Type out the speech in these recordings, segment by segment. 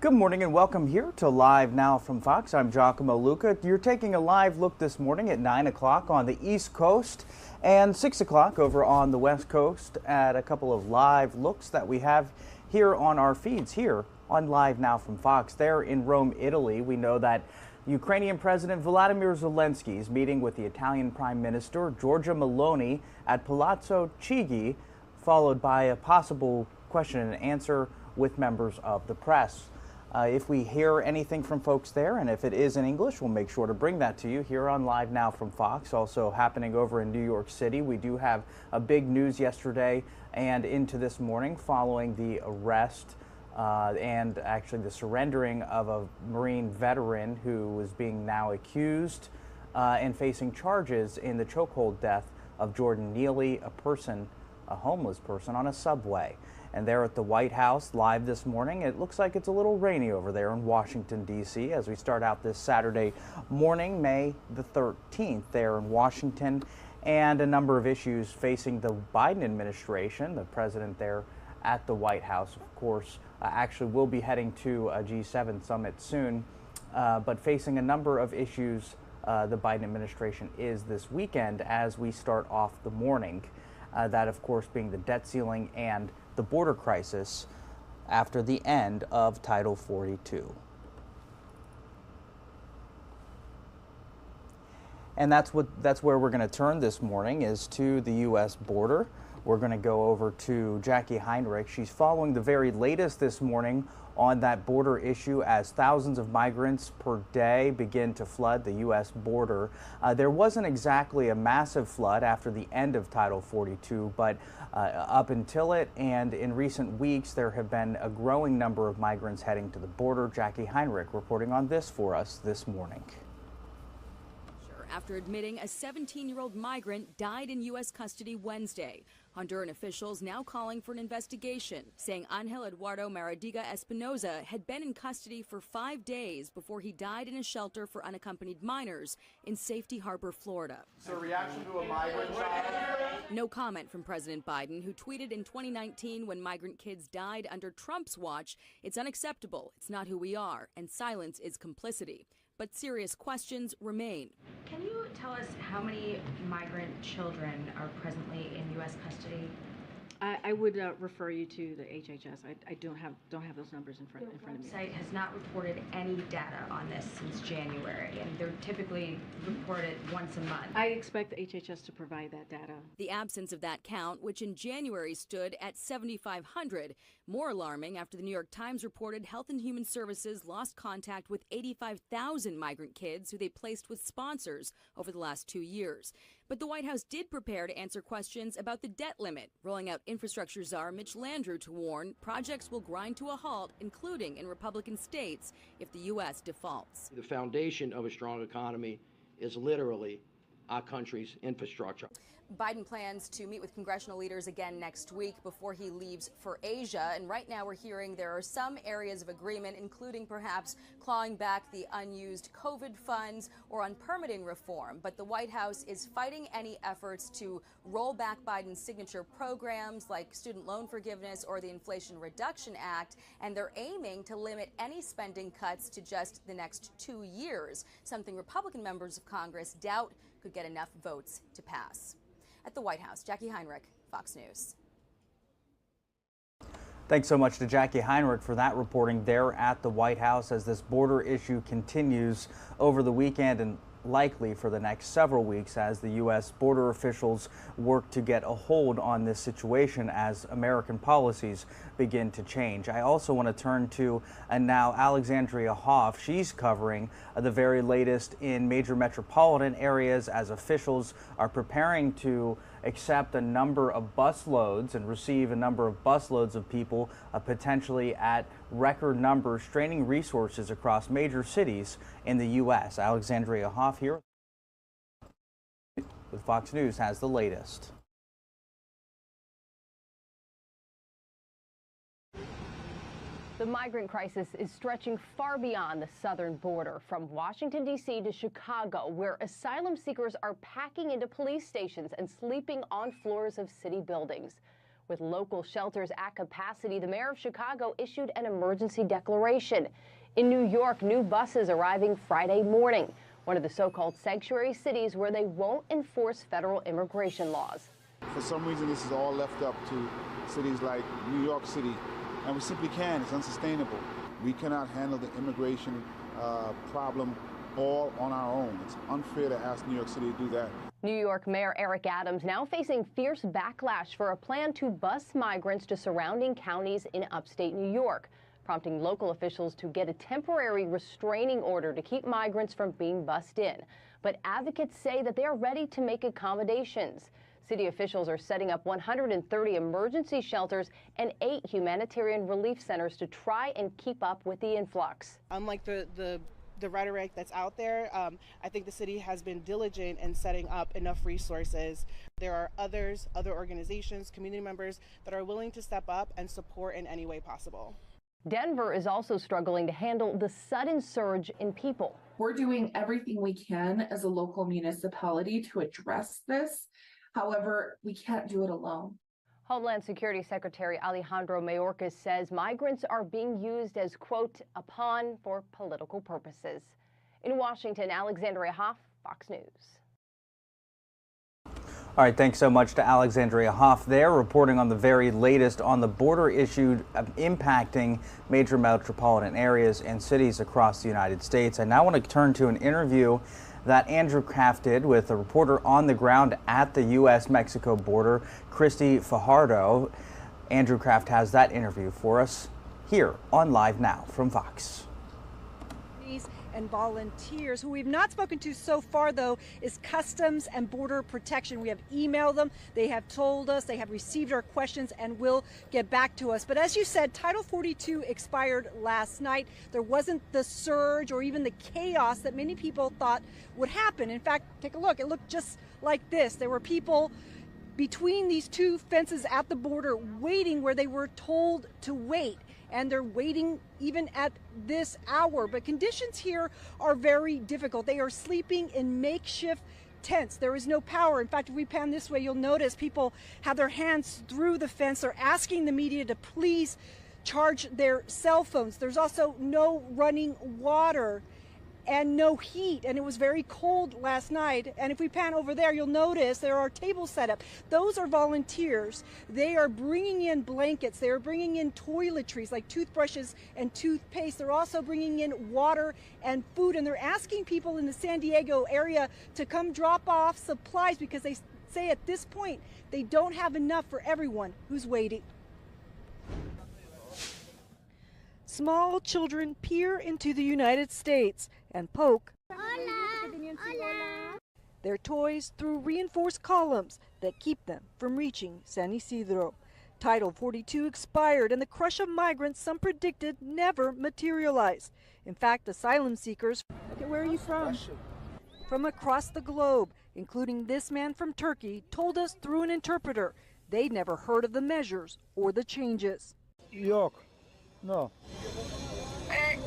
Good morning and welcome here to Live Now from Fox. I'm Giacomo Luca. You're taking a live look this morning at 9 o'clock on the East Coast and 6 o'clock over on the West Coast at a couple of live looks that we have here on our feeds here on Live Now from Fox. There in Rome, Italy, we know that Ukrainian President Volodymyr Zelensky is meeting with the Italian Prime Minister Giorgia Meloni at Palazzo Chigi, followed by a possible question and answer with members of the press. If we hear anything from folks there, and if it is in English, we'll make sure to bring that to you here on Live Now from Fox. Also happening over in New York City, we do have a big news yesterday and into this morning following the arrest and actually the surrendering of a Marine veteran who is being now accused and facing charges in the chokehold death of Jordan Neely, a homeless person on a subway. And there at the White House live this morning, it looks like it's a little rainy over there in Washington, D.C. as we start out this Saturday morning, May the 13th there in Washington, and a number of issues facing the Biden administration. The president there at the White House, of course, actually will be heading to a G7 summit soon, but facing a number of issues the Biden administration is this weekend as we start off the morning. That, of course, being the debt ceiling and the border crisis after the end of Title 42. And that's where we're going to turn this morning, is to the U.S. border. We're going to go over to Jackie Heinrich. She's following the very latest this morning on that border issue as thousands of migrants per day begin to flood the U.S. border. There wasn't exactly a massive flood after the end of Title 42, but up until it and in recent weeks, there have been a growing number of migrants heading to the border. Jackie Heinrich reporting on this for us this morning. After admitting a 17-year-old migrant died in U.S. custody Wednesday. Honduran officials now calling for an investigation, saying Angel Eduardo Maradiga Espinoza had been in custody for 5 days before he died in a shelter for unaccompanied minors in Safety Harbor, Florida. So reaction to a migrant child? No comment from President Biden, who tweeted in 2019 when migrant kids died under Trump's watch, "It's unacceptable, it's not who we are, and silence is complicity." But serious questions remain. Can you tell us how many migrant children are presently in U.S. custody? I would refer you to the HHS. I don't have those numbers in front of me. The website has not reported any data on this since January, and they're typically reported once a month. I expect the HHS to provide that data. The absence of that count, which in January stood at 7,500, more alarming after the New York Times reported Health and Human Services lost contact with 85,000 migrant kids who they placed with sponsors over the last 2 years. But the White House did prepare to answer questions about the debt limit, rolling out infrastructure czar Mitch Landrieu to warn projects will grind to a halt, including in Republican states, if the U.S. defaults. The foundation of a strong economy is literally our country's infrastructure. Biden plans to meet with congressional leaders again next week before he leaves for Asia. And right now we're hearing there are some areas of agreement, including perhaps clawing back the unused COVID funds or on permitting reform. But the White House is fighting any efforts to roll back Biden's signature programs like student loan forgiveness or the Inflation Reduction Act. And they're aiming to limit any spending cuts to just the next 2 years, something Republican members of Congress doubt could get enough votes to pass. At the White House, Jackie Heinrich, Fox News. Thanks so much to Jackie Heinrich for that reporting there at the White House as this border issue continues over the weekend and likely for the next several weeks as the U.S. border officials work to get a hold on this situation as American policies begin to change. I also want to turn to now Alexandria Hoff. She's covering the very latest in major metropolitan areas as officials are preparing to accept a number of busloads and receive a number of busloads of people potentially at record numbers, straining resources across major cities in the U.S. Alexandria Hoff here with Fox News has the latest. The migrant crisis is stretching far beyond the southern border, from Washington, D.C. to Chicago, where asylum seekers are packing into police stations and sleeping on floors of city buildings. With local shelters at capacity, the mayor of Chicago issued an emergency declaration. In New York, new buses arriving Friday morning, one of the so-called sanctuary cities where they won't enforce federal immigration laws. For some reason, this is all left up to cities like New York City, and we simply can't. It's unsustainable. We cannot handle the immigration problem all on our own. It's unfair to ask New York City to do that. New York Mayor Eric Adams now facing fierce backlash for a plan to bus migrants to surrounding counties in upstate New York, prompting local officials to get a temporary restraining order to keep migrants from being bussed in. But advocates say that they are ready to make accommodations. City officials are setting up 130 emergency shelters and 8 humanitarian relief centers to try and keep up with the influx. Unlike the rhetoric that's out there, I think the city has been diligent in setting up enough resources. There are other organizations, community members that are willing to step up and support in any way possible. Denver is also struggling to handle the sudden surge in people. We're doing everything we can as a local municipality to address this. However, we can't do it alone. Homeland Security Secretary Alejandro Mayorkas says migrants are being used as, quote, a pawn for political purposes. In Washington, Alexandria Hoff, Fox News. All right, thanks so much to Alexandria Hoff there, reporting on the very latest on the border issue impacting major metropolitan areas and cities across the United States. I now want to turn to an interview that Andrew Kraft did with a reporter on the ground at the U.S.-Mexico border, Christy Fajardo. Andrew Kraft has that interview for us here on Live Now from Fox. And volunteers. Who we've not spoken to so far, though, is Customs and Border Protection. We have emailed them. They have told us they have received our questions and will get back to us. But as you said, Title 42 expired last night. There wasn't the surge or even the chaos that many people thought would happen. In fact, take a look. It looked just like this. There were people between these two fences at the border waiting where they were told to wait. And they're waiting even at this hour. But conditions here are very difficult. They are sleeping in makeshift tents. There is no power. In fact, if we pan this way, you'll notice people have their hands through the fence. They're asking the media to please charge their cell phones. There's also no running water and no heat, and it was very cold last night. And if we pan over there, you'll notice there are tables set up. Those are volunteers. They are bringing in blankets. They are bringing in toiletries like toothbrushes and toothpaste. They're also bringing in water and food, and they're asking people in the San Diego area to come drop off supplies because they say at this point they don't have enough for everyone who's waiting. Small children peer into the United States and poke their toys through reinforced columns that keep them from reaching San Isidro. Title 42 expired, and the crush of migrants some predicted never materialized. In fact, asylum seekers, okay, where are you from across the globe, including this man from Turkey, told us through an interpreter they'd never heard of the measures or the changes. York. No.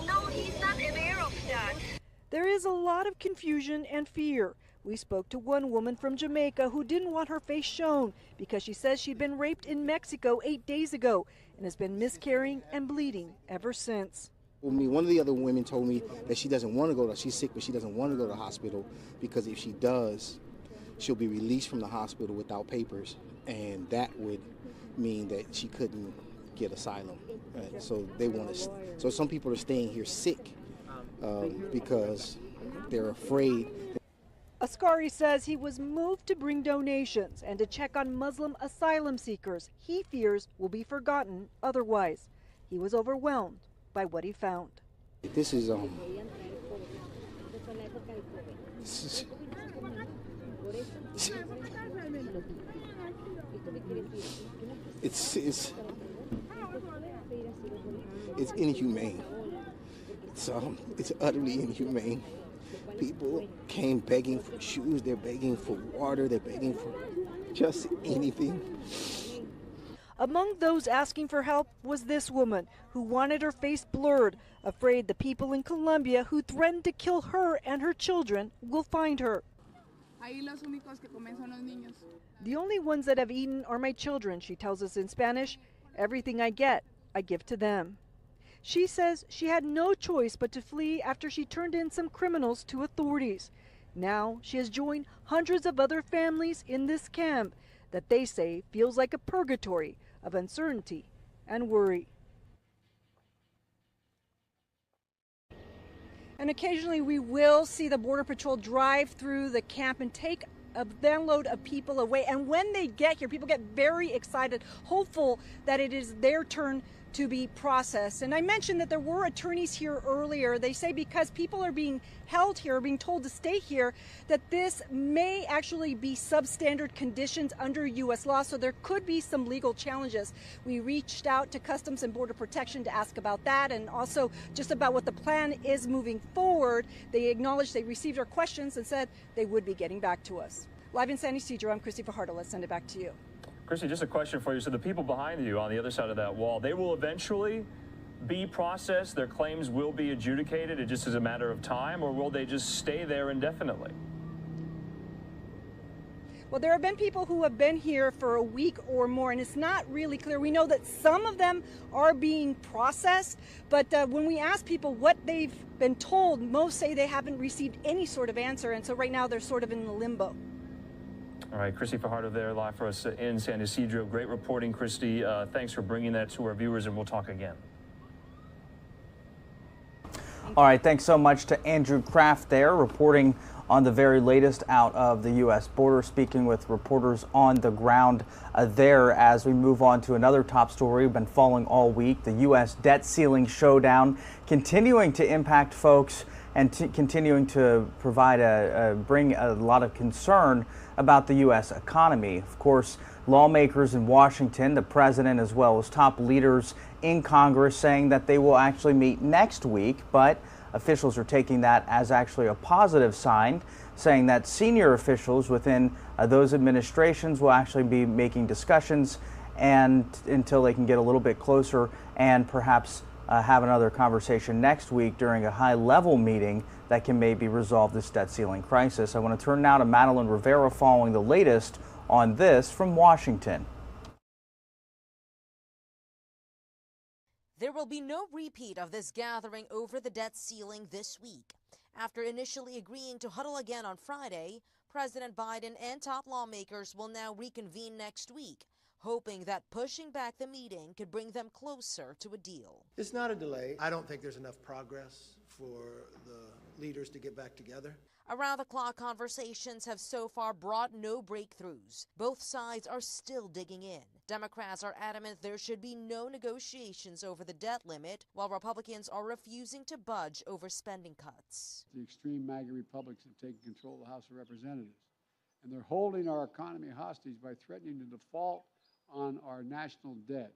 No, he's not aware of that. There is a lot of confusion and fear. We spoke to one woman from Jamaica who didn't want her face shown because she says she'd been raped in Mexico 8 days ago and has been miscarrying and bleeding ever since. One of the other women told me that she doesn't want to go to, she's sick, but she doesn't want to go to the hospital because if she does, she'll be released from the hospital without papers, and that would mean that she couldn't get asylum. Right? So they want to. So some people are staying here sick because they're afraid. Ascari says he was moved to bring donations and to check on Muslim asylum seekers he fears will be forgotten otherwise. He was overwhelmed by what he found. This is it's inhumane. It's utterly inhumane. People came begging for shoes, they're begging for water, they're begging for just anything. Among those asking for help was this woman who wanted her face blurred, afraid the people in Colombia who threatened to kill her and her children will find her. The only ones that have eaten are my children, she tells us in Spanish. Everything I get, I give to them. She says she had no choice but to flee after she turned in some criminals to authorities. Now she has joined hundreds of other families in this camp that they say feels like a purgatory of uncertainty and worry. And occasionally we will see the Border Patrol drive through the camp and take a download of people away. And when they get here, people get very excited, hopeful that it is their turn to be processed. And I mentioned that there were attorneys here earlier. They say because people are being held here, being told to stay here, that this may actually be substandard conditions under U.S. law, so there could be some legal challenges. We reached out to Customs and Border Protection to ask about that and also just about what the plan is moving forward. They acknowledged they received our questions and said they would be getting back to us. Live in San Ysidro, I'm Christy Fajardo. Let's send it back to you. Christy, just a question for you. So the people behind you on the other side of that wall, they will eventually be processed, their claims will be adjudicated, it just is a matter of time, or will they just stay there indefinitely? Well, there have been people who have been here for a week or more, and it's not really clear. We know that some of them are being processed, but when we ask people what they've been told, most say they haven't received any sort of answer, and so right now they're sort of in the limbo. All right, Christy Fajardo there, live for us in San Ysidro. Great reporting, Christy. Thanks for bringing that to our viewers, and we'll talk again. All right, thanks so much to Andrew Kraft there, reporting on the very latest out of the U.S. border, speaking with reporters on the ground there. As we move on to another top story we've been following all week, the U.S. debt ceiling showdown continuing to impact folks and continuing to provide bring a lot of concern about the U.S. economy. Of course, lawmakers in Washington, the president, as well as top leaders in Congress saying that they will actually meet next week, but officials are taking that as actually a positive sign, saying that senior officials within those administrations will actually be making discussions and until they can get a little bit closer and perhaps have another conversation next week during a high-level meeting that can maybe resolve this debt ceiling crisis. I want to turn now to Madeline Rivera following the latest on this from Washington. There will be no repeat of this gathering over the debt ceiling this week. After initially agreeing to huddle again on Friday, President Biden and top lawmakers will now reconvene next week, hoping that pushing back the meeting could bring them closer to a deal. It's not a delay. I don't think there's enough progress for the leaders to get back together. Around-the-clock conversations have so far brought no breakthroughs. Both sides are still digging in. Democrats are adamant there should be no negotiations over the debt limit, while Republicans are refusing to budge over spending cuts. The extreme MAGA Republicans have taken control of the House of Representatives, and they're holding our economy hostage by threatening to default on our national debt,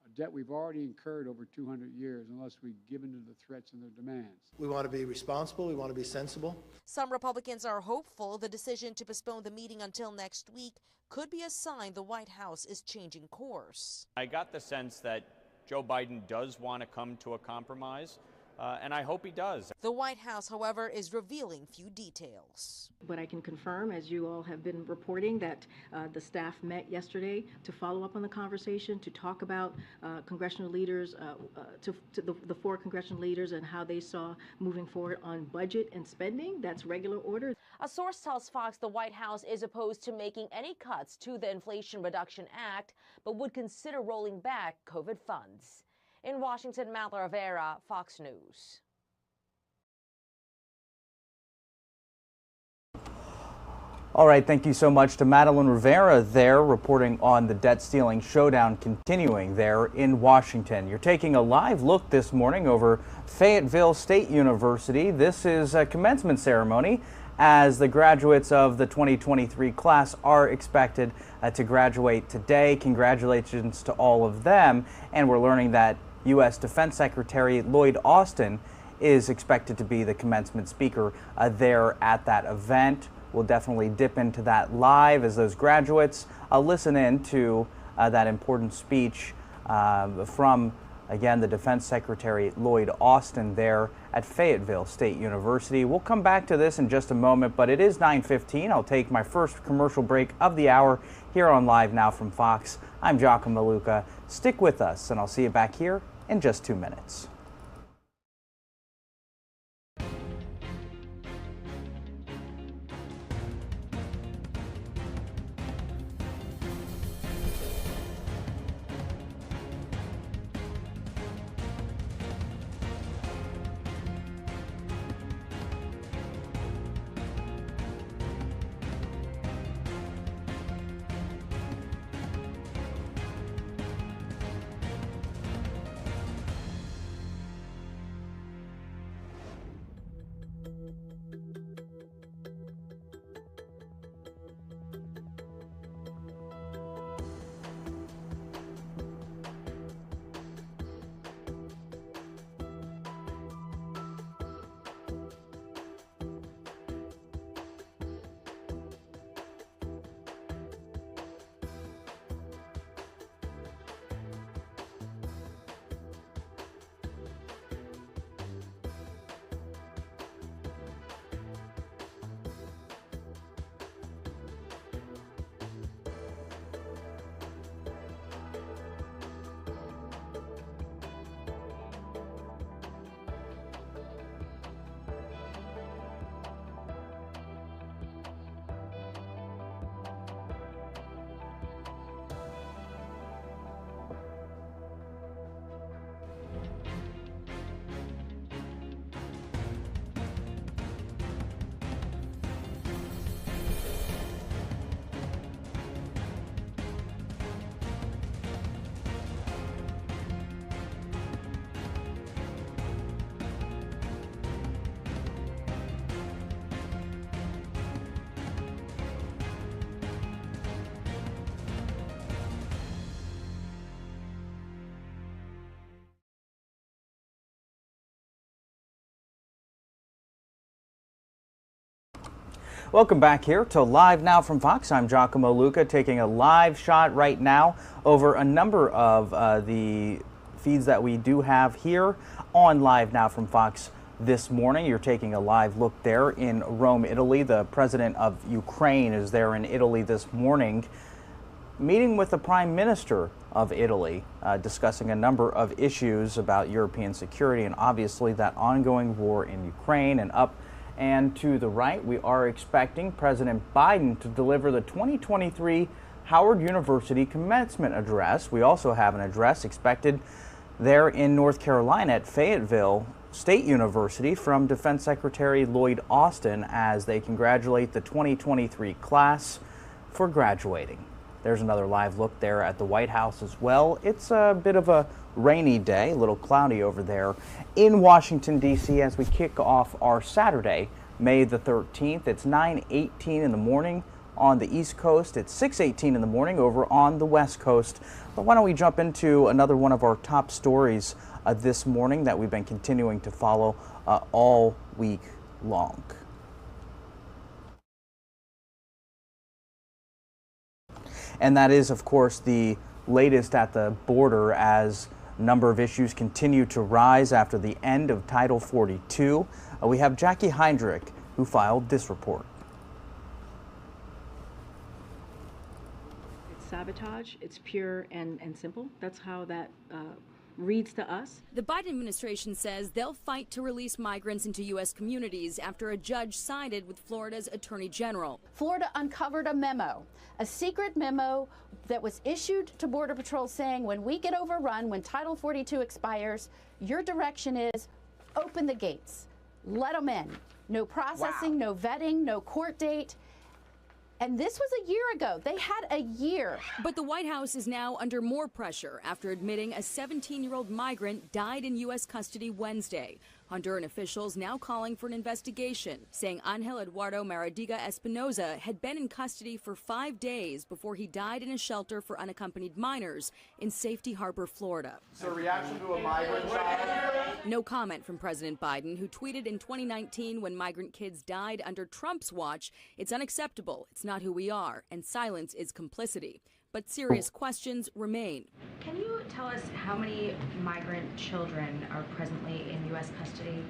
a debt we've already incurred over 200 years unless we give in to the threats and their demands. We want to be responsible. We want to be sensible. Some Republicans are hopeful the decision to postpone the meeting until next week could be a sign the White House is changing course. I got the sense that Joe Biden does want to come to a compromise, and I hope he does. The White House, however, is revealing few details. But I can confirm, as you all have been reporting, that the staff met yesterday to follow up on the conversation, to talk about congressional leaders, the four congressional leaders and how they saw moving forward on budget and spending. That's regular order. A source tells Fox the White House is opposed to making any cuts to the Inflation Reduction Act, but would consider rolling back COVID funds. In Washington, Madeline Rivera, Fox News. All right, thank you so much to Madeline Rivera there, reporting on the debt ceiling showdown continuing there in Washington. You're taking a live look this morning over Fayetteville State University. This is a commencement ceremony as the graduates of the 2023 class are expected to graduate today. Congratulations to all of them. And we're learning that U.S. Defense Secretary Lloyd Austin is expected to be the commencement speaker there at that event. We'll definitely dip into that live as those graduates listen in to that important speech from Again, the Defense Secretary Lloyd Austin there at Fayetteville State University. We'll come back to this in just a moment, but it is 9:15. I'll take my first commercial break of the hour here on Live Now from Fox. I'm Giacomo Luca. Stick with us, and I'll see you back here in just 2 minutes. Welcome back here to Live Now from Fox. I'm Giacomo Luca, taking a live shot right now over a number of the feeds that we do have here on Live Now from Fox this morning. You're taking a live look there in Rome, Italy. The president of Ukraine is there in Italy this morning, meeting with the Prime Minister of Italy, discussing a number of issues about European security and obviously that ongoing war in Ukraine. And up and to the right, we are expecting President Biden to deliver the 2023 Howard University commencement address. We also have an address expected there in North Carolina at Fayetteville State University from Defense Secretary Lloyd Austin as they congratulate the 2023 class for graduating. There's another live look there at the White House as well. It's a bit of a rainy day, a little cloudy over there in Washington, D.C. as we kick off our Saturday, May the 13th. It's 9:18 in the morning on the East Coast. It's 6:18 in the morning over on the West Coast. But why don't we jump into another one of our top stories this morning that we've been continuing to follow all week long. And that is, of course, the latest at the border as a number of issues continue to rise after the end of Title 42. We have Jackie Heinrich, who filed this report. It's sabotage. It's pure and simple. That's how that reads to us. The Biden administration says they'll fight to release migrants into U.S. communities after a judge sided with Florida's Attorney General. Florida uncovered a memo, a secret memo that was issued to Border Patrol saying when we get overrun, when Title 42 expires, your direction is open the gates, let them in. No processing, no vetting, no court date. And this was a year ago. They had a year. But the White House is now under more pressure after admitting a 17-year-old migrant died in U.S. custody Wednesday. Honduran officials now calling for an investigation, saying Angel Eduardo Maradiga Espinoza had been in custody for 5 days before he died in a shelter for unaccompanied minors in Safety Harbor, Florida. So reaction to a migrant child? No comment from President Biden, who tweeted in 2019 when migrant kids died under Trump's watch, "It's unacceptable, it's not who we are, and silence is complicity." But serious questions remain. Can you tell us how many migrant children are presently in U.S. custody?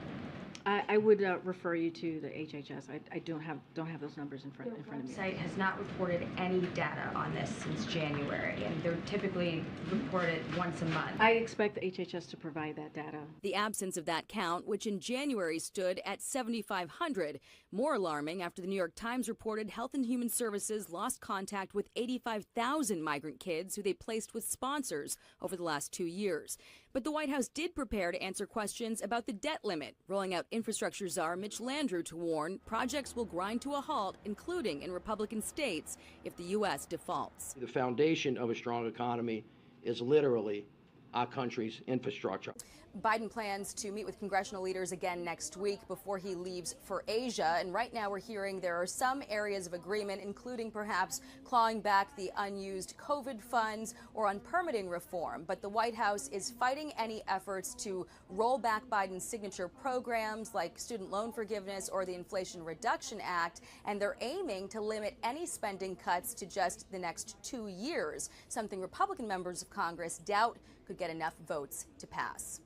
I would refer you to the HHS. I don't have those numbers in front of me. The site has not reported any data on this since January, and they're typically reported once a month. I expect the HHS to provide that data. The absence of that count, which in January stood at 7,500, more alarming after the New York Times reported Health and Human Services lost contact with 85,000 migrant kids who they placed with sponsors over the last 2 years. But the White House did prepare to answer questions about the debt limit, rolling out infrastructure czar Mitch Landrieu to warn projects will grind to a halt, including in Republican states, if the U.S. defaults. The foundation of a strong economy is literally our country's infrastructure. Biden plans to meet with congressional leaders again next week before he leaves for Asia. And right now we're hearing there are some areas of agreement, including perhaps clawing back the unused COVID funds or on permitting reform. But the White House is fighting any efforts to roll back Biden's signature programs like student loan forgiveness or the Inflation Reduction Act. And they're aiming to limit any spending cuts to just the next 2 years, something Republican members of Congress doubt could get enough votes to pass.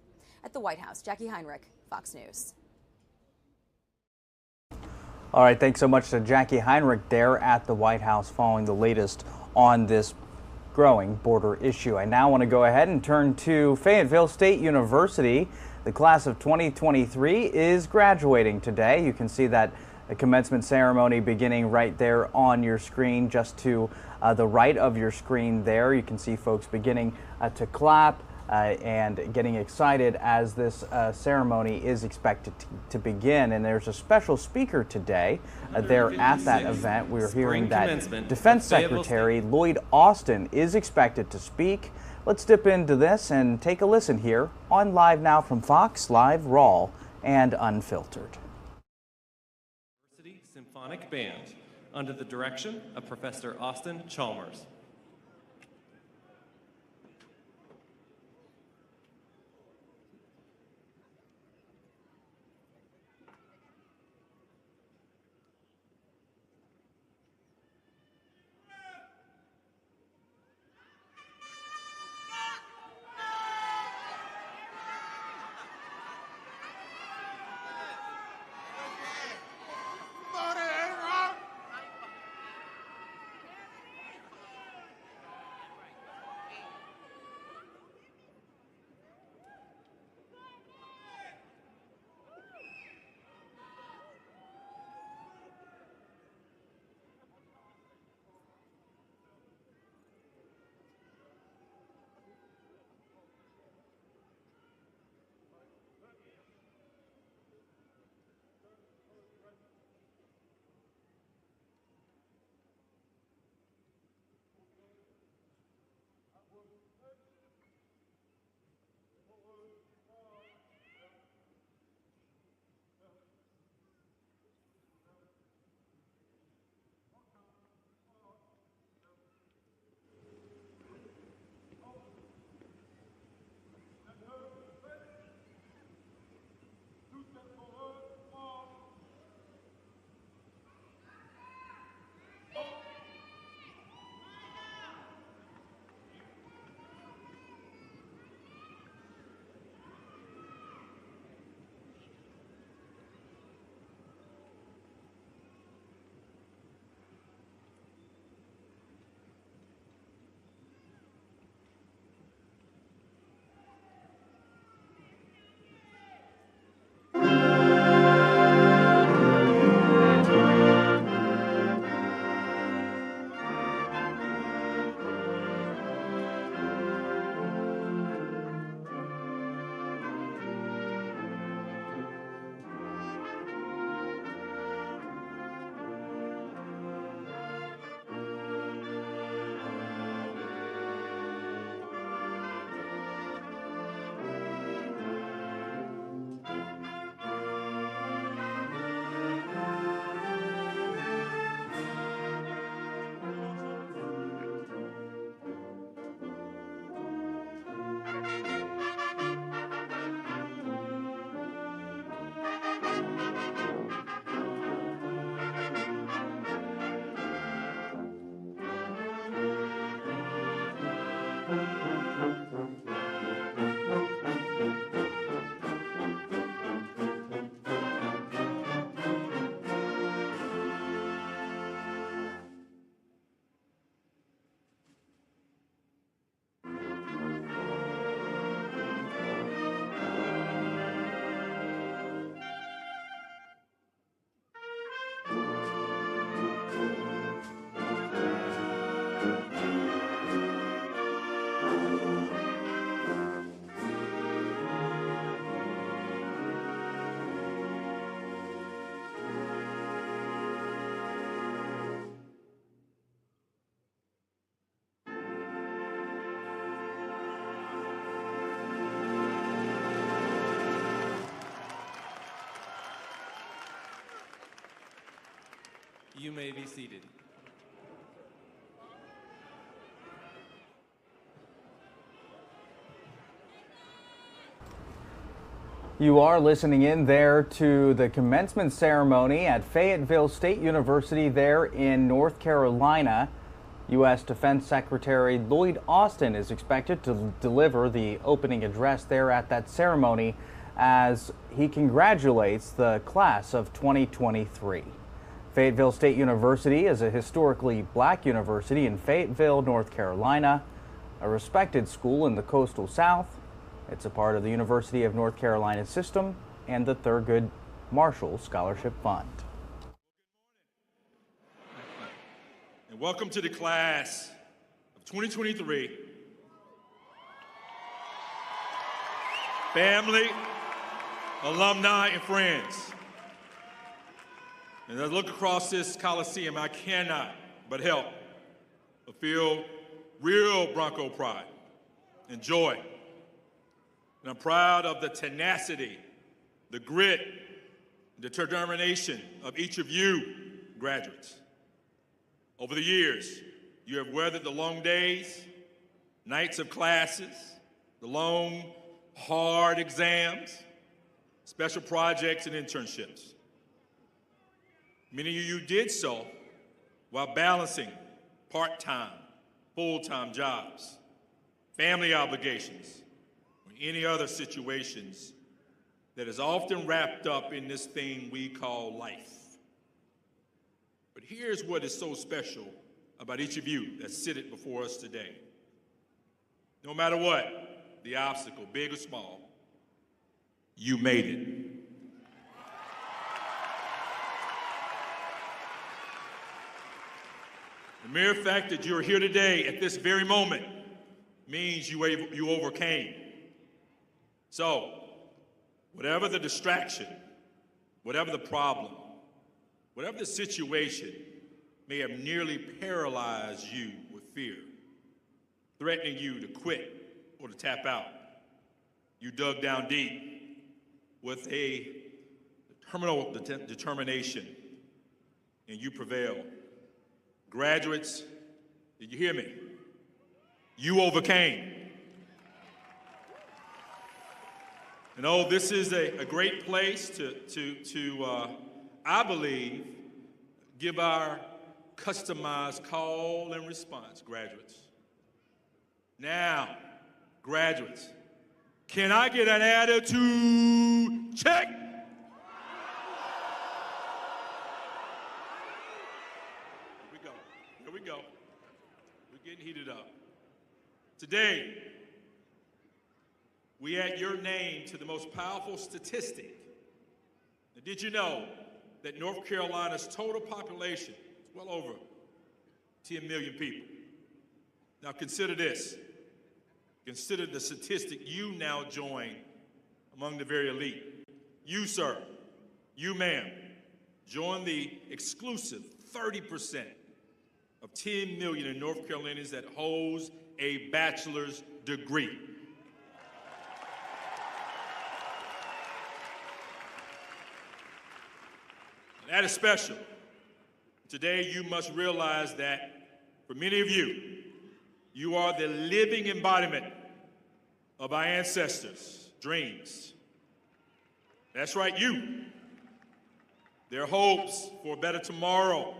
At the White House, Jackie Heinrich, Fox News. All right, thanks so much to Jackie Heinrich there at the White House following the latest on this growing border issue. I now want to go ahead and turn to Fayetteville State University. The class of 2023 is graduating today. You can see that the commencement ceremony beginning right there on your screen, just to the right of your screen there. You can see folks beginning to clap and getting excited as this ceremony is expected to begin. And there's a special speaker today there at that event. We're hearing that Defense Secretary Lloyd Austin is expected to speak. Let's dip into this and take a listen here on Live Now from Fox, live, raw, and unfiltered. University Symphonic Band, under the direction of Professor Austin Chalmers. You may be seated. You are listening in there to the commencement ceremony at Fayetteville State University there in North Carolina. U.S. Defense Secretary Lloyd Austin is expected to deliver the opening address there at that ceremony as he congratulates the class of 2023. Fayetteville State University is a historically black university in Fayetteville, North Carolina, a respected school in the coastal South. It's a part of the University of North Carolina system and the Thurgood Marshall Scholarship Fund. And welcome to the class of 2023. Family, alumni, and friends. As I look across this Coliseum, I cannot but help but feel real Bronco pride and joy. And I'm proud of the tenacity, the grit, the determination of each of you graduates. Over the years, you have weathered the long days, nights of classes, the long, hard exams, special projects, and internships. Many of you did so while balancing part-time, full-time jobs, family obligations, or any other situations that is often wrapped up in this thing we call life. But here's what is so special about each of you that sit before us today. No matter what the obstacle, big or small, you made it. The mere fact that you're here today at this very moment means you overcame. So, whatever the distraction, whatever the problem, whatever the situation may have nearly paralyzed you with fear, threatening you to quit or to tap out, you dug down deep with a terminal determination and you prevailed. Graduates, did you hear me? You overcame. And oh, this is a great place to I believe, give our customized call and response, graduates. Now, graduates, can I get an attitude check? Here we go. We're getting heated up. Today, we add your name to the most powerful statistic. Now, did you know that North Carolina's total population is well over 10 million people? Now consider this. Consider the statistic you now join among the very elite. You, sir, you, ma'am, join the exclusive 30% of 10 million in North Carolinians that holds a bachelor's degree. That is special. Today, you must realize that for many of you, you are the living embodiment of our ancestors' dreams. That's right, you. Their hopes for a better tomorrow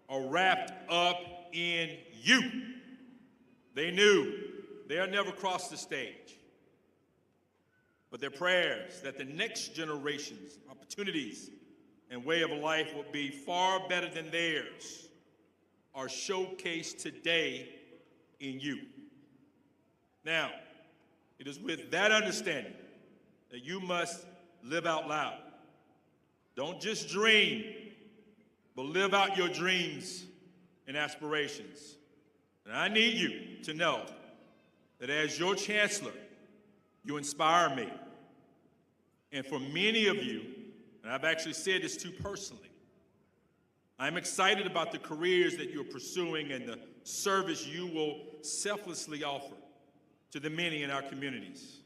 are wrapped up in you. They knew they'll never cross the stage, but their prayers that the next generation's opportunities and way of life will be far better than theirs are showcased today in you. Now, it is with that understanding that you must live out loud. Don't just dream, but live out your dreams and aspirations. And I need you to know that as your chancellor, you inspire me. And for many of you, and I've actually said this too personally, I'm excited about the careers that you're pursuing and the service you will selflessly offer to the many in our communities.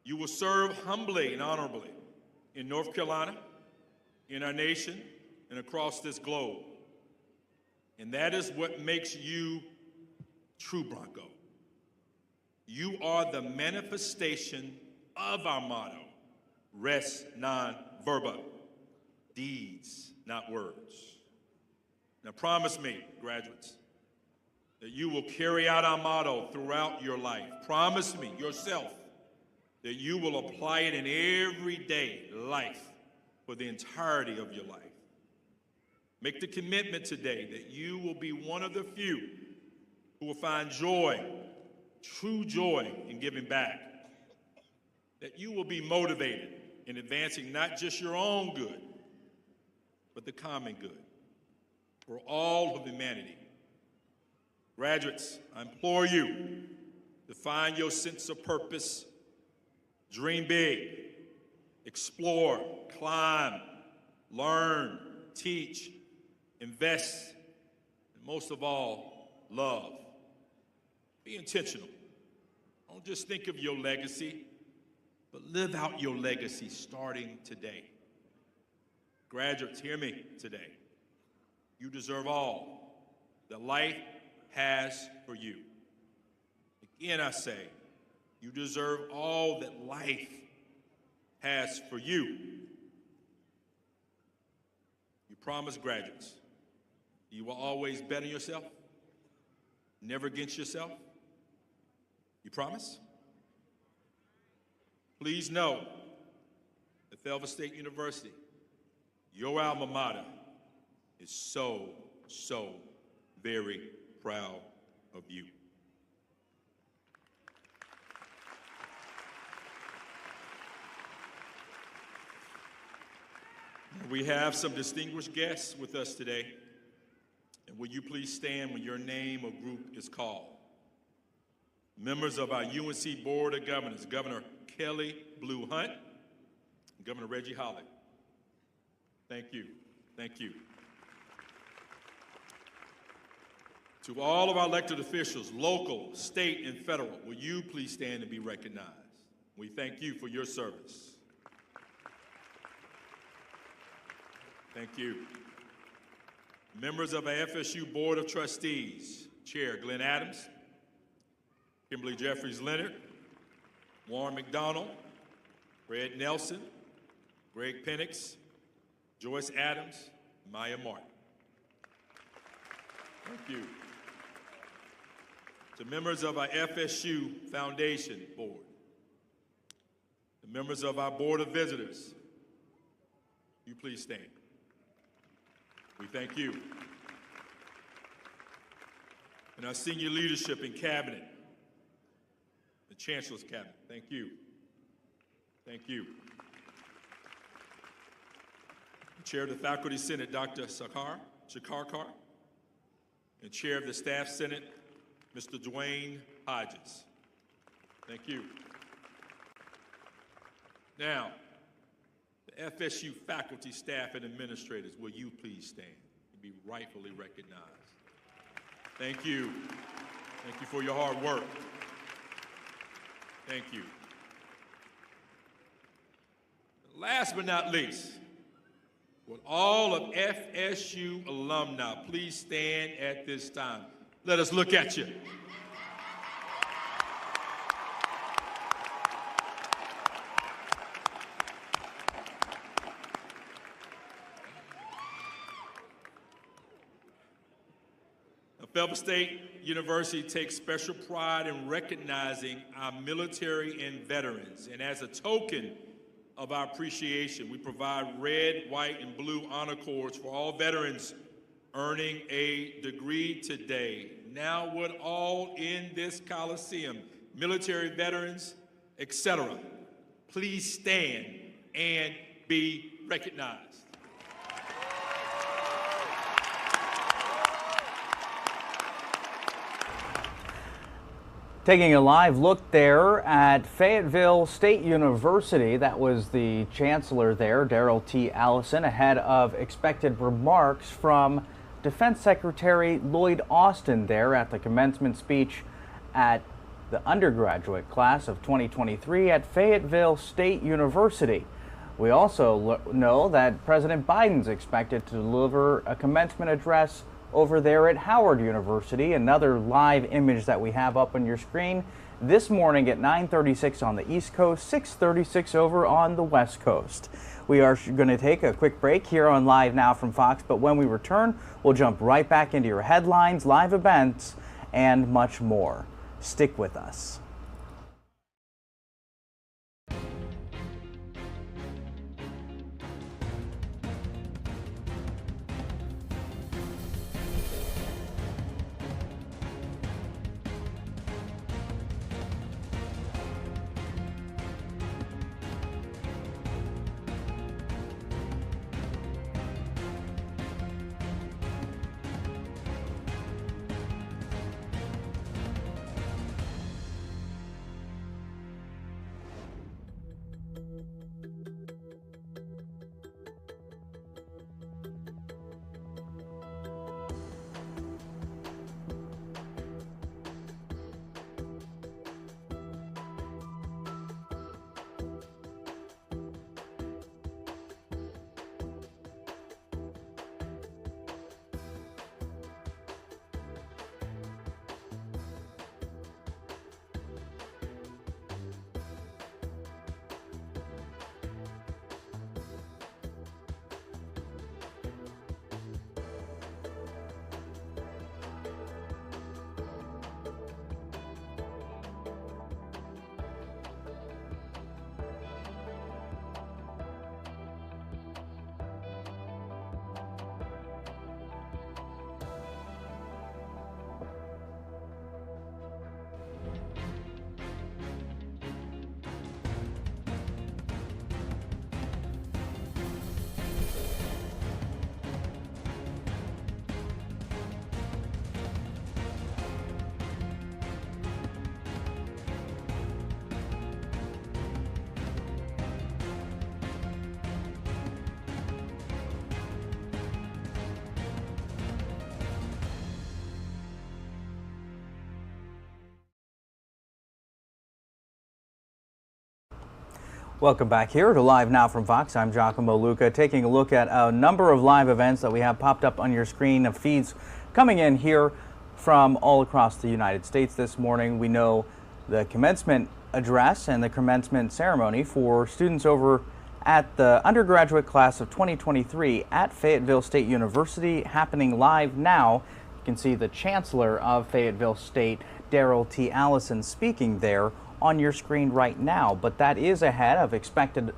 You will serve humbly and honorably in North Carolina, in our nation, and across this globe. And that is what makes you true Bronco. You are the manifestation of our motto, res non verba, deeds, not words. Now promise me, graduates, that you will carry out our motto throughout your life. Promise me, yourself, that you will apply it in everyday life for the entirety of your life. Make the commitment today that you will be one of the few who will find joy, true joy in giving back. That you will be motivated in advancing not just your own good, but the common good for all of humanity. Graduates, I implore you to find your sense of purpose, dream big, explore, climb, learn, teach, invest, and most of all, love. Be intentional. Don't just think of your legacy, but live out your legacy starting today. Graduates, hear me today. You deserve all that life has for you. Again, I say, you deserve all that life has for you. You promise, graduates, you will always bet on yourself, never against yourself. You promise? Please know that Fayetteville State University, your alma mater, is so, so very proud of you. We have some distinguished guests with us today. And will you please stand when your name or group is called? Members of our UNC Board of Governors, Governor Kelly Blue Hunt, and Governor Reggie Holly. Thank you. Thank you. To all of our elected officials, local, state, and federal, will you please stand and be recognized? We thank you for your service. Thank you. Members of our FSU Board of Trustees, Chair Glenn Adams, Kimberly Jeffries Leonard, Warren McDonald, Fred Nelson, Greg Penix, Joyce Adams, Maya Martin. Thank you. To members of our FSU Foundation Board, the members of our Board of Visitors, you please stand. We thank you. And our senior leadership in cabinet, the Chancellor's cabinet, thank you. Thank you. The Chair of the Faculty Senate, Dr. Shakarkar, and Chair of the Staff Senate, Mr. Dwayne Hodges. Thank you. Now, the FSU faculty, staff, and administrators, will you please stand and be rightfully recognized? Thank you. Thank you for your hard work. Thank you. Last but not least, will all of FSU alumni please stand at this time? Let us look at you. Fayetteville State University takes special pride in recognizing our military and veterans. And as a token of our appreciation, we provide red, white, and blue honor cords for all veterans earning a degree today. Now would all in this Coliseum, military veterans, etc., please stand and be recognized. Taking a live look there at Fayetteville State University. That was the chancellor there, Daryl T. Allison, ahead of expected remarks from Defense Secretary Lloyd Austin there at the commencement speech at the undergraduate class of 2023 at Fayetteville State University. We also know that President Biden's expected to deliver a commencement address over there at Howard University. Another live image that we have up on your screen this morning at 9:36 on the East Coast, 6:36 over on the West Coast. We are going to take a quick break here on Live Now from Fox, but when we return, we'll jump right back into your headlines, live events, and much more. Stick with us. Welcome back here to Live Now from Fox. I'm Giacomo Luca, taking a look at a number of live events that we have popped up on your screen of feeds coming in here from all across the United States this morning. We know the commencement address and the commencement ceremony for students over at the undergraduate class of 2023 at Fayetteville State University happening live now. You can see the chancellor of Fayetteville State, Daryl T. Allison, speaking there on your screen right now, but that is ahead of expected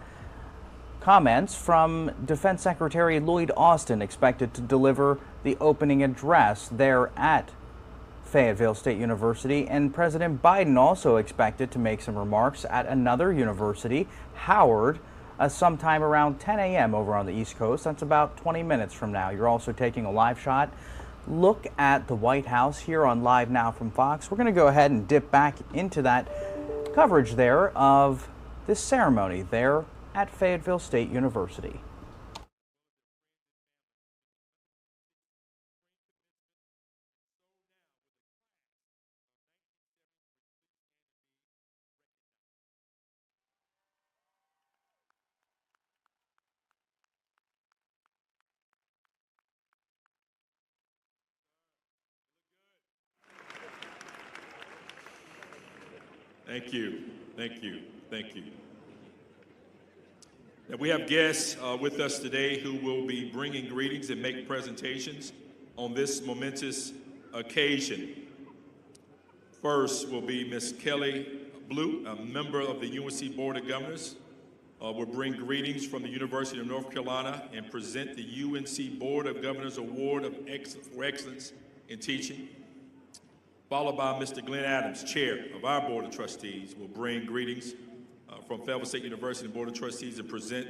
comments from Defense Secretary Lloyd Austin, expected to deliver the opening address there at Fayetteville State University, and President Biden also expected to make some remarks at another university, Howard, sometime around 10 a.m. over on the East Coast. That's about 20 minutes from now. You're also taking a live shot look at the White House here on Live Now from Fox. We're going to go ahead and dip back into that coverage there of this ceremony there at Fayetteville State University. Thank you, thank you, thank you. Now we have guests with us today who will be bringing greetings and make presentations on this momentous occasion. First will be Ms. Kelly Blue, a member of the UNC Board of Governors, will bring greetings from the University of North Carolina and present the UNC Board of Governors Award for Excellence in Teaching. Followed by Mr. Glenn Adams, Chair of our Board of Trustees, will bring greetings from Fayetteville State University Board of Trustees and present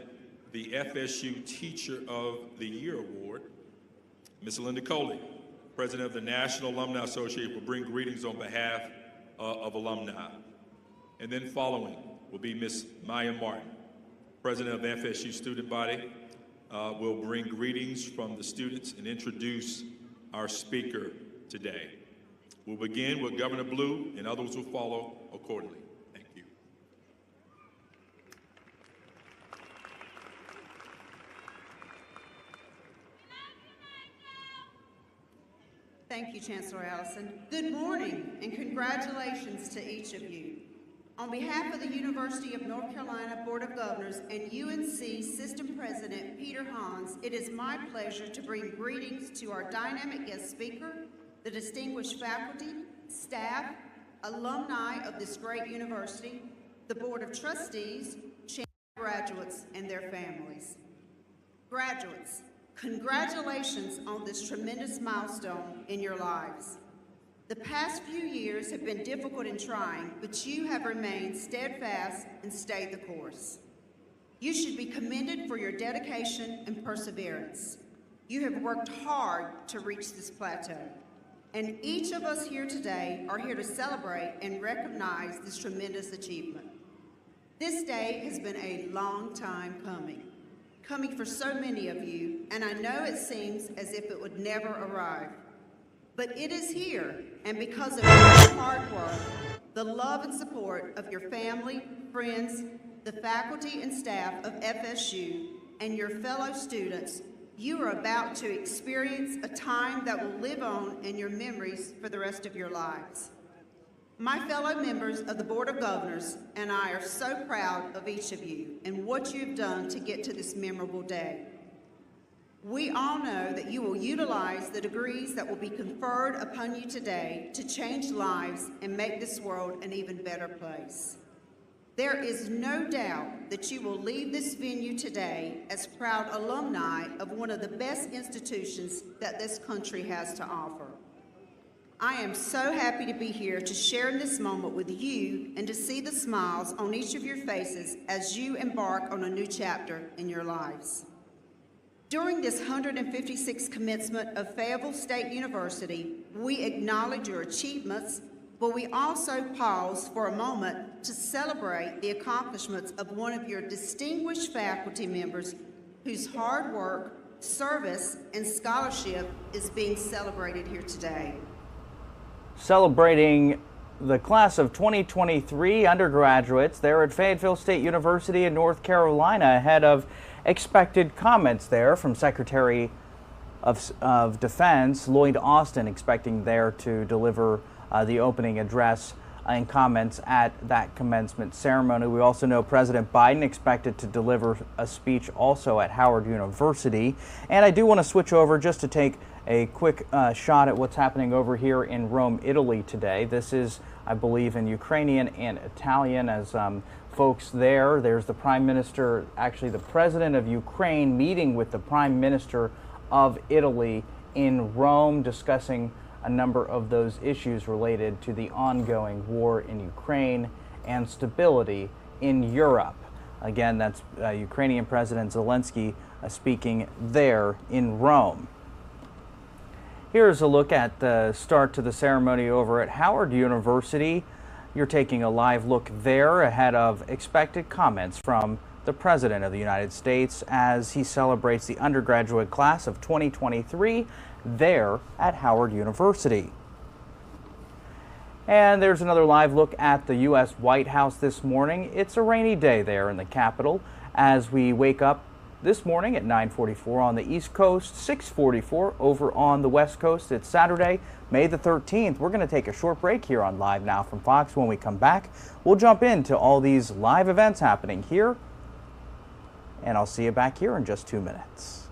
the FSU Teacher of the Year Award. Ms. Linda Coley, President of the National Alumni Association, will bring greetings on behalf of alumni. And then following will be Ms. Maya Martin, President of the FSU student body, will bring greetings from the students and introduce our speaker today. We'll begin with Governor Blue, and others will follow accordingly. Thank you. Thank you, Chancellor Allison. Good morning and congratulations to each of you. On behalf of the University of North Carolina Board of Governors and UNC System President Peter Hans, it is my pleasure to bring greetings to our dynamic guest speaker, the distinguished faculty, staff, alumni of this great university, the Board of Trustees, graduates, and their families. Graduates, congratulations on this tremendous milestone in your lives. The past few years have been difficult and trying, but you have remained steadfast and stayed the course. You should be commended for your dedication and perseverance. You have worked hard to reach this plateau, and each of us here today are here to celebrate and recognize this tremendous achievement. This day has been a long time coming for so many of you, and I know it seems as if it would never arrive. But it is here, and because of your hard work, the love and support of your family, friends, the faculty and staff of FSU, and your fellow students, you are about to experience a time that will live on in your memories for the rest of your lives. My fellow members of the Board of Governors and I are so proud of each of you and what you've done to get to this memorable day. We all know that you will utilize the degrees that will be conferred upon you today to change lives and make this world an even better place. There is no doubt that you will leave this venue today as proud alumni of one of the best institutions that this country has to offer. I am so happy to be here to share in this moment with you and to see the smiles on each of your faces as you embark on a new chapter in your lives. During this 156th commencement of Fayetteville State University, we acknowledge your achievements, but we also pause for a moment to celebrate the accomplishments of one of your distinguished faculty members whose hard work, service, and scholarship is being celebrated here today. Celebrating the class of 2023 undergraduates there at Fayetteville State University in North Carolina ahead of expected comments there from Secretary of Defense Lloyd Austin, expecting there to deliver the opening address and comments at that commencement ceremony. We also know President Biden expected to deliver a speech also at Howard University. And I do want to switch over just to take a quick shot at what's happening over here in Rome, Italy today. This is, I believe, in Ukrainian and Italian as folks there's the Prime Minister, actually the President of Ukraine, meeting with the Prime Minister of Italy in Rome, discussing a number of those issues related to the ongoing war in Ukraine and stability in Europe. Again, that's Ukrainian President Zelensky speaking there in Rome. Here's a look at the start to the ceremony over at Howard University. You're taking a live look there ahead of expected comments from the President of the United States as he celebrates the undergraduate class of 2023 there at Howard University. And there's another live look at the U.S. White House this morning. It's a rainy day there in the Capitol as we wake up this morning at 9:44 on the East Coast, 6:44 over on the West Coast. It's Saturday, May the 13th. We're going to take a short break here on Live Now from Fox. When we come back, we'll jump into all these live events happening here, and I'll see you back here in just 2 minutes.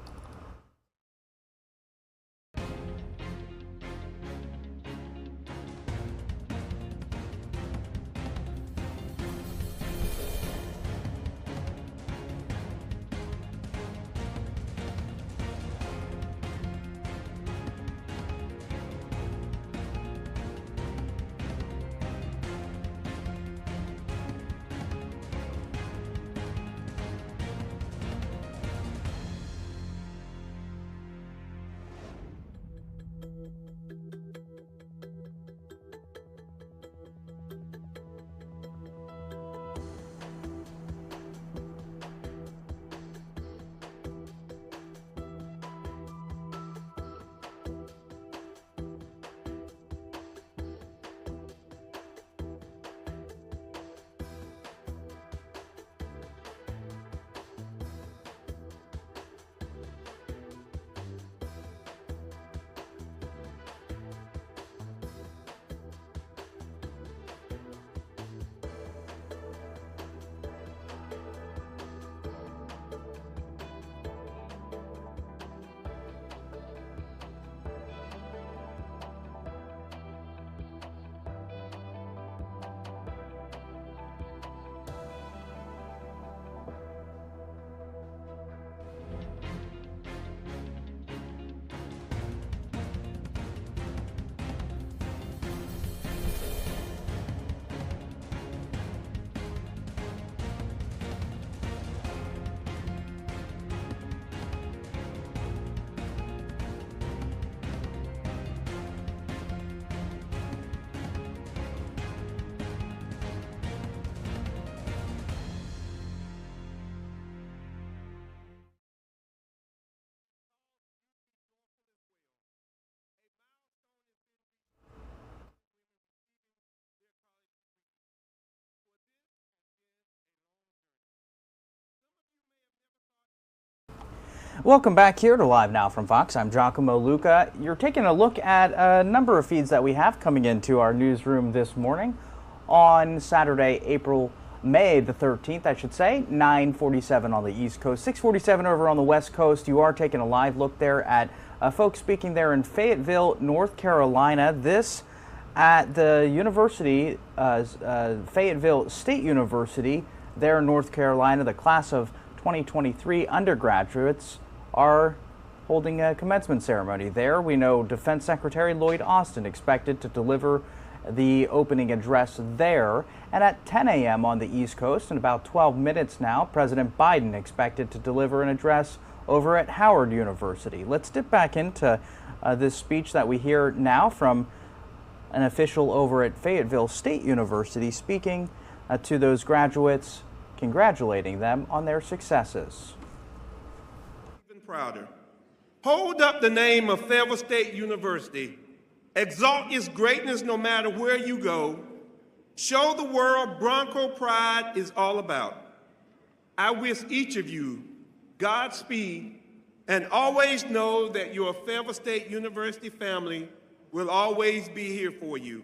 Welcome back here to Live Now from Fox. I'm Giacomo Luca. You're taking a look at a number of feeds that we have coming into our newsroom this morning on Saturday, May the 13th, I should say, 9:47 on the East Coast, 6:47 over on the West Coast. You are taking a live look there at folks speaking there in Fayetteville, North Carolina. This at the university, Fayetteville State University there in North Carolina. The class of 2023 undergraduates are holding a commencement ceremony there. We know Defense Secretary Lloyd Austin expected to deliver the opening address there. And at 10 a.m. on the East Coast, in about 12 minutes now, President Biden expected to deliver an address over at Howard University. Let's dip back into this speech that we hear now from an official over at Fayetteville State University speaking to those graduates, congratulating them on their successes. Even prouder. Hold up the name of Fayetteville State University. Exalt its greatness no matter where you go. Show the world Bronco pride is all about. I wish each of you Godspeed, and always know that your Fayetteville State University family will always be here for you.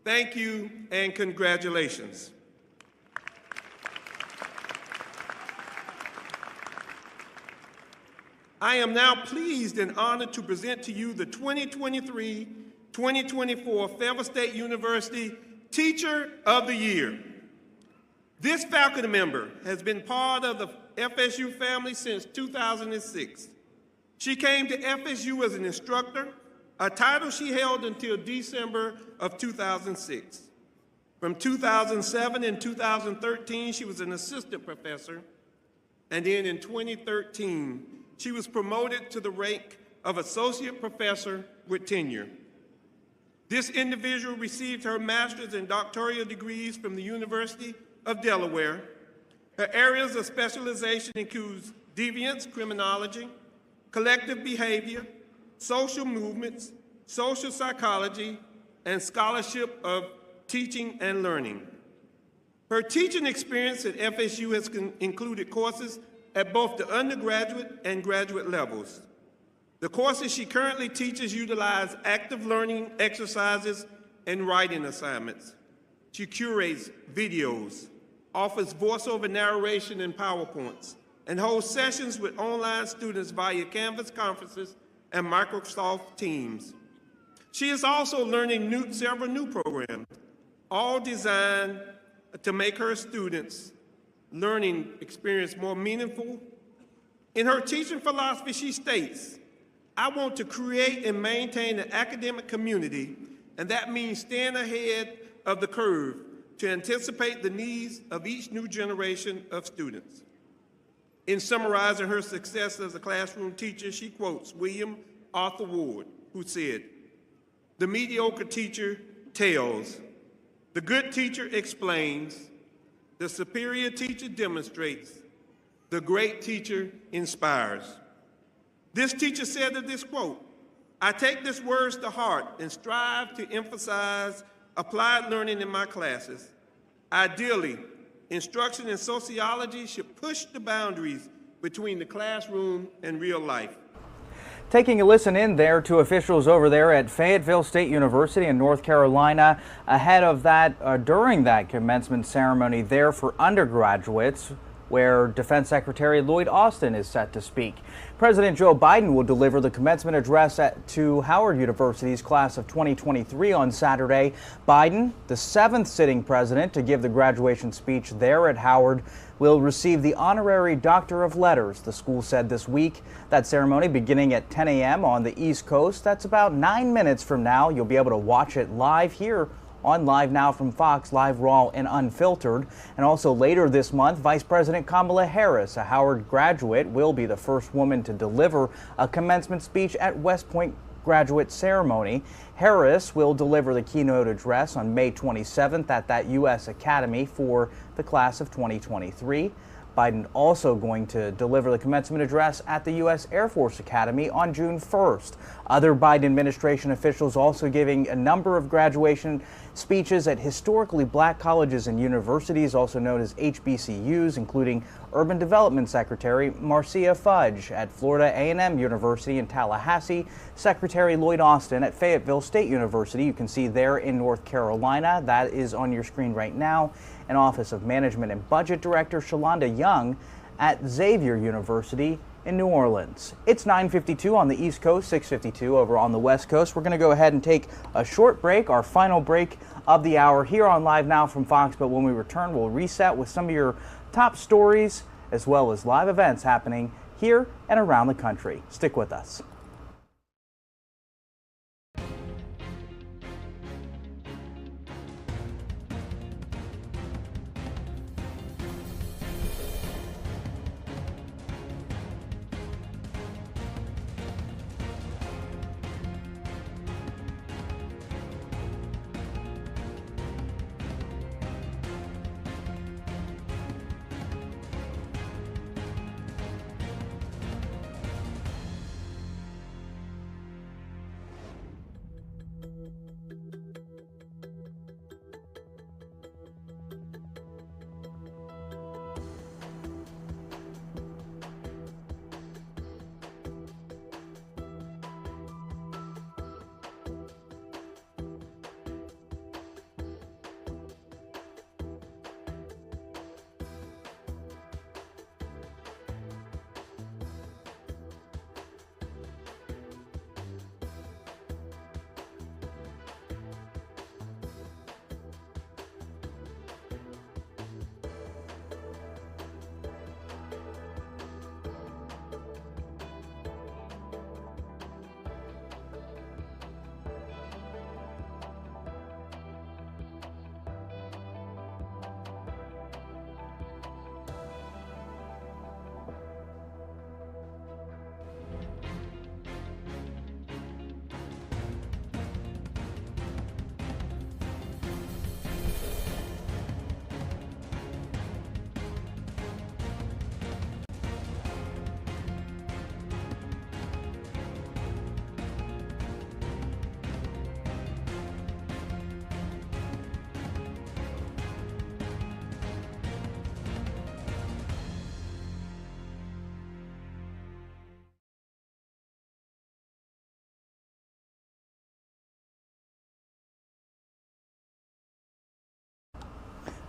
Thank you and congratulations. I am now pleased and honored to present to you the 2023-2024 Fayetteville State University Teacher of the Year. This faculty member has been part of the FSU family since 2006. She came to FSU as an instructor, a title she held until December of 2006. From 2007 and 2013, she was an assistant professor, and then in 2013, she was promoted to the rank of associate professor with tenure. This individual received her master's and doctoral degrees from the University of Delaware. Her areas of specialization includes deviance criminology, collective behavior, social movements, social psychology, and scholarship of teaching and learning. Her teaching experience at FSU has included courses at both the undergraduate and graduate levels. The courses she currently teaches utilize active learning exercises and writing assignments. She curates videos, offers voiceover narration and PowerPoints, and holds sessions with online students via Canvas conferences and Microsoft Teams. She is also learning several new programs, all designed to make her students' learning experience more meaningful. In her teaching philosophy, she states, "I want to create and maintain an academic community, and that means staying ahead of the curve to anticipate the needs of each new generation of students." In summarizing her success as a classroom teacher, she quotes William Arthur Ward, who said, "The mediocre teacher tells, the good teacher explains, the superior teacher demonstrates, the great teacher inspires." This teacher said of this quote, "I take these words to heart and strive to emphasize applied learning in my classes. Ideally, instruction in sociology should push the boundaries between the classroom and real life." Taking a listen in there to officials over there at Fayetteville State University in North Carolina ahead of that, during that commencement ceremony there for undergraduates, where Defense Secretary Lloyd Austin is set to speak. President Joe Biden will deliver the commencement address to Howard University's class of 2023 on Saturday. Biden, the 7th sitting president to give the graduation speech there at Howard, will receive the Honorary Doctor of Letters, the school said this week. That ceremony beginning at 10 a.m. on the East Coast. That's about 9 minutes from now. You'll be able to watch it live here on Live Now from Fox, live, raw, and unfiltered. And also later this month, Vice President Kamala Harris, a Howard graduate, will be the first woman to deliver a commencement speech at West Point graduate ceremony. Harris will deliver the keynote address on May 27th at that U.S. Academy for the class of 2023. Biden also going to deliver the commencement address at the U.S. Air Force Academy on June 1st. Other Biden administration officials also giving a number of graduation speeches at historically black colleges and universities, also known as HBCUs, including Urban Development Secretary Marcia Fudge at Florida A&M University in Tallahassee, Secretary Lloyd Austin at Fayetteville State University. You can see there in North Carolina. That is on your screen right now. And Office of Management and Budget Director Shalonda Young at Xavier University in New Orleans. It's 9:52 on the East Coast, 6:52 over on the West Coast. We're going to go ahead and take a short break, our final break of the hour here on Live Now from Fox. But when we return, we'll reset with some of your top stories as well as live events happening here and around the country. Stick with us.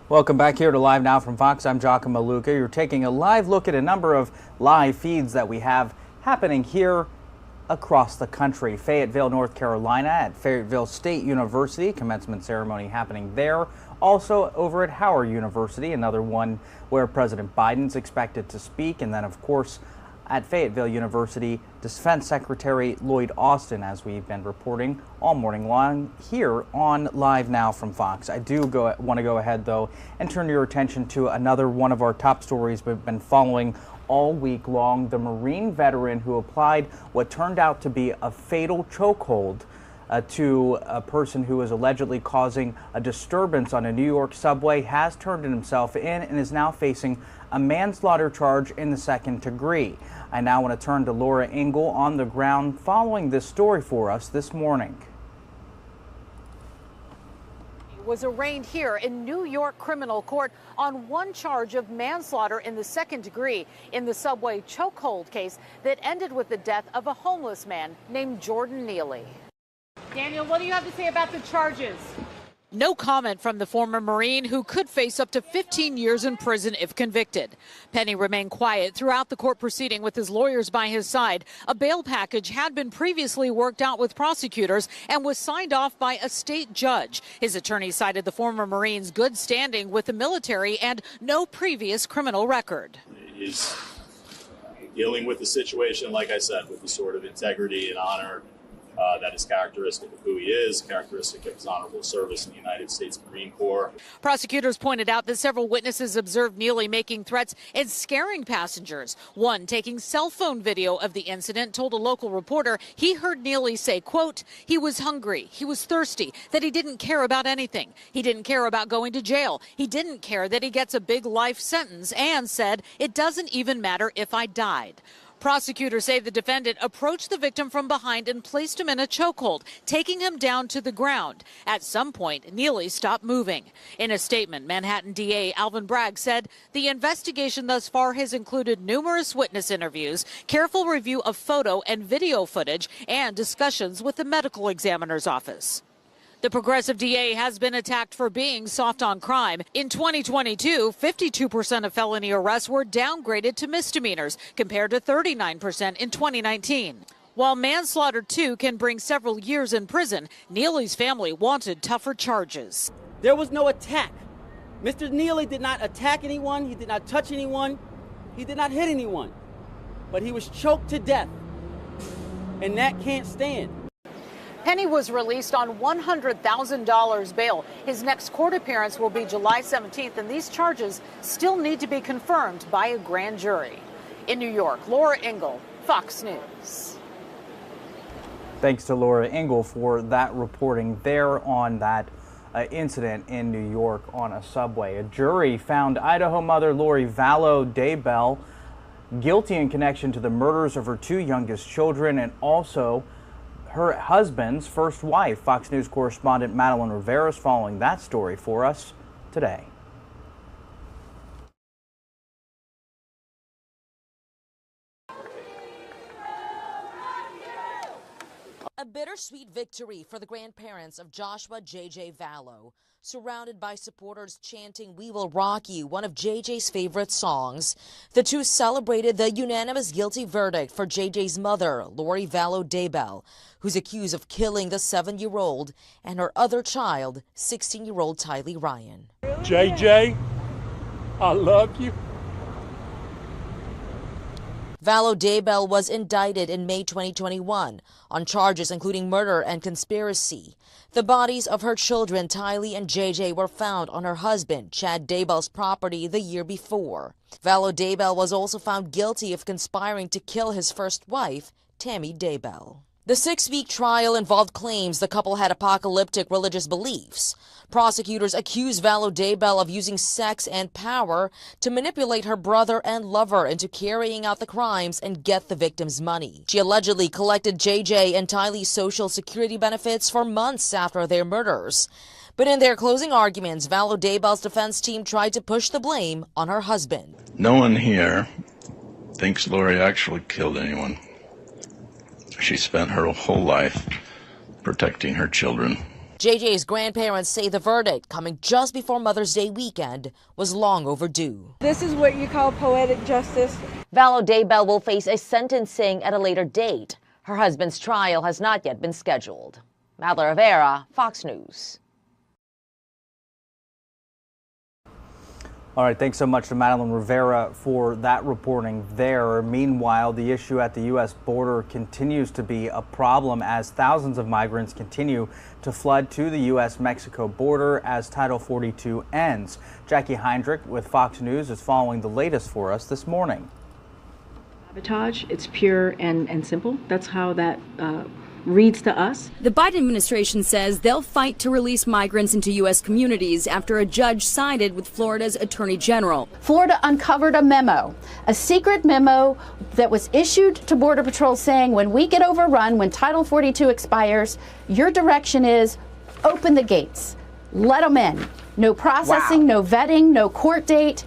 Welcome back here to Live Now from Fox. I'm Giacomo Luca. You're taking a live look at a number of live feeds that we have happening here across the country. Fayetteville, North Carolina at Fayetteville State University, commencement ceremony happening there. Also over at Howard University, another one where President Biden's expected to speak. And then, of course, at Fayetteville University, Defense Secretary Lloyd Austin, as we've been reporting all morning long here on Live Now from Fox. I do want to go ahead, though, and turn your attention to another one of our top stories we've been following all week long. The Marine veteran who applied what turned out to be a fatal chokehold to a person who was allegedly causing a disturbance on a New York subway has turned himself in and is now facing a manslaughter charge in the second degree. I now want to turn to Laura Engel on the ground following this story for us this morning. Was arraigned here in New York criminal court on one charge of manslaughter in the second degree in the subway chokehold case that ended with the death of a homeless man named Jordan Neely. Daniel, what do you have to say about the charges? No comment from the former Marine, who could face up to 15 years in prison if convicted. Penny remained quiet throughout the court proceeding with his lawyers by his side. A bail package had been previously worked out with prosecutors and was signed off by a state judge. His attorney cited the former Marine's good standing with the military and no previous criminal record. He's dealing with the situation, like I said, with the sort of integrity and honor That is characteristic of who he is, characteristic of his honorable service in the United States Marine Corps. Prosecutors pointed out that several witnesses observed Neely making threats and scaring passengers. One, taking cell phone video of the incident, told a local reporter he heard Neely say, quote, he was hungry, he was thirsty, that he didn't care about anything. He didn't care about going to jail. He didn't care that he gets a big life sentence, and said, it doesn't even matter if I died. Prosecutors say the defendant approached the victim from behind and placed him in a chokehold, taking him down to the ground. At some point, Neely stopped moving. In a statement, Manhattan DA Alvin Bragg said the investigation thus far has included numerous witness interviews, careful review of photo and video footage, and discussions with the medical examiner's office. The progressive DA has been attacked for being soft on crime. In 2022, 52% of felony arrests were downgraded to misdemeanors, compared to 39% in 2019. While manslaughter, too, can bring several years in prison, Neely's family wanted tougher charges. There was no attack. Mr. Neely did not attack anyone. He did not touch anyone. He did not hit anyone. But he was choked to death. And that can't stand. Penny was released on $100,000 bail. His next court appearance will be July 17th, and these charges still need to be confirmed by a grand jury. In New York, Laura Ingle, Fox News. Thanks to Laura Ingle for that reporting there on that incident in New York on a subway. A jury found Idaho mother Lori Vallow Daybell guilty in connection to the murders of her two youngest children and also her husband's first wife. Fox News correspondent Madeline Rivera is following that story for us today. A bittersweet victory for the grandparents of Joshua J.J. Vallow. Surrounded by supporters chanting, "We Will Rock You," one of JJ's favorite songs, the two celebrated the unanimous guilty verdict for JJ's mother, Lori Vallow Daybell, who's accused of killing the 7-year-old and her other child, 16-year-old Tylee Ryan. JJ, I love you. Vallow Daybell was indicted in May 2021 on charges including murder and conspiracy. The bodies of her children, Tylee and JJ, were found on her husband, Chad Daybell's property the year before. Vallow Daybell was also found guilty of conspiring to kill his first wife, Tammy Daybell. The 6-week trial involved claims the couple had apocalyptic religious beliefs. Prosecutors accused Vallow Daybell of using sex and power to manipulate her brother and lover into carrying out the crimes and get the victim's money. She allegedly collected JJ and Tylee's Social Security benefits for months after their murders. But in their closing arguments, Vallow Daybell's defense team tried to push the blame on her husband. No one here thinks Lori actually killed anyone. She spent her whole life protecting her children. JJ's grandparents say the verdict, coming just before Mother's Day weekend, was long overdue. This is what you call poetic justice. Vallow Daybell will face a sentencing at a later date. Her husband's trial has not yet been scheduled. Madeline Rivera, Fox News. All right, thanks so much to Madeline Rivera for that reporting there. Meanwhile, the issue at the U.S. border continues to be a problem as thousands of migrants continue to flood to the U.S.-Mexico border as Title 42 ends. Jackie Heinrich with Fox News is following the latest for us this morning. Sabotage, it's pure and simple. That's how that reads to us. The Biden administration says they'll fight to release migrants into U.S. communities after a judge sided with Florida's Attorney General. Florida uncovered a memo, a secret memo that was issued to Border Patrol saying when we get overrun, when Title 42 expires, your direction is open the gates, let them in. No processing, no vetting, no court date.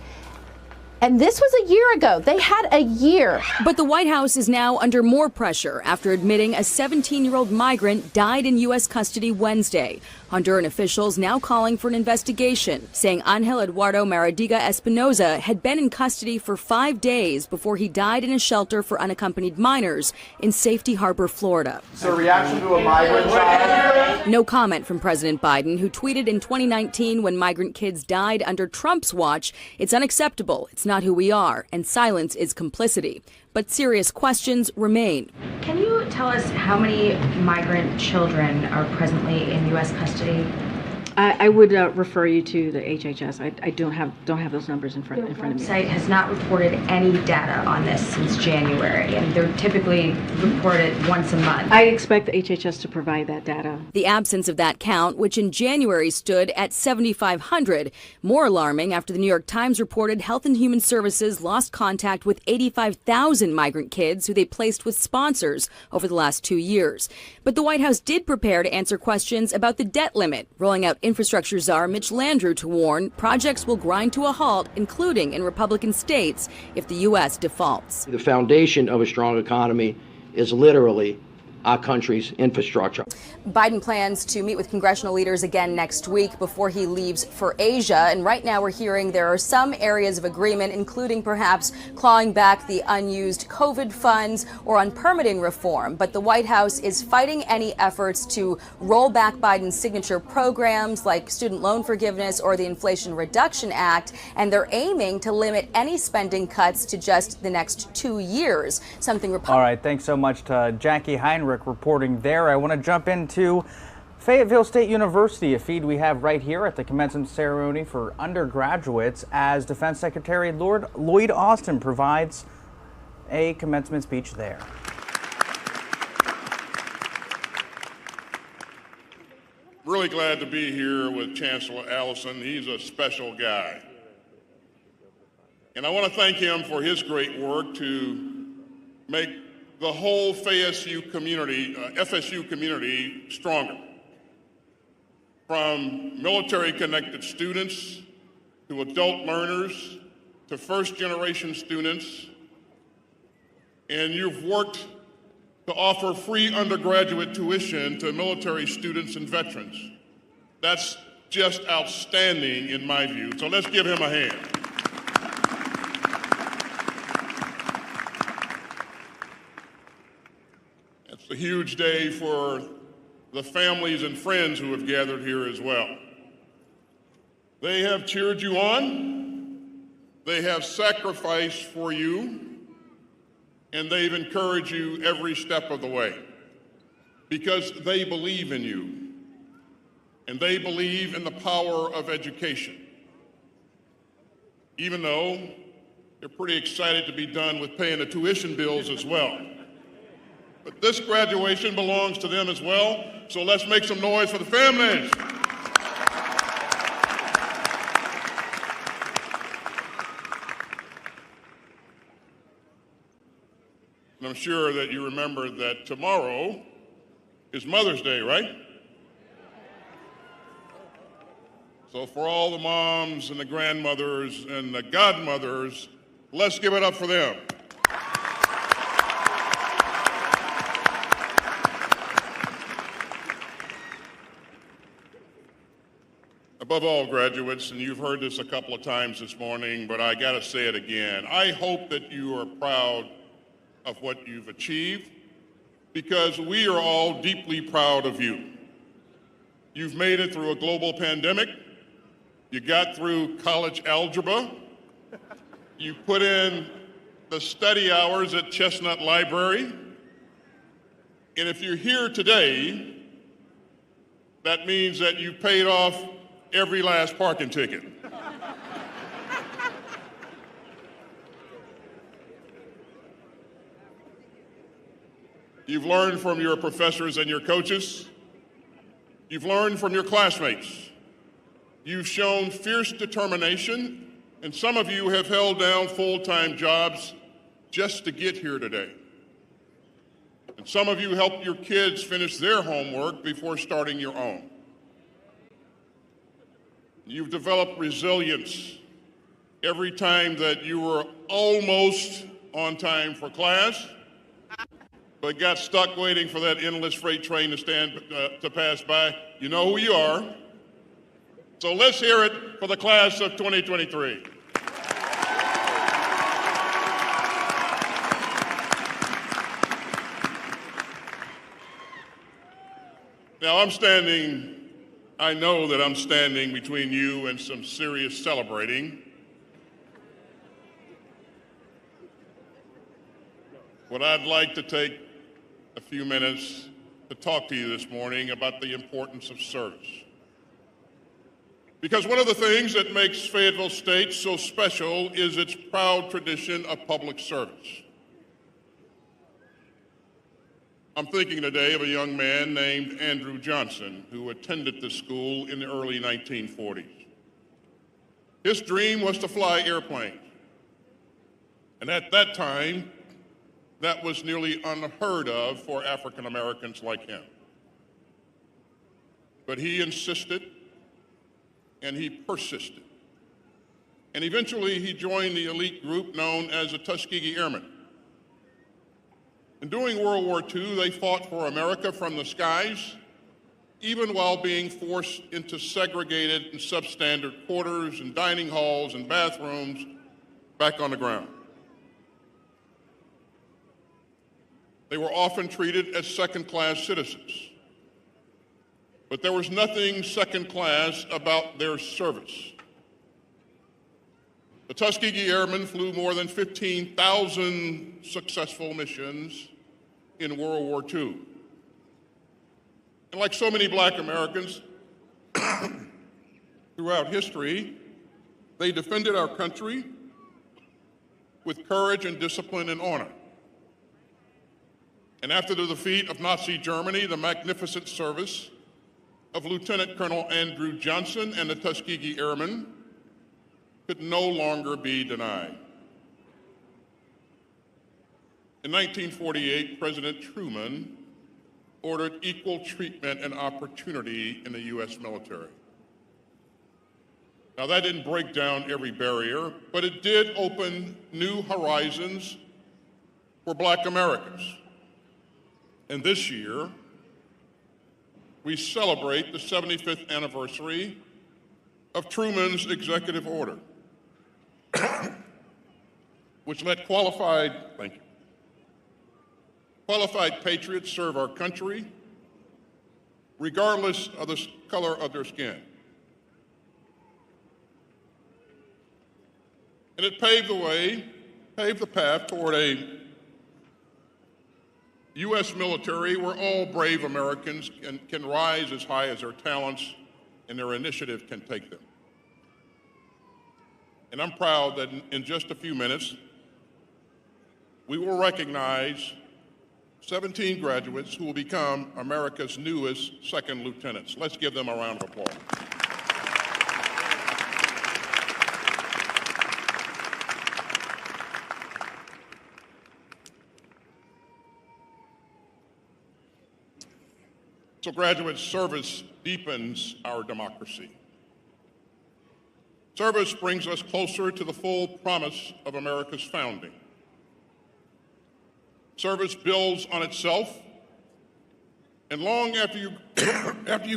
And this was a year ago. They had a year. But the White House is now under more pressure after admitting a 17-year-old migrant died in U.S. custody Wednesday. Honduran officials now calling for an investigation, saying Angel Eduardo Maradiga Espinoza had been in custody for 5 days before he died in a shelter for unaccompanied minors in Safety Harbor, Florida. So reaction to a migrant child? No comment from President Biden, who tweeted in 2019 when migrant kids died under Trump's watch, "It's unacceptable. It's not who we are, and silence is complicity." But serious questions remain. Can you tell us how many migrant children are presently in U.S. custody? I would refer you to the HHS. I don't have those numbers in front of me. The website has not reported any data on this since January, and they're typically reported once a month. I expect the HHS to provide that data. The absence of that count, which in January stood at 7,500, more alarming after the New York Times reported Health and Human Services lost contact with 85,000 migrant kids who they placed with sponsors over the last 2 years. But the White House did prepare to answer questions about the debt limit, rolling out infrastructure czar Mitch Landrieu to warn projects will grind to a halt, including in Republican states, if the U.S. defaults. The foundation of a strong economy is literally our country's infrastructure. Biden plans to meet with congressional leaders again next week before he leaves for Asia. And right now we're hearing there are some areas of agreement, including perhaps clawing back the unused COVID funds or on permitting reform. But the White House is fighting any efforts to roll back Biden's signature programs like student loan forgiveness or the Inflation Reduction Act. And they're aiming to limit any spending cuts to just the next 2 years. Something All right. Thanks so much to Jackie Heinrich reporting there. I want to jump into Fayetteville State University, a feed we have right here at the commencement ceremony for undergraduates as Defense Secretary Lloyd Austin provides a commencement speech there. Really glad to be here with Chancellor Allison. He's a special guy. And I want to thank him for his great work to make the whole FSU community stronger. From military-connected students to adult learners to first-generation students. And you've worked to offer free undergraduate tuition to military students and veterans. That's just outstanding in my view. So let's give him a hand. It's a huge day for the families and friends who have gathered here as well. They have cheered you on, they have sacrificed for you, and they've encouraged you every step of the way because they believe in you and they believe in the power of education. Even though they're pretty excited to be done with paying the tuition bills as well. But this graduation belongs to them as well, so let's make some noise for the families. And I'm sure that you remember that tomorrow is Mother's Day, right? So for all the moms and the grandmothers and the godmothers, let's give it up for them. Above all, graduates, and you've heard this a couple of times this morning, but I gotta say it again, I hope that you are proud of what you've achieved because we are all deeply proud of you. You've made it through a global pandemic. You got through college algebra. You put in the study hours at Chestnut Library. And if you're here today, that means that you paid off every last parking ticket. You've learned from your professors and your coaches. You've learned from your classmates. You've shown fierce determination, and some of you have held down full-time jobs just to get here today. And some of you helped your kids finish their homework before starting your own. You've developed resilience every time that you were almost on time for class, but got stuck waiting for that endless freight train to pass by. You know who you are. So let's hear it for the class of 2023. Now I know that I'm standing between you and some serious celebrating. What I'd like to take a few minutes to talk to you this morning about the importance of service. Because one of the things that makes Fayetteville State so special is its proud tradition of public service. I'm thinking today of a young man named Andrew Johnson who attended this school in the early 1940s. His dream was to fly airplanes. And at that time, that was nearly unheard of for African Americans like him. But he insisted and he persisted. And eventually he joined the elite group known as the Tuskegee Airmen. And during World War II, they fought for America from the skies, even while being forced into segregated and substandard quarters and dining halls and bathrooms back on the ground. They were often treated as second-class citizens. But there was nothing second-class about their service. The Tuskegee Airmen flew more than 15,000 successful missions in World War II. And like so many black Americans throughout history, they defended our country with courage and discipline and honor. And after the defeat of Nazi Germany, the magnificent service of Lieutenant Colonel Andrew Johnson and the Tuskegee Airmen could no longer be denied. In 1948, President Truman ordered equal treatment and opportunity in the U.S. military. Now, that didn't break down every barrier, but it did open new horizons for black Americans. And this year, we celebrate the 75th anniversary of Truman's executive order, which let qualified patriots serve our country, regardless of the color of their skin. And it paved the path toward a U.S. military where all brave Americans can rise as high as their talents and their initiative can take them. And I'm proud that in just a few minutes, we will recognize 17 graduates who will become America's newest second lieutenants. Let's give them a round of applause. So, graduates, service deepens our democracy. Service brings us closer to the full promise of America's founding. Service builds on itself, and long after you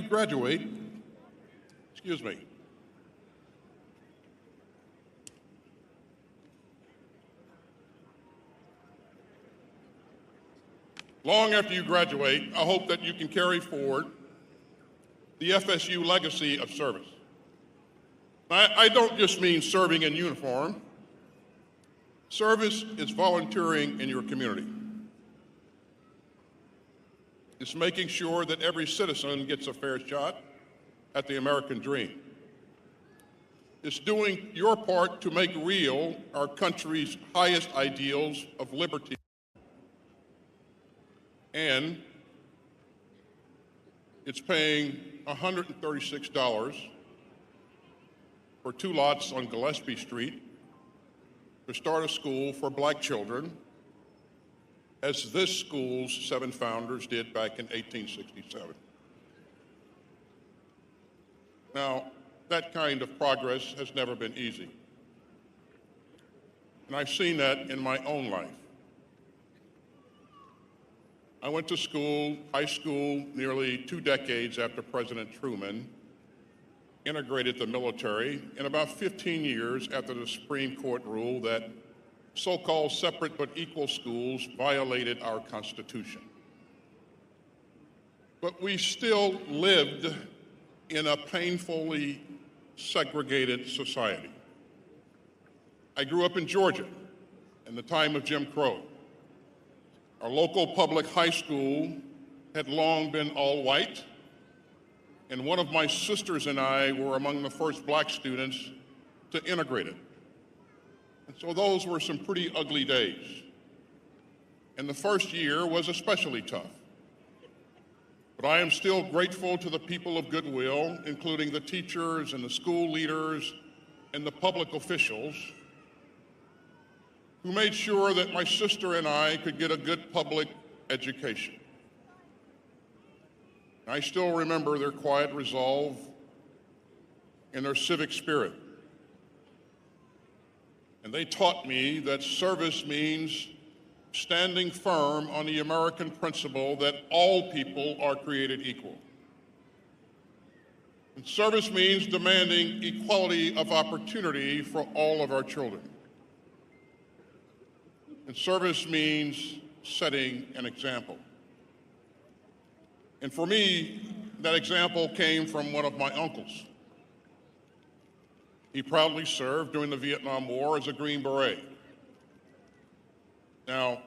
graduate, long after you graduate, I hope that you can carry forward the FSU legacy of service. I don't just mean serving in uniform. Service is volunteering in your community. It's making sure that every citizen gets a fair shot at the American dream. It's doing your part to make real our country's highest ideals of liberty. And it's paying $136 for 2 lots on Gillespie Street to start a school for black children, as this school's 7 founders did back in 1867. Now, that kind of progress has never been easy. And I've seen that in my own life. I went to school, high school, nearly 2 decades after President Truman integrated the military, and about 15 years after the Supreme Court ruled that so-called separate but equal schools violated our Constitution. But we still lived in a painfully segregated society. I grew up in Georgia in the time of Jim Crow. Our local public high school had long been all white, and one of my sisters and I were among the first black students to integrate it. And so those were some pretty ugly days. And the first year was especially tough. But I am still grateful to the people of goodwill, including the teachers and the school leaders and the public officials, who made sure that my sister and I could get a good public education. I still remember their quiet resolve and their civic spirit. And they taught me that service means standing firm on the American principle that all people are created equal. And service means demanding equality of opportunity for all of our children. And service means setting an example. And for me, that example came from one of my uncles. He proudly served during the Vietnam War as a Green Beret. Now,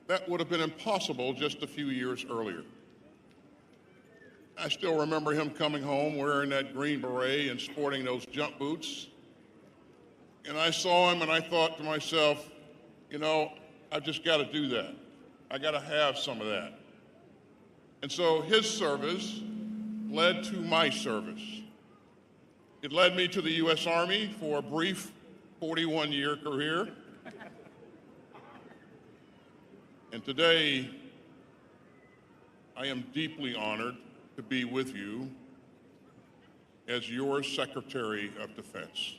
that would have been impossible just a few years earlier. I still remember him coming home wearing that Green Beret and sporting those jump boots. And I saw him and I thought to myself, you know, I've just got to do that. I got to have some of that. And so his service led to my service. It led me to the U.S. Army for a brief 41-year career. And today, I am deeply honored to be with you as your Secretary of Defense.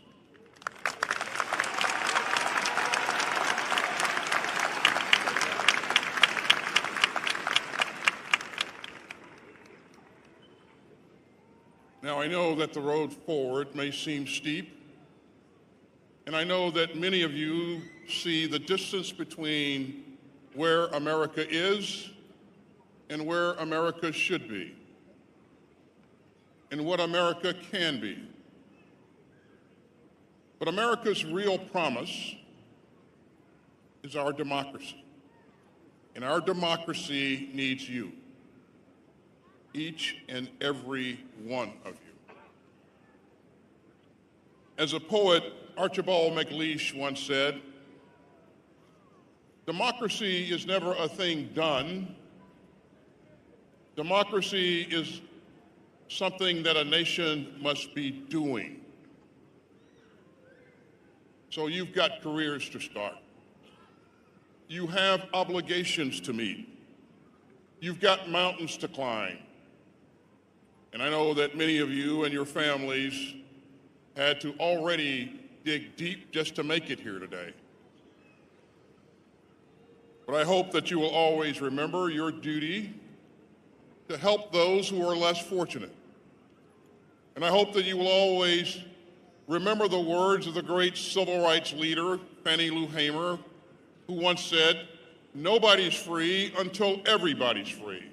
Now, I know that the road forward may seem steep, and I know that many of you see the distance between where America is and where America should be, and what America can be. But America's real promise is our democracy, and our democracy needs you. Each and every one of you. As a poet, Archibald MacLeish once said, democracy is never a thing done. Democracy is something that a nation must be doing. So you've got careers to start. You have obligations to meet. You've got mountains to climb. And I know that many of you and your families had to already dig deep just to make it here today. But I hope that you will always remember your duty to help those who are less fortunate. And I hope that you will always remember the words of the great civil rights leader, Fannie Lou Hamer, who once said, "Nobody's free until everybody's free."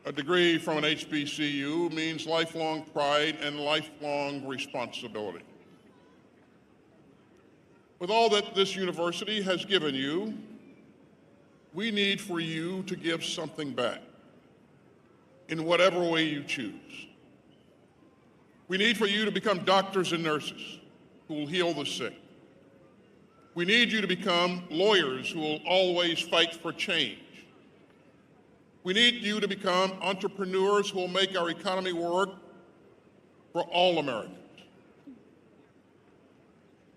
A degree from an HBCU means lifelong pride and lifelong responsibility. With all that this university has given you, we need for you to give something back in whatever way you choose. We need for you to become doctors and nurses who will heal the sick. We need you to become lawyers who will always fight for change. We need you to become entrepreneurs who will make our economy work for all Americans.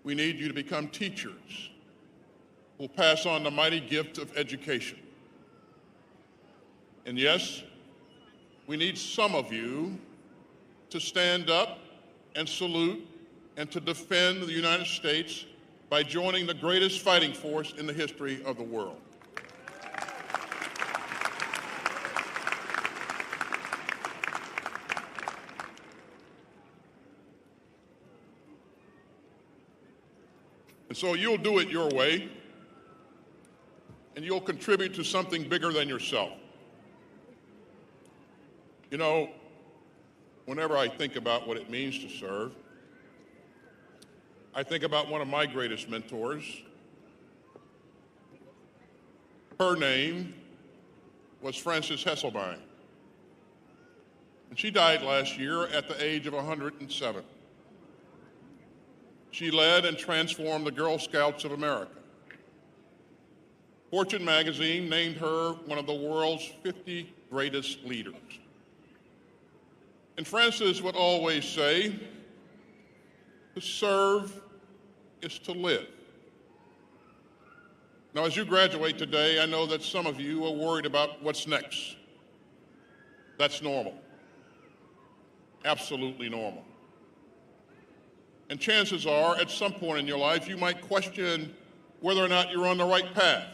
We need you to become teachers who will pass on the mighty gift of education. And yes, we need some of you to stand up and salute and to defend the United States by joining the greatest fighting force in the history of the world. And so you'll do it your way, and you'll contribute to something bigger than yourself. You know, whenever I think about what it means to serve, I think about one of my greatest mentors. Her name was Frances Hesselbein, and she died last year at the age of 107. She led and transformed the Girl Scouts of America. Fortune magazine named her one of the world's 50 greatest leaders. And Frances would always say, to serve is to live. Now, as you graduate today, I know that some of you are worried about what's next. That's normal. Absolutely normal. And chances are, at some point in your life, you might question whether or not you're on the right path.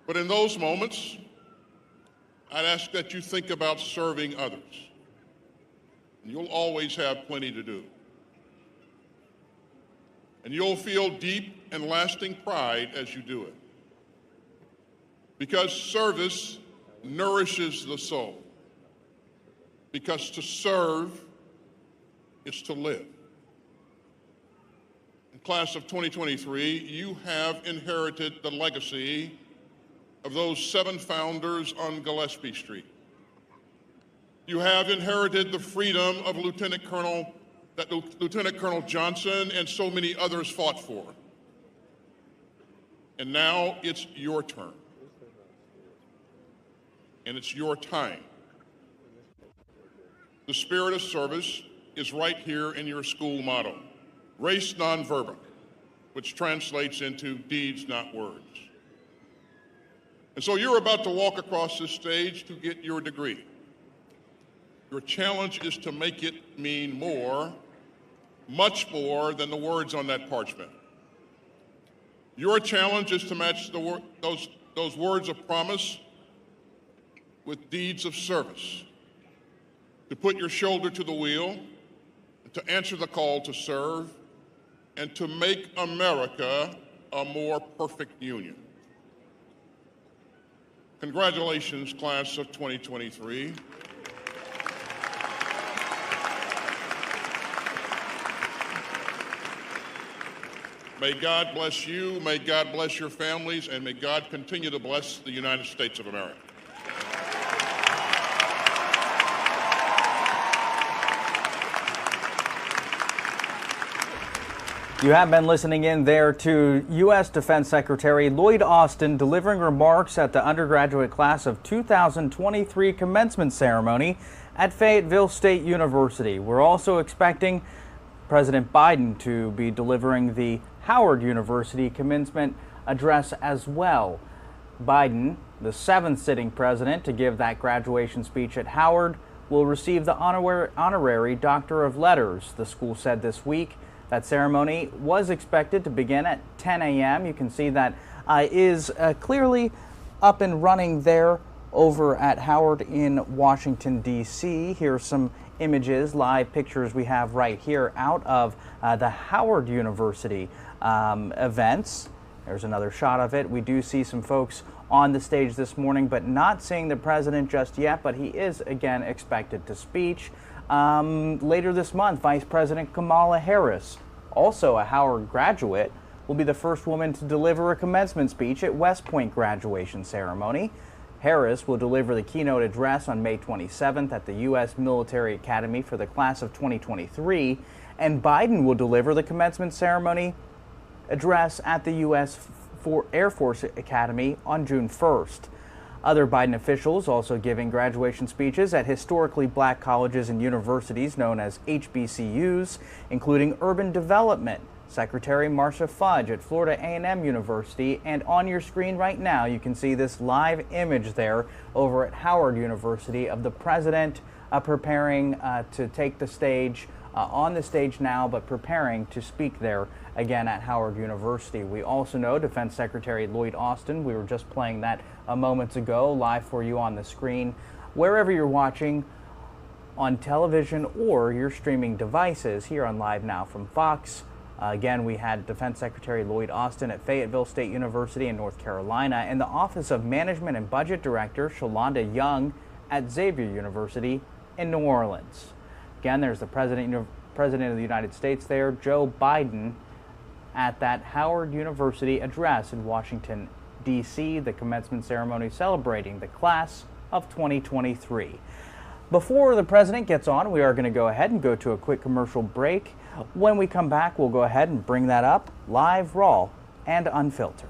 But in those moments, I'd ask that you think about serving others. And you'll always have plenty to do. And you'll feel deep and lasting pride as you do it. Because service nourishes the soul. Because to serve is to live. In class of 2023, you have inherited the legacy of those 7 founders on Gillespie Street. You have inherited the freedom of Lieutenant Colonel Johnson and so many others fought for. And now it's your turn. And it's your time. The spirit of service is right here in your school motto, Res Non Verba, which translates into deeds, not words. And so you're about to walk across this stage to get your degree. Your challenge is to make it mean more, much more than the words on that parchment. Your challenge is to match those words of promise with deeds of service, to put your shoulder to the wheel, to answer the call to serve, and to make America a more perfect union. Congratulations, class of 2023. May God bless you, may God bless your families, and may God continue to bless the United States of America. You have been listening in there to U.S. Defense Secretary Lloyd Austin delivering remarks at the undergraduate class of 2023 commencement ceremony at Fayetteville State University. We're also expecting President Biden to be delivering the Howard University commencement address as well. Biden, the 7th sitting president to give that graduation speech at Howard, will receive the honorary Doctor of Letters, the school said this week. That ceremony was expected to begin at 10 a.m. You can see that is clearly up and running there over at Howard in Washington, D.C. Here's some images, live pictures we have right here out of the Howard University events. There's another shot of it. We do see some folks on the stage this morning, but not seeing the president just yet, but he is again expected to speak. Later this month, Vice President Kamala Harris, also a Howard graduate, will be the first woman to deliver a commencement speech at West Point graduation ceremony. Harris will deliver the keynote address on May 27th at the U.S. Military Academy for the class of 2023, and Biden will deliver the commencement ceremony address at the U.S. Air Force Academy on June 1st. Other Biden officials also giving graduation speeches at historically black colleges and universities known as HBCUs, including Urban Development, Secretary Marcia Fudge at Florida A&M University, and on your screen right now you can see this live image there over at Howard University of the president preparing to take the stage, on the stage now, but preparing to speak there again at Howard University. We also know Defense Secretary Lloyd Austin, we were just playing that moments ago, live for you on the screen, wherever you're watching on television or your streaming devices here on Live Now from Fox. Again, we had Defense Secretary Lloyd Austin at Fayetteville State University in North Carolina, and the Office of Management and Budget Director Shalonda Young at Xavier University in New Orleans. Again, there's the President of the United States there, Joe Biden, at that Howard University address in Washington, D.C., the commencement ceremony celebrating the class of 2023. Before the president gets on, we are going to go ahead and go to a quick commercial break. When we come back, we'll go ahead and bring that up live, raw, and unfiltered.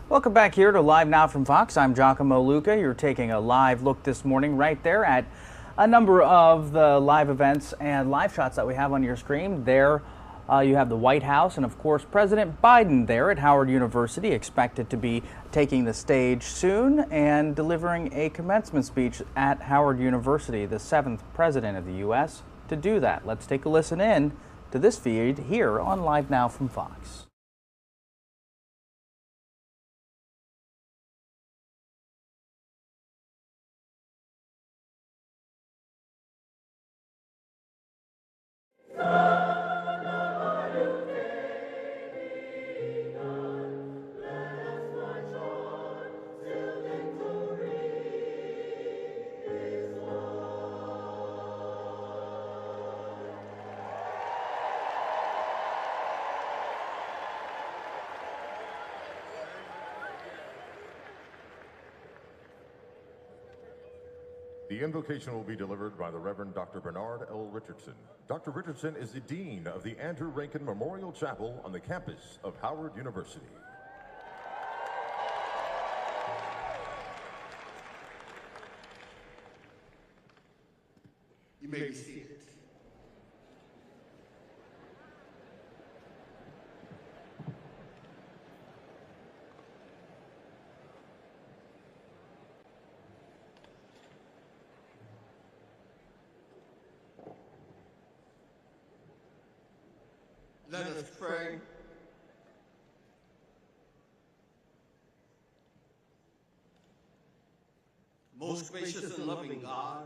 Welcome back here to Live Now from Fox. I'm Giacomo Luca. You're taking a live look this morning right there at a number of the live events and live shots that we have on your screen. There you have the White House and, of course, President Biden there at Howard University, expected to be taking the stage soon and delivering a commencement speech at Howard University, the 7th president of the U.S. to do that. Let's take a listen in to this feed here on Live Now from Fox. The invocation will be delivered by the Reverend Dr. Bernard L. Richardson. Dr. Richardson is the Dean of the Andrew Rankin Memorial Chapel on the campus of Howard University. You may be seated. Let us pray. Most gracious and loving God,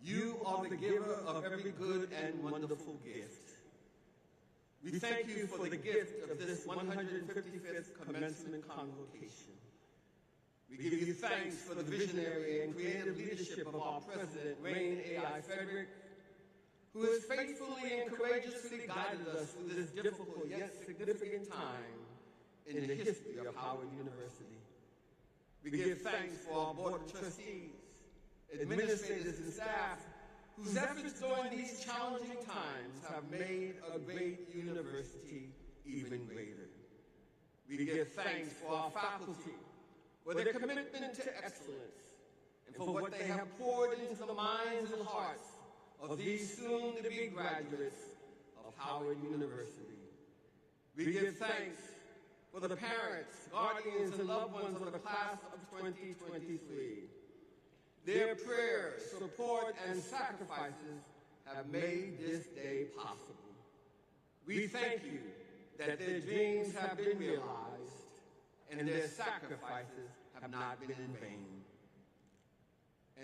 you are the giver of every good and wonderful gift. We thank you for the gift of this 155th commencement convocation. We give you thanks for the visionary and creative leadership of our President, Reign A.I. Frederick, who has faithfully and courageously guided us through this difficult yet significant time in the history of Howard University. We give thanks for our Board of Trustees, administrators, and staff whose efforts during these challenging times have made a great university even greater. We give thanks for our faculty for their commitment to excellence and for what they have poured into the minds and hearts of these soon-to-be graduates of Howard University. We give thanks for the parents, guardians, and loved ones of the class of 2023. Their prayers, support, and sacrifices have made this day possible. We thank you that their dreams have been realized and their sacrifices have not been in vain.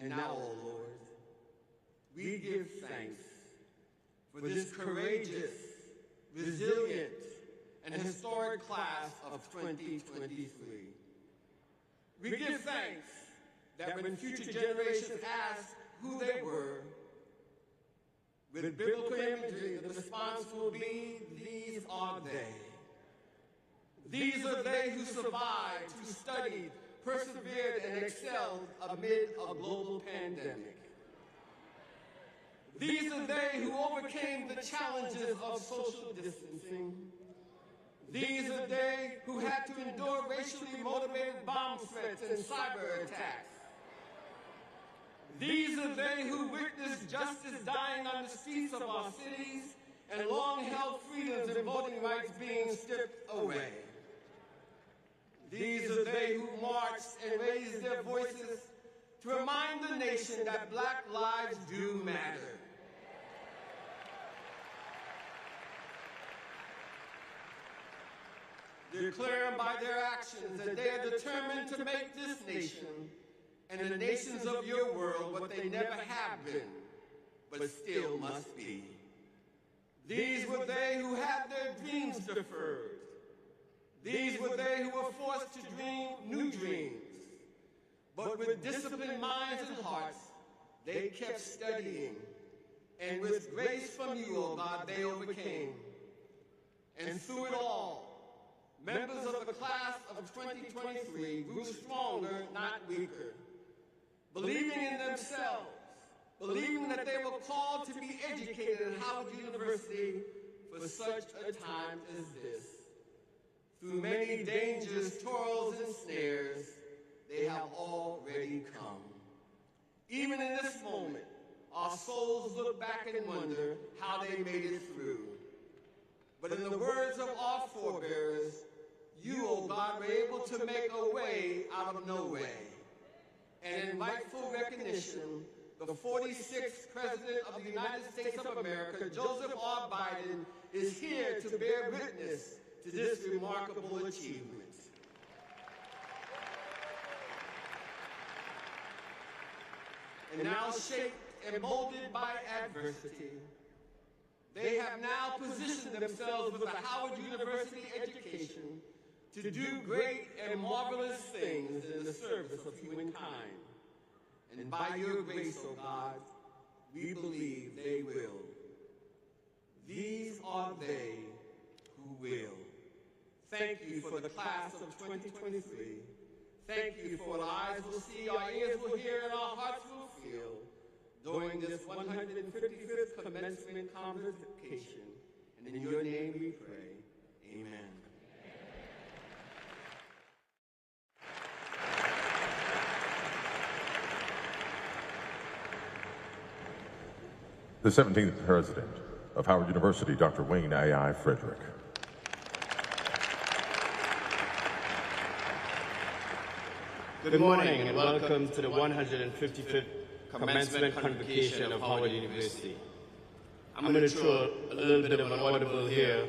And now, O Lord, we give thanks for this courageous, resilient, and historic class of 2023. We give thanks that when future generations ask who they were, with biblical imagery, the response will be, these are they. These are they who survived, who studied, persevered, and excelled amid a global pandemic. These are they who overcame the challenges of social distancing. These are they who had to endure racially motivated bomb threats and cyber attacks. These are they who witnessed justice dying on the streets of our cities and long-held freedoms and voting rights being stripped away. These are they who marched and raised their voices to remind the nation that Black lives do matter. Declaring by their actions that they are determined to make this nation and the nations of your world what they never have been, but still must be. These were they who had their dreams deferred. These were they who were forced to dream new dreams. But with disciplined minds and hearts, they kept studying. And with grace from you, O God, they overcame. And through it all, members of the class of 2023 grew stronger, not weaker, believing in themselves, believing that they were called to be educated at Howard University for such a time as this. Through many dangers, toils, and snares, they have already come. Even in this moment, our souls look back and wonder how they made it through. But in the words of our forebears, you, O God, were able to make a way out of no way. And in rightful recognition, the 46th President of the United States of America, Joseph R. Biden, is here to bear witness to this remarkable achievement. And now shaped and molded by adversity, they have now positioned themselves with a Howard University education to do great and marvelous things in the service of humankind. And by your grace, O God, we believe they will. These are they who will. Thank you for the class of 2023. Thank you for what our eyes will see, our ears will hear, and our hearts will feel during this 155th Commencement Convocation. And in your name we pray. Amen. The 17th President of Howard University, Dr. Wayne A.I. Frederick. Good morning and welcome to the 155th Commencement Convocation of Howard University. I'm going to throw a little bit of an audible here.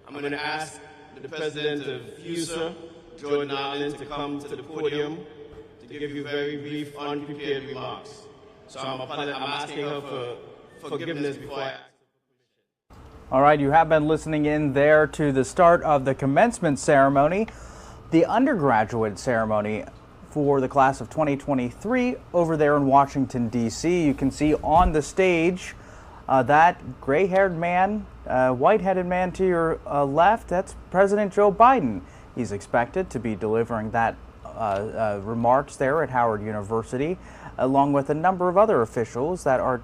I'm going to ask the President of Sioux, Joran, to come to the podium to give you very brief, unprepared remarks. So I'm asking her for forgiveness before I ask. All right, you have been listening in there to the start of the commencement ceremony, the undergraduate ceremony for the class of 2023 over there in Washington, D.C. You can see on the stage that gray-haired man, white-headed man to your left, that's President Joe Biden. He's expected to be delivering that remarks there at Howard University, along with a number of other officials that are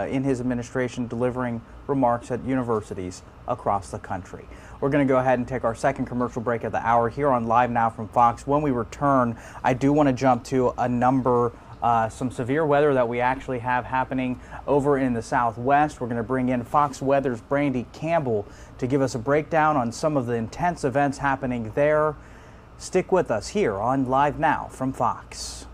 in his administration delivering remarks at universities across the country. We're going to go ahead and take our second commercial break of the hour here on Live Now from Fox. When we return, I do want to jump to a number some severe weather that we actually have happening over in the southwest. We're going to bring in Fox Weather's Brandy Campbell to give us a breakdown on some of the intense events happening there. Stick with us here on Live Now from Fox.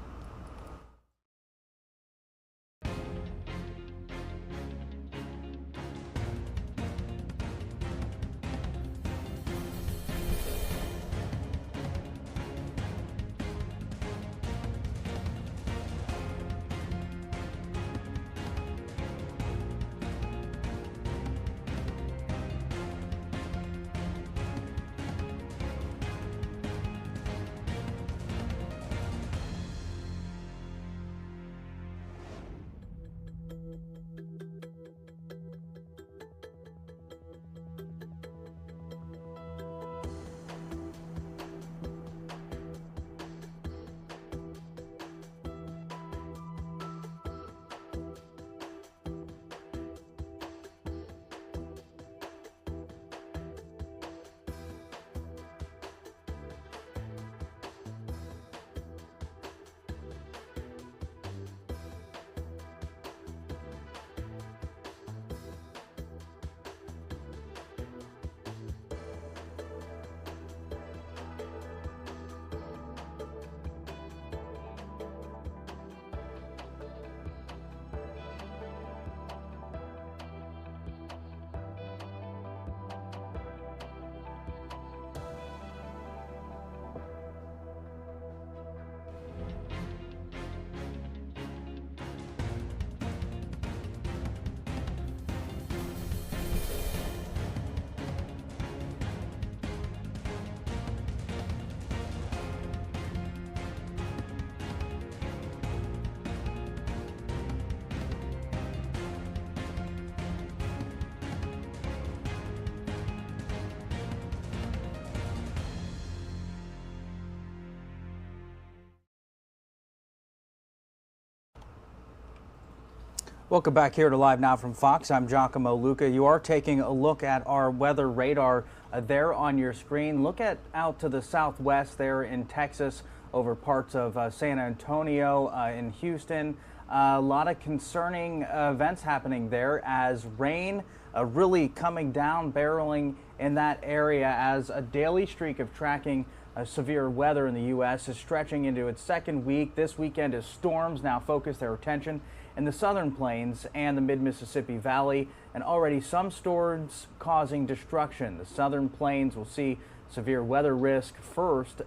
Welcome back here to Live Now from Fox. I'm Giacomo Luca. You are taking a look at our weather radar there on your screen. Look out to the southwest there in Texas over parts of San Antonio, in Houston. A lot of concerning events happening there as rain really coming down, barreling in that area as a daily streak of tracking severe weather in the U.S. is stretching into its second week. This weekend as storms now focus their attention in the southern plains and the mid-Mississippi Valley, and already some storms causing destruction. The southern plains will see severe weather risk first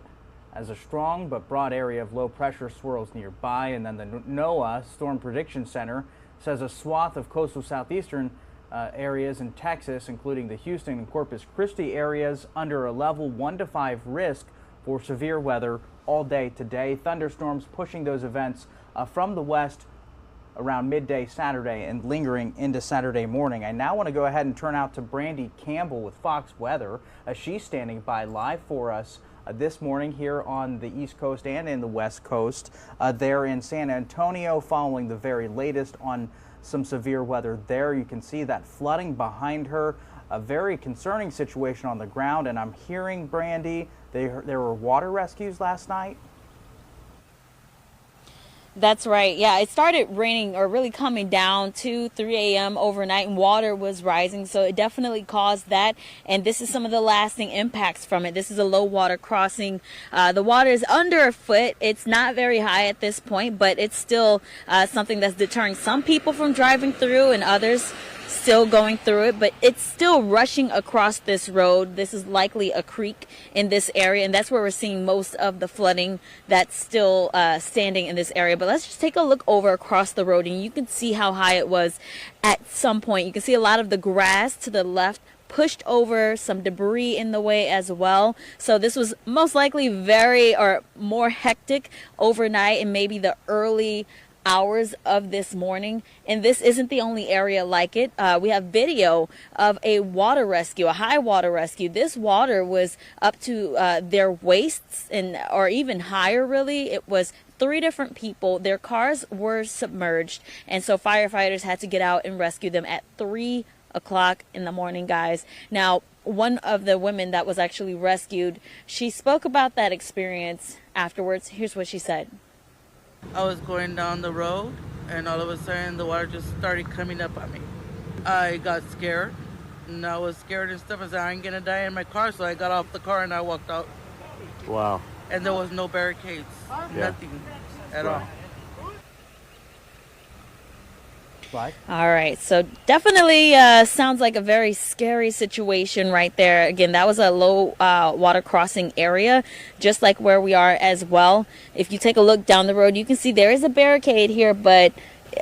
as a strong but broad area of low pressure swirls nearby, and then the NOAA Storm Prediction Center says a swath of coastal southeastern areas in Texas, including the Houston and Corpus Christi areas, under a level 1 to 5 risk for severe weather all day today. Thunderstorms pushing those events from the west around midday Saturday and lingering into Saturday morning. I now want to go ahead and turn out to Brandy Campbell with Fox Weather. She's standing by live for us this morning here on the East Coast and in the West Coast. There in San Antonio, following the very latest on some severe weather there. You can see that flooding behind her. A very concerning situation on the ground, and I'm hearing, Brandy, there were water rescues last night. That's right. Yeah, it started raining or really coming down 2, 3 a.m. overnight, and water was rising. So it definitely caused that. And this is some of the lasting impacts from it. This is a low water crossing. The water is under a foot. It's not very high at this point, but it's still something that's deterring some people from driving through and others still going through it, but it's still rushing across this road. This is likely a creek in this area, and that's where we're seeing most of the flooding that's still standing in this area. But let's just take a look over across the road, and you can see how high it was at some point. You can see a lot of the grass to the left pushed over, some debris in the way as well. So this was most likely more hectic overnight and maybe the early hours of this morning, and this isn't the only area like it. We have video of a water rescue, a high water rescue. This water was up to their waists or even higher, really. It was 3 different people. Their cars were submerged, and so firefighters had to get out and rescue them at 3 o'clock in the morning, guys. Now, one of the women that was actually rescued, she spoke about that experience afterwards. Here's what she said. I was going down the road, and all of a sudden the water just started coming up on me. I got scared, and I was scared and stuff. I said, I ain't gonna die in my car, so I got off the car and I walked out. Wow. And there was no barricades, nothing at all. All right, so definitely sounds like a very scary situation right there. Again, that was a low water crossing area, just like where we are as well. If you take a look down the road, you can see there is a barricade here, but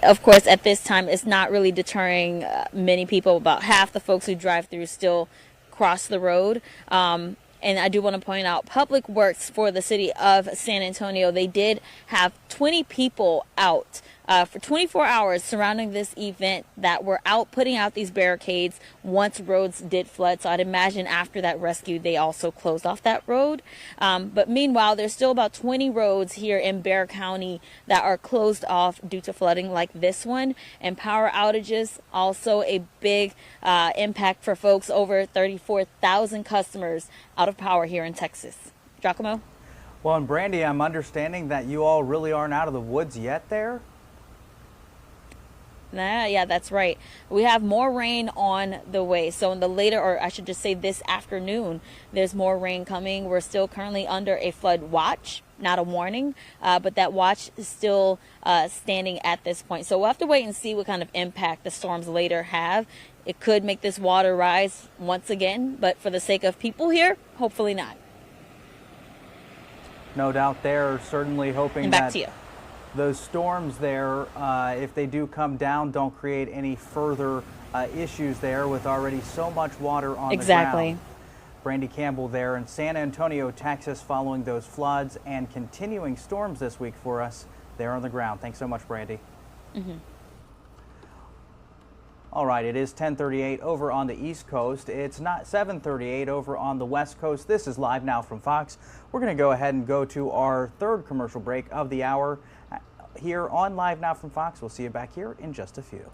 of course at this time it's not really deterring many people. About half the folks who drive through still cross the road. And I do want to point out, Public Works for the city of San Antonio, they did have 20 people out for 24 hours surrounding this event that were out putting out these barricades once roads did flood. So I'd imagine after that rescue, they also closed off that road. But meanwhile, there's still about 20 roads here in Bexar County that are closed off due to flooding like this one. And power outages, also a big impact for folks. Over 34,000 customers out of power here in Texas. Giacomo? Well, and Brandy, I'm understanding that you all really aren't out of the woods yet there? Yeah, that's right. We have more rain on the way. So in the later, or I should just say this afternoon, there's more rain coming. We're still currently under a flood watch, not a warning, but that watch is still standing at this point. So we'll have to wait and see what kind of impact the storms later have. It could make this water rise once again, but for the sake of people here, hopefully not. No doubt there, certainly hoping and back that to you. Those storms there, if they do come down, don't create any further issues there with already so much water on the ground. Brandy Campbell there in San Antonio, Texas, following those floods and continuing storms this week for us there on the ground. Thanks so much, Brandy. All right, it is 10:38 over on the East Coast. It's not 7:38 over on the West Coast. This is Live Now from Fox. We're going to go ahead and go to our third commercial break of the hour here on Live Now from Fox. We'll see you back here in just a few.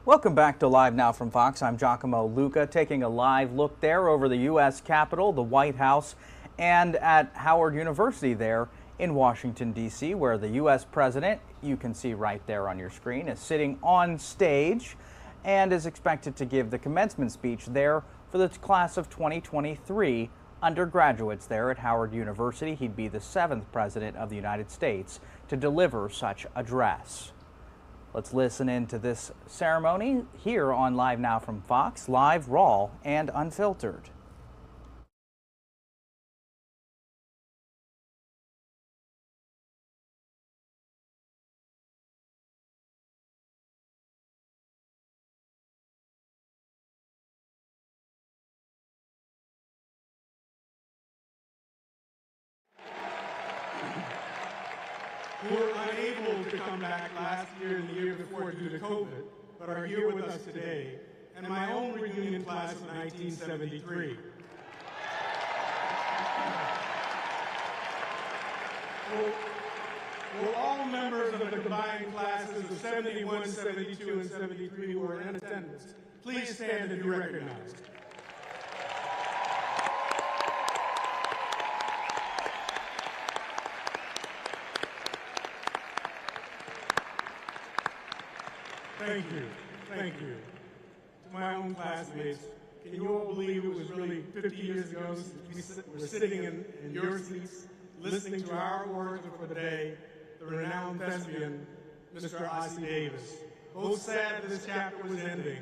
Welcome back to Live Now from Fox. I'm Giacomo Luca, taking a live look there over the U.S. Capitol, the White House, and at Howard University there in Washington, D.C., where the U.S. President, you can see right there on your screen, is sitting on stage and is expected to give the commencement speech there for the class of 2023 undergraduates there at Howard University. He'd be the 7th President of the United States to deliver such address. Let's listen in to this ceremony here on Live Now from Fox, live, raw, and unfiltered. who were unable to come back last year and the year before due to COVID, but are here with us today, and my own reunion class of 1973. Will all members of the combined classes of 71, 72, and 73 who are in attendance please stand and be recognized. Thank you. Thank you. To my own classmates, can you all believe it was really 50 years ago since we were sitting in your seats, listening to our orator for the day, the renowned thespian, Mr. Ossie Davis. Both sad that this chapter was ending,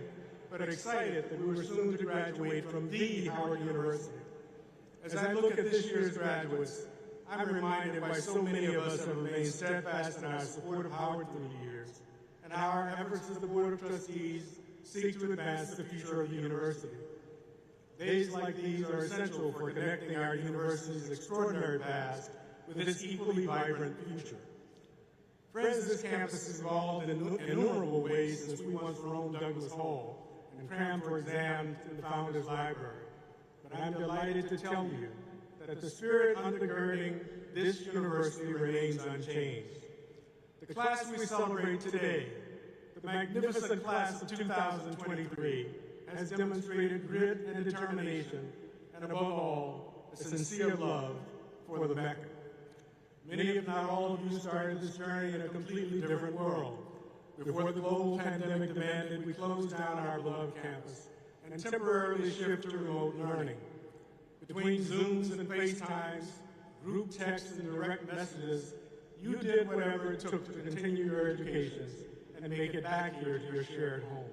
but excited that we were soon to graduate from the Howard University. As I look at this year's graduates, I'm reminded by so many of us have remained steadfast in our support of Howard through the years, and how our efforts as the Board of Trustees seek to advance the future of the university. Days like these are essential for connecting our university's extraordinary past with its equally vibrant future. Friends, this campus has evolved in innumerable ways since we once roamed Douglas Hall and crammed for exams in the Founders Library. But I'm delighted to tell you that the spirit undergirding this university remains unchanged. The class we celebrate today, the magnificent class of 2023, has demonstrated grit and determination, and above all, a sincere love for the Mecca. Many, if not all of you, started this journey in a completely different world. Before the global pandemic demanded we close down our beloved campus and temporarily shift to remote learning. Between Zooms and FaceTimes, group texts and direct messages, you did whatever it took to continue your educations and make it back here to your shared home.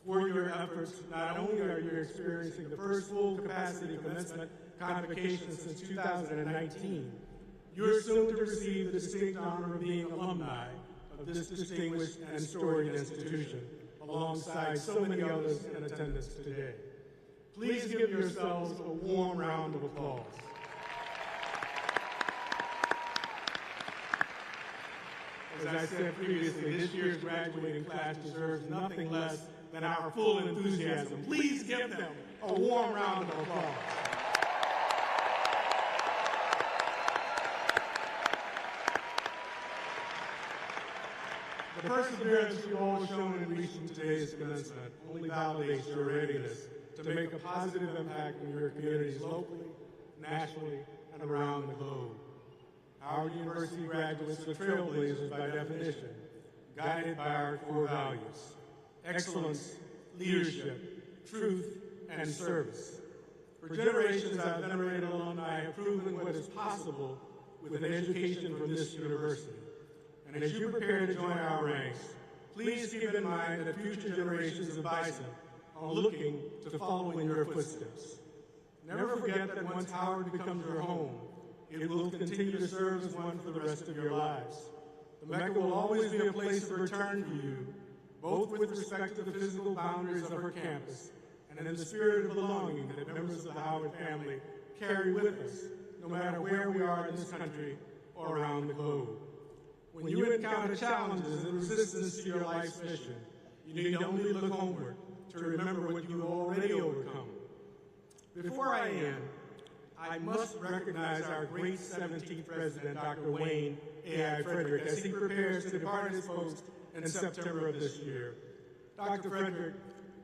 For your efforts, not only are you experiencing the first full capacity commencement convocation since 2019, you're soon to receive the distinct honor of being alumni of this distinguished and storied institution, alongside so many others in attendance today. Please give yourselves a warm round of applause. As I said previously, this year's graduating class deserves nothing less than our full enthusiasm. Please give them a warm round of applause. The perseverance you all have shown in reaching today's commencement only validates your readiness to make a positive impact in your communities locally, nationally, and around the globe. Our university graduates are trailblazers by definition, guided by our core values: excellence, leadership, truth, and service. For generations, our venerated alumni have proven what is possible with an education from this university. And as you prepare to join our ranks, please keep in mind that future generations of Bison are looking to follow in your footsteps. Never forget that once Howard becomes your home, it will continue to serve as one for the rest of your lives. The Mecca will always be a place of return for you, both with respect to the physical boundaries of her campus and in the spirit of belonging that members of the Howard family carry with us, no matter where we are in this country or around the globe. When you encounter challenges and resistance to your life's mission, you need only look homeward to remember what you've already overcome. Before I end, I must recognize our great 17th president, Dr. Wayne A.I. Frederick, as he prepares to depart his post in September of this year. Dr. Frederick,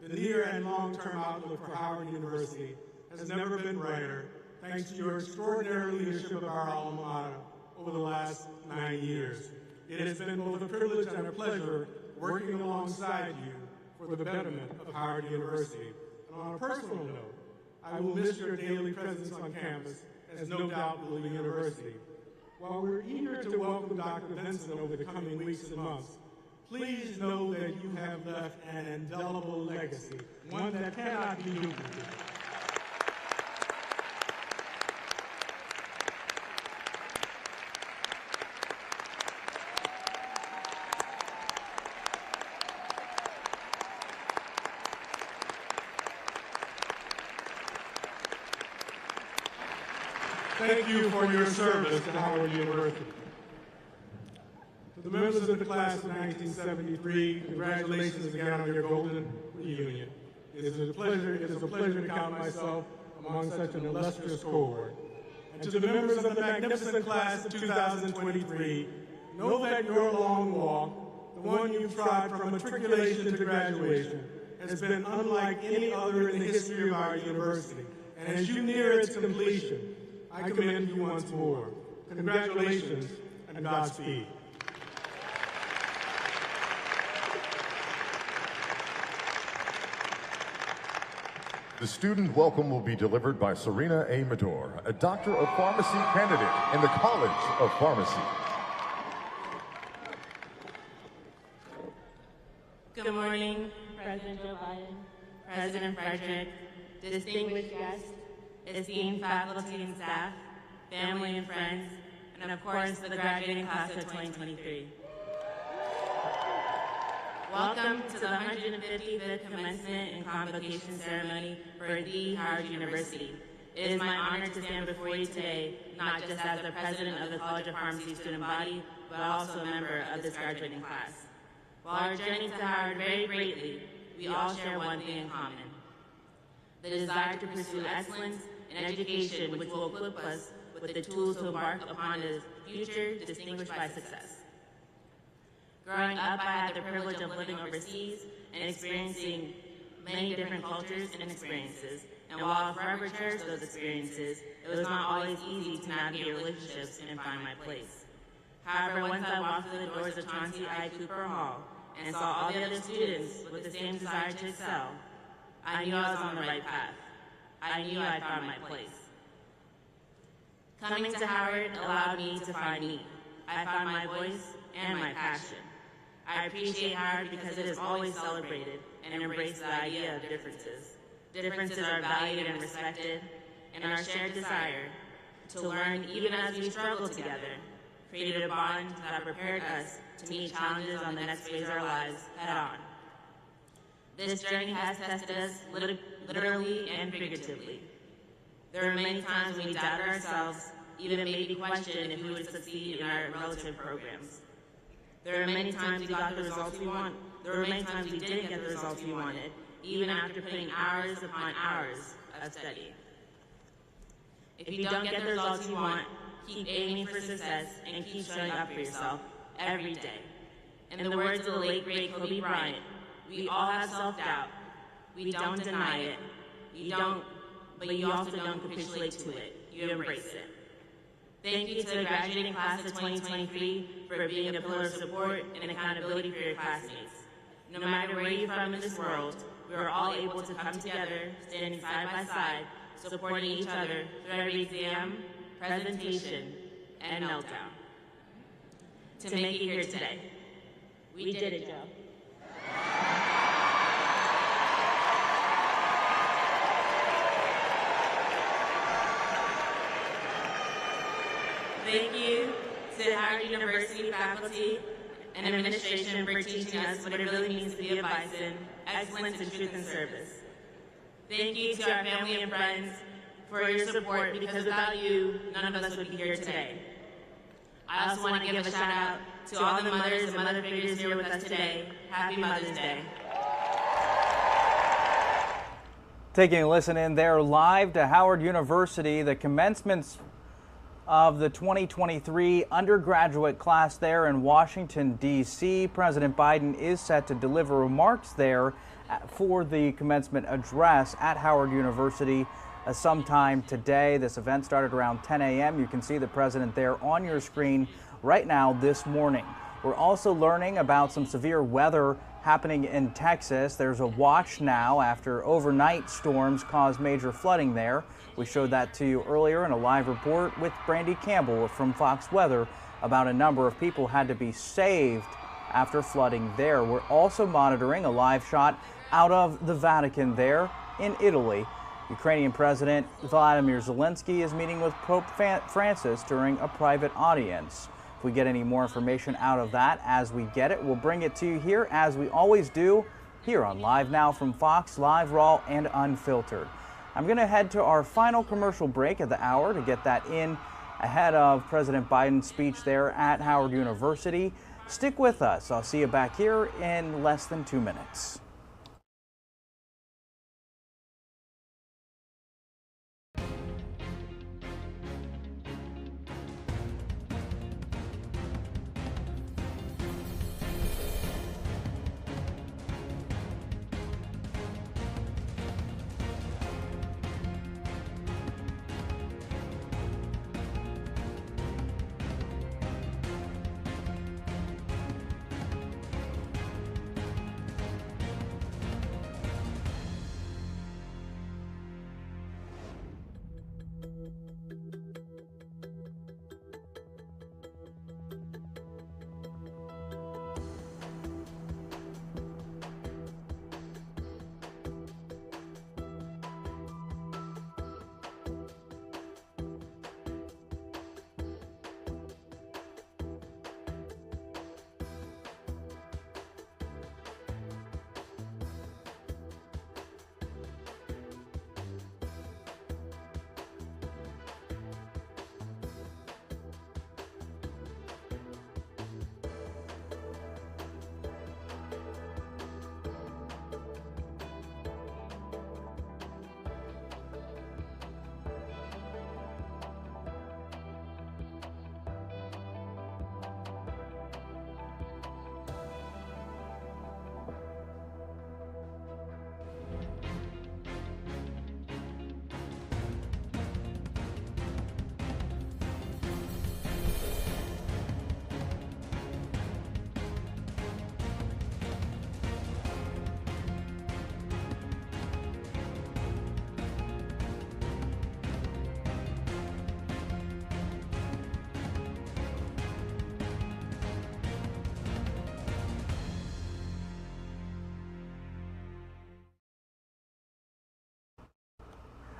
the near and long-term outlook for Howard University has never been brighter, thanks to your extraordinary leadership of our alma mater over the last 9 years. It has been both a privilege and a pleasure working alongside you for the betterment of Howard University. And on a personal note, I will miss your daily presence on campus, as no doubt will the university. While we're eager to welcome Dr. Benson over the coming weeks and months, please know that you have left an indelible legacy, one that cannot be duplicated. Thank you for your service to Howard University. To the members of the class of 1973, congratulations again on your golden reunion. It is a pleasure to count myself among such an illustrious cohort. And to the members of the magnificent class of 2023, know that your long walk, the one you've trod from matriculation to graduation, has been unlike any other in the history of our university. And as you near its completion, I commend you once more. Congratulations and Godspeed. The student welcome will be delivered by Serena A. Medor, a Doctor of Pharmacy candidate in the College of Pharmacy. Good morning, President Joe Biden, President Frederick, distinguished guests, esteemed faculty and staff, family and friends, and of course, the graduating class of 2023. Welcome to the 155th Commencement and Convocation Ceremony for the Howard University. It is my honor to stand before you today, not just as the President of the College of Pharmacy student body, but also a member of this graduating class. While our journey to Howard vary greatly, we all share one thing in common: the desire to pursue excellence in education, which will equip us with the tools to embark upon a future distinguished by success. Growing up, I had the privilege of living overseas and experiencing many different cultures and experiences. And while I forever cherish those experiences, it was not always easy to navigate relationships and find my place. However, once I walked through the doors of Chauncey I. Cooper Hall and saw all the other students with the same desire to excel, I knew I was on the right path. I knew I found my place. Coming to Howard allowed me to find me. I found my voice and my passion. I appreciate Howard because it is always celebrated and embraced the idea of differences. Differences are valued and respected, and our shared desire to learn even as we struggle together created a bond that prepared us to meet challenges on the next phase of our lives head on. This journey has tested us literally and figuratively. There were many times when we doubted ourselves, even maybe questioned if we would succeed in our relative programs. There were many times we got the results we wanted. There were many times we didn't get the results we wanted, even after putting hours upon hours of study. If you don't get the results you want, keep aiming for success and keep showing up for yourself every day. In the words of the late, great Kobe Bryant, we all have self-doubt. We don't deny it. But you also don't capitulate to it. You embrace it. Thank you to the graduating class of 2023 for being a pillar of support and accountability for your classmates. No matter where you're from in this world, we are all able to come together, standing side by side, supporting each other through every exam, presentation, and meltdown. To make it here today. We did it, Joe. Thank you to Howard University faculty and administration for teaching us what it really means to be a bison, excellence in truth and service. Thank you to our family and friends for your support, because without you, none of us would be here today. I also want to give a shout out to all the mothers and mother figures here with us today. Happy Mother's Day. Taking a listen in there live to Howard University, the commencements of the 2023 undergraduate class there in Washington, D.C. President Biden is set to deliver remarks there for the commencement address at Howard University sometime today. This event started around 10 a.m. You can see the president there on your screen right now this morning. We're also learning about some severe weather happening in Texas. There's a watch now after overnight storms caused major flooding there. We showed that to you earlier in a live report with Brandy Campbell from Fox Weather about a number of people had to be saved after flooding there. We're also monitoring a live shot out of the Vatican there in Italy. Ukrainian President Vladimir Zelensky is meeting with Pope Francis during a private audience. If we get any more information out of that as we get it, we'll bring it to you here as we always do here on Live Now from Fox, live, raw, and unfiltered. I'm going to head to our final commercial break of the hour to get that in ahead of President Biden's speech there at Howard University. Stick with us. I'll see you back here in less than 2 minutes.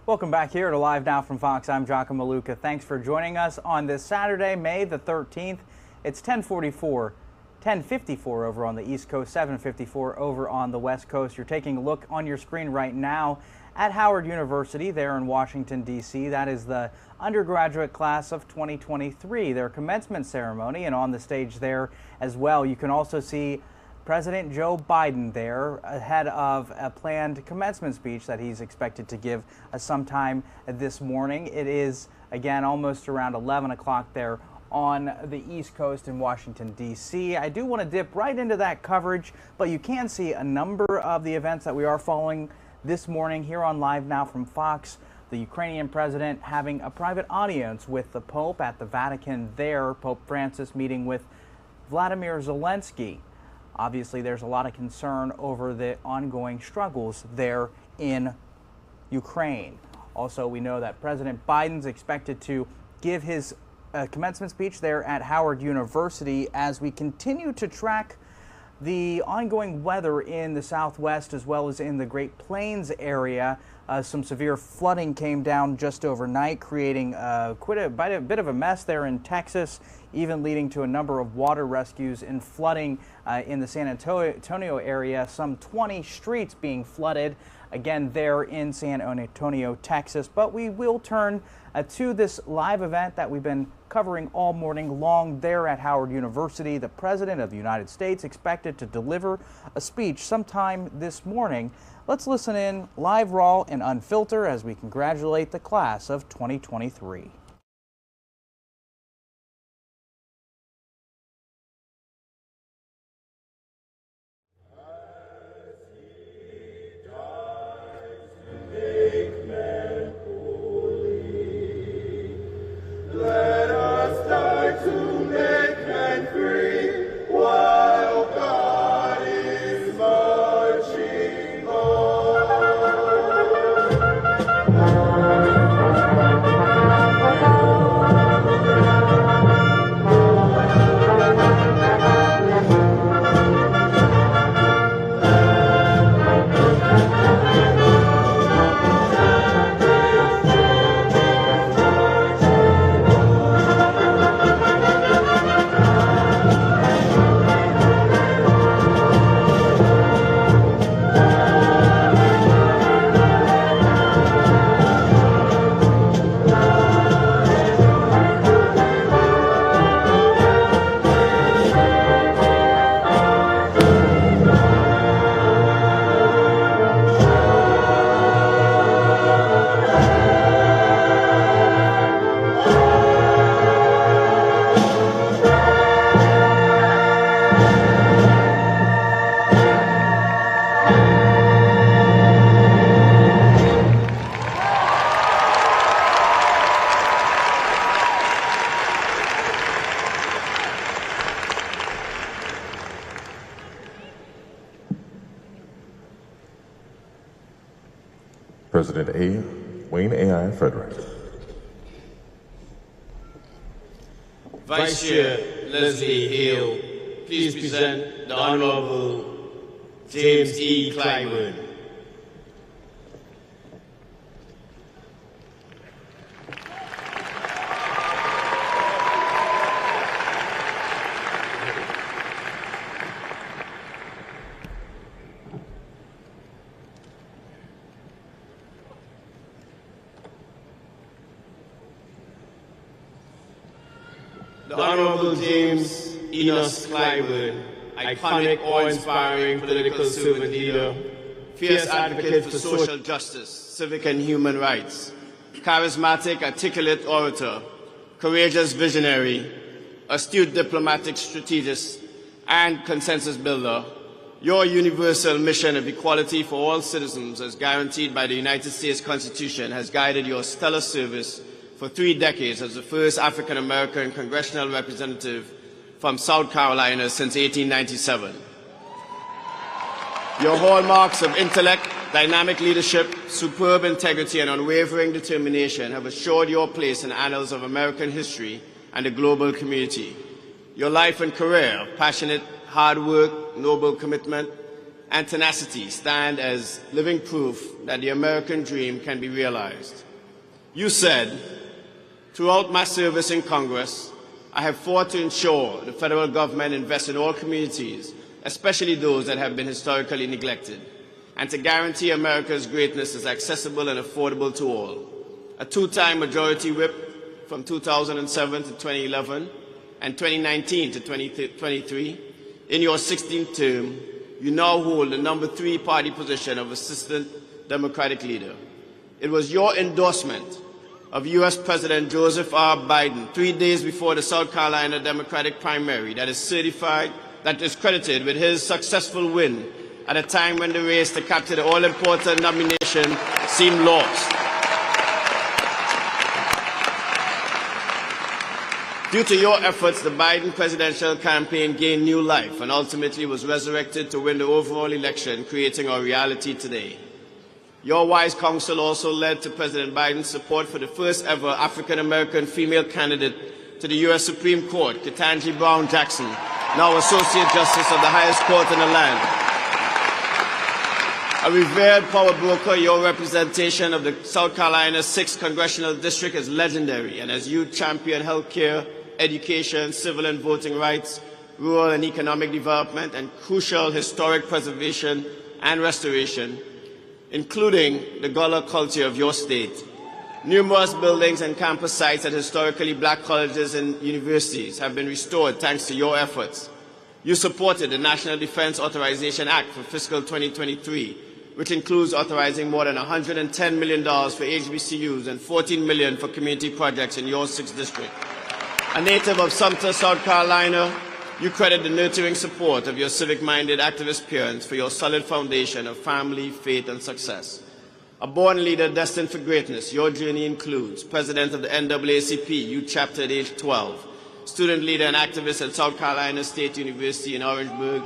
Welcome back here to Live Now from Fox. I'm Giacomo Luca. Thanks for joining us on this Saturday, May the 13th. It's 10:54 over on the East Coast, 7:54 over on the West Coast. You're taking a look on your screen right now at Howard University there in Washington, D.C. That is the undergraduate class of 2023, their commencement ceremony, and on the stage there as well, you can also see President Joe Biden there ahead of a planned commencement speech that he's expected to give sometime this morning. It is, again, almost around 11 o'clock there on the East Coast in Washington, D.C. I do want to dip right into that coverage, but you can see a number of the events that we are following this morning here on Live Now from Fox. The Ukrainian president having a private audience with the Pope at the Vatican there, Pope Francis meeting with Vladimir Zelensky. Obviously, there's a lot of concern over the ongoing struggles there in Ukraine. Also, we know that President Biden's expected to give his commencement speech there at Howard University as we continue to track the ongoing weather in the Southwest as well as in the Great Plains area. Some severe flooding came down just overnight, creating quite a bit of a mess there in Texas, even leading to a number of water rescues and flooding in the San Antonio area. Some 20 streets being flooded, again, there in San Antonio, Texas. But we will turn to this live event that we've been covering all morning long there at Howard University. The President of the United States expected to deliver a speech sometime this morning. Let's listen in live, raw, and unfiltered as we congratulate the class of 2023. Let us die to make men free while God is marching on. President A. Wayne A.I. Frederick. Vice Chair Leslie Hale, please present the Honorable James E. Clyburn. The Honorable James Enos Clyburn, iconic, awe-inspiring political servant leader, fierce advocate for social justice, civic and human rights, charismatic, articulate orator, courageous visionary, astute diplomatic strategist, and consensus builder. Your universal mission of equality for all citizens, as guaranteed by the United States Constitution, has guided your stellar service for 3 decades as the first African-American congressional representative from South Carolina since 1897. Your hallmarks of intellect, dynamic leadership, superb integrity, and unwavering determination have assured your place in the annals of American history and the global community. Your life and career of passionate, hard work, noble commitment, and tenacity stand as living proof that the American dream can be realized. You said, "Throughout my service in Congress, I have fought to ensure the federal government invests in all communities, especially those that have been historically neglected, and to guarantee America's greatness is accessible and affordable to all." A 2-time majority whip from 2007 to 2011 and 2019 to 2023, in your 16th term, you now hold the number 3 party position of Assistant Democratic Leader. It was your endorsement of U.S. President Joseph R. Biden 3 days before the South Carolina Democratic primary that is credited with his successful win at a time when the race to capture the all-important nomination seemed lost. Due to your efforts, the Biden presidential campaign gained new life and ultimately was resurrected to win the overall election, creating our reality today. Your wise counsel also led to President Biden's support for the first ever African-American female candidate to the U.S. Supreme Court, Ketanji Brown Jackson, now Associate Justice of the highest court in the land. A revered power broker, your representation of the South Carolina 6th Congressional District is legendary, and as you champion health care, education, civil and voting rights, rural and economic development, and crucial historic preservation and restoration, including the Gullah culture of your state. Numerous buildings and campus sites at historically black colleges and universities have been restored thanks to your efforts. You supported the National Defense Authorization Act for fiscal 2023, which includes authorizing more than $110 million for HBCUs and $14 million for community projects in your 6th district. A native of Sumter, South Carolina, you credit the nurturing support of your civic-minded activist parents for your solid foundation of family, faith, and success. A born leader destined for greatness, your journey includes President of the NAACP, youth chapter at age 12, student leader and activist at South Carolina State University in Orangeburg,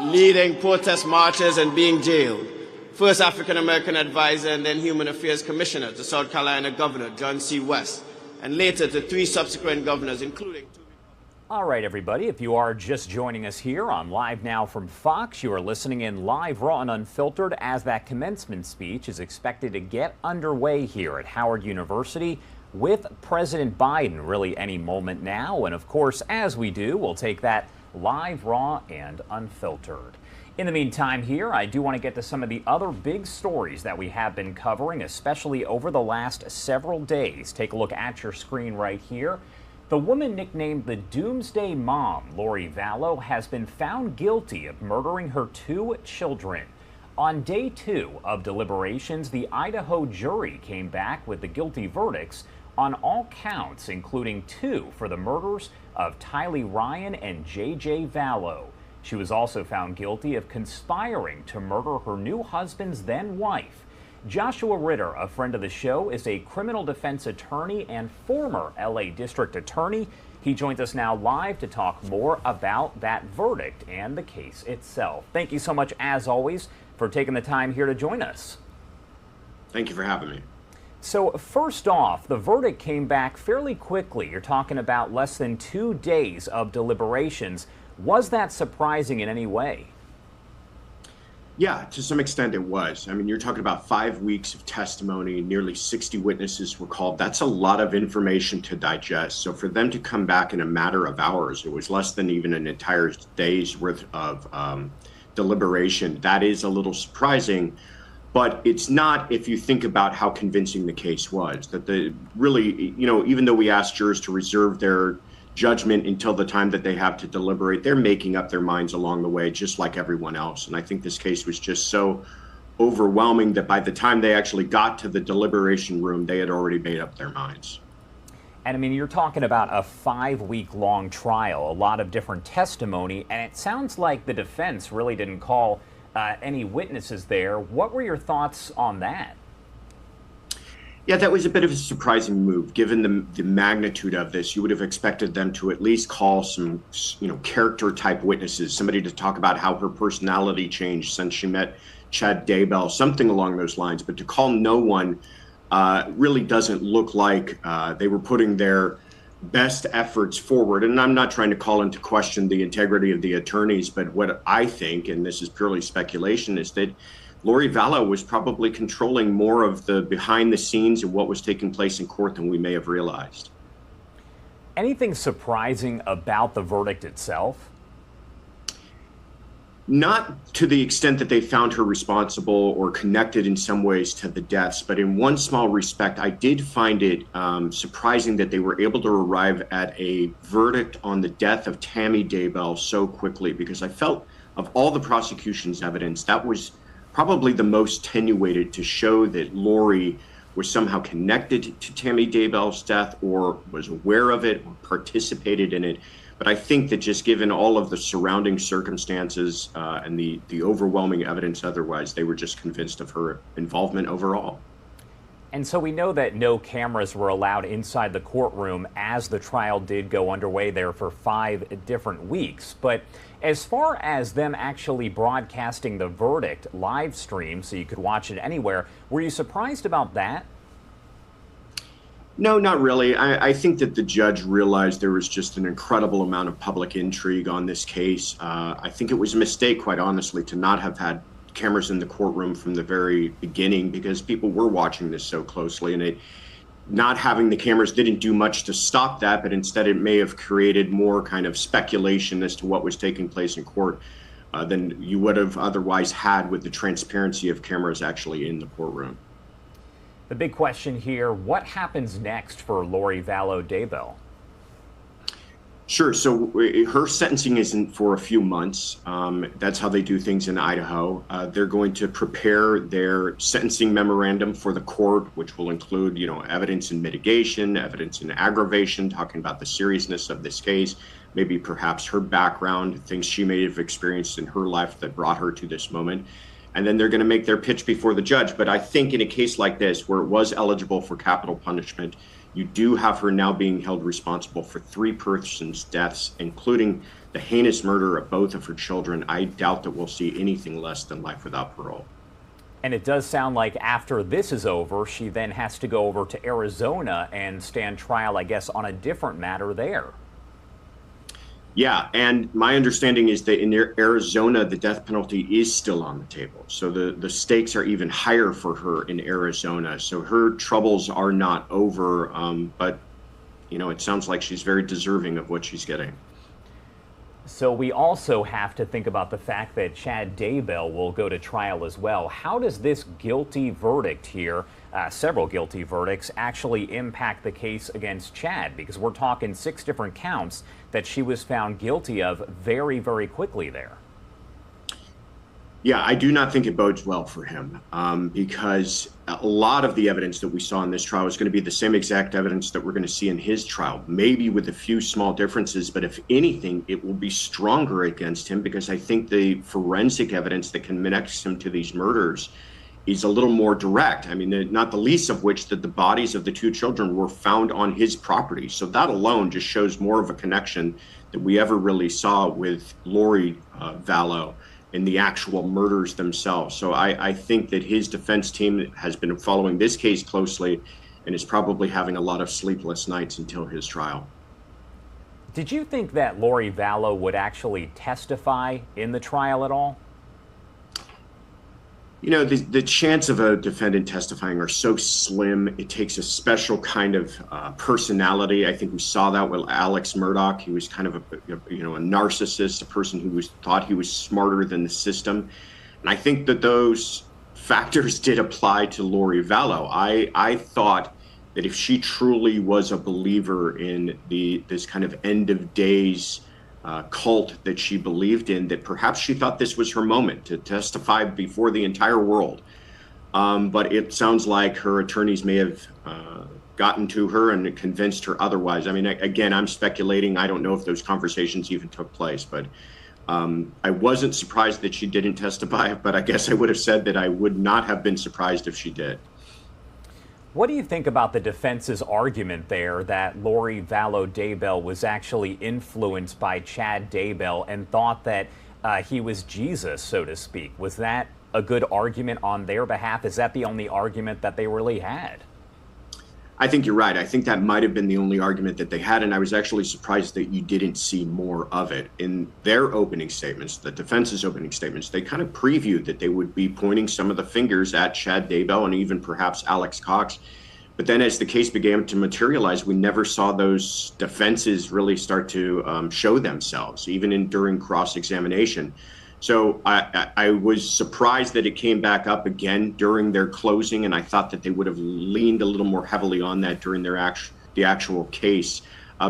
leading protest marches and being jailed, first African-American advisor and then Human Affairs Commissioner to South Carolina Governor John C. West, and later to 3 subsequent governors, including... All right, everybody, if you are just joining us here on Live Now from Fox, you are listening in live, raw, and unfiltered as that commencement speech is expected to get underway here at Howard University with President Biden really any moment now. And of course, as we do, we'll take that live, raw, and unfiltered. In the meantime here, I do want to get to some of the other big stories that we have been covering, especially over the last several days. Take a look at your screen right here. The woman nicknamed the Doomsday Mom, Lori Vallow, has been found guilty of murdering her 2 children. On day 2 of deliberations, the Idaho jury came back with the guilty verdicts on all counts, including 2 for the murders of Tylee Ryan and J.J. Vallow. She was also found guilty of conspiring to murder her new husband's then wife. Joshua Ritter, a friend of the show, is a criminal defense attorney and former LA District Attorney. He joins us now live to talk more about that verdict and the case itself. Thank you so much, as always, for taking the time here to join us. Thank you for having me. So first off, the verdict came back fairly quickly. You're talking about less than 2 days of deliberations. Was that surprising in any way? Yeah, to some extent it was. I mean, you're talking about 5 weeks of testimony, nearly 60 witnesses were called. That's a lot of information to digest. So for them to come back in a matter of hours, it was less than even an entire day's worth of deliberation. That is a little surprising, but it's not if you think about how convincing the case was. That the really, even though we asked jurors to reserve their judgment until the time that they have to deliberate, they're making up their minds along the way, just like everyone else. And I think this case was just so overwhelming that by the time they actually got to the deliberation room, they had already made up their minds. And I mean, you're talking about a 5-week-long trial, a lot of different testimony, and it sounds like the defense really didn't call any witnesses there. What were your thoughts on that? Yeah, that was a bit of a surprising move. Given the magnitude of this, you would have expected them to at least call some, character type witnesses, somebody to talk about how her personality changed since she met Chad Daybell, something along those lines. But to call no one really doesn't look like they were putting their best efforts forward. And I'm not trying to call into question the integrity of the attorneys, but what I think, and this is purely speculation, is that Lori Vallow was probably controlling more of the behind the scenes and what was taking place in court than we may have realized. Anything surprising about the verdict itself? Not to the extent that they found her responsible or connected in some ways to the deaths, but in one small respect, I did find it surprising that they were able to arrive at a verdict on the death of Tammy Daybell so quickly, because I felt of all the prosecution's evidence, that was probably the most tenuated to show that Lori was somehow connected to Tammy Daybell's death or was aware of it or participated in it. But I think that just given all of the surrounding circumstances and the overwhelming evidence otherwise, they were just convinced of her involvement overall. And so we know that no cameras were allowed inside the courtroom as the trial did go underway there for 5 different weeks. But as far as them actually broadcasting the verdict live stream so you could watch it anywhere, were you surprised about that? No, not really. I think that the judge realized there was just an incredible amount of public intrigue on this case. I think it was a mistake, quite honestly, to not have had cameras in the courtroom from the very beginning, because people were watching this so closely, and not having the cameras didn't do much to stop that, but instead it may have created more kind of speculation as to what was taking place in court than you would have otherwise had with the transparency of cameras actually in the courtroom. The big question here, what happens next for Lori Vallow Daybell? Sure. So her sentencing isn't for a few months. That's how they do things in Idaho. They're going to prepare their sentencing memorandum for the court, which will include, evidence in mitigation, evidence in aggravation, talking about the seriousness of this case, maybe perhaps her background, things she may have experienced in her life that brought her to this moment. And then they're going to make their pitch before the judge. But I think in a case like this, where it was eligible for capital punishment, you do have her now being held responsible for 3 persons' deaths, including the heinous murder of both of her children. I doubt that we'll see anything less than life without parole. And it does sound like after this is over, she then has to go over to Arizona and stand trial, I guess, on a different matter there. Yeah, and my understanding is that in Arizona, the death penalty is still on the table. So the stakes are even higher for her in Arizona. So her troubles are not over, but, it sounds like she's very deserving of what she's getting. So we also have to think about the fact that Chad Daybell will go to trial as well. How does this guilty verdict here, several guilty verdicts, actually impact the case against Chad? Because we're talking 6 different counts that she was found guilty of very, very quickly there. Yeah, I do not think it bodes well for him because a lot of the evidence that we saw in this trial is going to be the same exact evidence that we're going to see in his trial, maybe with a few small differences. But if anything, it will be stronger against him because I think the forensic evidence that connects him to these murders is a little more direct. I mean, not the least of which that the bodies of the 2 children were found on his property. So that alone just shows more of a connection than we ever really saw with Lori Vallow. in the actual murders themselves. So I think that his defense team has been following this case closely and is probably having a lot of sleepless nights until his trial. Did you think that Lori Vallow would actually testify in the trial at all? You know, the chance of a defendant testifying are so slim. It takes a special kind of personality. I think we saw that with Alex Murdaugh. He was kind of a narcissist, a person who thought he was smarter than the system. And I think that those factors did apply to Lori Vallow. I thought that if she truly was a believer in this kind of end of days cult that she believed in, that perhaps she thought this was her moment to testify before the entire world. But it sounds like her attorneys may have gotten to her and convinced her otherwise. I mean, again, I'm speculating. I don't know if those conversations even took place, but I wasn't surprised that she didn't testify, but I guess I would have said that I would not have been surprised if she did. What do you think about the defense's argument there that Lori Vallow Daybell was actually influenced by Chad Daybell and thought that he was Jesus, so to speak? Was that a good argument on their behalf? Is that the only argument that they really had? I think you're right. I think that might have been the only argument that they had, and I was actually surprised that you didn't see more of it. In their opening statements, the defense's opening statements, they kind of previewed that they would be pointing some of the fingers at Chad Daybell and even perhaps Alex Cox. But then as the case began to materialize, we never saw those defenses really start to show themselves, even during cross-examination. So I was surprised that it came back up again during their closing, and I thought that they would have leaned a little more heavily on that during the actual case,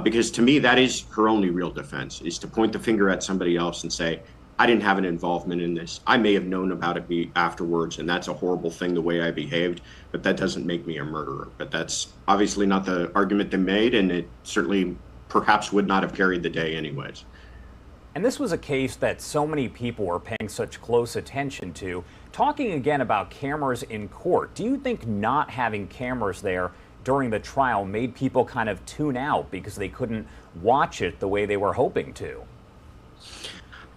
because to me that is her only real defense, is to point the finger at somebody else and say, I didn't have an involvement in this. I may have known about it afterwards, and that's a horrible thing the way I behaved, but that doesn't make me a murderer. But that's obviously not the argument they made, and it certainly perhaps would not have carried the day anyways. And this was a case that so many people were paying such close attention to. Talking again about cameras in court, do you think not having cameras there during the trial made people kind of tune out because they couldn't watch it the way they were hoping to?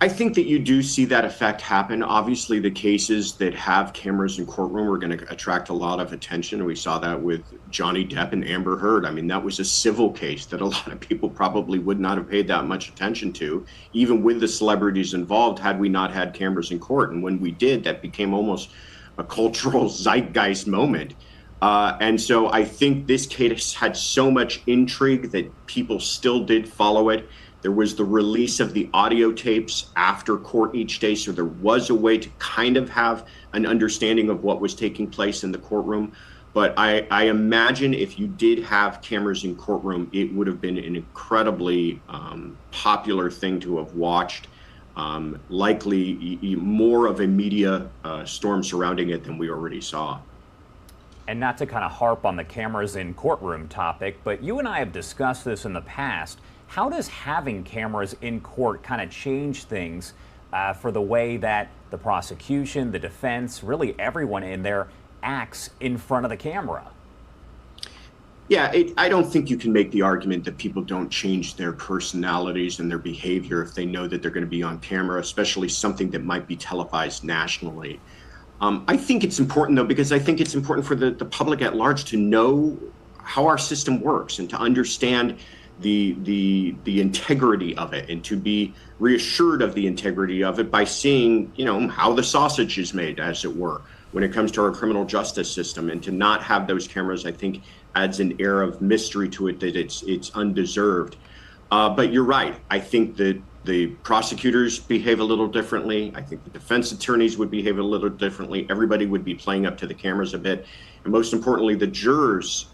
I think that you do see that effect happen. Obviously, the cases that have cameras in courtroom are going to attract a lot of attention. We saw that with Johnny Depp and Amber Heard. I mean, that was a civil case that a lot of people probably would not have paid that much attention to, even with the celebrities involved, had we not had cameras in court. And when we did, that became almost a cultural zeitgeist moment. And so I think this case had so much intrigue that people still did follow it. There was the release of the audio tapes after court each day, so there was a way to kind of have an understanding of what was taking place in the courtroom. But I imagine if you did have cameras in courtroom, it would have been an incredibly popular thing to have watched. Likely more of a media storm surrounding it than we already saw. And not to kind of harp on the cameras in courtroom topic, but you and I have discussed this in the past. How does having cameras in court kind of change things for the way that the prosecution, the defense, really everyone in there acts in front of the camera? Yeah, I don't think you can make the argument that people don't change their personalities and their behavior if they know that they're going to be on camera, especially something that might be televised nationally. I think it's important, though, because I think it's important for the public at large to know how our system works and to understand the integrity of it, and to be reassured of the integrity of it by seeing, how the sausage is made, as it were, when it comes to our criminal justice system. And to not have those cameras, I think, adds an air of mystery to it that it's undeserved. But you're right. I think that the prosecutors behave a little differently. I think the defense attorneys would behave a little differently. Everybody would be playing up to the cameras a bit. And most importantly, the jurors,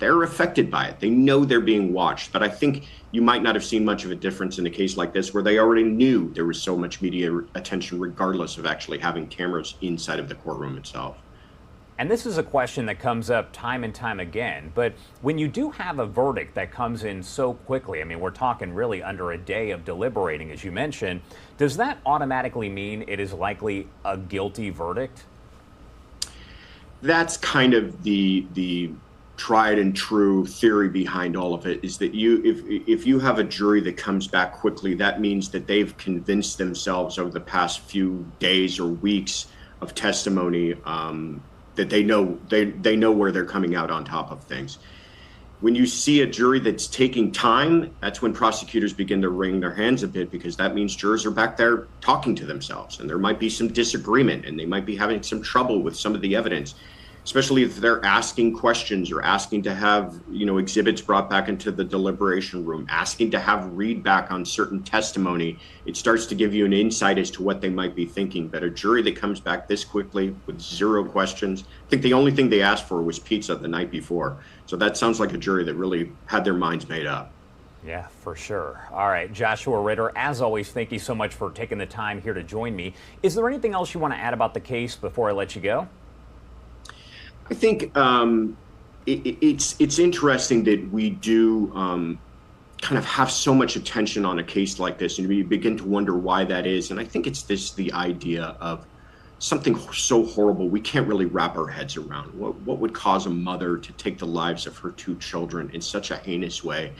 they're affected by it. They know they're being watched. But I think you might not have seen much of a difference in a case like this, where they already knew there was so much media attention, regardless of actually having cameras inside of the courtroom itself. And this is a question that comes up time and time again, but when you do have a verdict that comes in so quickly, I mean, we're talking really under a day of deliberating, as you mentioned, does that automatically mean it is likely a guilty verdict? That's kind of the tried and true theory behind all of it is that if you have a jury that comes back quickly, that means that they've convinced themselves over the past few days or weeks of testimony that they know where they're coming out on top of things. When you see a jury that's taking time, that's when prosecutors begin to wring their hands a bit, because that means jurors are back there talking to themselves, and there might be some disagreement, and they might be having some trouble with some of the evidence, especially if they're asking questions or asking to have, exhibits brought back into the deliberation room, asking to have read back on certain testimony. It starts to give you an insight as to what they might be thinking. But a jury that comes back this quickly with zero questions, I think the only thing they asked for was pizza the night before. So that sounds like a jury that really had their minds made up. Yeah, for sure. All right, Joshua Ritter, as always, thank you so much for taking the time here to join me. Is there anything else you want to add about the case before I let you go? I think it's interesting that we do kind of have so much attention on a case like this, and we begin to wonder why that is. And I think it's the idea of something so horrible we can't really wrap our heads around. What would cause a mother to take the lives of her two children in such a heinous way?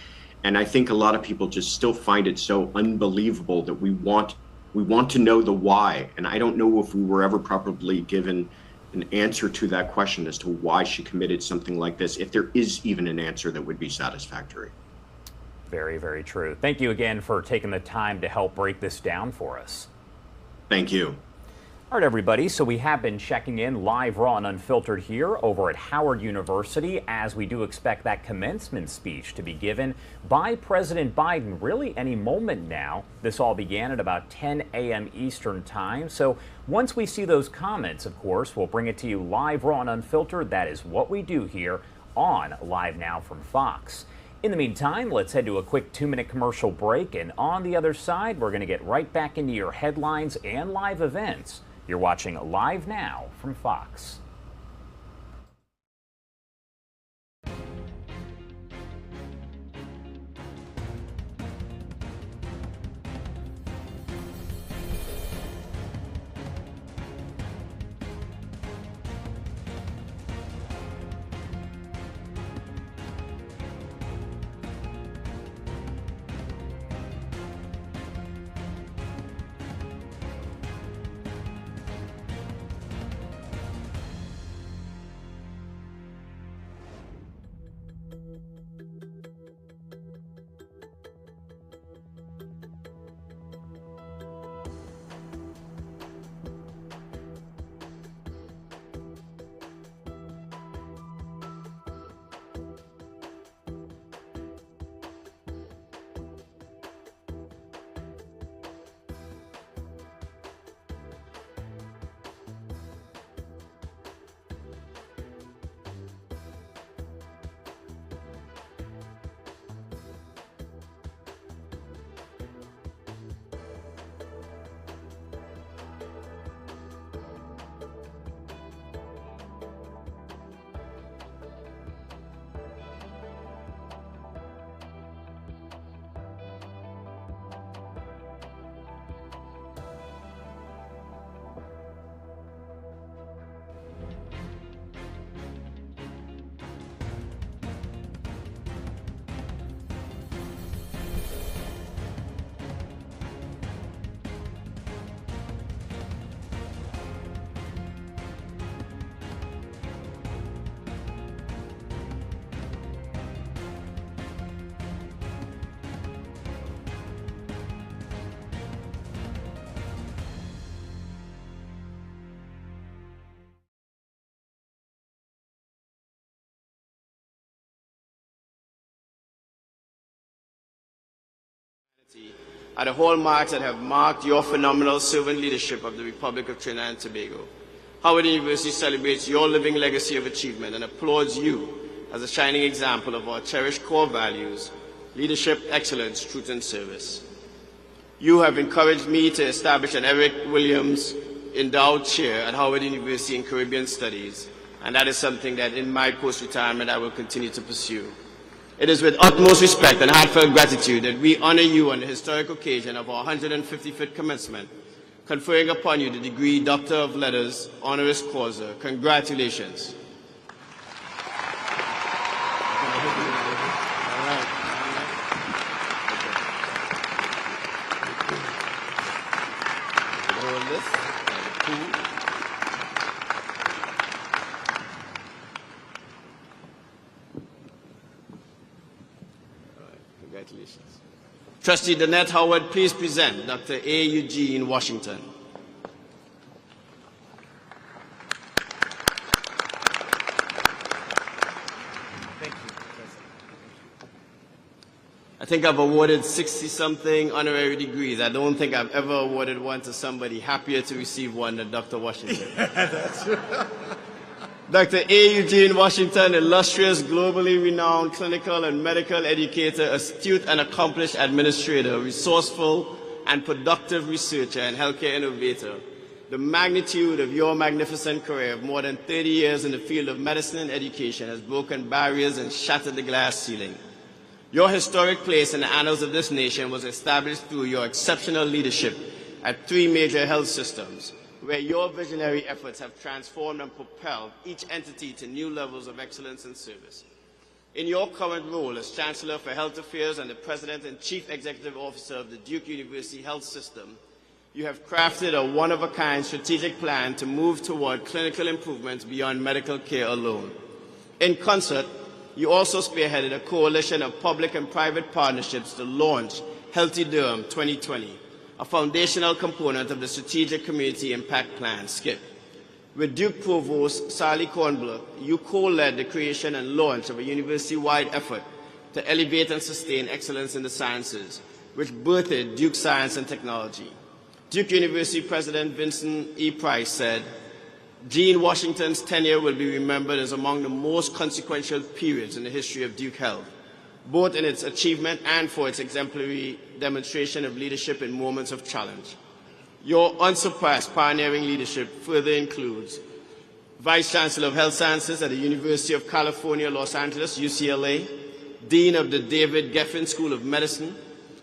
And I think a lot of people just still find it so unbelievable that we want to know the why. And I don't know if we were ever properly given an answer to that question as to why she committed something like this, if there is even an answer that would be satisfactory. Very, very true. Thank you again for taking the time to help break this down for us. Thank you. All right, everybody, so we have been checking in live, raw, and unfiltered here over at Howard University, as we do expect that commencement speech to be given by President Biden really any moment now. This all began at about 10 a.m. Eastern time. So once we see those comments, of course, we'll bring it to you live, raw, and unfiltered. That is what we do here on Live Now from Fox. In the meantime, let's head to a quick 2-minute commercial break. And on the other side, we're going to get right back into your headlines and live events. You're watching Live Now from Fox. Are the hallmarks that have marked your phenomenal servant leadership of the Republic of Trinidad and Tobago. Howard University celebrates your living legacy of achievement and applauds you as a shining example of our cherished core values: leadership, excellence, truth, and service. You have encouraged me to establish an Eric Williams Endowed Chair at Howard University in Caribbean Studies, and that is something that in my post-retirement I will continue to pursue. It is with utmost respect and heartfelt gratitude that we honor you on the historic occasion of our 155th commencement, conferring upon you the degree Doctor of Letters, honoris causa. Congratulations. Trustee Danette Howard, please present Dr. A. Eugene Washington. Thank you. I think I've awarded 60-something honorary degrees. I don't think I've ever awarded one to somebody happier to receive one than Dr. Washington. That's true. Dr. A. Eugene Washington, illustrious, globally renowned clinical and medical educator, astute and accomplished administrator, resourceful and productive researcher and healthcare innovator. The magnitude of your magnificent career of more than 30 years in the field of medicine and education has broken barriers and shattered the glass ceiling. Your historic place in the annals of this nation was established through your exceptional leadership at 3 major health systems, where your visionary efforts have transformed and propelled each entity to new levels of excellence and service. In your current role as Chancellor for Health Affairs and the President and Chief Executive Officer of the Duke University Health System, you have crafted a one-of-a-kind strategic plan to move toward clinical improvements beyond medical care alone. In concert, you also spearheaded a coalition of public and private partnerships to launch Healthy Durham 2020, a foundational component of the Strategic Community Impact Plan, SCIP. With Duke Provost Sally Kornbluth, you co-led the creation and launch of a university-wide effort to elevate and sustain excellence in the sciences, which birthed Duke Science and Technology. Duke University President Vincent E. Price said, Gene Washington's tenure will be remembered as among the most consequential periods in the history of Duke Health, both in its achievement and for its exemplary demonstration of leadership in moments of challenge. Your unsurpassed pioneering leadership further includes Vice Chancellor of Health Sciences at the University of California, Los Angeles, UCLA, Dean of the David Geffen School of Medicine,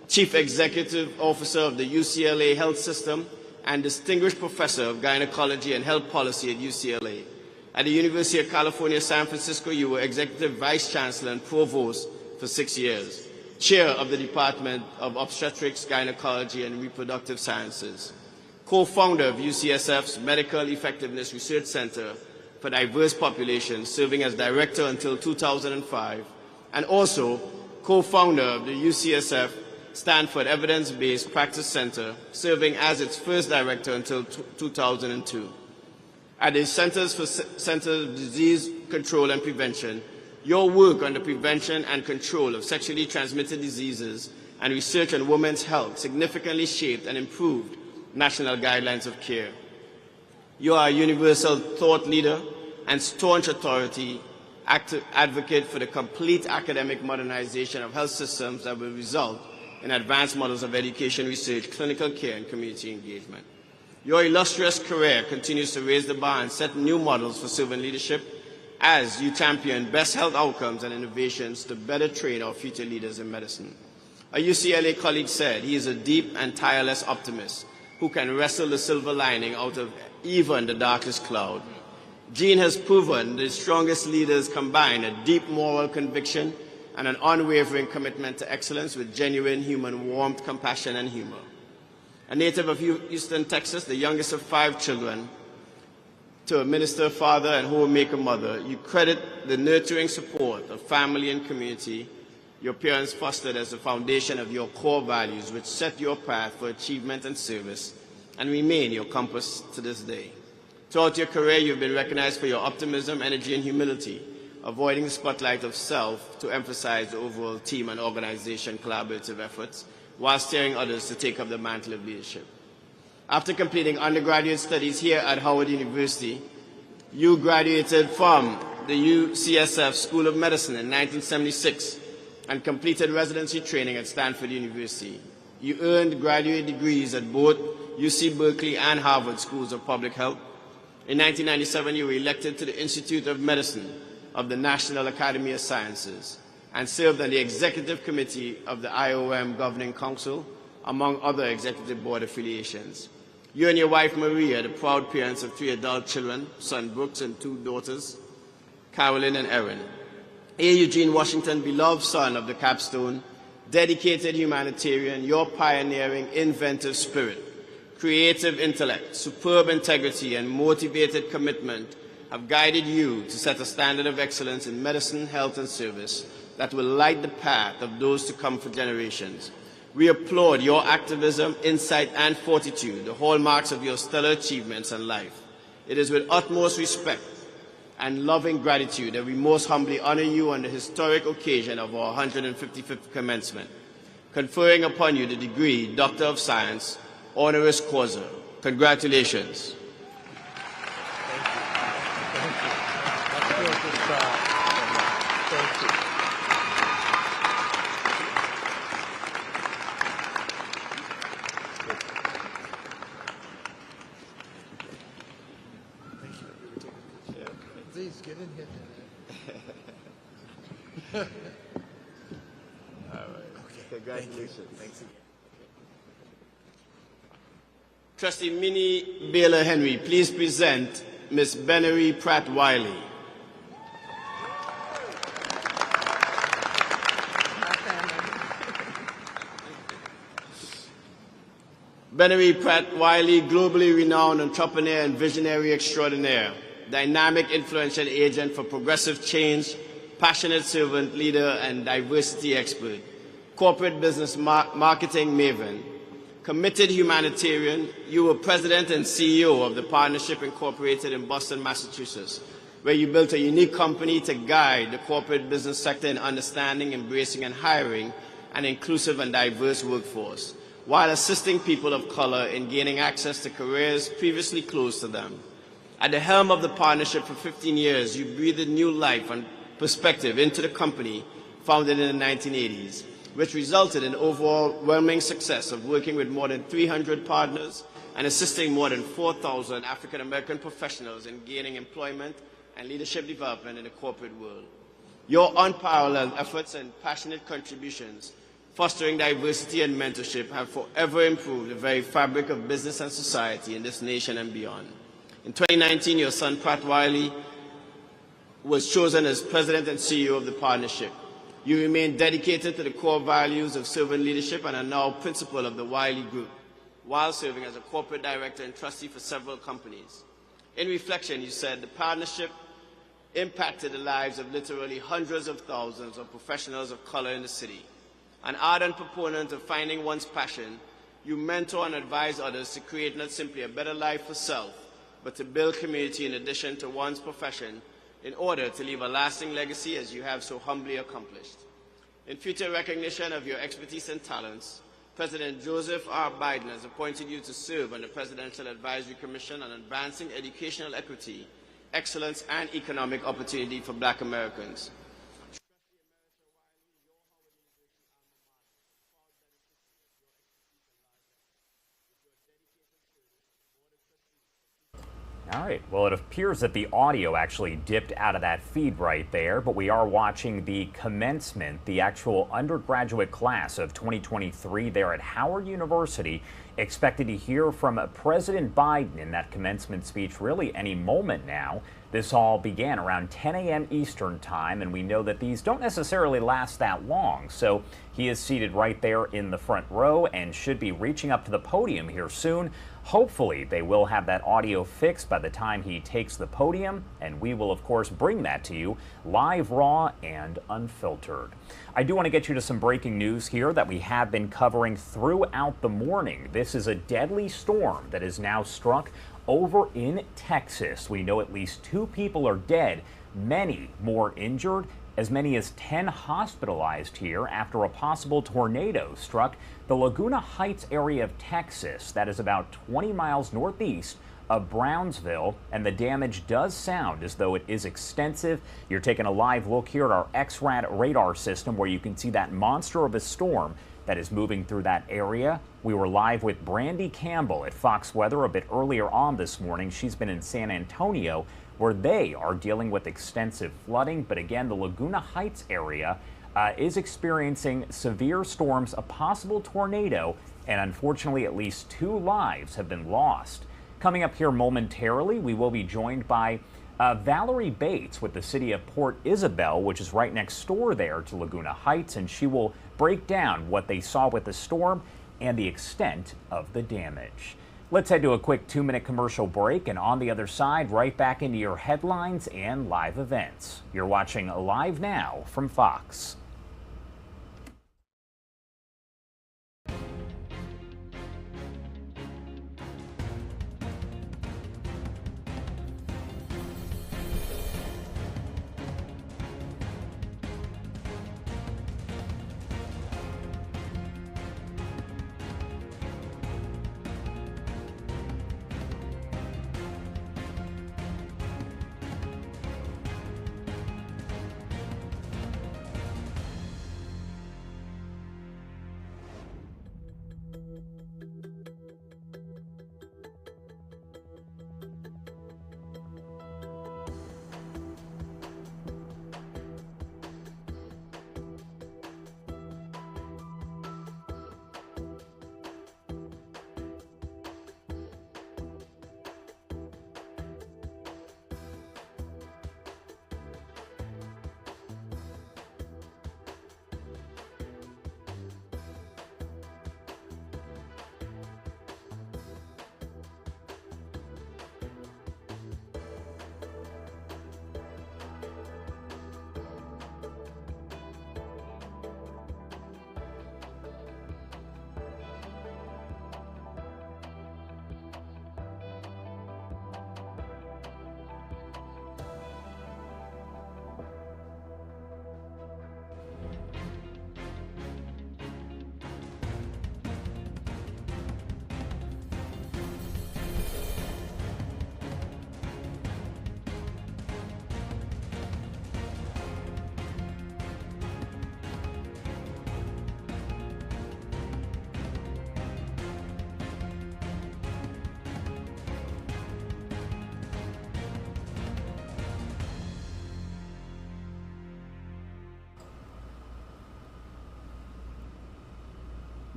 Chief Executive Officer of the UCLA Health System, and Distinguished Professor of Gynecology and Health Policy at UCLA. At the University of California, San Francisco, you were Executive Vice Chancellor and Provost for 6 years, Chair of the Department of Obstetrics, Gynecology, and Reproductive Sciences, co-founder of UCSF's Medical Effectiveness Research Center for Diverse Populations, serving as Director until 2005, and also co-founder of the UCSF Stanford Evidence-Based Practice Center, serving as its first director until 2002. At the Centers for Disease Control and Prevention, your work on the prevention and control of sexually transmitted diseases and research on women's health significantly shaped and improved national guidelines of care. You are a universal thought leader and staunch authority advocate for the complete academic modernization of health systems that will result in advanced models of education, research, clinical care, and community engagement. Your illustrious career continues to raise the bar and set new models for servant leadership as you champion best health outcomes and innovations to better train our future leaders in medicine. A UCLA colleague said he is a deep and tireless optimist who can wrestle the silver lining out of even the darkest cloud. Gene has proven the strongest leaders combine a deep moral conviction and an unwavering commitment to excellence with genuine human warmth, compassion, and humor. A native of Houston, Texas, the youngest of 5 children, to a minister, father, and homemaker mother, you credit the nurturing support of family and community your parents fostered as the foundation of your core values, which set your path for achievement and service and remain your compass to this day. Throughout your career, you've been recognized for your optimism, energy, and humility, avoiding the spotlight of self to emphasize the overall team and organization collaborative efforts, while steering others to take up the mantle of leadership. After completing undergraduate studies here at Howard University, you graduated from the UCSF School of Medicine in 1976 and completed residency training at Stanford University. You earned graduate degrees at both UC Berkeley and Harvard Schools of Public Health. In 1997, you were elected to the Institute of Medicine of the National Academy of Sciences and served on the Executive Committee of the IOM Governing Council, among other executive board affiliations. You and your wife, Maria, the proud parents of 3 adult children, son Brooks and 2 daughters, Carolyn and Erin. A. Eugene Washington, beloved son of the capstone, dedicated humanitarian, your pioneering, inventive spirit, creative intellect, superb integrity, and motivated commitment have guided you to set a standard of excellence in medicine, health, and service that will light the path of those to come for generations. We applaud your activism, insight, and fortitude, the hallmarks of your stellar achievements in life. It is with utmost respect and loving gratitude that we most humbly honor you on the historic occasion of our 155th commencement, conferring upon you the degree Doctor of Science, honoris causa. Congratulations. Please get in here. All right. Okay. Congratulations. Thanks again. Trustee Minnie Baylor Henry, please present Ms. Benery Pratt Wiley. Benery Pratt Wiley, globally renowned entrepreneur and visionary extraordinaire, dynamic influential agent for progressive change, passionate servant leader and diversity expert, corporate business marketing maven, committed humanitarian. You were president and CEO of the Partnership Incorporated in Boston, Massachusetts, where you built a unique company to guide the corporate business sector in understanding, embracing, and hiring an inclusive and diverse workforce, while assisting people of color in gaining access to careers previously closed to them. At the helm of the partnership for 15 years, you breathed new life and perspective into the company founded in the 1980s, which resulted in overwhelming success of working with more than 300 partners and assisting more than 4,000 African American professionals in gaining employment and leadership development in the corporate world. Your unparalleled efforts and passionate contributions fostering diversity and mentorship have forever improved the very fabric of business and society in this nation and beyond. In 2019, your son Pratt Wiley was chosen as president and CEO of the partnership. You remain dedicated to the core values of servant leadership and are now principal of the Wiley Group, while serving as a corporate director and trustee for several companies. In reflection, you said the partnership impacted the lives of literally hundreds of thousands of professionals of color in the city. An ardent proponent of finding one's passion, you mentor and advise others to create not simply a better life for self, but to build community in addition to one's profession in order to leave a lasting legacy as you have so humbly accomplished. In future recognition of your expertise and talents, President Joseph R. Biden has appointed you to serve on the Presidential Advisory Commission on Advancing Educational Equity, Excellence, and Economic Opportunity for Black Americans. All right, well, it appears that the audio actually dipped out of that feed right there, but we are watching the commencement, the actual undergraduate class of 2023 there at Howard University, expected to hear from President Biden in that commencement speech really any moment now. This all began around 10 a.m. Eastern time, and we know that these don't necessarily last that long. So he is seated right there in the front row and should be reaching up to the podium here soon. Hopefully they will have that audio fixed by the time he takes the podium, and we will of course bring that to you live, raw, and unfiltered. I do want to get you to some breaking news here that we have been covering throughout the morning. This is a deadly storm that is now struck over in Texas. We know at least 2 people are dead, many more injured, as many as 10 hospitalized here after a possible tornado struck the Laguna Heights area of Texas. That is about 20 miles northeast of Brownsville, and the damage does sound as though it is extensive. You're taking a live look here at our XRAD radar system where you can see that monster of a storm that is moving through that area. We were live with Brandy Campbell at Fox Weather a bit earlier on this morning. She's been in San Antonio, where they are dealing with extensive flooding. But again, the Laguna Heights area is experiencing severe storms, a possible tornado, and unfortunately at least 2 lives have been lost. Coming up here momentarily, we will be joined by Valerie Bates with the city of Port Isabel, which is right next door there to Laguna Heights, and she will break down what they saw with the storm and the extent of the damage. Let's head to a quick 2-minute commercial break, and on the other side, right back into your headlines and live events. You're watching Live Now from Fox.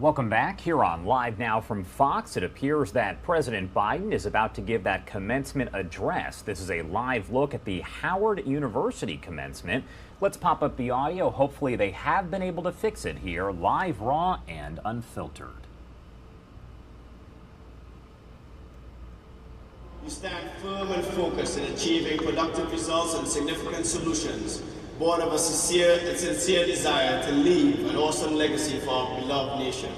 Welcome back here on Live Now from Fox. It appears that President Biden is about to give that commencement address. This is a live look at the Howard University commencement. Let's pop up the audio. Hopefully they have been able to fix it here, live, raw, and unfiltered. You stand firm and focused in achieving productive results and significant solutions, born of a sincere desire to leave an awesome legacy for our beloved nation.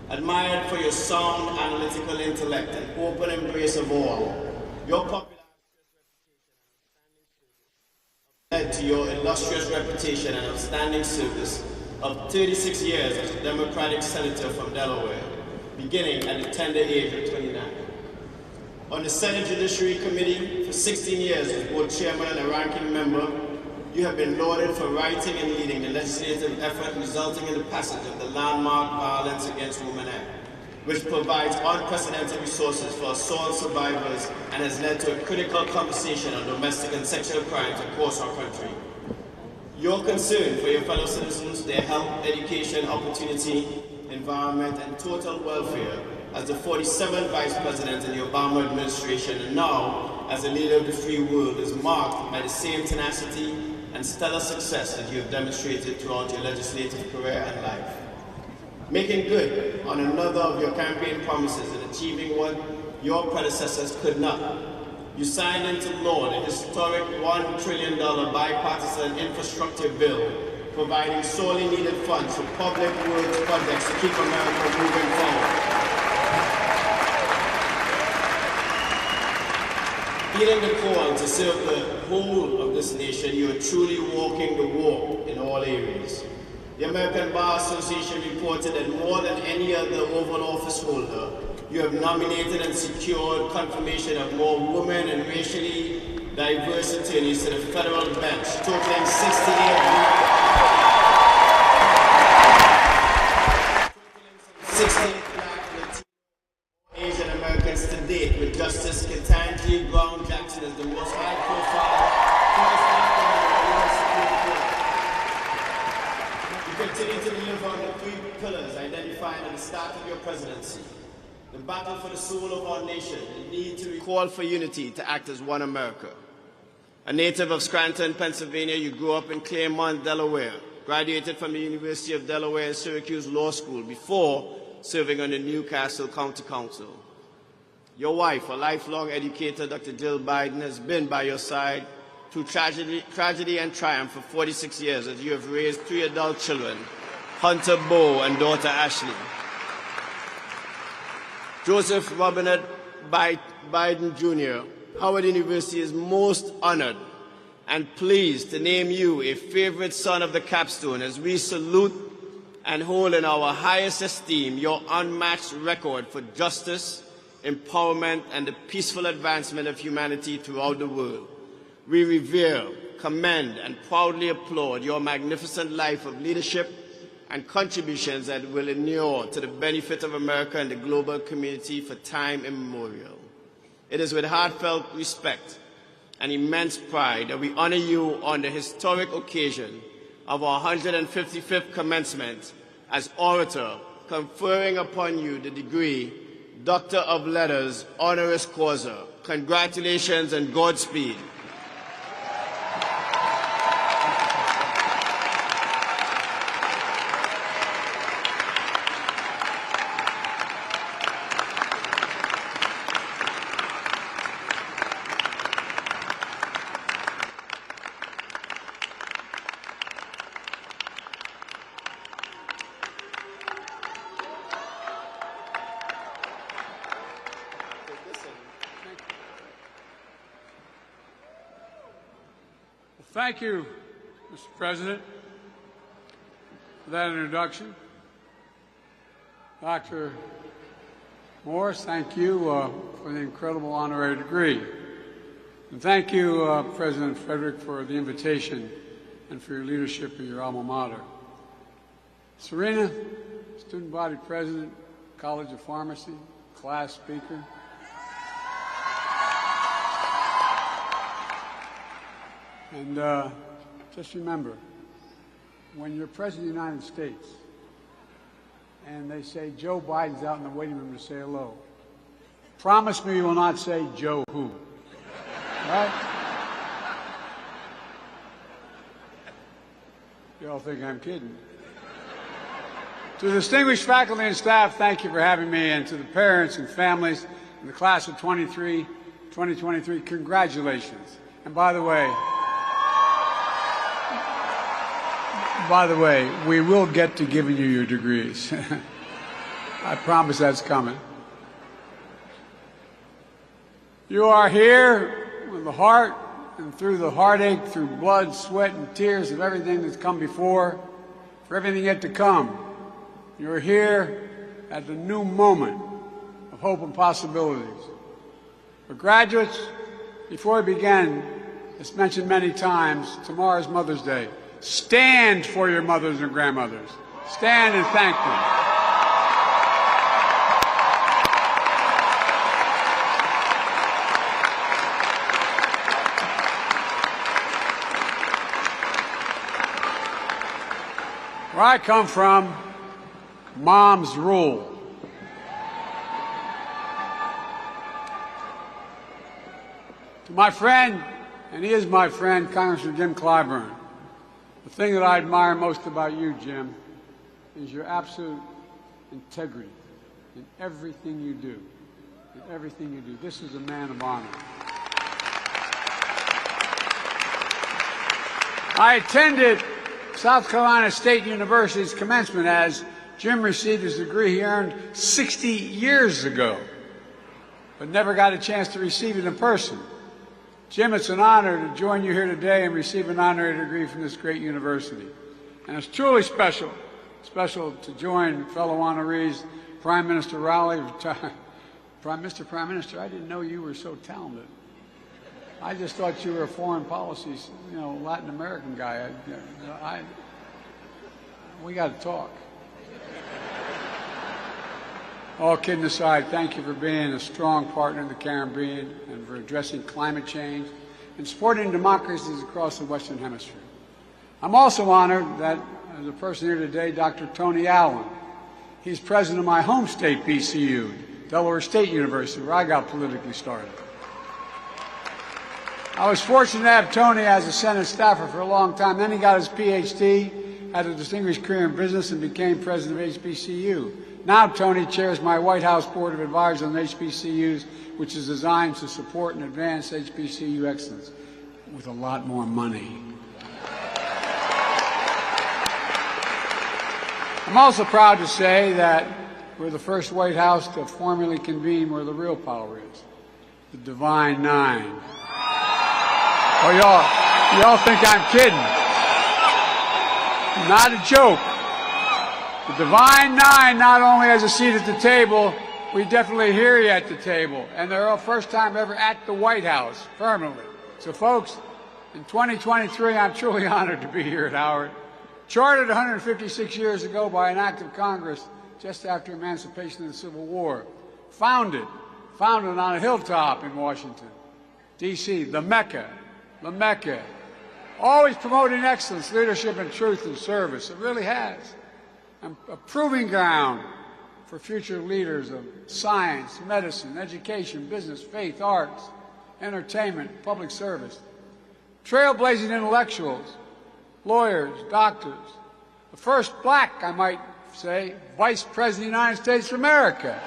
Admired for your sound analytical intellect and open embrace of all, your popular led to your illustrious reputation and outstanding service of 36 years as a Democratic senator from Delaware, beginning at the tender age of 29. On the Senate Judiciary Committee for 16 years as both chairman and a ranking member, you have been lauded for writing and leading the legislative effort resulting in the passage of the landmark Violence Against Women Act, which provides unprecedented resources for assault survivors and has led to a critical conversation on domestic and sexual crimes across our country. Your concern for your fellow citizens, their health, education, opportunity, environment, and total welfare as the 47th Vice President in the Obama administration and now as a leader of the free world is marked by the same tenacity and stellar success that you have demonstrated throughout your legislative career and life. Making good on another of your campaign promises and achieving what your predecessors could not. You signed into law the historic $1 trillion bipartisan infrastructure bill, providing sorely needed funds for public works projects to keep America moving forward. Feeling the call to serve the whole of this nation, you are truly walking the walk in all areas. The American Bar Association reported that more than any other Oval Office holder, you have nominated and secured confirmation of more women and racially diverse attorneys to the federal bench, totaling 68 Black Asian Americans to date, with Justice Ketanji Brown Jackson as the most high-profile first African American. You continue to deliver on the 3 pillars identified at the start of your presidency. The battle for the soul of our nation, the need to call for unity to act as one America. A native of Scranton, Pennsylvania, you grew up in Claremont, Delaware, graduated from the University of Delaware and Syracuse Law School before serving on the Newcastle County Council. Your wife, a lifelong educator, Dr. Jill Biden, has been by your side through tragedy and triumph for 46 years as you have raised 3 adult children, Hunter Bo and daughter Ashley. Joseph Robinette Biden Jr., Howard University is most honored and pleased to name you a favorite son of the capstone as we salute and hold in our highest esteem your unmatched record for justice, empowerment, and the peaceful advancement of humanity throughout the world. We revere, commend, and proudly applaud your magnificent life of leadership and contributions that will inure to the benefit of America and the global community for time immemorial. It is with heartfelt respect and immense pride that we honor you on the historic occasion of our 155th commencement as orator, conferring upon you the degree Doctor of Letters, honoris causa. Congratulations and Godspeed. Thank you, Mr. President, for that introduction. Dr. Morris, thank you for the incredible honorary degree. And thank you, President Frederick, for the invitation and for your leadership of your alma mater. Serena, student body president, College of Pharmacy, class speaker. And just remember, when you're President of the United States and they say Joe Biden's out in the waiting room to say hello. Promise me you will not say Joe who. Right? You all think I'm kidding. To the distinguished faculty and staff, thank you for having me, and to the parents and families in the class of 2023, congratulations. And by the way, we will get to giving you your degrees. I promise that's coming. You are here with the heart and through the heartache, through blood, sweat, and tears of everything that's come before, for everything yet to come. You're here at the new moment of hope and possibilities. For graduates, before we begin, as mentioned many times, tomorrow's Mother's Day. Stand for your mothers and grandmothers. Stand and thank them. Where I come from, moms rule. To my friend, and he is my friend, Congressman Jim Clyburn, the thing that I admire most about you, Jim, is your absolute integrity in everything you do. In everything you do. This is a man of honor. I attended South Carolina State University's commencement as Jim received his degree he earned 60 years ago, but never got a chance to receive it in person. Jim, it's an honor to join you here today and receive an honorary degree from this great university. And it's truly special to join fellow honorees, Prime Minister Rowley. Prime Minister, I didn't know you were so talented. I just thought you were a foreign policy, Latin American guy. We got to talk. All kidding aside, thank you for being a strong partner in the Caribbean and for addressing climate change and supporting democracies across the Western Hemisphere. I'm also honored that, as a person here today, Dr. Tony Allen. He's president of my home state, BCU, Delaware State University, where I got politically started. I was fortunate to have Tony as a Senate staffer for a long time. Then he got his PhD, had a distinguished career in business, and became president of HBCU. Now Tony chairs my White House Board of Advisors on HBCUs, which is designed to support and advance HBCU excellence with a lot more money. I'm also proud to say that we're the first White House to formally convene where the real power is, the Divine Nine. Oh, y'all think I'm kidding. Not a joke. The Divine Nine not only has a seat at the table, we definitely hear you at the table. And they're our first time ever at the White House, permanently. So folks, in 2023, I'm truly honored to be here at Howard. Chartered 156 years ago by an act of Congress just after emancipation of the Civil War. Founded on a hilltop in Washington, D.C., the Mecca. Always promoting excellence, leadership, and truth and service. It really has. A proving ground for future leaders of science, medicine, education, business, faith, arts, entertainment, public service. Trailblazing intellectuals, lawyers, doctors. The first black, I might say, Vice President of the United States of America.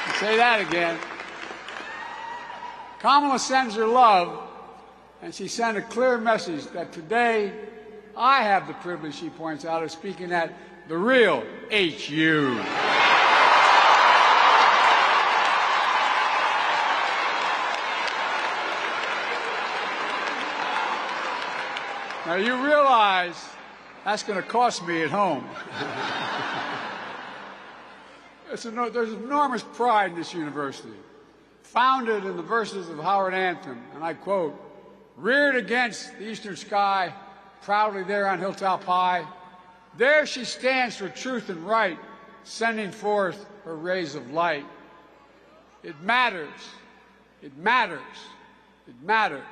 I'll say that again. Kamala sends her love, and she sent a clear message that today I have the privilege, she points out, of speaking at the real HU. Now you realize that's going to cost me at home. There's enormous pride in this university. Founded in the verses of Howard Anthem, and I quote, "Reared against the eastern sky, proudly there on hilltop high, there she stands for truth and right, sending forth her rays of light. It matters, it matters, it matters.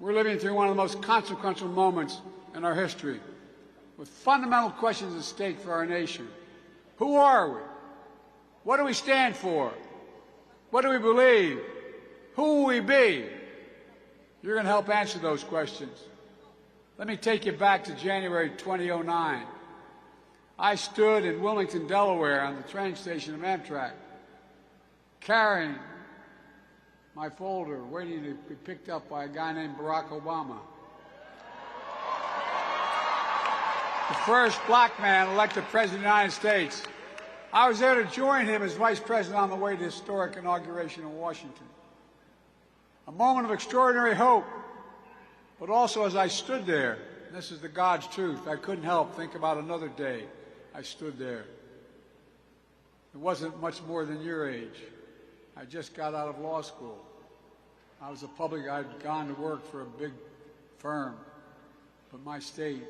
We're living through one of the most consequential moments in our history, with fundamental questions at stake for our nation. Who are we? What do we stand for? What do we believe? Who will we be? You're going to help answer those questions. Let me take you back to January 2009. I stood in Wilmington, Delaware, on the train station of Amtrak, carrying my folder, waiting to be picked up by a guy named Barack Obama. The first black man elected president of the United States. I was there to join him as vice president on the way to the historic inauguration in Washington. A moment of extraordinary hope, but also as I stood there, and this is the God's truth, I couldn't help think about another day I stood there. It wasn't much more than your age. I just got out of law school. I'd gone to work for a big firm, but my state,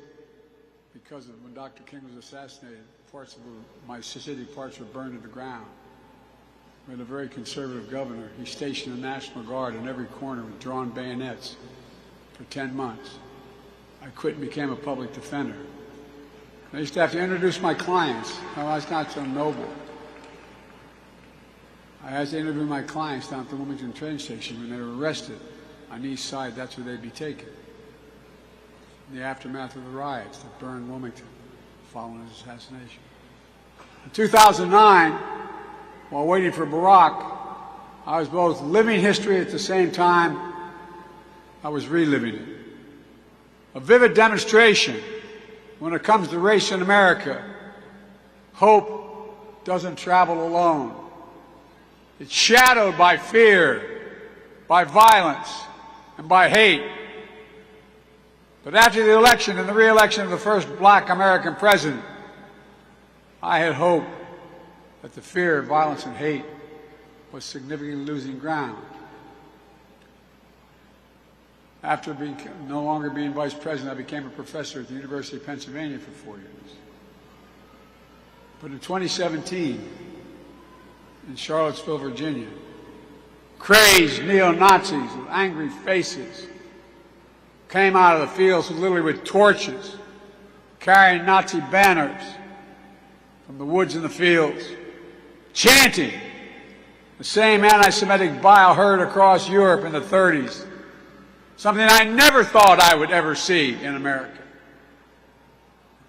because of when Dr. King was assassinated, my city parts were burned to the ground. We had a very conservative governor. He stationed the National Guard in every corner with drawn bayonets for 10 months. I quit and became a public defender. I used to have to introduce my clients. I was not so noble. I had to interview my clients down at the Wilmington train station when they were arrested on the east side. That's where they'd be taken. In the aftermath of the riots that burned Wilmington following his assassination. In 2009, while waiting for Barack, I was both living history at the same time I was reliving it. A vivid demonstration when it comes to race in America. Hope doesn't travel alone. It's shadowed by fear, by violence, and by hate. But after the election and the re-election of the first black American president, I had hope that the fear, violence, and hate was significantly losing ground. After no longer being vice president, I became a professor at the University of Pennsylvania for 4 years. But in 2017, in Charlottesville, Virginia, crazed neo-Nazis with angry faces came out of the fields literally with torches, carrying Nazi banners from the woods and the fields, chanting the same anti-Semitic bile heard across Europe in the 30s, something I never thought I would ever see in America.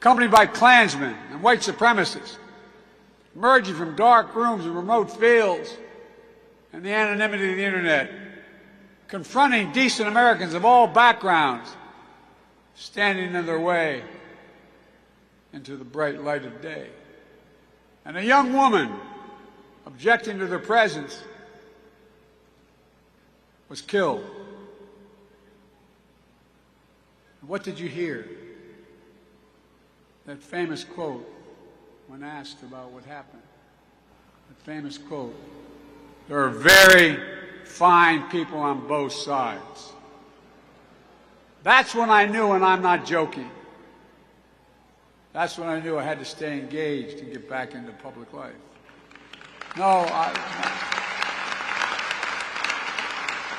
Accompanied by Klansmen and white supremacists, emerging from dark rooms and remote fields and the anonymity of the internet, confronting decent Americans of all backgrounds, standing in their way into the bright light of day. And a young woman, objecting to their presence, was killed. And what did you hear? That famous quote when asked about what happened. That famous quote, "There are very fine people on both sides." That's when I knew, and I'm not joking, that's when I knew I had to stay engaged and get back into public life. No, I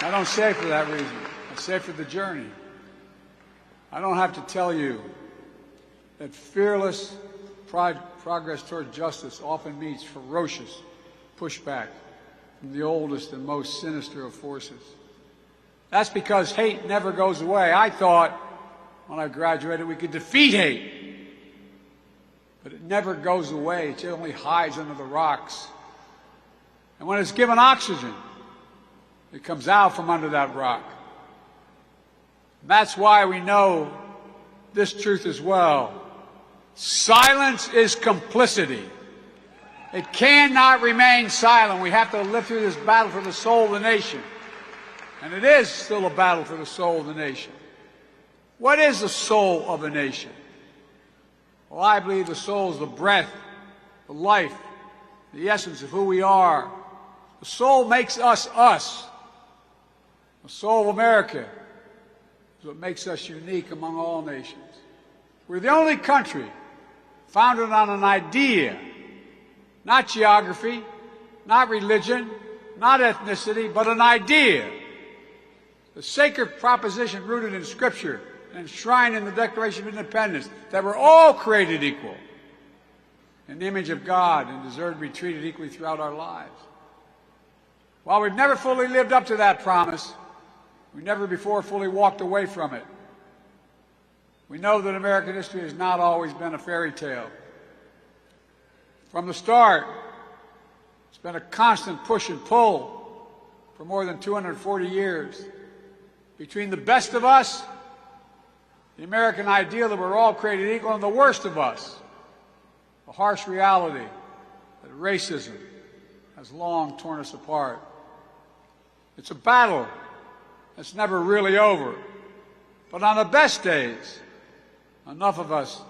don't say it for that reason. I say it for the journey. I don't have to tell you that fearless progress toward justice often meets ferocious pushback from the oldest and most sinister of forces. That's because hate never goes away. I thought when I graduated we could defeat hate, but it never goes away. It only hides under the rocks. And when it's given oxygen, it comes out from under that rock. And that's why we know this truth as well. Silence is complicity. It cannot remain silent. We have to live through this battle for the soul of the nation. And it is still a battle for the soul of the nation. What is the soul of a nation? Well, I believe the soul is the breath, the life, the essence of who we are. The soul makes us us. The soul of America is what makes us unique among all nations. We're the only country founded on an idea, not geography, not religion, not ethnicity, but an idea. the sacred proposition rooted in Scripture and enshrined in the Declaration of Independence that we're all created equal in the image of God and deserve to be treated equally throughout our lives. While we've never fully lived up to that promise, we never before fully walked away from it. We know that American history has not always been a fairy tale. From the start, it's been a constant push and pull for more than 240 years between the best of us, the American ideal that we're all created equal, and the worst of us, the harsh reality that racism has long torn us apart. It's a battle that's never really over. But on the best days, enough of us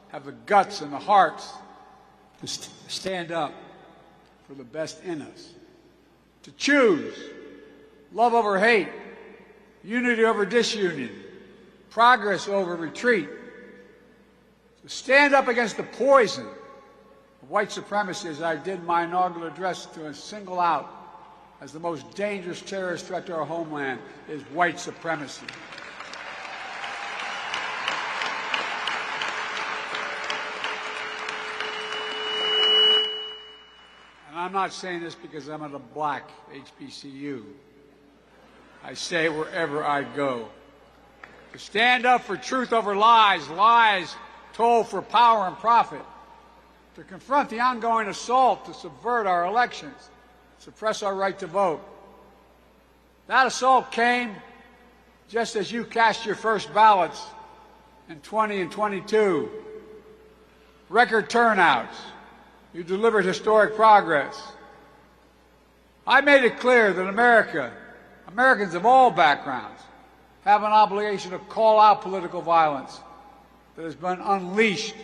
have the guts and the hearts to stand up for the best in us, to choose love over hate, unity over disunion, progress over retreat, to stand up against the poison of white supremacy, as I did my inaugural address, to single out as the most dangerous terrorist threat to our homeland is white supremacy. And I'm not saying this because I'm at a black HBCU. I say it wherever I go. To stand up for truth over lies, lies told for power and profit. To confront the ongoing assault to subvert our elections, suppress our right to vote. That assault came just as you cast your first ballots in 20 and 22. Record turnouts. You delivered historic progress. I made it clear that Americans of all backgrounds, have an obligation to call out political violence that has been unleashed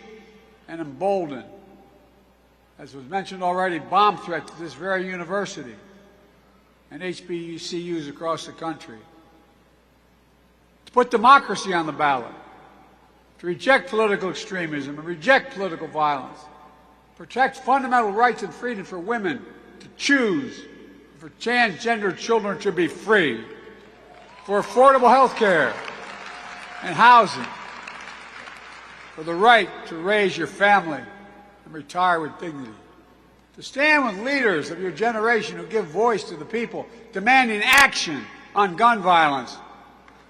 and emboldened. As was mentioned already, bomb threats to this very university and HBCUs across the country. To put democracy on the ballot, to reject political extremism and reject political violence, protect fundamental rights and freedom for women to choose, for transgender children to be free, for affordable health care and housing, for the right to raise your family and retire with dignity, to stand with leaders of your generation who give voice to the people demanding action on gun violence,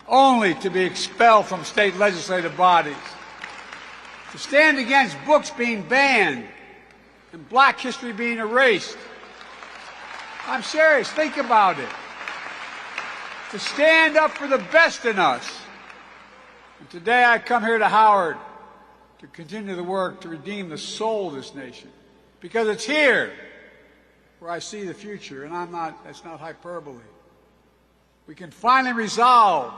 only to be expelled from state legislative bodies, to stand against books being banned and black history being erased. I'm serious, think about it. To stand up for the best in us. And today I come here to Howard to continue the work to redeem the soul of this nation. Because it's here where I see the future, and that's not hyperbole. We can finally resolve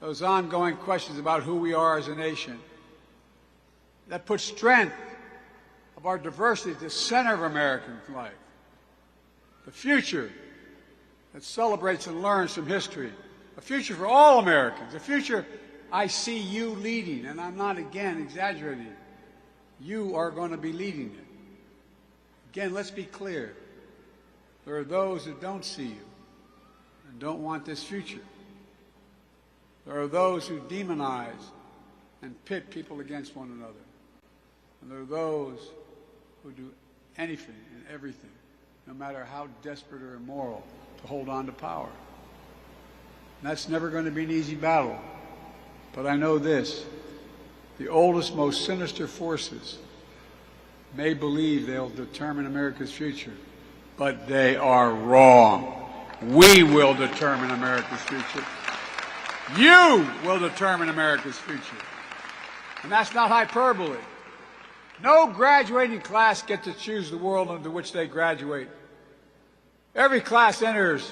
those ongoing questions about who we are as a nation. That puts strength of our diversity at the center of American life. The future that celebrates and learns from history. A future for all Americans. A future I see you leading, and I'm not, again, exaggerating. You are going to be leading it. Again, let's be clear. There are those who don't see you and don't want this future. There are those who demonize and pit people against one another. And there are those who do anything and everything, no matter how desperate or immoral, to hold on to power. And that's never going to be an easy battle. But I know this, the oldest, most sinister forces may believe they'll determine America's future, but they are wrong. We will determine America's future. You will determine America's future. And that's not hyperbole. No graduating class gets to choose the world into which they graduate. Every class enters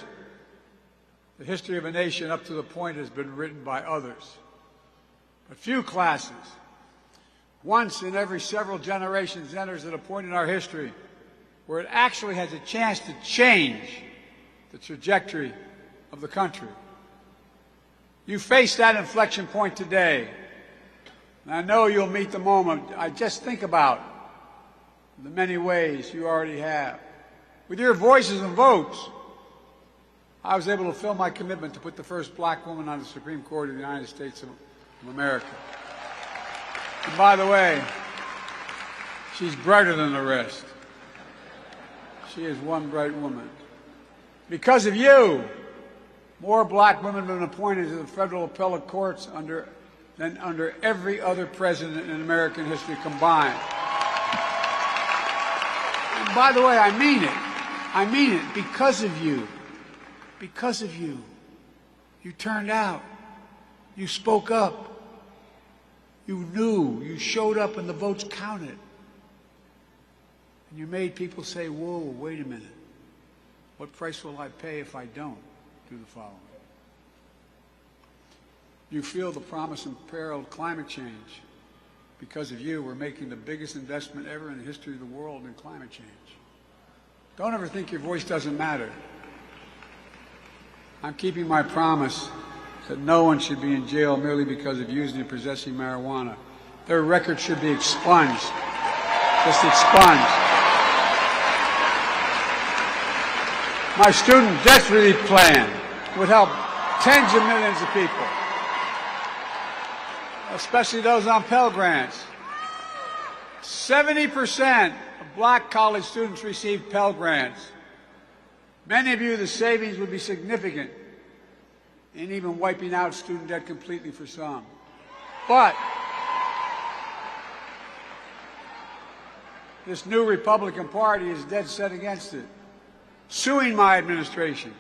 the history of a nation up to the point has been written by others. But few classes, once in every several generations, enters at a point in our history where it actually has a chance to change the trajectory of the country. You face that inflection point today, and I know you'll meet the moment. I just think about the many ways you already have. With your voices and votes, I was able to fulfill my commitment to put the first black woman on the Supreme Court of the United States of America. And by the way, she's brighter than the rest. She is one bright woman. Because of you, more black women have been appointed to the federal appellate courts than under every other president in American history combined. And by the way, I mean it. I mean it because of you. Because of you. You turned out. You spoke up. You knew. You showed up and the votes counted. And you made people say, whoa, wait a minute. What price will I pay if I don't do the following? You feel the promise and peril of climate change. Because of you, we're making the biggest investment ever in the history of the world in climate change. Don't ever think your voice doesn't matter. I'm keeping my promise that no one should be in jail merely because of using and possessing marijuana. Their record should be expunged. Just expunged. My student debt relief plan would help tens of millions of people, especially those on Pell Grants. 70% of black college students receive Pell Grants. Many of you, the savings would be significant in even wiping out student debt completely for some. But this new Republican Party is dead set against it, suing my administration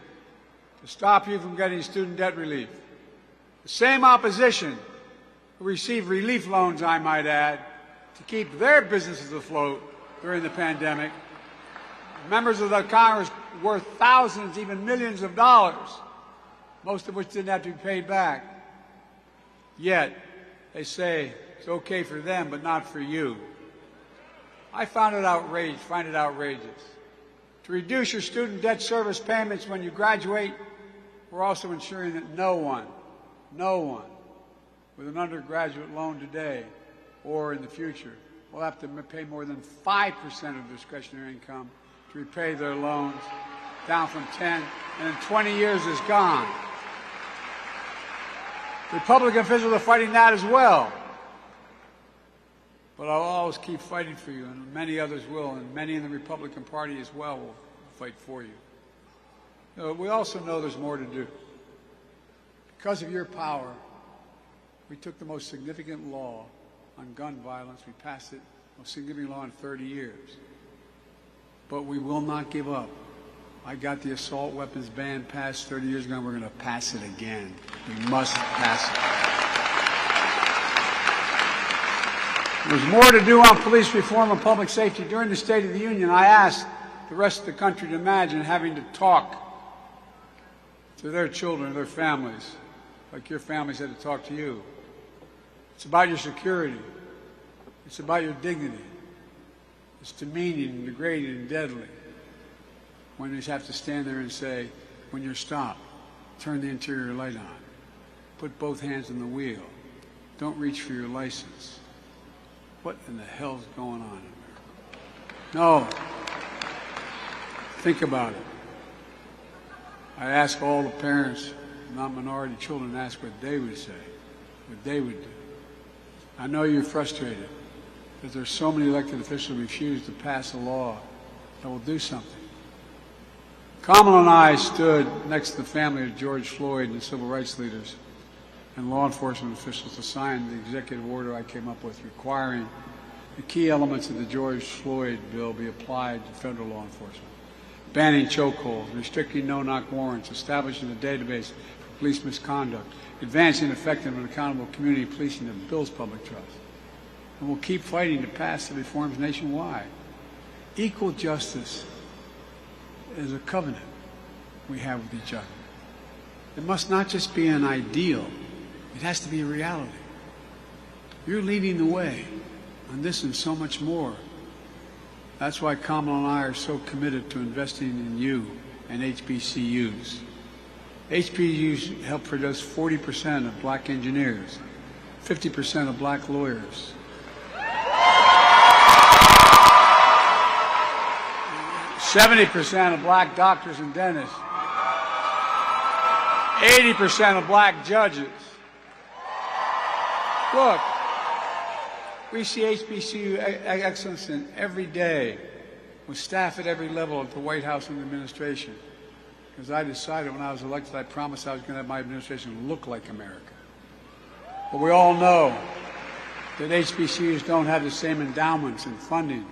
to stop you from getting student debt relief. The same opposition who received relief loans, I might add, to keep their businesses afloat during the pandemic. Members of the Congress worth thousands, even millions of dollars, most of which didn't have to be paid back. Yet, they say it's okay for them, but not for you. I find it outrageous. To reduce your student debt service payments when you graduate, we're also ensuring that no one with an undergraduate loan today or in the future will have to pay more than 5% of discretionary income to repay their loans, down from 10, and in 20 years is gone. Republican officials are fighting that as well. But I'll always keep fighting for you, and many others will, and many in the Republican Party as well will fight for you. We also know there's more to do. Because of your power, we took the most significant law on gun violence. We passed it, most significant law in 30 years. But we will not give up. I got the assault weapons ban passed 30 years ago, and we're going to pass it again. We must pass it. There's more to do on police reform and public safety. During the State of the Union, I asked the rest of the country to imagine having to talk to their children, their families, like your families had to talk to you. It's about your security. It's about your dignity. It's demeaning and degrading and deadly when they have to stand there and say, when you're stopped, turn the interior light on. Put both hands on the wheel. Don't reach for your license. What in the hell's going on in America? No. Think about it. I ask all the parents, not minority children, to ask what they would say, what they would do. I know you're frustrated because there's so many elected officials who refuse to pass a law that will do something. Kamala and I stood next to the family of George Floyd and the civil rights leaders and law enforcement officials to sign the executive order I came up with requiring the key elements of the George Floyd bill be applied to federal law enforcement. Banning chokeholds, restricting no-knock warrants, establishing a database for police misconduct, advancing effective and accountable community policing that builds public trust. And we'll keep fighting to pass the reforms nationwide. Equal justice is a covenant we have with each other. It must not just be an ideal, it has to be a reality. You're leading the way on this and so much more. That's why Kamala and I are so committed to investing in you and HBCUs. HBCUs help produce 40% of black engineers, 50% of black lawyers. 70% of black doctors and dentists. 80% of black judges. Look, we see HBCU excellence in every day with staff at every level at the White House and the administration. Because I decided when I was elected, I promised I was going to have my administration look like America. But we all know that HBCUs don't have the same endowments and funding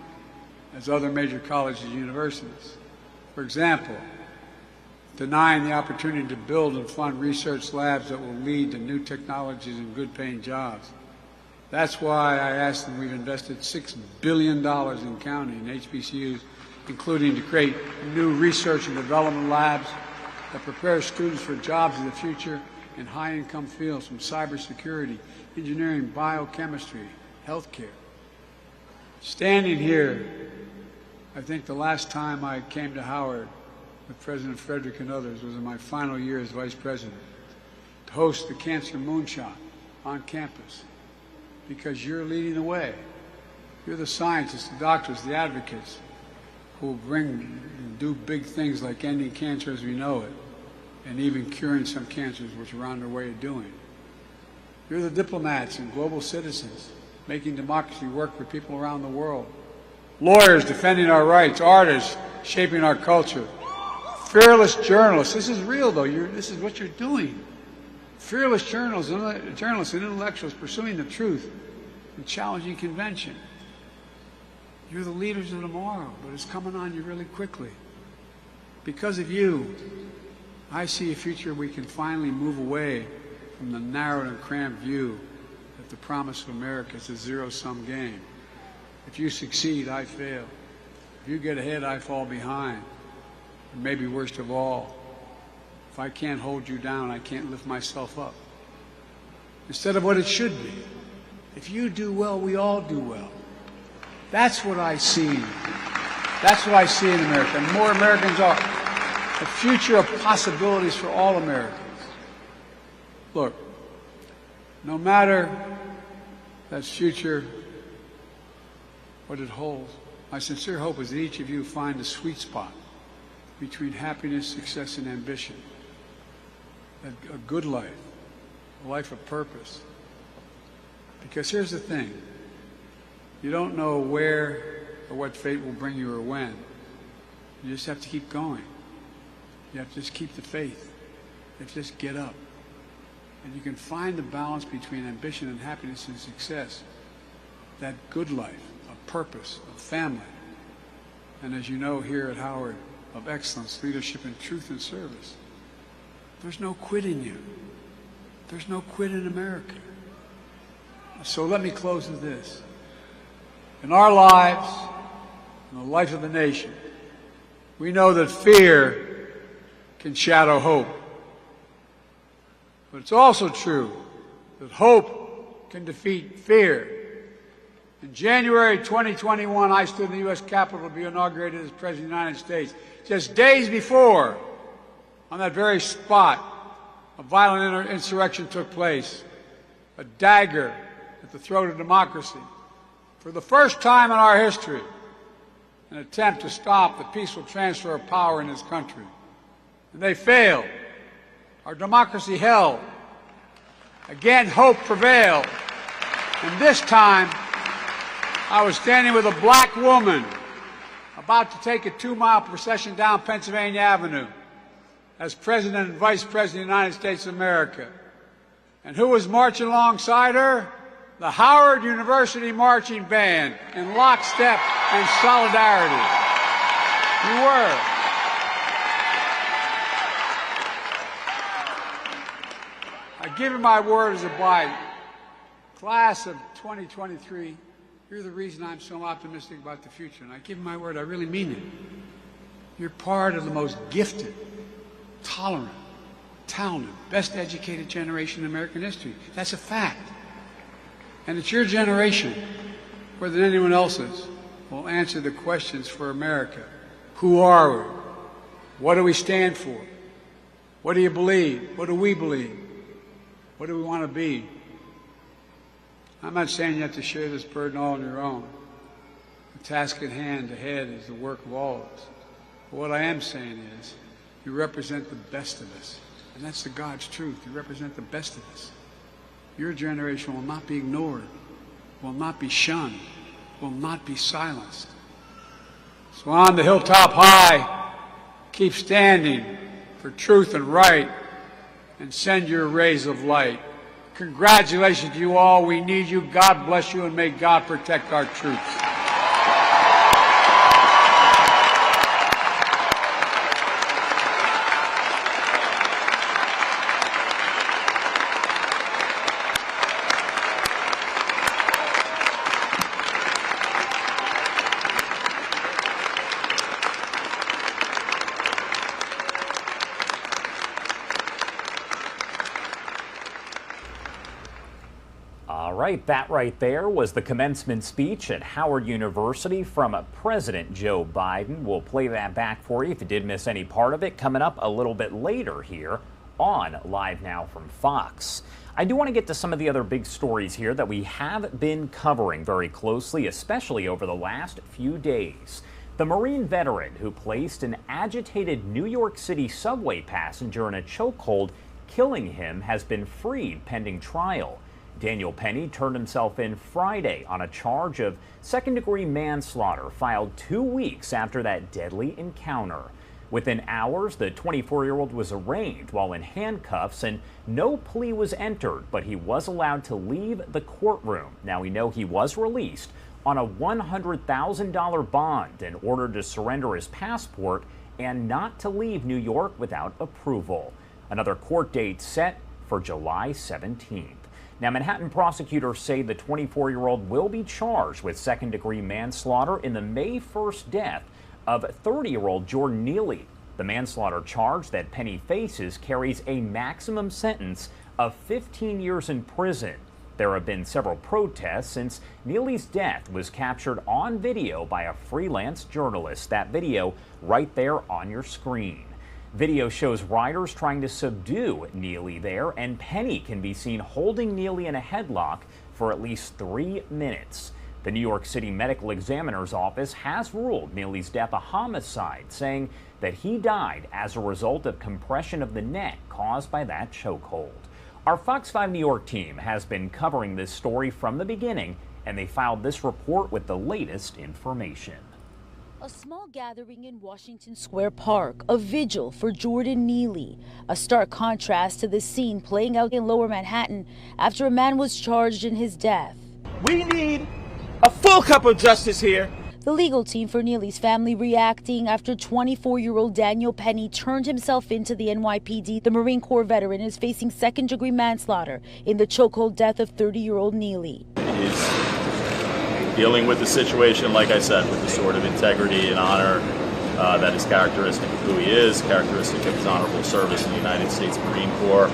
as other major colleges and universities. For example, denying the opportunity to build and fund research labs that will lead to new technologies and good-paying jobs. That's why I asked them, we've invested $6 billion in counting in HBCUs, including to create new research and development labs that prepare students for jobs of the future in high-income fields from cybersecurity, engineering, biochemistry, healthcare. Standing here, I think the last time I came to Howard with President Frederick and others was in my final year as Vice President to host the Cancer Moonshot on campus because you're leading the way. You're the scientists, the doctors, the advocates who will bring and do big things like ending cancer as we know it and even curing some cancers, which we're on their way of doing. You're the diplomats and global citizens making democracy work for people around the world. Lawyers defending our rights, artists shaping our culture, fearless journalists. This is real, though. This is what you're doing. Fearless journalists and intellectuals pursuing the truth and challenging convention. You're the leaders of tomorrow, but it's coming on you really quickly. Because of you, I see a future we can finally move away from the narrow and cramped view that the promise of America is a zero-sum game. If you succeed, I fail. If you get ahead, I fall behind. And maybe worst of all, if I can't hold you down, I can't lift myself up. Instead of what it should be. If you do well, we all do well. That's what I see. That's what I see in America. And more Americans are. A future of possibilities for all Americans. Look, no matter that future, what it holds, my sincere hope is that each of you find a sweet spot between happiness, success, and ambition. A good life, a life of purpose. Because here's the thing, you don't know where or what fate will bring you or when. You just have to keep going. You have to just keep the faith. You have to just get up. And you can find the balance between ambition and happiness and success. That good life, of purpose, of family. And as you know here at Howard, of excellence, leadership, and truth and service. There's no quit in you. There's no quit in America. So let me close with this. In our lives, in the life of the nation, we know that fear can shadow hope. But it's also true that hope can defeat fear. In January 2021, I stood in the U.S. Capitol to be inaugurated as President of the United States. Just days before, on that very spot, a violent insurrection took place, a dagger at the throat of democracy. For the first time in our history, an attempt to stop the peaceful transfer of power in this country. And they failed. Our democracy held. Again, hope prevailed. And this time, I was standing with a black woman about to take a 2-mile procession down Pennsylvania Avenue as President and Vice President of the United States of America. And who was marching alongside her? The Howard University Marching Band in lockstep and solidarity. You were. I give you my word as a bride. Class of 2023, you're the reason I'm so optimistic about the future. And I give you my word, I really mean it. You're part of the most gifted, tolerant, talented, best educated generation in American history. That's a fact. And it's your generation, more than anyone else's, will answer the questions for America. Who are we? What do we stand for? What do you believe? What do we believe? What do we want to be? I'm not saying you have to share this burden all on your own. The task at hand ahead is the work of all of us. But what I am saying is, you represent the best of us. And that's the God's truth. You represent the best of us. Your generation will not be ignored, will not be shunned, will not be silenced. So on the hilltop high, keep standing for truth and right, and send your rays of light. Congratulations to you all. We need you. God bless you, and may God protect our troops. All right, that right there was the commencement speech at Howard University from President Joe Biden. We'll play that back for you if you did miss any part of it, coming up a little bit later here on Live Now from Fox. I do want to get to some of the other big stories here that we have been covering very closely, especially over the last few days. The Marine veteran who placed an agitated New York City subway passenger in a chokehold, killing him, has been freed pending trial. Daniel Penny turned himself in Friday on a charge of second-degree manslaughter filed 2 weeks after that deadly encounter. Within hours, the 24-year-old was arraigned while in handcuffs, and no plea was entered, but he was allowed to leave the courtroom. Now, we know he was released on a $100,000 bond and ordered to surrender his passport and not to leave New York without approval. Another court date set for July 17th. Now, Manhattan prosecutors say the 24-year-old will be charged with second-degree manslaughter in the May 1st death of 30-year-old Jordan Neely. The manslaughter charge that Penny faces carries a maximum sentence of 15 years in prison. There have been several protests since Neely's death was captured on video by a freelance journalist. That video right there on your screen. Video shows riders trying to subdue Neely there, and Penny can be seen holding Neely in a headlock for at least 3 minutes. The New York City Medical Examiner's Office has ruled Neely's death a homicide, saying that he died as a result of compression of the neck caused by that chokehold. Our Fox 5 New York team has been covering this story from the beginning, and they filed this report with the latest information. A small gathering in Washington Square Park, a vigil for Jordan Neely, a stark contrast to the scene playing out in Lower Manhattan after a man was charged in his death. We need a full cup of justice here. The legal team for Neely's family reacting after 24-year-old Daniel Penny turned himself into the NYPD. The Marine Corps veteran is facing second-degree manslaughter in the chokehold death of 30-year-old Neely. He's dealing with the situation, like I said, with the sort of integrity and honor that is characteristic of who he is, characteristic of his honorable service in the United States Marine Corps,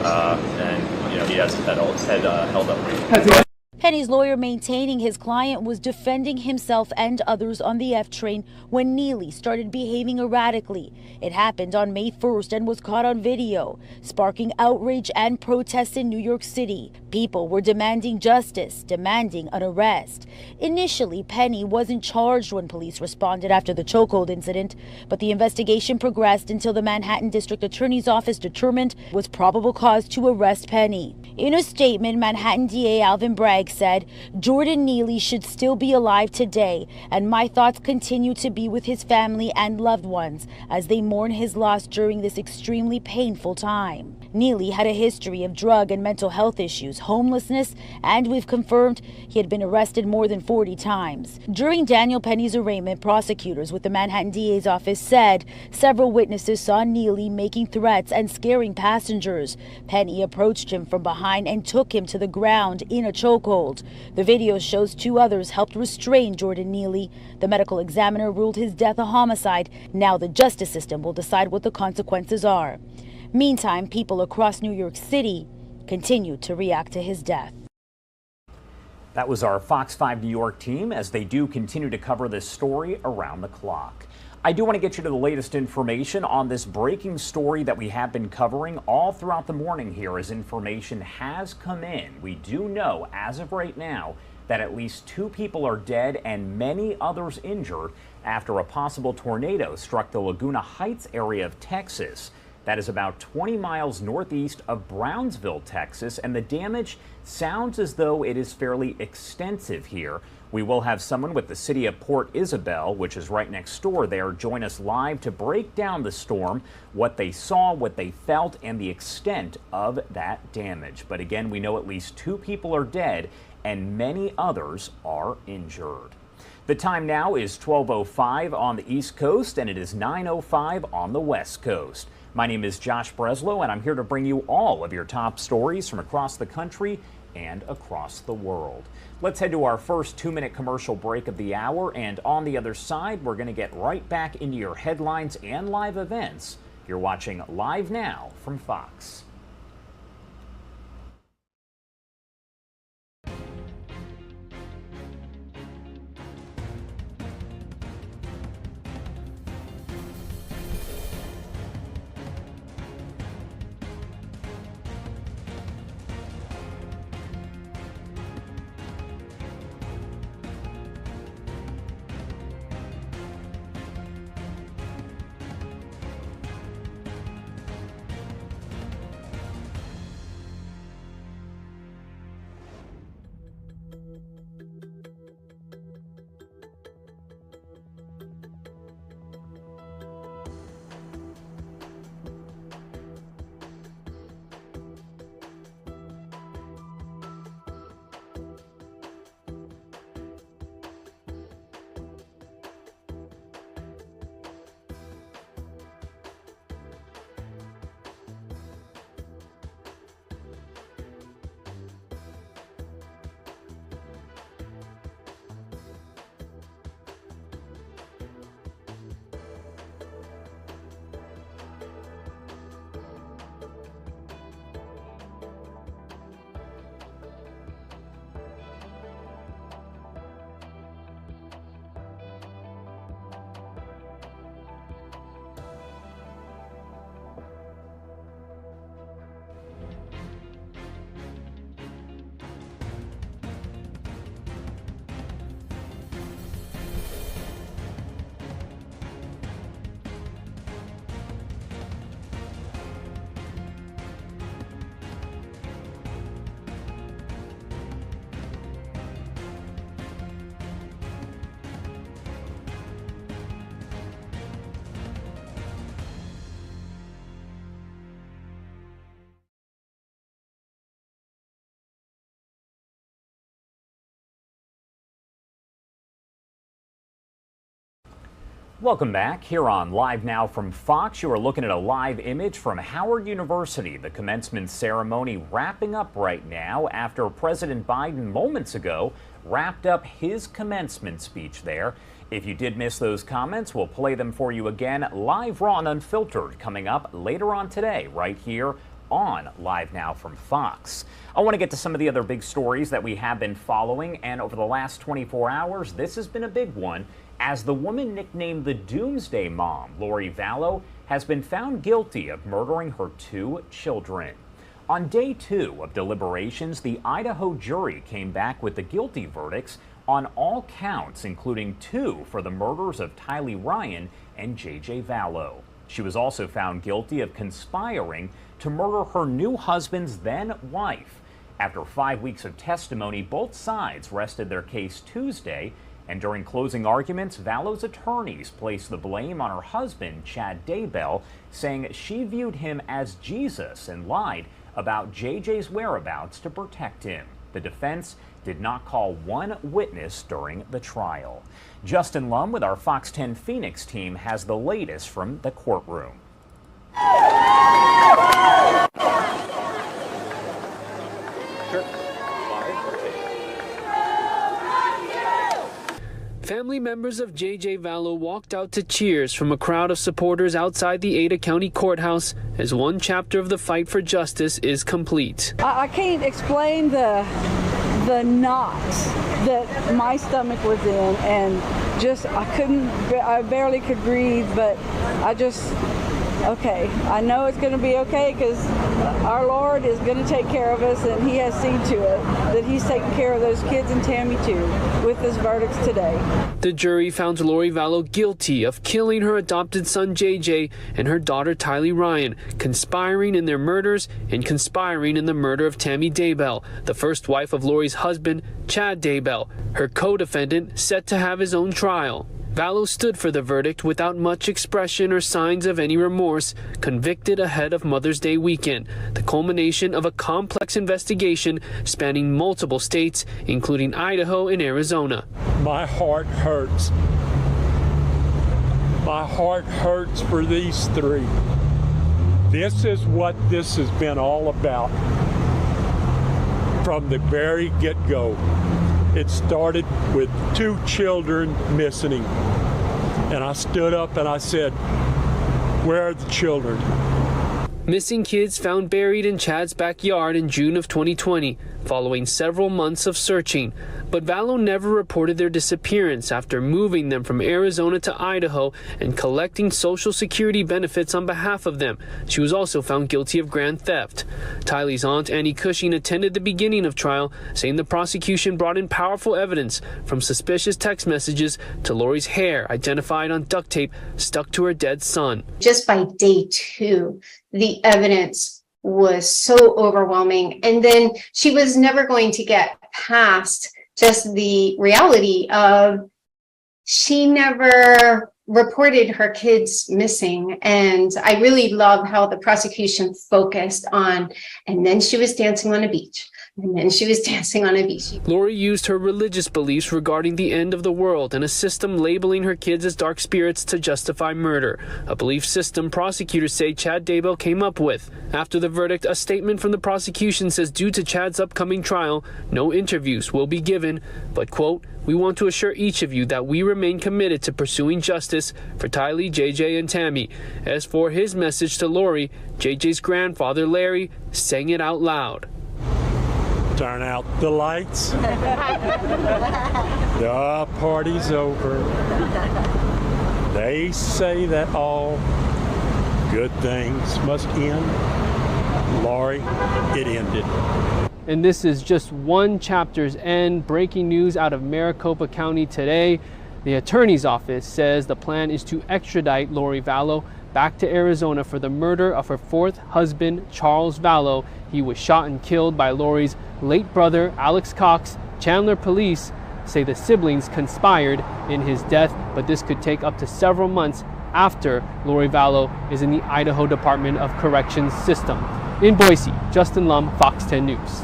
and he has his head held up. Penny's lawyer maintaining his client was defending himself and others on the F train when Neely started behaving erratically. It happened on May 1st and was caught on video, sparking outrage and protests in New York City. People were demanding justice, demanding an arrest. Initially, Penny wasn't charged when police responded after the chokehold incident, but the investigation progressed until the Manhattan District Attorney's Office determined it was probable cause to arrest Penny. In a statement, Manhattan DA Alvin Bragg said, "Jordan Neely should still be alive today, and my thoughts continue to be with his family and loved ones as they mourn his loss during this extremely painful time." Neely had a history of drug and mental health issues, homelessness, and we've confirmed he had been arrested more than 40 times. During Daniel Penny's arraignment, prosecutors with the Manhattan DA's office said several witnesses saw Neely making threats and scaring passengers. Penny approached him from behind and took him to the ground in a chokehold. The video shows 2 others helped restrain Jordan Neely. The medical examiner ruled his death a homicide. Now the justice system will decide what the consequences are. Meantime, people across New York City continue to react to his death. That was our Fox 5 New York team as they do continue to cover this story around the clock. I do want to get you to the latest information on this breaking story that we have been covering all throughout the morning here as information has come in. We do know as of right now that at least 2 people are dead and many others injured after a possible tornado struck the Laguna Heights area of Texas. That is about 20 miles northeast of Brownsville, Texas, and the damage sounds as though it is fairly extensive here. We will have someone with the city of Port Isabel, which is right next door there, join us live to break down the storm, what they saw, what they felt, and the extent of that damage. But again, we know at least 2 people are dead and many others are injured. The time now is 12:05 on the East Coast, and it is 9:05 on the West Coast. My name is Josh Breslow, and I'm here to bring you all of your top stories from across the country and across the world. Let's head to our first 2-minute commercial break of the hour, and on the other side, we're going to get right back into your headlines and live events. You're watching Live Now from Fox. Welcome back. Here on Live Now from Fox, you are looking at a live image from Howard University. The commencement ceremony wrapping up right now after President Biden moments ago wrapped up his commencement speech there. If you did miss those comments, we'll play them for you again live, raw, and unfiltered coming up later on today right here on Live Now from Fox. I want to get to some of the other big stories that we have been following, and over the last 24 hours, this has been a big one, as the woman nicknamed the Doomsday Mom, Lori Vallow, has been found guilty of murdering her 2 children. On day 2 of deliberations, the Idaho jury came back with the guilty verdicts on all counts, including 2 for the murders of Tylee Ryan and J.J. Vallow. She was also found guilty of conspiring to murder her new husband's then wife. After 5 weeks of testimony, both sides rested their case Tuesday, and during closing arguments, Vallow's attorneys placed the blame on her husband, Chad Daybell, saying she viewed him as Jesus and lied about JJ's whereabouts to protect him. The defense did not call one witness during the trial. Justin Lum with our Fox 10 Phoenix team has the latest from the courtroom. Family members of J.J. Vallow walked out to cheers from a crowd of supporters outside the Ada County Courthouse as one chapter of the fight for justice is complete. I can't explain the knots that my stomach was in, and just I barely could breathe, but okay, I know it's going to be okay because our Lord is going to take care of us, and He has seen to it that He's taking care of those kids and Tammy too with His verdicts today. The jury found Lori Vallow guilty of killing her adopted son JJ and her daughter Tylee Ryan, conspiring in their murders and conspiring in the murder of Tammy Daybell, the first wife of Lori's husband, Chad Daybell, her co-defendant set to have his own trial. Vallow stood for the verdict without much expression or signs of any remorse, convicted ahead of Mother's Day weekend, the culmination of a complex investigation spanning multiple states, including Idaho and Arizona. My heart hurts. My heart hurts for these three. This is what this has been all about from the very get-go. It started with 2 children missing, and I stood up and I said, "Where are the children?" Missing kids found buried in Chad's backyard in June of 2020, following several months of searching. But Vallow never reported their disappearance after moving them from Arizona to Idaho and collecting Social Security benefits on behalf of them. She was also found guilty of grand theft. Tylee's aunt, Annie Cushing, attended the beginning of trial, saying the prosecution brought in powerful evidence, from suspicious text messages to Lori's hair identified on duct tape stuck to her dead son. Just by day 2, the evidence was so overwhelming. And then she was never going to get past just the reality of she never reported her kids missing. And I really love how the prosecution focused on, and then she was dancing on a beach. And then she was dancing on a beach. Lori used her religious beliefs regarding the end of the world and a system labeling her kids as dark spirits to justify murder, a belief system prosecutors say Chad Daybell came up with. After the verdict, a statement from the prosecution says due to Chad's upcoming trial, no interviews will be given, but, quote, "We want to assure each of you that we remain committed to pursuing justice for Tylee, JJ, and Tammy." As for his message to Lori, JJ's grandfather, Larry, sang it out loud. Turn out the lights. The party's over. They say that all good things must end. Lori, it ended. And this is just one chapter's end. Breaking news out of Maricopa County today. The attorney's office says the plan is to extradite Lori Vallow back to Arizona for the murder of her 4th husband, Charles Vallow. He was shot and killed by Lori's late brother, Alex Cox. Chandler police say the siblings conspired in his death, but this could take up to several months after Lori Vallow is in the Idaho Department of Corrections system. In Boise, Justin Lum, Fox 10 News.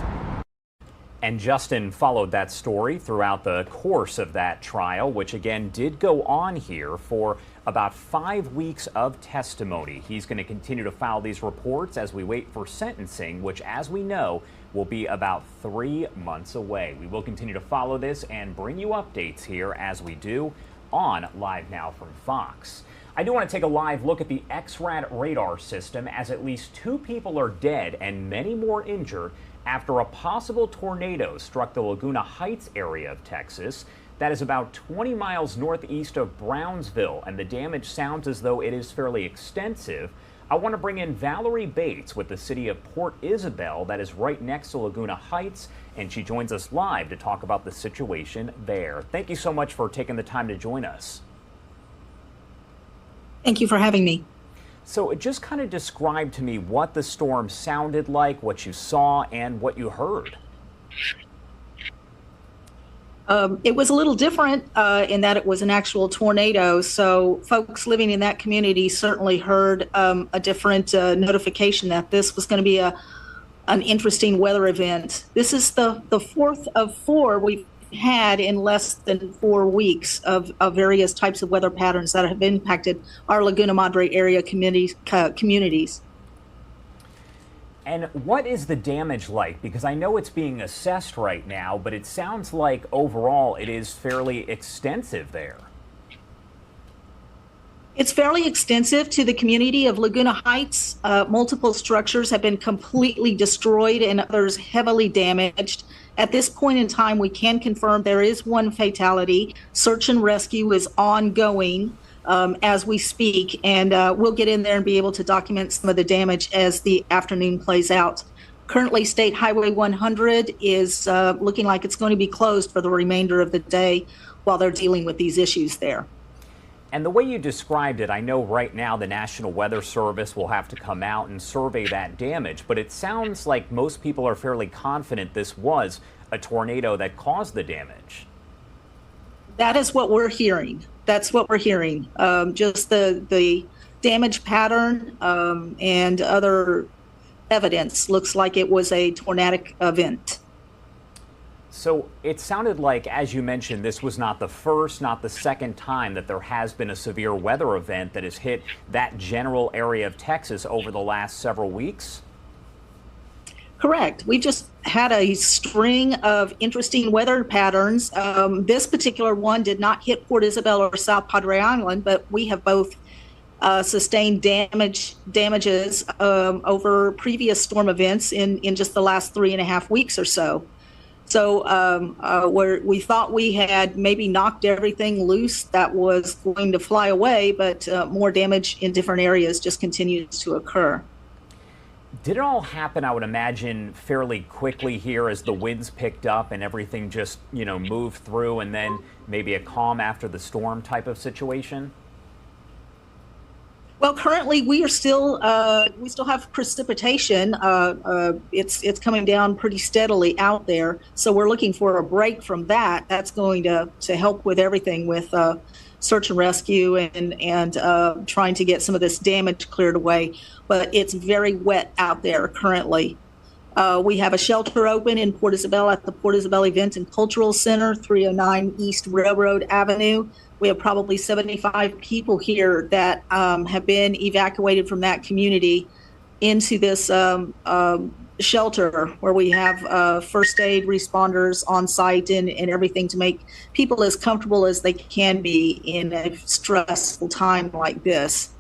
And Justin followed that story throughout the course of that trial, which again did go on here for about 5 weeks of testimony. He's going to continue to file these reports as we wait for sentencing, which, as we know, will be about 3 months away. We will continue to follow this and bring you updates here as we do on Live Now from Fox. I do want to take a live look at the XRAD radar system, as at least 2 people are dead and many more injured after a possible tornado struck the Laguna Heights area of Texas. That is about 20 miles northeast of Brownsville, and the damage sounds as though it is fairly extensive. I want to bring in Valerie Bates with the city of Port Isabel, that is right next to Laguna Heights, and she joins us live to talk about the situation there. Thank you so much for taking the time to join us. Thank you for having me. So just kind of describe to me what the storm sounded like, what you saw, and what you heard. It was a little different in that it was an actual tornado. So folks living in that community certainly heard a different notification that this was going to be an interesting weather event. This is the 4th of 4 we've had in less than 4 weeks of various types of weather patterns that have impacted our Laguna Madre area communities. And what is the damage like? Because I know it's being assessed right now, but it sounds like overall it is fairly extensive there. It's fairly extensive to the community of Laguna Heights. Multiple structures have been completely destroyed and others heavily damaged. At this point in time, we can confirm there is 1 fatality. Search and rescue is ongoing. as we speak, and we'll get in there and be able to document some of the damage as the afternoon plays out. Currently, State Highway 100 is looking like it's going to be closed for the remainder of the day while they're dealing with these issues there. And the way you described it, I know right now the National Weather Service will have to come out and survey that damage, but it sounds like most people are fairly confident this was a tornado that caused the damage. That is what we're hearing. That's what we're hearing. Just the damage pattern and other evidence looks like it was a tornadic event. So it sounded like, as you mentioned, this was not the first, not the second time that there has been a severe weather event that has hit that general area of Texas over the last several weeks? Correct. We've just had a string of interesting weather patterns. This particular one did not hit Port Isabel or South Padre Island, but we have both sustained damages over previous storm events in just the last 3.5 weeks or so. So where we thought we had maybe knocked everything loose that was going to fly away, but more damage in different areas just continues to occur. Did it all happen, I would imagine, fairly quickly here as the winds picked up and everything just, moved through, and then maybe a calm after the storm type of situation? Well, currently we still have precipitation. It's coming down pretty steadily out there. So we're looking for a break from that. That's going to help with everything with search and rescue and trying to get some of this damage cleared away. But it's very wet out there currently. We have a shelter open in Port Isabel at the Port Isabel Event and Cultural Center, 309 East Railroad Avenue. We have probably 75 people here that have been evacuated from that community into this shelter where we have first aid responders on site and everything to make people as comfortable as they can be in a stressful time like this.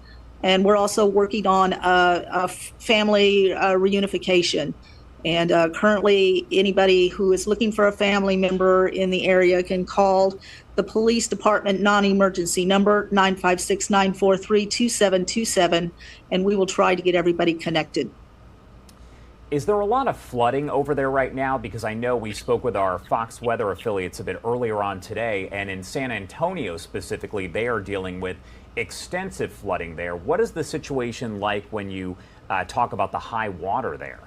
And we're also working on a family reunification. And currently, anybody who is looking for a family member in the area can call the police department non-emergency number 956-943-2727, and we will try to get everybody connected. Is there a lot of flooding over there right now? Because I know we spoke with our Fox Weather affiliates a bit earlier on today, and in San Antonio specifically, they are dealing with extensive flooding there. What is the situation like when you talk about the high water there?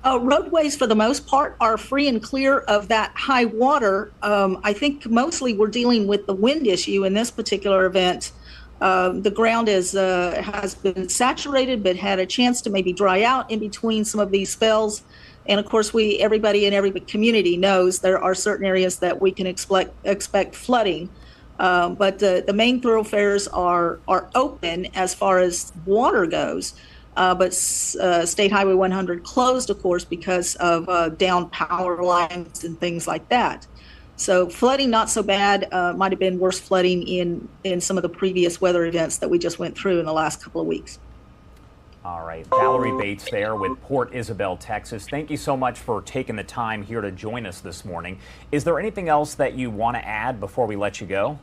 Roadways, for the most part, are free and clear of that high water. I think mostly we're dealing with the wind issue in this particular event. The ground has been saturated, but had a chance to maybe dry out in between some of these spells. And of course, everybody in every community knows there are certain areas that we can expect flooding. But the main thoroughfares are open as far as water goes. But State Highway 100 closed, of course, because of down power lines and things like that. So flooding, not so bad. Might have been worse flooding in some of the previous weather events that we just went through in the last couple of weeks. All right. Valerie Bates there with Port Isabel, Texas. Thank you so much for taking the time here to join us this morning. Is there anything else that you want to add before we let you go?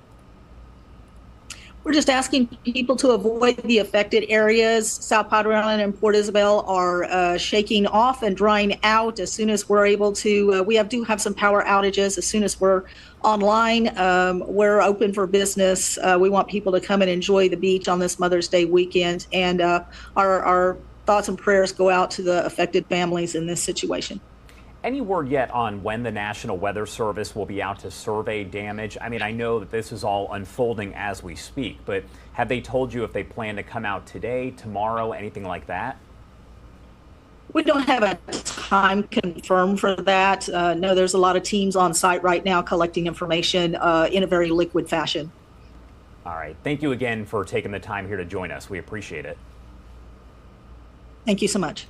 We're just asking people to avoid the affected areas. South Padre Island and Port Isabel are shaking off and drying out as soon as we're able to. We do have some power outages. As soon as we're online, we're open for business. We want people to come and enjoy the beach on this Mother's Day weekend. And our thoughts and prayers go out to the affected families in this situation. Any word yet on when the National Weather Service will be out to survey damage? I mean, I know that this is all unfolding as we speak, but have they told you if they plan to come out today, tomorrow, anything like that? We don't have a time confirmed for that. No, there's a lot of teams on site right now collecting information in a very liquid fashion. All right. Thank you again for taking the time here to join us. We appreciate it. Thank you so much.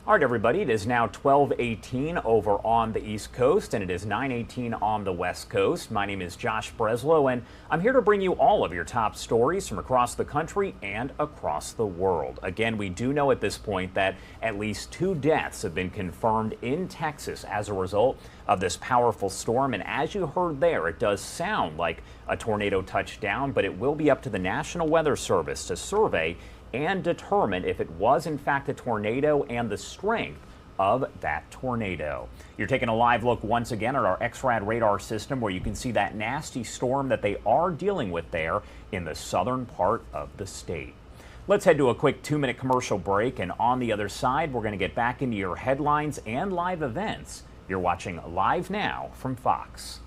All right, everybody, it is now 12:18 over on the East Coast, and it is 9:18 on the West Coast. My name is Josh Breslow, and I'm here to bring you all of your top stories from across the country and across the world. Again, we do know at this point that at least 2 deaths have been confirmed in Texas as a result of this powerful storm, and as you heard there, it does sound like a tornado touched down, but it will be up to the National Weather Service to survey and determine if it was in fact a tornado and the strength of that tornado. You're taking a live look once again at our XRAD radar system, where you can see that nasty storm that they are dealing with there in the southern part of the state. Let's head to a quick 2-minute commercial break, and on the other side, we're going to get back into your headlines and live events. You're watching Live Now from Fox.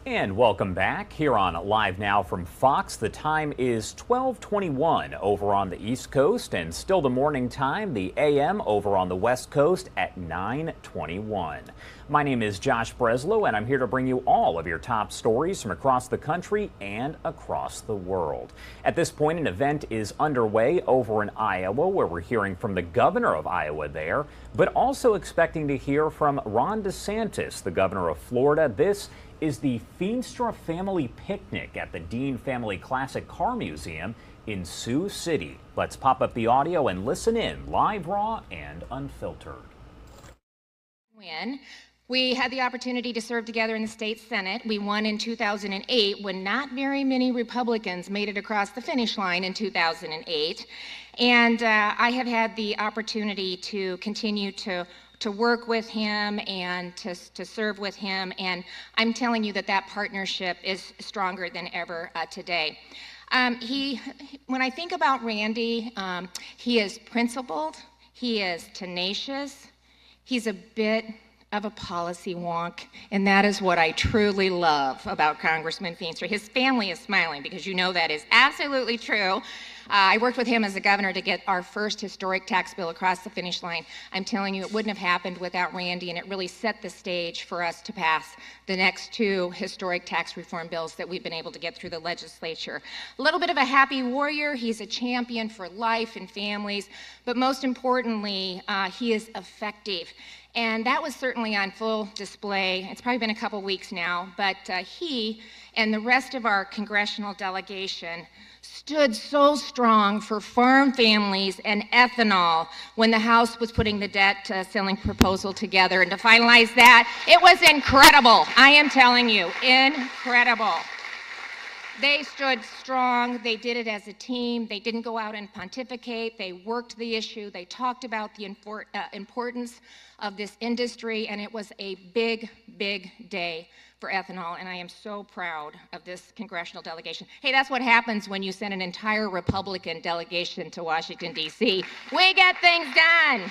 And welcome back here on Live Now from Fox. The time is 12:21 over on the East Coast, and still the morning time, the AM over on the West Coast at 9:21. My name is Josh Breslow, and I'm here to bring you all of your top stories from across the country and across the world. At this point, an event is underway over in Iowa, where we're hearing from the governor of Iowa there, but also expecting to hear from Ron DeSantis, the governor of Florida. This is the Feenstra Family Picnic at the Dean Family Classic Car Museum in Sioux City. Let's pop up the audio and listen in, live, raw, and unfiltered. We had the opportunity to serve together in the state Senate. We won in 2008 when not very many Republicans made it across the finish line in 2008. And I have had the opportunity to continue to work with him and to serve with him. And I'm telling you that that partnership is stronger than ever today. When I think about Randy, he is principled, he is tenacious, he's a bit of a policy wonk, and that is what I truly love about Congressman Feenstra. His family is smiling because you know that is absolutely true. I worked with him as a governor to get our first historic tax bill across the finish line. I'm telling you, it wouldn't have happened without Randy, and it really set the stage for us to pass the next 2 historic tax reform bills that we've been able to get through the legislature. A little bit of a happy warrior. He's a champion for life and families, but most importantly, he is effective. And that was certainly on full display. It's probably been a couple weeks now, but he and the rest of our congressional delegation stood so strong for farm families and ethanol when the House was putting the debt ceiling proposal together. And to finalize that, it was incredible. I am telling you, incredible. They stood strong. They did it as a team. They didn't go out and pontificate. They worked the issue. They talked about the importance of this industry, and it was a big, big day for ethanol, and I am so proud of this congressional delegation. Hey, that's what happens when you send an entire Republican delegation to Washington, D.C. We get things done.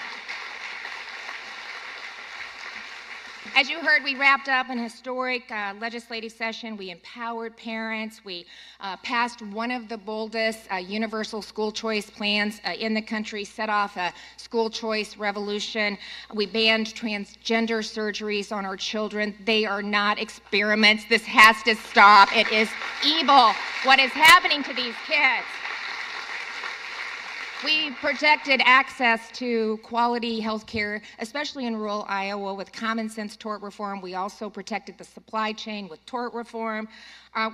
As you heard, we wrapped up an historic legislative session. We empowered parents. We passed one of the boldest universal school choice plans in the country, set off a school choice revolution. We banned transgender surgeries on our children. They are not experiments. This has to stop. It is evil what is happening to these kids. We protected access to quality health care, especially in rural Iowa, with common sense tort reform. We also protected the supply chain with tort reform.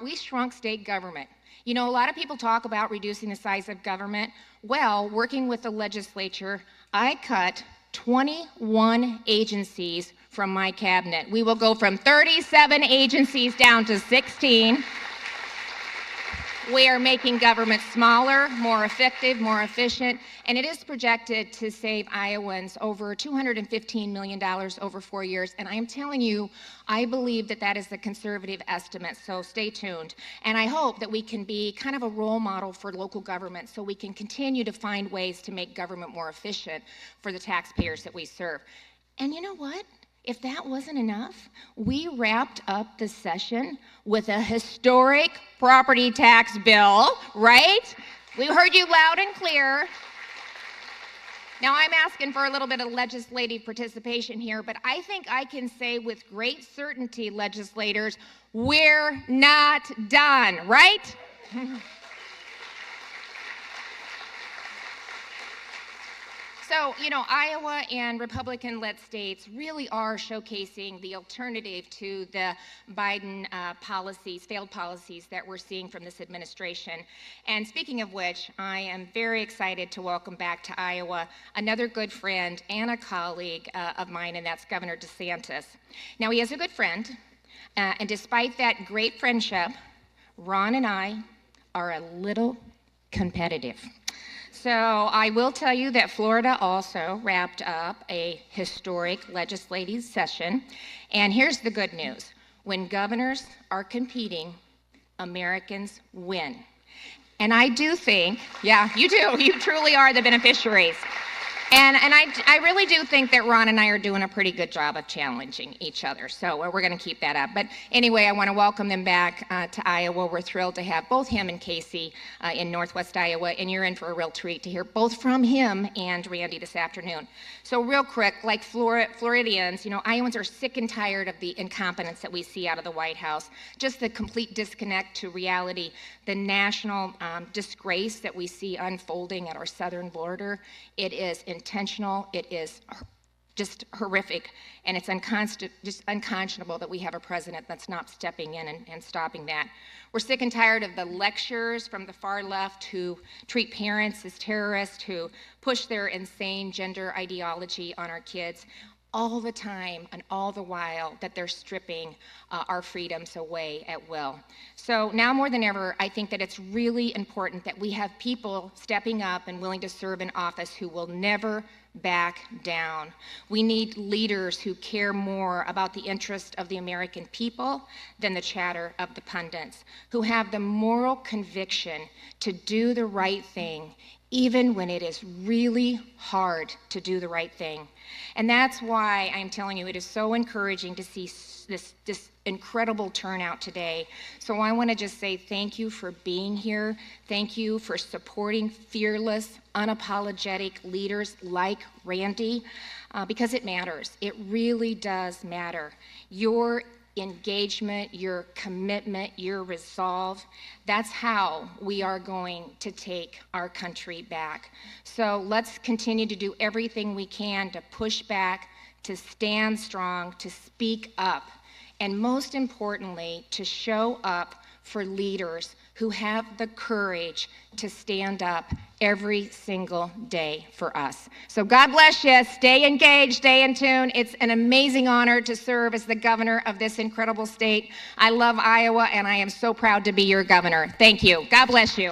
We shrunk state government. You know, a lot of people talk about reducing the size of government. Well, working with the legislature, I cut 21 agencies from my cabinet. We will go from 37 agencies down to 16. We are making government smaller, more effective, more efficient, and it is projected to save Iowans over $215 million over 4 years. And I am telling you, I believe that that is the conservative estimate, so stay tuned. And I hope that we can be kind of a role model for local government so we can continue to find ways to make government more efficient for the taxpayers that we serve. And you know what? If that wasn't enough, we wrapped up the session with a historic property tax bill, right? We heard you loud and clear. Now I'm asking for a little bit of legislative participation here, but I think I can say with great certainty, legislators, we're not done, right? So, you know, Iowa and Republican-led states really are showcasing the alternative to the Biden policies, failed policies that we're seeing from this administration. And speaking of which, I am very excited to welcome back to Iowa another good friend and a colleague of mine, and that's Governor DeSantis. Now, he is a good friend, and despite that great friendship, Ron and I are a little competitive. So I will tell you that Florida also wrapped up a historic legislative session. And here's the good news. When governors are competing, Americans win. And I do think, yeah, you do. You truly are the beneficiaries. And I really do think that Ron and I are doing a pretty good job of challenging each other. So we're going to keep that up. But anyway, I want to welcome them back to Iowa. We're thrilled to have both him and Casey in Northwest Iowa. And you're in for a real treat to hear both from him and Randy this afternoon. So real quick, like Floridians, you know, Iowans are sick and tired of the incompetence that we see out of the White House. Just the complete disconnect to reality, the national disgrace that we see unfolding at our southern border. It is intentional, it is just horrific, and it's just unconscionable that we have a president that's not stepping in and stopping that. We're sick and tired of the lectures from the far left who treat parents as terrorists, who push their insane gender ideology on our kids all the time and all the while that they're stripping our freedoms away at will. So now more than ever, I think that it's really important that we have people stepping up and willing to serve in office who will never back down. We need leaders who care more about the interest of the American people than the chatter of the pundits, who have the moral conviction to do the right thing even when it is really hard to do the right thing. And that's why I'm telling you, it is so encouraging to see this incredible turnout today. So I want to just say thank you for being here. Thank you for supporting fearless, unapologetic leaders like Randy, because it matters. It really does matter. Your engagement, your commitment, your resolve, that's how we are going to take our country back. So let's continue to do everything we can to push back, to stand strong, to speak up, and most importantly, to show up for leaders who have the courage to stand up every single day for us. So God bless you. Stay engaged, stay in tune. It's an amazing honor to serve as the governor of this incredible state. I love Iowa, and I am so proud to be your governor. Thank you. God bless you.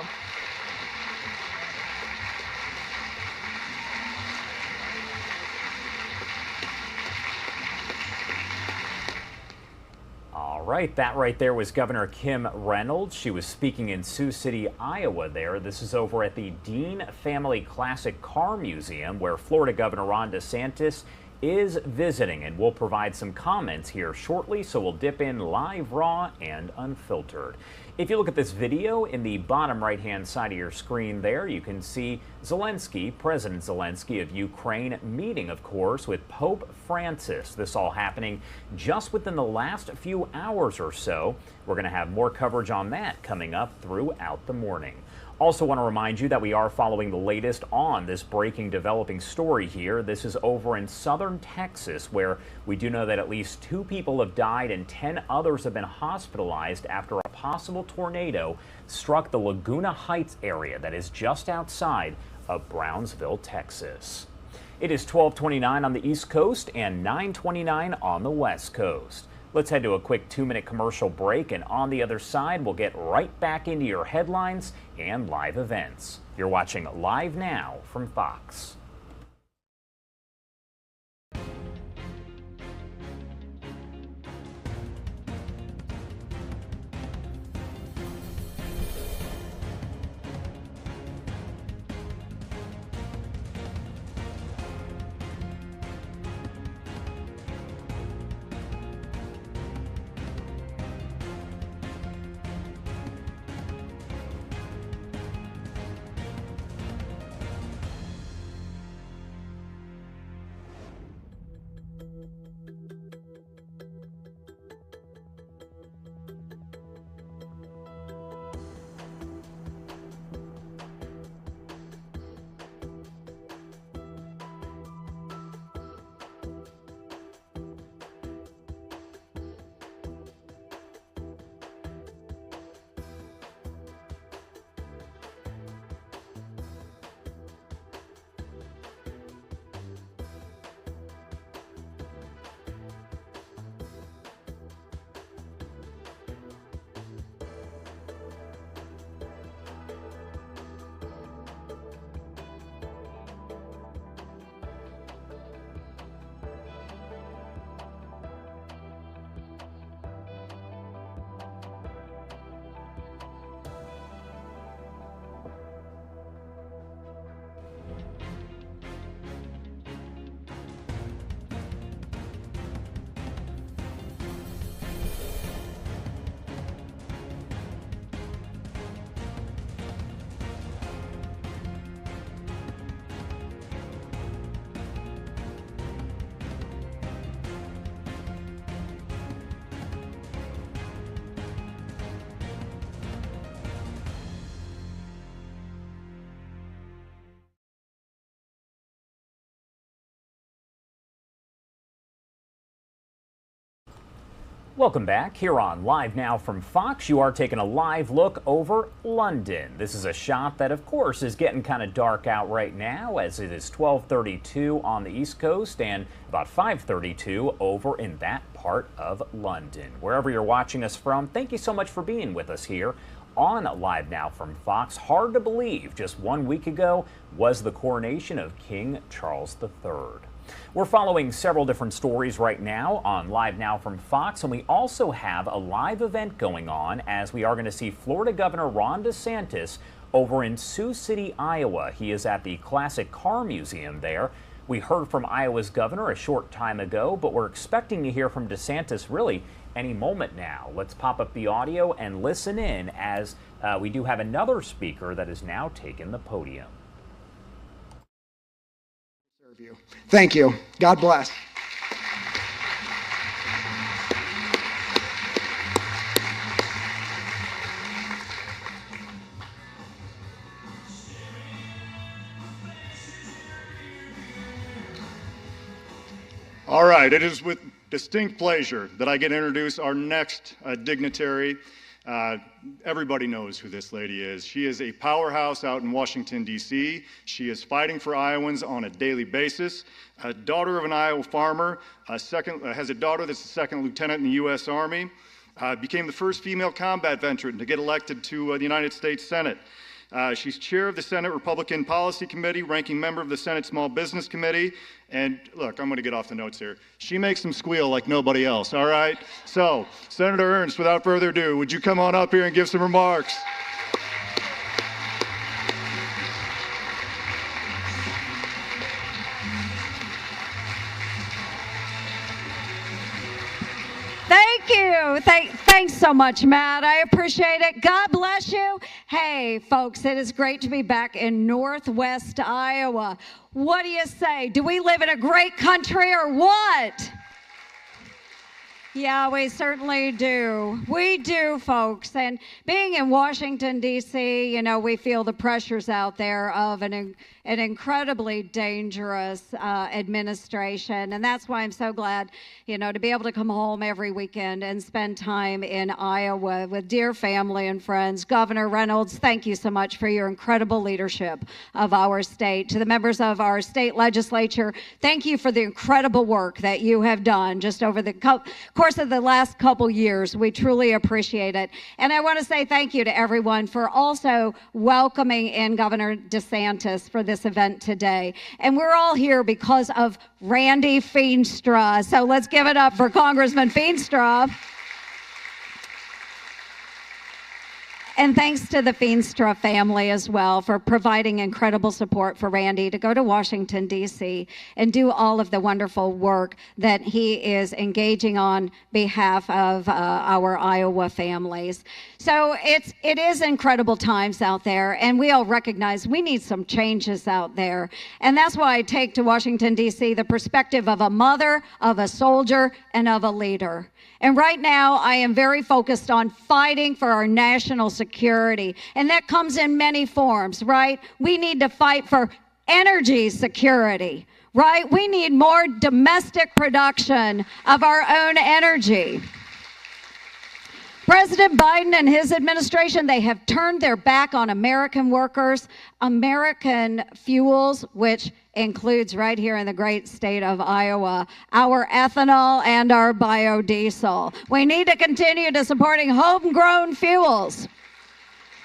All right, that right there was Governor Kim Reynolds. She was speaking in Sioux City, Iowa there. This is over at the Dean Family Classic Car Museum, where Florida Governor Ron DeSantis is visiting, and we'll provide some comments here shortly, so we'll dip in live, raw, and unfiltered. If you look at this video in the bottom right-hand side of your screen there, you can see Zelensky, President Zelensky of Ukraine, meeting, of course, with Pope Francis. This all happening just within the last few hours or so. We're going to have more coverage on that coming up throughout the morning. Also want to remind you that we are following the latest on this breaking, developing story here. This is over in southern Texas, where we do know that at least 2 people have died and 10 others have been hospitalized after a possible tornado struck the Laguna Heights area that is just outside of Brownsville, Texas. It is 12:29 on the East Coast and 9:29 on the West Coast. Let's head to a quick 2-minute commercial break, and on the other side, we'll get right back into your headlines and live events. You're watching Live Now from Fox. Welcome back. Here on Live Now from Fox, you are taking a live look over London. This is a shot that, of course, is getting kind of dark out right now, as it is 12:32 on the East Coast and about 5:32 over in that part of London. Wherever you're watching us from, thank you so much for being with us here on Live Now from Fox. Hard to believe, just 1 week ago was the coronation of King Charles III. We're following several different stories right now on Live Now from Fox, and we also have a live event going on as we are going to see Florida Governor Ron DeSantis over in Sioux City, Iowa. He is at the Classic Car Museum there. We heard from Iowa's governor a short time ago, but we're expecting to hear from DeSantis really any moment now. Let's pop up the audio and listen in as we do have another speaker that has now taken the podium. Thank you. God bless. All right, it is with distinct pleasure that I get to introduce our next dignitary. Everybody knows who this lady is. She is a powerhouse out in Washington, D.C. She is fighting for Iowans on a daily basis. A daughter of an Iowa farmer, has a daughter that's a second lieutenant in the U.S. Army, became the first female combat veteran to get elected to the United States Senate. She's chair of the Senate Republican Policy Committee, ranking member of the Senate Small Business Committee, and look, I'm going to get off the notes here. She makes them squeal like nobody else, all right? So, Senator Ernst, without further ado, would you come on up here and give some remarks? Thank you. Thanks so much, Matt. I appreciate it. God bless you. Hey, folks, it is great to be back in Northwest Iowa. What do you say? Do we live in a great country or what? Yeah, we certainly do. We do, folks. And being in Washington, D.C., you know, we feel the pressures out there of an incredibly dangerous administration. And that's why I'm so glad, you know, to be able to come home every weekend and spend time in Iowa with dear family and friends. Governor Reynolds, thank you so much for your incredible leadership of our state. To the members of our state legislature, thank you for the incredible work that you have done just over the course of the last couple years. We truly appreciate it. And I want to say thank you to everyone for also welcoming in Governor DeSantis for this event today. And we're all here because of Randy Feenstra. So let's give it up for Congressman Feenstra. And thanks to the Feenstra family as well for providing incredible support for Randy to go to Washington, D.C. and do all of the wonderful work that he is engaging on behalf of our Iowa families. So it is incredible times out there, and we all recognize we need some changes out there. And that's why I take to Washington, D.C. the perspective of a mother, of a soldier, and of a leader. And right now, I am very focused on fighting for our national security. And that comes in many forms, right? We need to fight for energy security, right? We need more domestic production of our own energy. President Biden and his administration, they have turned their back on American workers, American fuels, which includes right here in the great state of Iowa, our ethanol and our biodiesel. We need to continue to supporting homegrown fuels.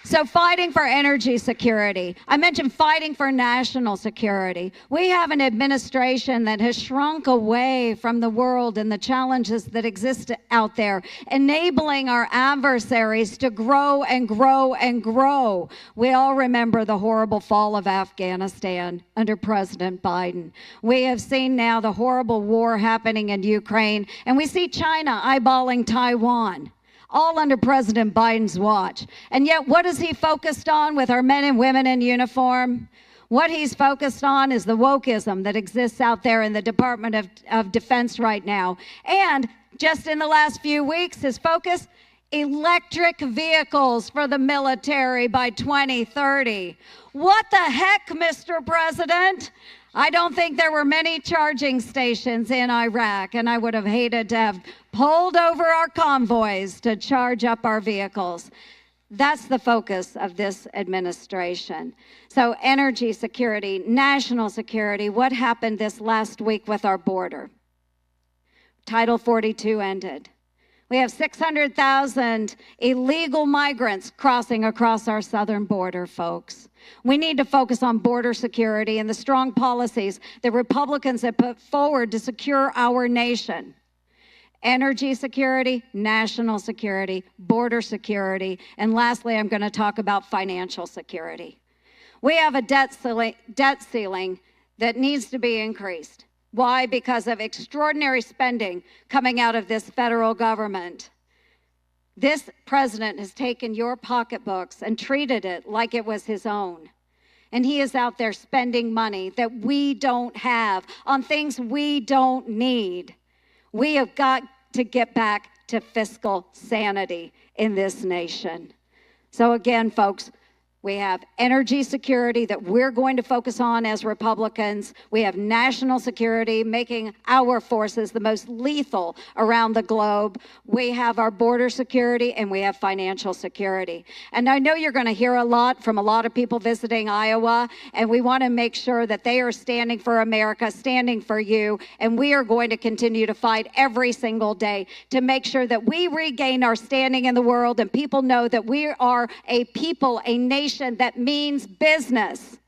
So fighting for energy security. I mentioned fighting for national security. We have an administration that has shrunk away from the world and the challenges that exist out there, enabling our adversaries to grow and grow and grow. We all remember the horrible fall of Afghanistan under President Biden. We have seen now the horrible war happening in Ukraine, and we see China eyeballing Taiwan, all under President Biden's watch. And yet, what is he focused on with our men and women in uniform? What he's focused on is the wokeism that exists out there in the Department of Defense right now. And just in the last few weeks, his focus, electric vehicles for the military by 2030. What the heck, Mr. President? I don't think there were many charging stations in Iraq, and I would have hated to have pulled over our convoys to charge up our vehicles. That's the focus of this administration. So energy security, national security, what happened this last week with our border? Title 42 ended. We have 600,000 illegal migrants crossing across our southern border, folks. We need to focus on border security and the strong policies that Republicans have put forward to secure our nation. Energy security, national security, border security, and lastly, I'm going to talk about financial security. We have a debt ceiling that needs to be increased. Why? Because of extraordinary spending coming out of this federal government. This president has taken your pocketbooks and treated it like it was his own. And he is out there spending money that we don't have on things we don't need. We have got to get back to fiscal sanity in this nation. So again, folks, We have energy security that we're going to focus on as Republicans. We have national security, making our forces the most lethal around the globe. We have our border security, and we have financial security. And I know you're going to hear a lot from a lot of people visiting Iowa, and we want to make sure that they are standing for America, standing for you, and we are going to continue to fight every single day to make sure that we regain our standing in the world and people know that we are a people, a nation that means business.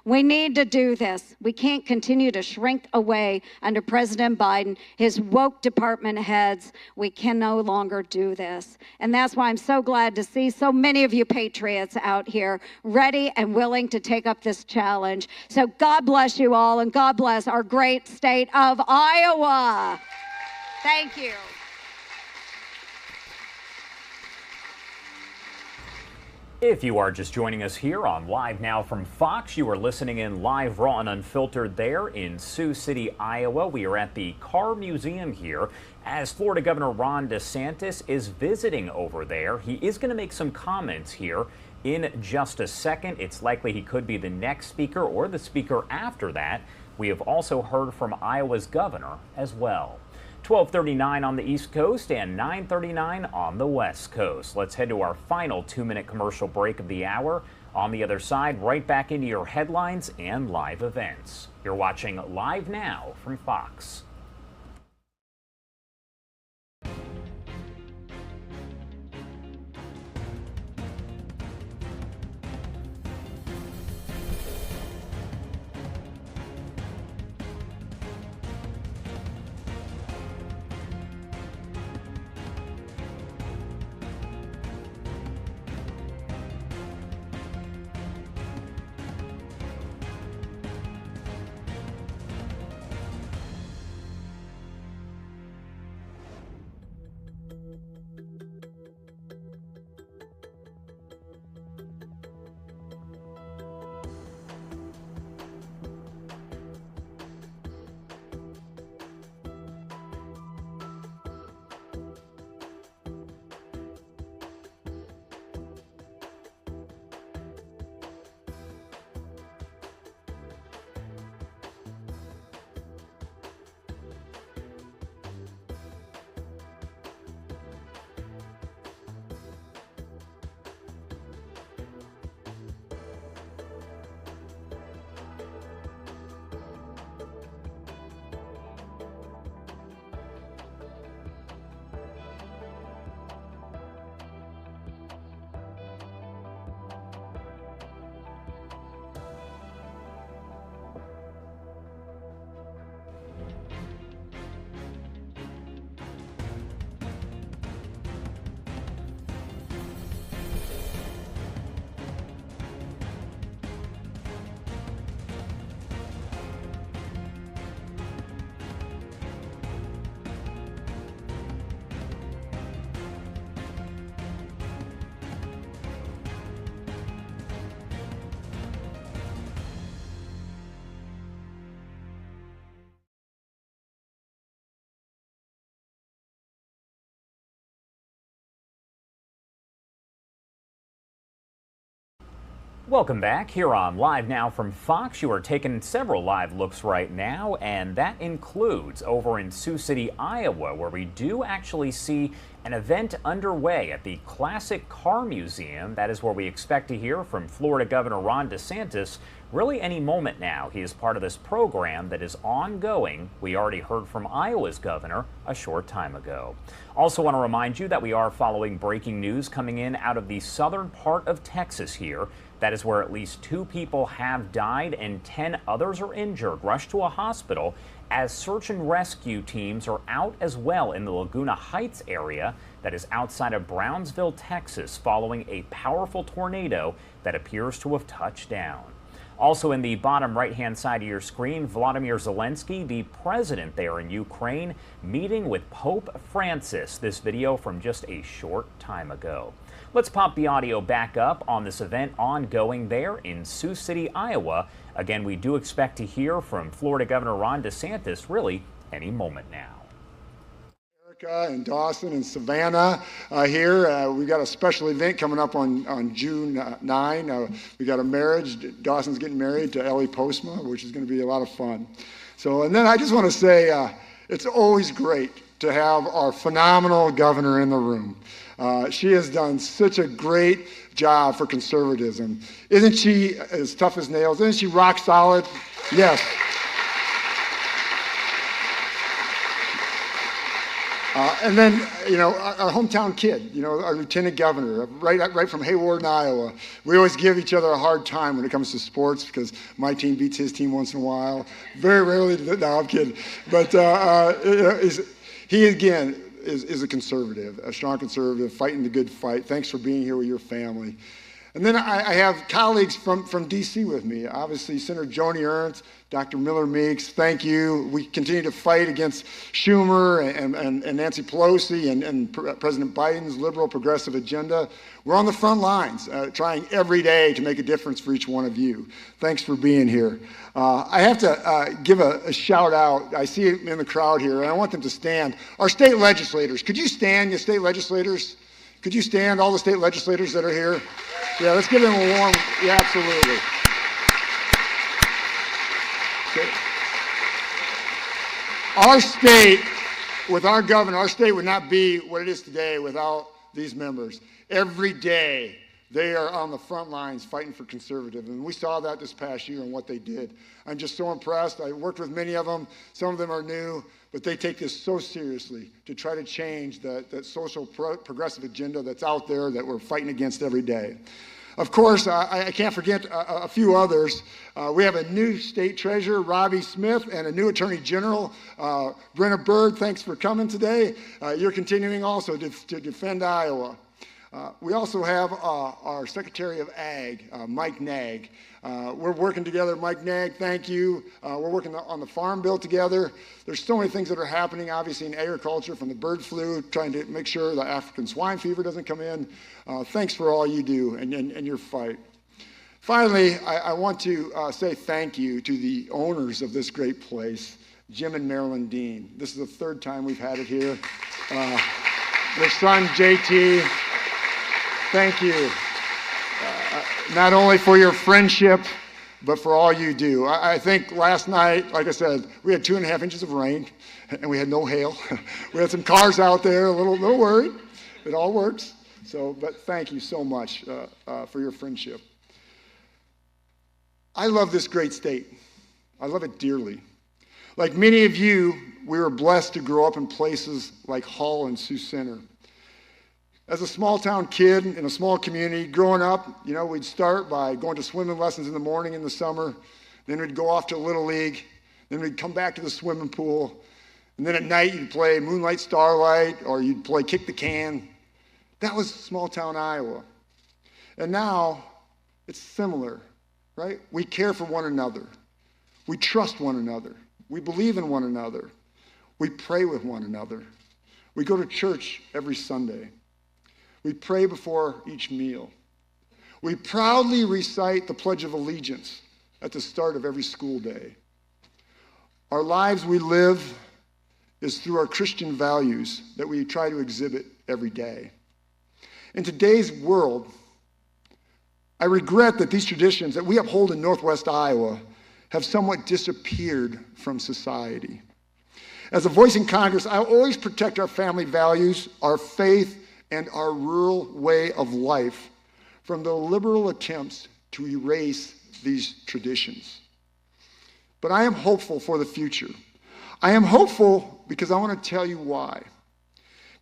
We need to do this. We can't continue to shrink away under President Biden, his woke department heads. We can no longer do this. And that's why I'm so glad to see so many of you patriots out here ready and willing to take up this challenge. So God bless you all, and God bless our great state of Iowa. Thank you. If you are just joining us here on Live Now from Fox, you are listening in live, raw, and unfiltered there in Sioux City, Iowa. We are at the Car Museum here as Florida Governor Ron DeSantis is visiting over there. He is going to make some comments here in just a second. It's likely he could be the next speaker or the speaker after that. We have also heard from Iowa's governor as well. 12:39 on the East Coast and 9:39 on the West Coast. Let's head to our final 2-minute commercial break of the hour. On the other side, right back into your headlines and live events. You're watching Live Now from Fox. Welcome back here on Live Now from Fox. You are taking several live looks right now, and that includes over in Sioux City, Iowa, where we do actually see an event underway at the Classic Car Museum. That is where we expect to hear from Florida Governor Ron DeSantis really any moment now. He is part of this program that is ongoing. We already heard from Iowa's governor a short time ago. Also want to remind you that we are following breaking news coming in out of the southern part of Texas here. That is where at least 2 people have died and 10 others are injured, rushed to a hospital as search and rescue teams are out as well in the Laguna Heights area that is outside of Brownsville, Texas, following a powerful tornado that appears to have touched down. Also in the bottom right-hand side of your screen, Volodymyr Zelensky, the president there in Ukraine, meeting with Pope Francis. This video from just a short time ago. Let's pop the audio back up on this event ongoing there in Sioux City, Iowa. Again, we do expect to hear from Florida Governor Ron DeSantis really any moment now. and Dawson and Savannah here. We got a special event coming up on June 9. We got a marriage. Dawson's getting married to Ellie Postma, which is going to be a lot of fun. So, and then I just want to say it's always great to have our phenomenal governor in the room. She has done such a great job for conservatism. Isn't she as tough as nails? Isn't she rock solid? Yes. And then, you know, our hometown kid, you know, our lieutenant governor, right from Hayward, Iowa. We always give each other a hard time when it comes to sports because my team beats his team once in a while. Very rarely, no, I'm kidding. But he, again, is a conservative, a strong conservative, fighting the good fight. Thanks for being here with your family. And then I have colleagues from D.C. with me. Obviously, Senator Joni Ernst, Dr. Miller Meeks, thank you. We continue to fight against Schumer and Nancy Pelosi and President Biden's liberal progressive agenda. We're on the front lines, trying every day to make a difference for each one of you. Thanks for being here. I have to give a shout out. I see it in the crowd here, and I want them to stand. Our state legislators, could you stand, you state legislators? Could you stand, all the state legislators that are here? Yeah, let's give them a warm, yeah, absolutely. Okay. Our state, with our governor, our state would not be what it is today without these members. Every day, they are on the front lines fighting for conservatism. And we saw that this past year and what they did. I'm just so impressed. I worked with many of them. Some of them are new, but they take this so seriously to try to change that social progressive agenda that's out there that we're fighting against every day. Of course, I can't forget a few others. We have a new state treasurer, Robbie Smith, and a new attorney general, Brenna Bird. Thanks for coming today. You're continuing also to defend Iowa. We also have our Secretary of Ag, Mike Nag. We're working together, Mike Nag, thank you. We're working on the farm bill together. There's so many things that are happening, obviously, in agriculture, from the bird flu, trying to make sure the African swine fever doesn't come in. Thanks for all you do and your fight. Finally, I want to say thank you to the owners of this great place, Jim and Marilyn Dean. This is the third time we've had it here. Their son, JT, thank you. Not only for your friendship, but for all you do. I think last night, like I said, we had 2.5 inches of rain, and we had no hail. We had some cars out there, a little worried. It all works. So, but thank you so much for your friendship. I love this great state. I love it dearly. Like many of you, we were blessed to grow up in places like Hull and Sioux Center. As a small town kid in a small community, growing up, you know, we'd start by going to swimming lessons in the morning in the summer. Then we'd go off to Little League. Then we'd come back to the swimming pool. And then at night, you'd play Moonlight Starlight, or you'd play Kick the Can. That was small town Iowa. And now, it's similar, right? We care for one another. We trust one another. We believe in one another. We pray with one another. We go to church every Sunday. We pray before each meal. We proudly recite the Pledge of Allegiance at the start of every school day. Our lives we live is through our Christian values that we try to exhibit every day. In today's world, I regret that these traditions that we uphold in Northwest Iowa have somewhat disappeared from society. As a voice in Congress, I always protect our family values, our faith, and our rural way of life from the liberal attempts to erase these traditions. But I am hopeful for the future. I am hopeful because I want to tell you why.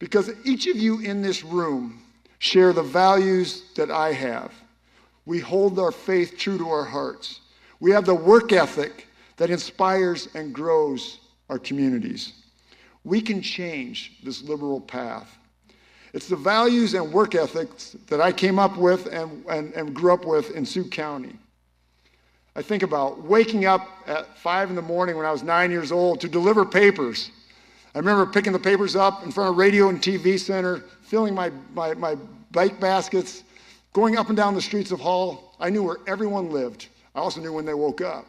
Because each of you in this room share the values that I have. We hold our faith true to our hearts. We have the work ethic that inspires and grows our communities. We can change this liberal path. It's the values and work ethics that I came up with and grew up with in Sioux County. I think about waking up at 5 in the morning when I was 9 years old to deliver papers. I remember picking the papers up in front of Radio and TV Center, filling my bike baskets, going up and down the streets of Hull. I knew where everyone lived. I also knew when they woke up.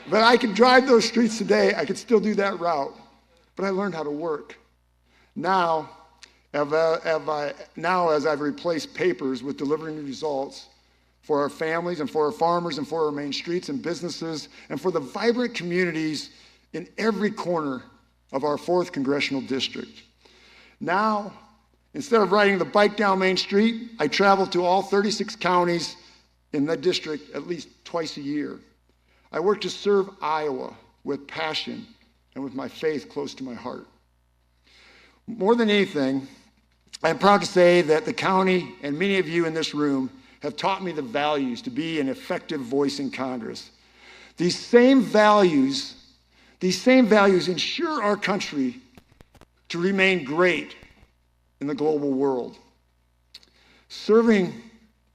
But I could drive those streets today. I could still do that route. But I learned how to work. Now, as I've replaced papers with delivering results for our families and for our farmers and for our main streets and businesses and for the vibrant communities in every corner of our 4th Congressional District. Now, instead of riding the bike down Main Street, I travel to all 36 counties in that district at least twice a year. I work to serve Iowa with passion and with my faith close to my heart. More than anything, I'm proud to say that the county and many of you in this room have taught me the values to be an effective voice in Congress. These same values ensure our country to remain great in the global world. Serving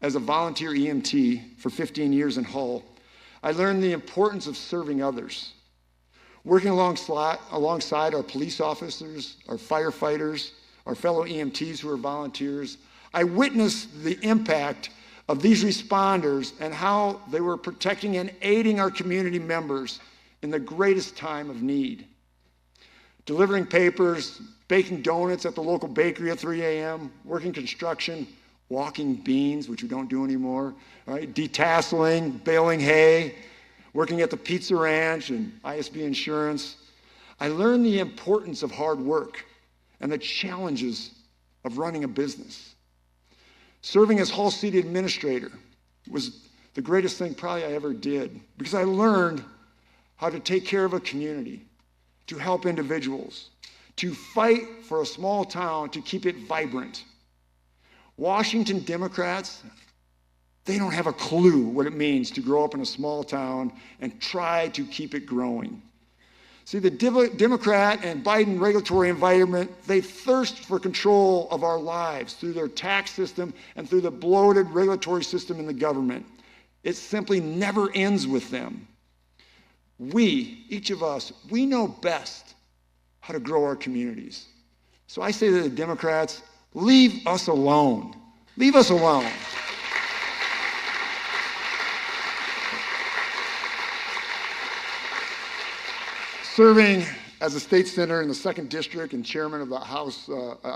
as a volunteer EMT for 15 years in Hull, I learned the importance of serving others. Working alongside our police officers, our firefighters, our fellow EMTs who are volunteers, I witnessed the impact of these responders and how they were protecting and aiding our community members in the greatest time of need. Delivering papers, baking donuts at the local bakery at 3 a.m., working construction, walking beans, which we don't do anymore, right? Detasseling, baling hay, working at the Pizza Ranch and ISB Insurance. I learned the importance of hard work and the challenges of running a business. Serving as Hull City Administrator was the greatest thing probably I ever did, because I learned how to take care of a community, to help individuals, to fight for a small town to keep it vibrant. Washington Democrats, they don't have a clue what it means to grow up in a small town and try to keep it growing. See, the Democrat and Biden regulatory environment, they thirst for control of our lives through their tax system and through the bloated regulatory system in the government. It simply never ends with them. We, each of us, we know best how to grow our communities. So I say to the Democrats, leave us alone. Leave us alone. Serving as a state senator in the 2nd District and chairman of the House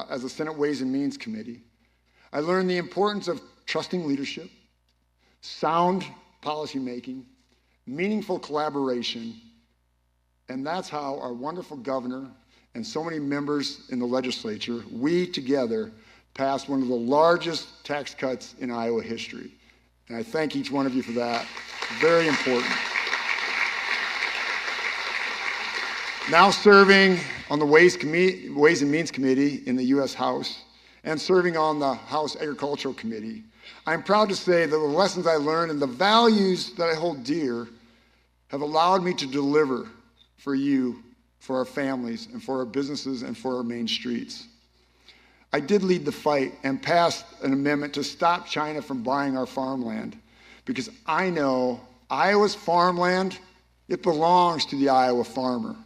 as a Senate Ways and Means Committee, I learned the importance of trusting leadership, sound policymaking, meaningful collaboration, and that's how our wonderful governor and so many members in the legislature, we together passed one of the largest tax cuts in Iowa history. And I thank each one of you for that. Very important. Now serving on the Ways and Means Committee in the U.S. House and serving on the House Agricultural Committee, I'm proud to say that the lessons I learned and the values that I hold dear have allowed me to deliver for you, for our families, and for our businesses, and for our main streets. I did lead the fight and passed an amendment to stop China from buying our farmland, because I know Iowa's farmland, it belongs to the Iowa farmer.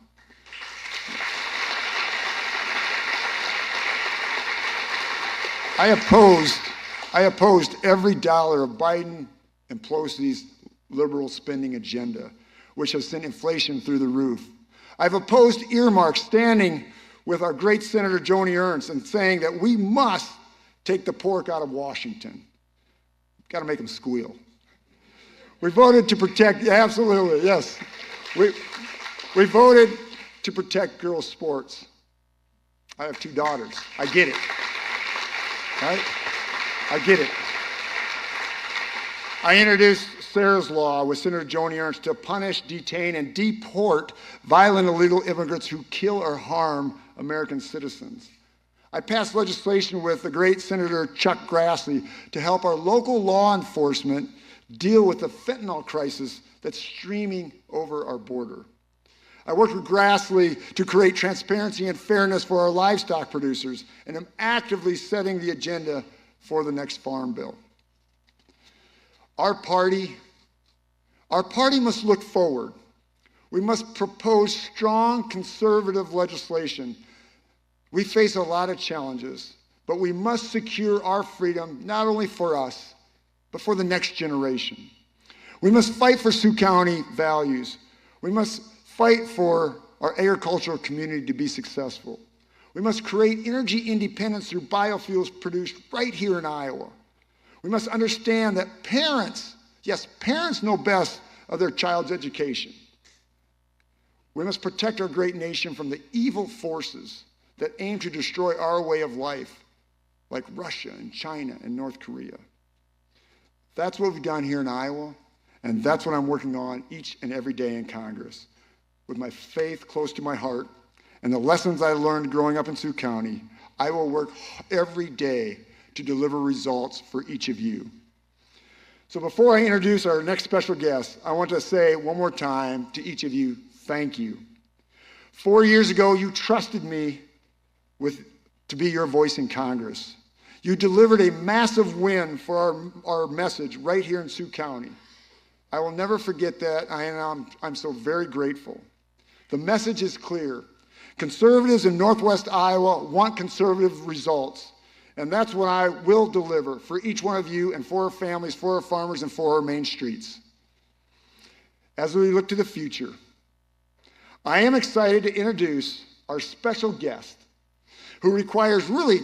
I opposed every dollar of Biden and Pelosi's liberal spending agenda, which has sent inflation through the roof. I've opposed earmarks, standing with our great Senator Joni Ernst and saying that we must take the pork out of Washington. Got to make them squeal. We voted to protect, absolutely, yes. We voted to protect girls' sports. I have 2 daughters. I get it. Right? I get it. I introduced Sarah's Law with Senator Joni Ernst to punish, detain, and deport violent illegal immigrants who kill or harm American citizens. I passed legislation with the great Senator Chuck Grassley to help our local law enforcement deal with the fentanyl crisis that's streaming over our border. I worked with Grassley to create transparency and fairness for our livestock producers, and am actively setting the agenda for the next farm bill. Our party must look forward. We must propose strong conservative legislation. We face a lot of challenges, but we must secure our freedom not only for us, but for the next generation. We must fight for Sioux County values. We must fight for our agricultural community to be successful. We must create energy independence through biofuels produced right here in Iowa. We must understand that parents, yes, parents know best of their child's education. We must protect our great nation from the evil forces that aim to destroy our way of life, like Russia and China and North Korea. That's what we've done here in Iowa, and that's what I'm working on each and every day in Congress. With my faith close to my heart and the lessons I learned growing up in Sioux County, I will work every day to deliver results for each of you. So before I introduce our next special guest, I want to say one more time to each of you, thank you. 4 years ago, you trusted me to be your voice in Congress. You delivered a massive win for our message right here in Sioux County. I will never forget that, and I'm so very grateful. The message is clear. Conservatives in Northwest Iowa want conservative results, and that's what I will deliver for each one of you and for our families, for our farmers, and for our main streets. As we look to the future, I am excited to introduce our special guest, who requires really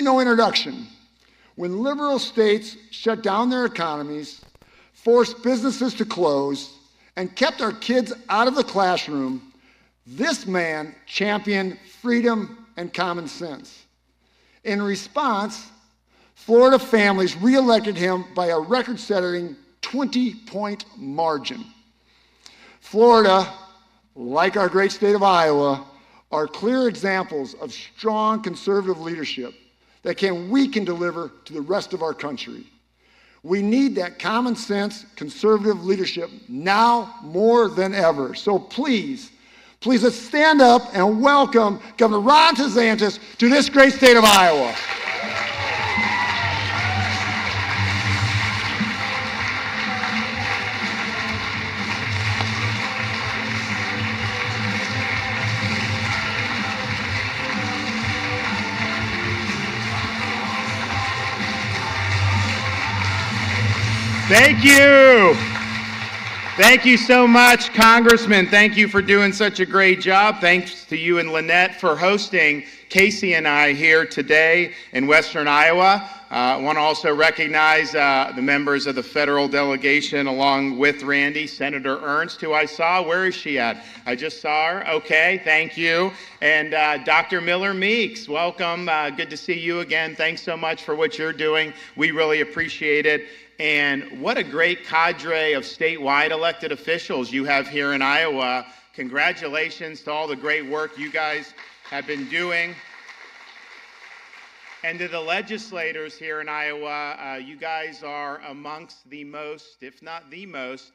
no introduction. When liberal states shut down their economies, forced businesses to close, and kept our kids out of the classroom, this man championed freedom and common sense. In response, Florida families reelected him by a record-setting 20-point margin. Florida, like our great state of Iowa, are clear examples of strong conservative leadership that we can deliver to the rest of our country. We need that common sense conservative leadership now more than ever. So please let's stand up and welcome Governor Ron DeSantis to this great state of Iowa. Thank you. Thank you so much, Congressman. Thank you for doing such a great job. Thanks to you and Lynette for hosting Casey and I here today in Western Iowa. I want to also recognize the members of the federal delegation along with Randy, Senator Ernst, who I saw. Where is she at? I just saw her. Okay, thank you. And Dr. Miller Meeks, welcome. Good to see you again. Thanks so much for what you're doing. We really appreciate it. And what a great cadre of statewide elected officials you have here in Iowa. Congratulations to all the great work you guys have been doing. And to the legislators here in Iowa, you guys are amongst the most, if not the most,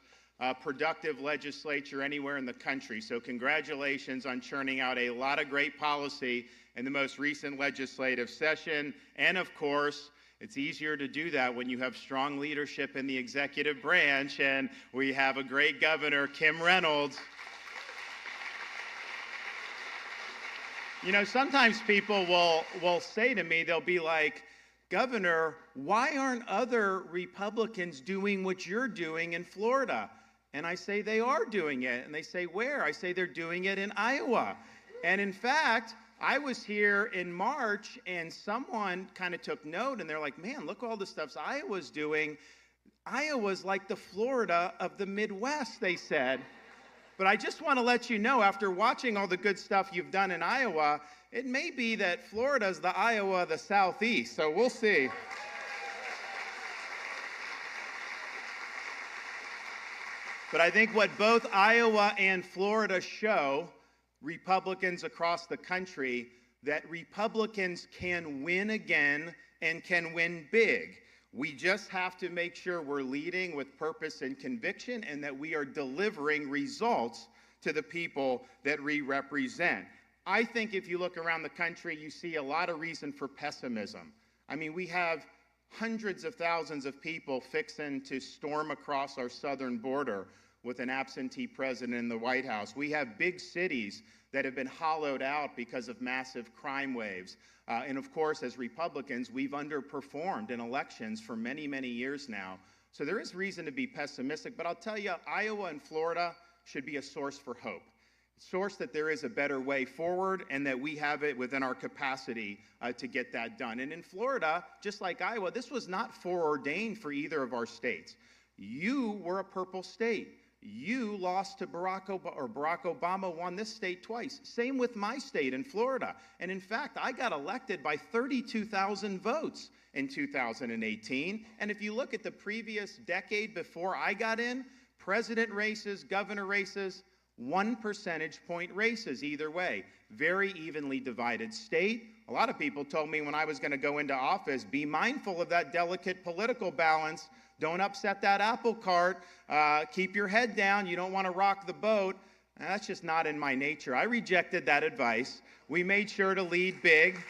productive legislature anywhere in the country. So congratulations on churning out a lot of great policy in the most recent legislative session. And of course, it's easier to do that when you have strong leadership in the executive branch, and we have a great governor, Kim Reynolds. You know, sometimes people will say to me, they'll be like, Governor, why aren't other Republicans doing what you're doing in Florida? And I say, they are doing it. And they say, where? I say, they're doing it in Iowa. And in fact, I was here in March, and someone kind of took note, and they're like, man, look all the stuff Iowa's doing. Iowa's like the Florida of the Midwest, they said. But I just want to let you know, after watching all the good stuff you've done in Iowa, it may be that Florida's the Iowa of the Southeast, so we'll see. But I think what both Iowa and Florida show Republicans across the country, that Republicans can win again and can win big. We just have to make sure we're leading with purpose and conviction, and that we are delivering results to the people that we represent. I think if you look around the country, you see a lot of reason for pessimism. I mean, we have hundreds of thousands of people fixing to storm across our southern border with an absentee president in the White House. We have big cities that have been hollowed out because of massive crime waves. And of course, as Republicans, we've underperformed in elections for many, many years now. So there is reason to be pessimistic, but I'll tell you, Iowa and Florida should be a source for hope. source that there is a better way forward and that we have it within our capacity to get that done. And in Florida, just like Iowa, this was not foreordained for either of our states. You were a purple state. You lost to Barack Obama won this state twice. Same with my state in Florida. And in fact, I got elected by 32,000 votes in 2018. And if you look at the previous decade before I got in, president races, governor races, 1 percentage point races either way. Very evenly divided state. A lot of people told me when I was going to go into office, be mindful of that delicate political balance. Don't upset that apple cart. Keep your head down. You don't want to rock the boat. That's just not in my nature. I rejected that advice. We made sure to lead big.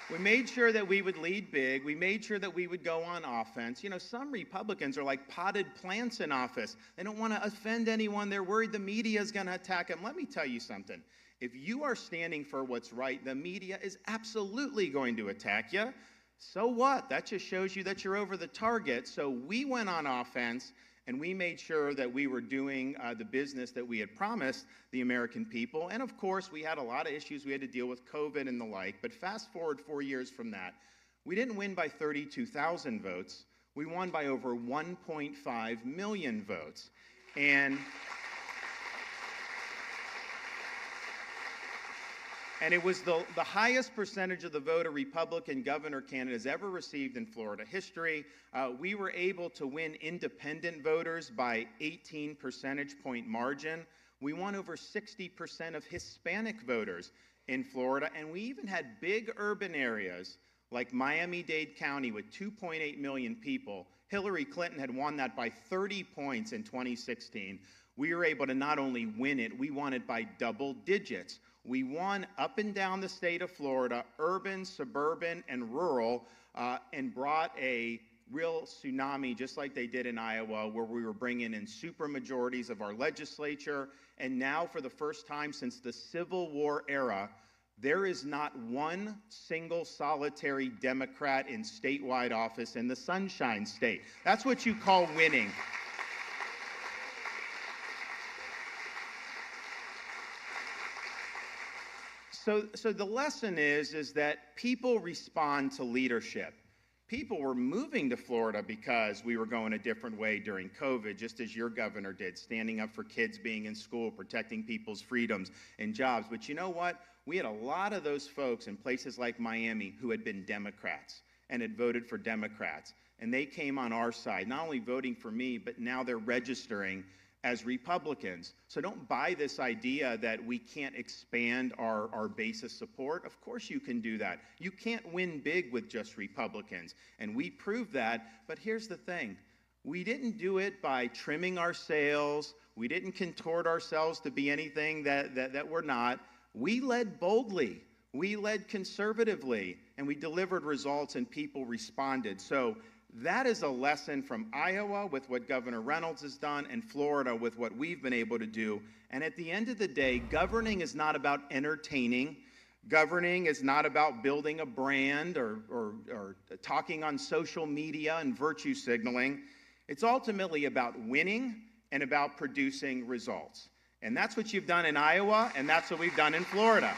We made sure that we would lead big. We made sure that we would go on offense. You know, some Republicans are like potted plants in office. They don't want to offend anyone. They're worried the media is going to attack them. Let me tell you something. If you are standing for what's right, the media is absolutely going to attack you. So what? That just shows you that you're over the target. So we went on offense, and we made sure that we were doing the business that we had promised the American people. And of course, we had a lot of issues we had to deal with, COVID and the like. But fast forward 4 years from that, we didn't win by 32,000 votes. We won by over 1.5 million votes. And it was the highest percentage of the vote a Republican governor candidate has ever received in Florida history. We were able to win independent voters by 18 percentage point margin. We won over 60% of Hispanic voters in Florida, and we even had big urban areas like Miami-Dade County with 2.8 million people. Hillary Clinton had won that by 30 points in 2016. We were able to not only win it, we won it by double digits. We won up and down the state of Florida, urban, suburban, and rural, and brought a real tsunami, just like they did in Iowa, where we were bringing in supermajorities of our legislature. And now, for the first time since the Civil War era, there is not one single solitary Democrat in statewide office in the Sunshine State. That's what you call winning. So the lesson is that people respond to leadership. People were moving to Florida because we were going a different way during COVID, just as your governor did, standing up for kids being in school, protecting people's freedoms and jobs. But you know what? We had a lot of those folks in places like Miami who had been Democrats and had voted for Democrats. And they came on our side, not only voting for me, but now they're registering as Republicans. So don't buy this idea that we can't expand our base of support. Of course you can do that. You can't win big with just Republicans, and we proved that. But here's the thing. We didn't do it by trimming our sails. We didn't contort ourselves to be anything that we're not. We led boldly. We led conservatively, and we delivered results, and people responded. So that is a lesson from Iowa with what Governor Reynolds has done, and Florida with what we've been able to do. And at the end of the day, governing is not about entertaining. Governing is not about building a brand or talking on social media and virtue signaling. It's ultimately about winning and about producing results. And that's what you've done in Iowa, and that's what we've done in Florida.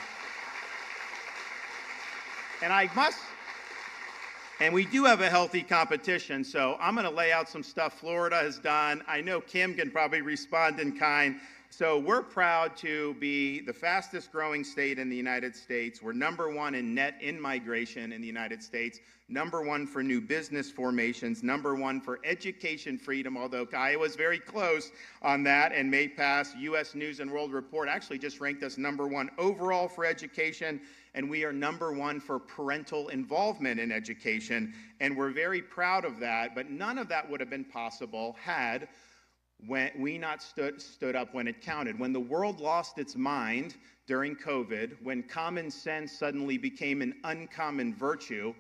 And we do have a healthy competition, so I'm going to lay out some stuff Florida has done. I know Kim can probably respond in kind. So we're proud to be the fastest growing state in the United States. We're #1 in net in-migration in the United States, #1 for new business formations, #1 for education freedom, although Iowa's very close on that and may pass. U.S. News and World Report actually just ranked us #1 overall for education, and we are #1 for parental involvement in education, and we're very proud of that. But none of that would have been possible had we not stood up when it counted. When the world lost its mind during COVID, when common sense suddenly became an uncommon virtue,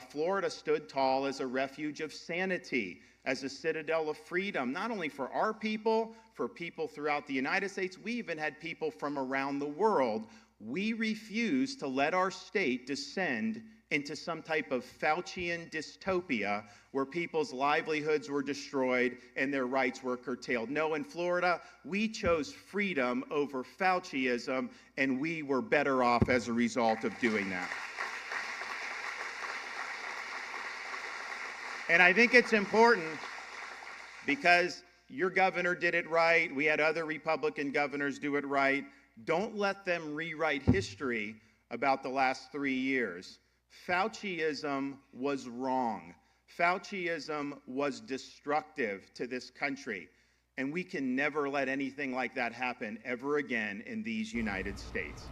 Florida stood tall as a refuge of sanity, as a citadel of freedom, not only for our people, for people throughout the United States. We even had people from around the world. We refused to let our state descend into some type of Faucian dystopia where people's livelihoods were destroyed and their rights were curtailed. No, in Florida, we chose freedom over Fauciism, and we were better off as a result of doing that. And I think it's important because your governor did it right. We had other Republican governors do it right. Don't let them rewrite history about the last 3 years. Fauciism was wrong. Fauciism was destructive to this country. And we can never let anything like that happen ever again in these United States.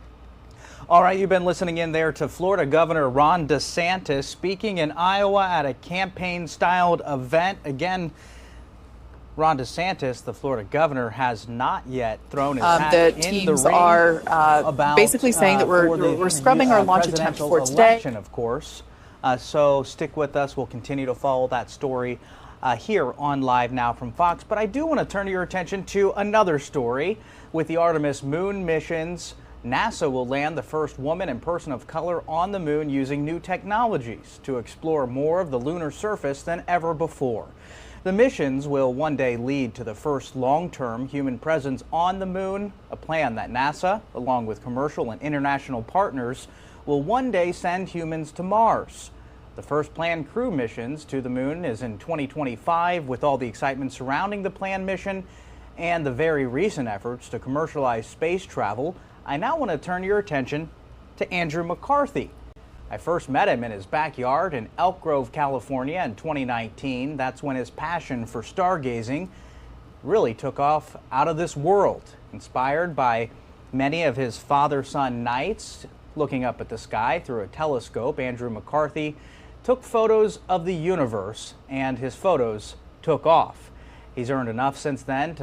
All right, you've been listening in there to Florida Governor Ron DeSantis speaking in Iowa at a campaign-styled event. Again, Ron DeSantis, the Florida governor, has not yet thrown his hat in the ring. The teams are basically saying that we're scrubbing our launch attempt for today. Election, of course. So stick with us. We'll continue to follow that story here on Live Now from Fox. But I do want to turn your attention to another story. With the Artemis moon missions, NASA will land the first woman and person of color on the moon using new technologies to explore more of the lunar surface than ever before. The missions will one day lead to the first long-term human presence on the moon, a plan that NASA, along with commercial and international partners, will one day send humans to Mars. The first planned crew missions to the moon is in 2025. With all the excitement surrounding the planned mission and the very recent efforts to commercialize space travel, I now want to turn your attention to Andrew McCarthy. I first met him in his backyard in Elk Grove, California in 2019. That's when his passion for stargazing really took off out of this world. Inspired by many of his father-son nights looking up at the sky through a telescope, Andrew McCarthy took photos of the universe, and his photos took off. He's earned enough since then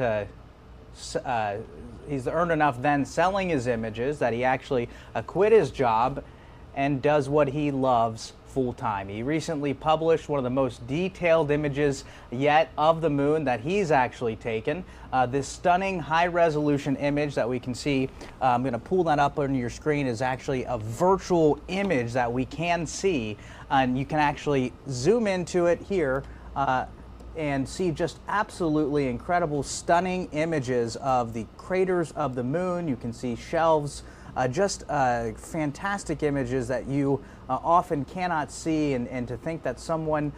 selling his images that he actually quit his job and does what he loves full-time. He recently published one of the most detailed images yet of the moon that he's actually taken. This stunning high-resolution image that we can see, I'm going to pull that up on your screen, is actually a virtual image that we can see, and you can actually zoom into it here and see just absolutely incredible, stunning images of the craters of the moon. You can see shelves, just fantastic images that you often cannot see, and to think that someone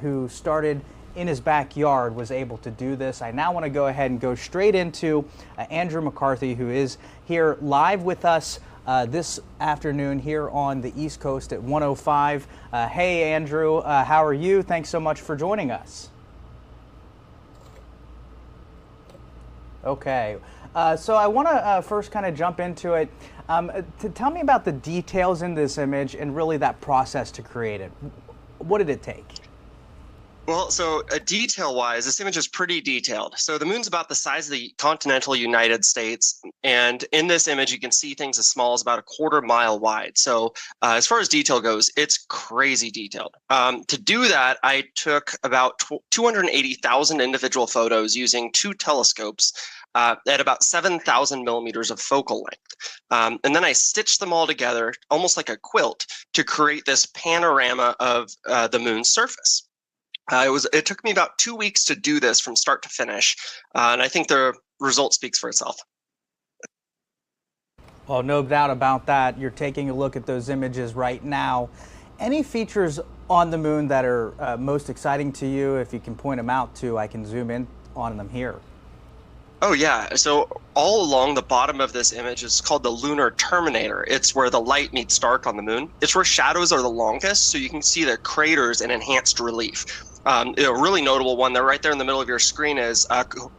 who started in his backyard was able to do this. I now want to go ahead and go straight into Andrew McCarthy, who is here live with us this afternoon here on the East Coast at 105. Hey, Andrew, how are you? Thanks so much for joining us. Okay, so I want to first kind of jump into it. To tell me about the details in this image and really that process to create it. What did it take? Well, so detail-wise, this image is pretty detailed. So the moon's about the size of the continental United States, and in this image, you can see things as small as about a 1/4 mile wide. So as far as detail goes, it's crazy detailed. To do that, I took about 280,000 individual photos using 2 telescopes at about 7,000 millimeters of focal length. And then I stitched them all together, almost like a quilt, to create this panorama of the moon's surface. It took me about 2 weeks to do this from start to finish, and I think the result speaks for itself. Well, no doubt about that. You're taking a look at those images right now. Any features on the moon that are most exciting to you? If you can point them out too, I can zoom in on them here. Oh yeah, so all along the bottom of this image is called the lunar terminator. It's where the light meets dark on the moon. It's where shadows are the longest, so you can see the craters in enhanced relief. A really notable one there, right there in the middle of your screen, is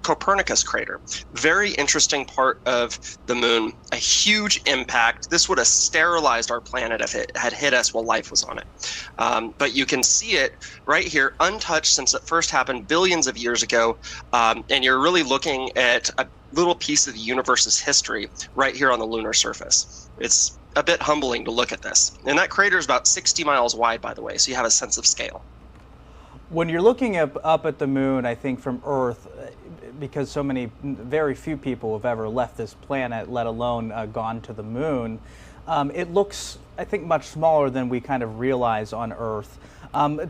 Copernicus crater. Very interesting part of the moon, a huge impact. This would have sterilized our planet if it had hit us while life was on it. But you can see it right here, untouched since it first happened billions of years ago. And you're really looking at a little piece of the universe's history right here on the lunar surface. It's a bit humbling to look at this. And that crater is about 60 miles wide, by the way, so you have a sense of scale. When you're looking up at the moon, I think from Earth, because very few people have ever left this planet, let alone gone to the moon, it looks, I think, much smaller than we kind of realize on Earth.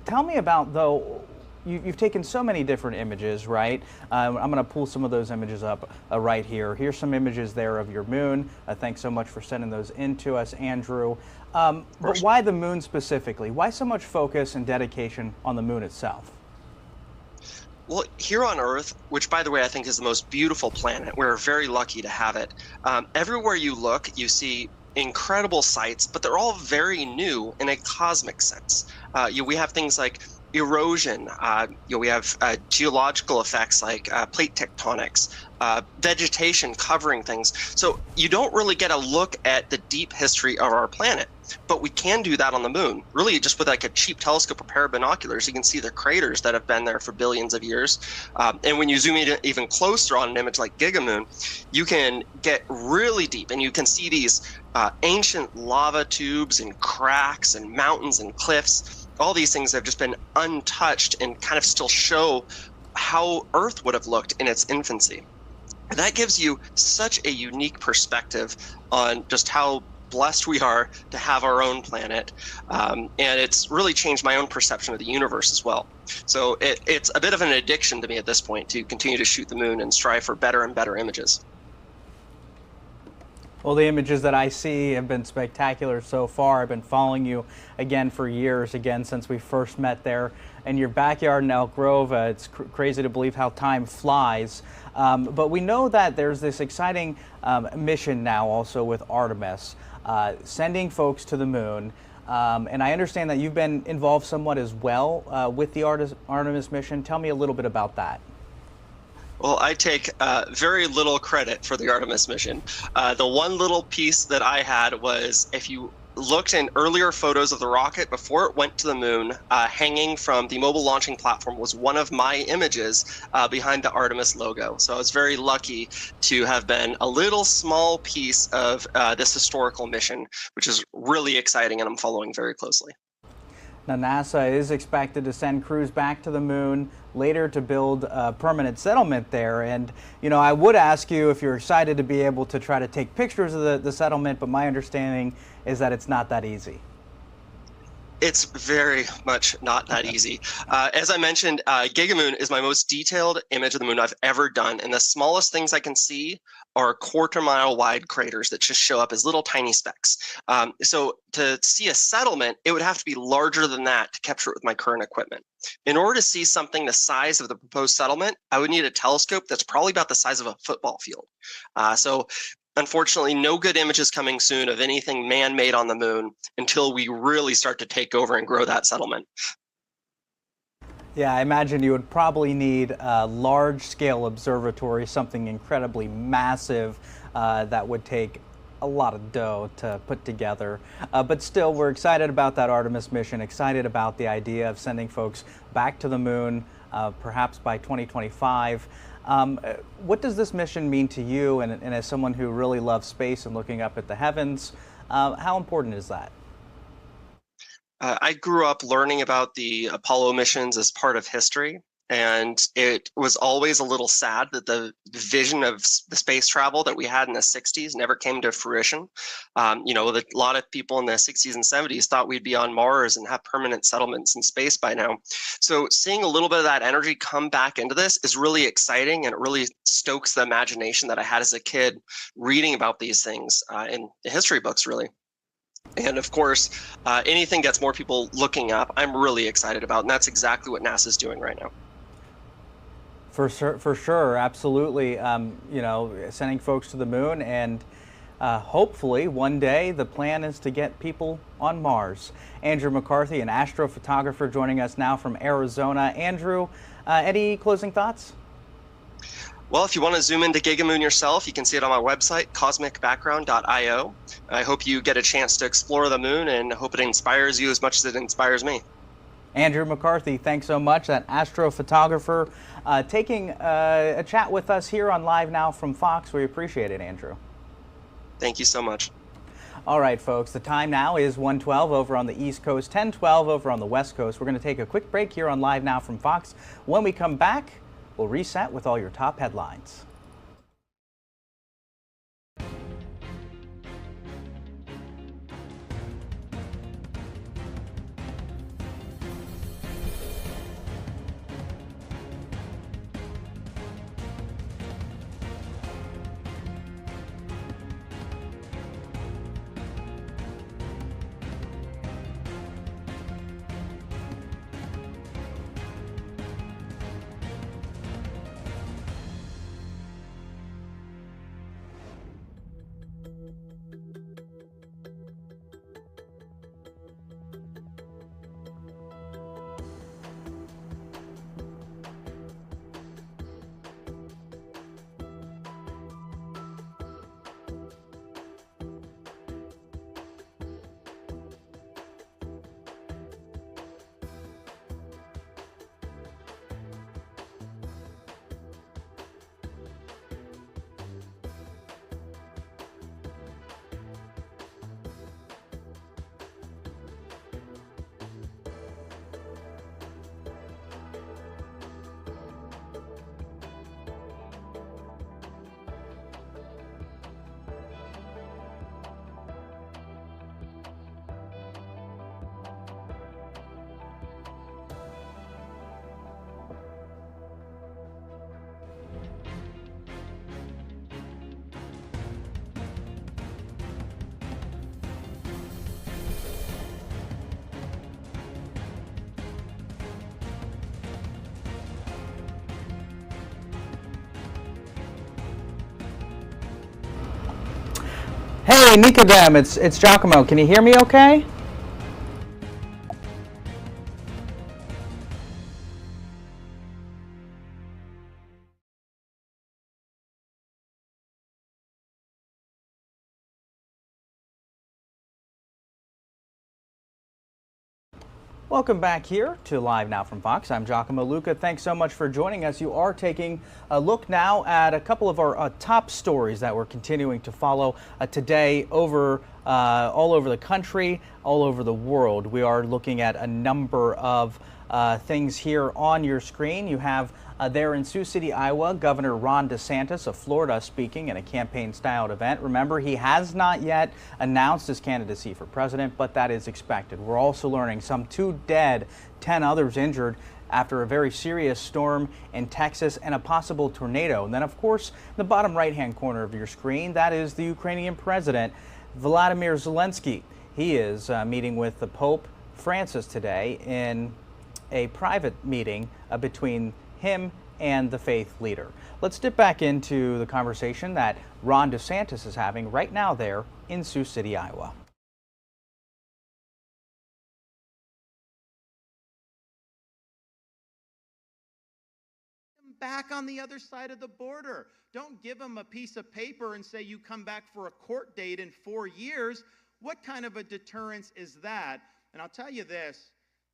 Tell me about, though, you've taken so many different images, right? I'm going to pull some of those images up right here. Here's some images there of your moon. Thanks so much for sending those in to us, Andrew. But why the moon specifically? Why so much focus and dedication on the moon itself? Well, here on Earth, which, by the way, I think is the most beautiful planet, we're very lucky to have it. Everywhere you look, you see incredible sights, but they're all very new in a cosmic sense. We have things like erosion, we have geological effects like plate tectonics, vegetation covering things. So you don't really get a look at the deep history of our planet, but we can do that on the moon. Really, just with like a cheap telescope or pair of binoculars, you can see the craters that have been there for billions of years. And when you zoom in even closer on an image like Gigamoon, you can get really deep and you can see these ancient lava tubes and cracks and mountains and cliffs. All these things have just been untouched and kind of still show how Earth would have looked in its infancy. And that gives you such a unique perspective on just how blessed we are to have our own planet. And it's really changed my own perception of the universe as well. So it's a bit of an addiction to me at this point to continue to shoot the moon and strive for better and better images. Well, the images that I see have been spectacular so far. I've been following you again for years, since we first met there in your backyard in Elk Grove. It's crazy to believe how time flies. But we know that there's this exciting mission now also with Artemis, sending folks to the moon. And I understand that you've been involved somewhat as well with the Artemis mission. Tell me a little bit about that. Well, I take very little credit for the Artemis mission. The one little piece that I had was, if you looked in earlier photos of the rocket before it went to the moon, hanging from the mobile launching platform was one of my images behind the Artemis logo. So I was very lucky to have been a little small piece of this historical mission, which is really exciting and I'm following very closely. Now, NASA is expected to send crews back to the moon later to build a permanent settlement there. And, I would ask you if you're excited to be able to try to take pictures of the settlement, but my understanding is that it's not that easy. It's very much not that easy. As I mentioned, Gigamoon is my most detailed image of the moon I've ever done. And the smallest things I can see are quarter-mile wide craters that just show up as little tiny specks. So to see a settlement, it would have to be larger than that to capture it with my current equipment. In order to see something the size of the proposed settlement, I would need a telescope that's probably about the size of a football field. So unfortunately, no good images coming soon of anything man-made on the moon until we really start to take over and grow that settlement. Yeah, I imagine you would probably need a large-scale observatory, something incredibly massive that would take a lot of dough to put together. But still, we're excited about that Artemis mission, excited about the idea of sending folks back to the moon, perhaps by 2025. What does this mission mean to you, and as someone who really loves space and looking up at the heavens, how important is that? I grew up learning about the Apollo missions as part of history, and it was always a little sad that the vision of the space travel that we had in the 60s never came to fruition. A lot of people in the 60s and 70s thought we'd be on Mars and have permanent settlements in space by now. So seeing a little bit of that energy come back into this is really exciting, and it really stokes the imagination that I had as a kid reading about these things in the history books, really. And of course, anything gets more people looking up, I'm really excited about, and that's exactly what NASA's doing right now. For sure, absolutely. Sending folks to the moon, and hopefully one day the plan is to get people on Mars. Andrew McCarthy, an astrophotographer, joining us now from Arizona. Andrew, any closing thoughts? Well, if you want to zoom into Gigamoon yourself, you can see it on my website, cosmicbackground.io. I hope you get a chance to explore the moon, and hope it inspires you as much as it inspires me. Andrew McCarthy, thanks so much. That astrophotographer taking a chat with us here on Live Now from Fox. We appreciate it, Andrew. Thank you so much. All right, folks, the time now is 1:12 over on the East Coast, 10:12 over on the West Coast. We're going to take a quick break here on Live Now from Fox. When we come back, we'll reset with all your top headlines. Hey, Nicodem, it's Giacomo. Can you hear me okay? Welcome back here to Live Now from Fox. I'm Giacomo Luca. Thanks so much for joining us. You are taking a look now at a couple of our top stories that we're continuing to follow today over all over the country, all over the world. We are looking at a number of things here on your screen. You have there in Sioux City, Iowa, Governor Ron DeSantis of Florida speaking in a campaign-styled event. Remember, he has not yet announced his candidacy for president, but that is expected. We're also learning some 2 dead, 10 others injured after a very serious storm in Texas and a possible tornado. And then, of course, in the bottom right-hand corner of your screen, that is the Ukrainian president, Volodymyr Zelensky. He is meeting with the Pope Francis today in a private meeting between him and the faith leader. Let's dip back into the conversation that Ron DeSantis is having right now there in Sioux City, Iowa. Back on the other side of the border. Don't give them a piece of paper and say you come back for a court date in 4 years. What kind of a deterrence is that? And I'll tell you this,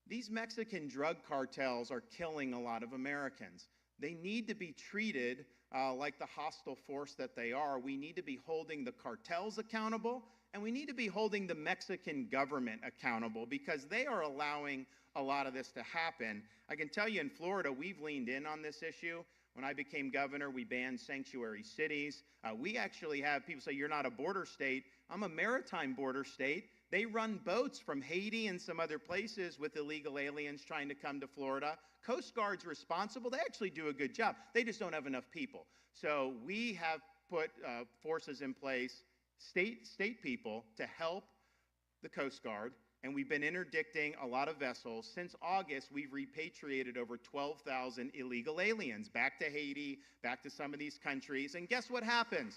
these Mexican drug cartels are killing a lot of Americans. They need to be treated like the hostile force that they are. We need to be holding the cartels accountable, and we need to be holding the Mexican government accountable because they are allowing a lot of this to happen. I can tell you in Florida, we've leaned in on this issue. When I became governor, we banned sanctuary cities. We actually have people say, you're not a border state. I'm a maritime border state. They run boats from Haiti and some other places with illegal aliens trying to come to Florida. Coast Guard's responsible. They actually do a good job. They just don't have enough people. So we have put forces in place, state people, to help the Coast Guard. And we've been interdicting a lot of vessels. Since August, we've repatriated over 12,000 illegal aliens back to Haiti, back to some of these countries. And guess what happens?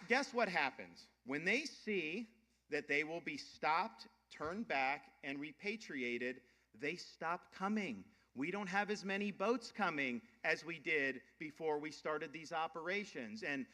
Guess what happens? When they see that they will be stopped, turned back, and repatriated, they stop coming. We don't have as many boats coming as we did before we started these operations. And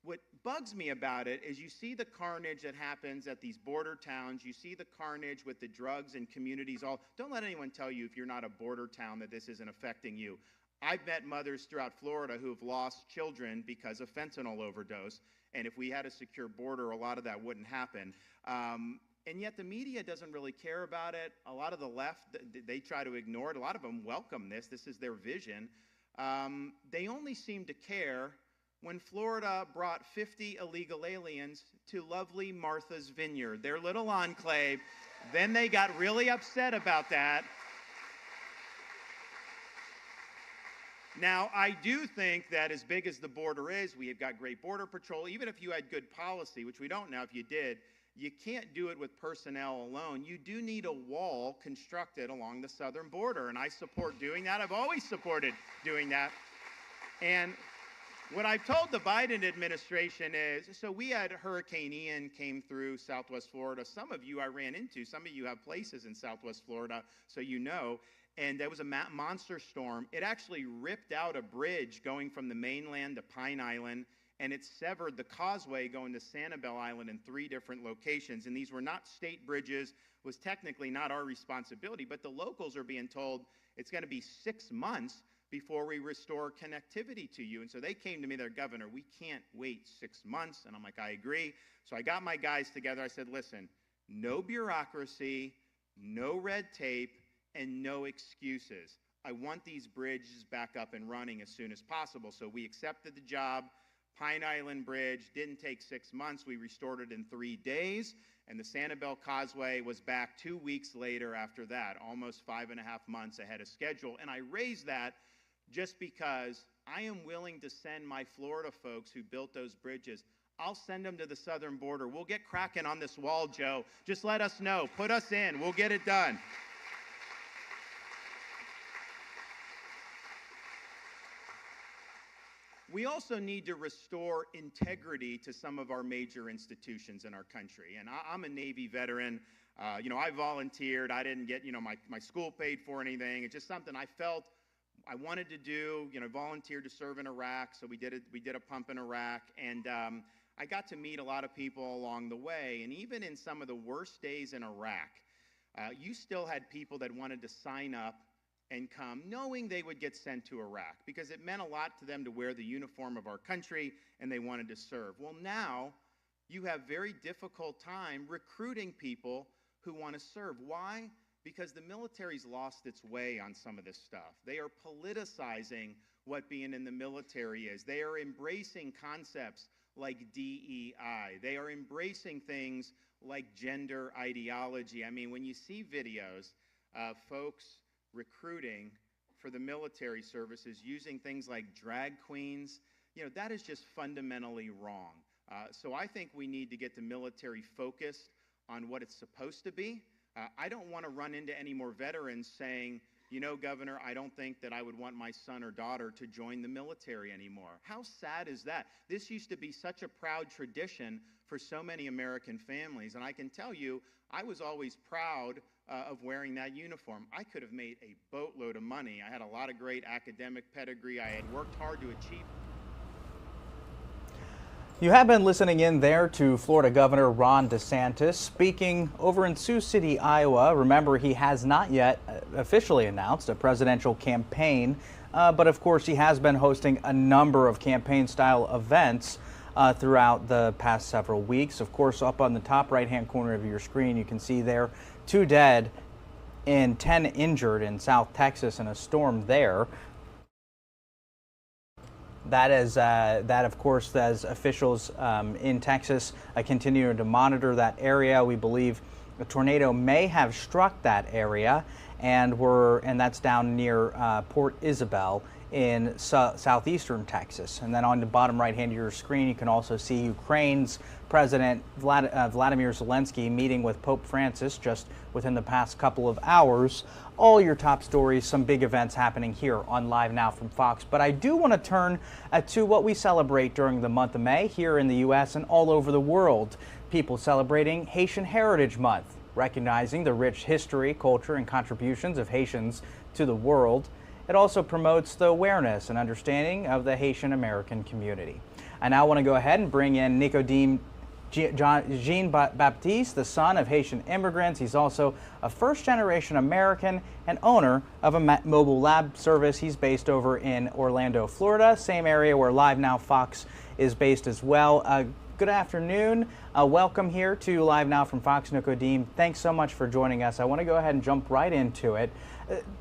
what bugs me about it is you see the carnage that happens at these border towns. You see the carnage with the drugs and communities. Don't let anyone tell you if you're not a border town that this isn't affecting you. I've met mothers throughout Florida who have lost children because of fentanyl overdose. And if we had a secure border, a lot of that wouldn't happen. And yet the media doesn't really care about it. A lot of the left, they try to ignore it. A lot of them welcome this. This is their vision. They only seem to care when Florida brought 50 illegal aliens to lovely Martha's Vineyard, their little enclave. Then they got really upset about that. Now, I do think that as big as the border is, we have got great border patrol. Even if you had good policy, which we don't now, if you did, you can't do it with personnel alone. You do need a wall constructed along the southern border, and I support doing that. I've always supported doing that. And what I've told the Biden administration is, so we had Hurricane Ian came through Southwest Florida. Some of you I ran into, some of you have places in Southwest Florida, so you know. And there was a monster storm. It actually ripped out a bridge going from the mainland to Pine Island, and it severed the causeway going to Sanibel Island in 3 different locations. And these were not state bridges, was technically not our responsibility, but the locals are being told it's going to be 6 months before we restore connectivity to you. And so they came to me, their governor, we can't wait 6 months. And I'm like, I agree. So I got my guys together. I said, listen, no bureaucracy, no red tape, and no excuses. I want these bridges back up and running as soon as possible. So we accepted the job. Pine Island Bridge didn't take 6 months. We restored it in 3 days. And the Sanibel Causeway was back 2 weeks later after that, almost 5.5 months ahead of schedule. And I raised that just because I am willing to send my Florida folks who built those bridges. I'll send them to the southern border. We'll get cracking on this wall, Joe. Just let us know. Put us in. We'll get it done. we also need to restore integrity to some of our major institutions in our country. And I'm a Navy veteran. You know, I volunteered. I didn't get, you know, my school paid for anything. It's just something I felt I wanted to do. You know, volunteered to serve in Iraq, so we did a pump in Iraq, and I got to meet a lot of people along the way. And even in some of the worst days in Iraq, you still had people that wanted to sign up and come knowing they would get sent to Iraq because it meant a lot to them to wear the uniform of our country and they wanted to serve. Well, now you have very difficult time recruiting people who want to serve. Why? Because the military's lost its way on some of this stuff. They are politicizing what being in the military is. They are embracing concepts like DEI. They are embracing things like gender ideology. I mean, when you see videos of folks recruiting for the military services using things like drag queens, you know, that is just fundamentally wrong. So I think we need to get the military focused on what it's supposed to be. I don't want to run into any more veterans saying, you know, Governor, I don't think that I would want my son or daughter to join the military anymore. How sad is that? This used to be such a proud tradition for so many American families. And I can tell you, I was always proud of wearing that uniform. I could have made a boatload of money. I had a lot of great academic pedigree. I had worked hard to achieve. You have been listening in there to Florida Governor Ron DeSantis speaking over in Sioux City, Iowa. Remember, he has not yet officially announced a presidential campaign, but of course he has been hosting a number of campaign-style events throughout the past several weeks. Of course, up on the top right-hand corner of your screen, you can see there 2 dead and 10 injured in South Texas in a storm there. That is, of course, as officials in Texas continue to monitor that area. We believe a tornado may have struck that area, and that's down near Port Isabel in southeastern Texas. And then on the bottom right hand of your screen, you can also see Ukraine's President Vladimir Zelensky meeting with Pope Francis just within the past couple of hours. All your top stories, some big events happening here on Live Now from Fox. But I do want to turn to what we celebrate during the month of May here in the U.S. and all over the world. People celebrating Haitian Heritage Month, recognizing the rich history, culture, and contributions of Haitians to the world. It also promotes the awareness and understanding of the Haitian American community. I now want to go ahead and bring in Nicodeme Jean-Baptiste, the son of Haitian immigrants. He's also a first-generation American and owner of a mobile lab service. He's based over in Orlando, Florida, same area where Live Now Fox is based as well. Good afternoon. Welcome here to Live Now from Fox, Nicodeme. Thanks so much for joining us. I want to go ahead and jump right into it.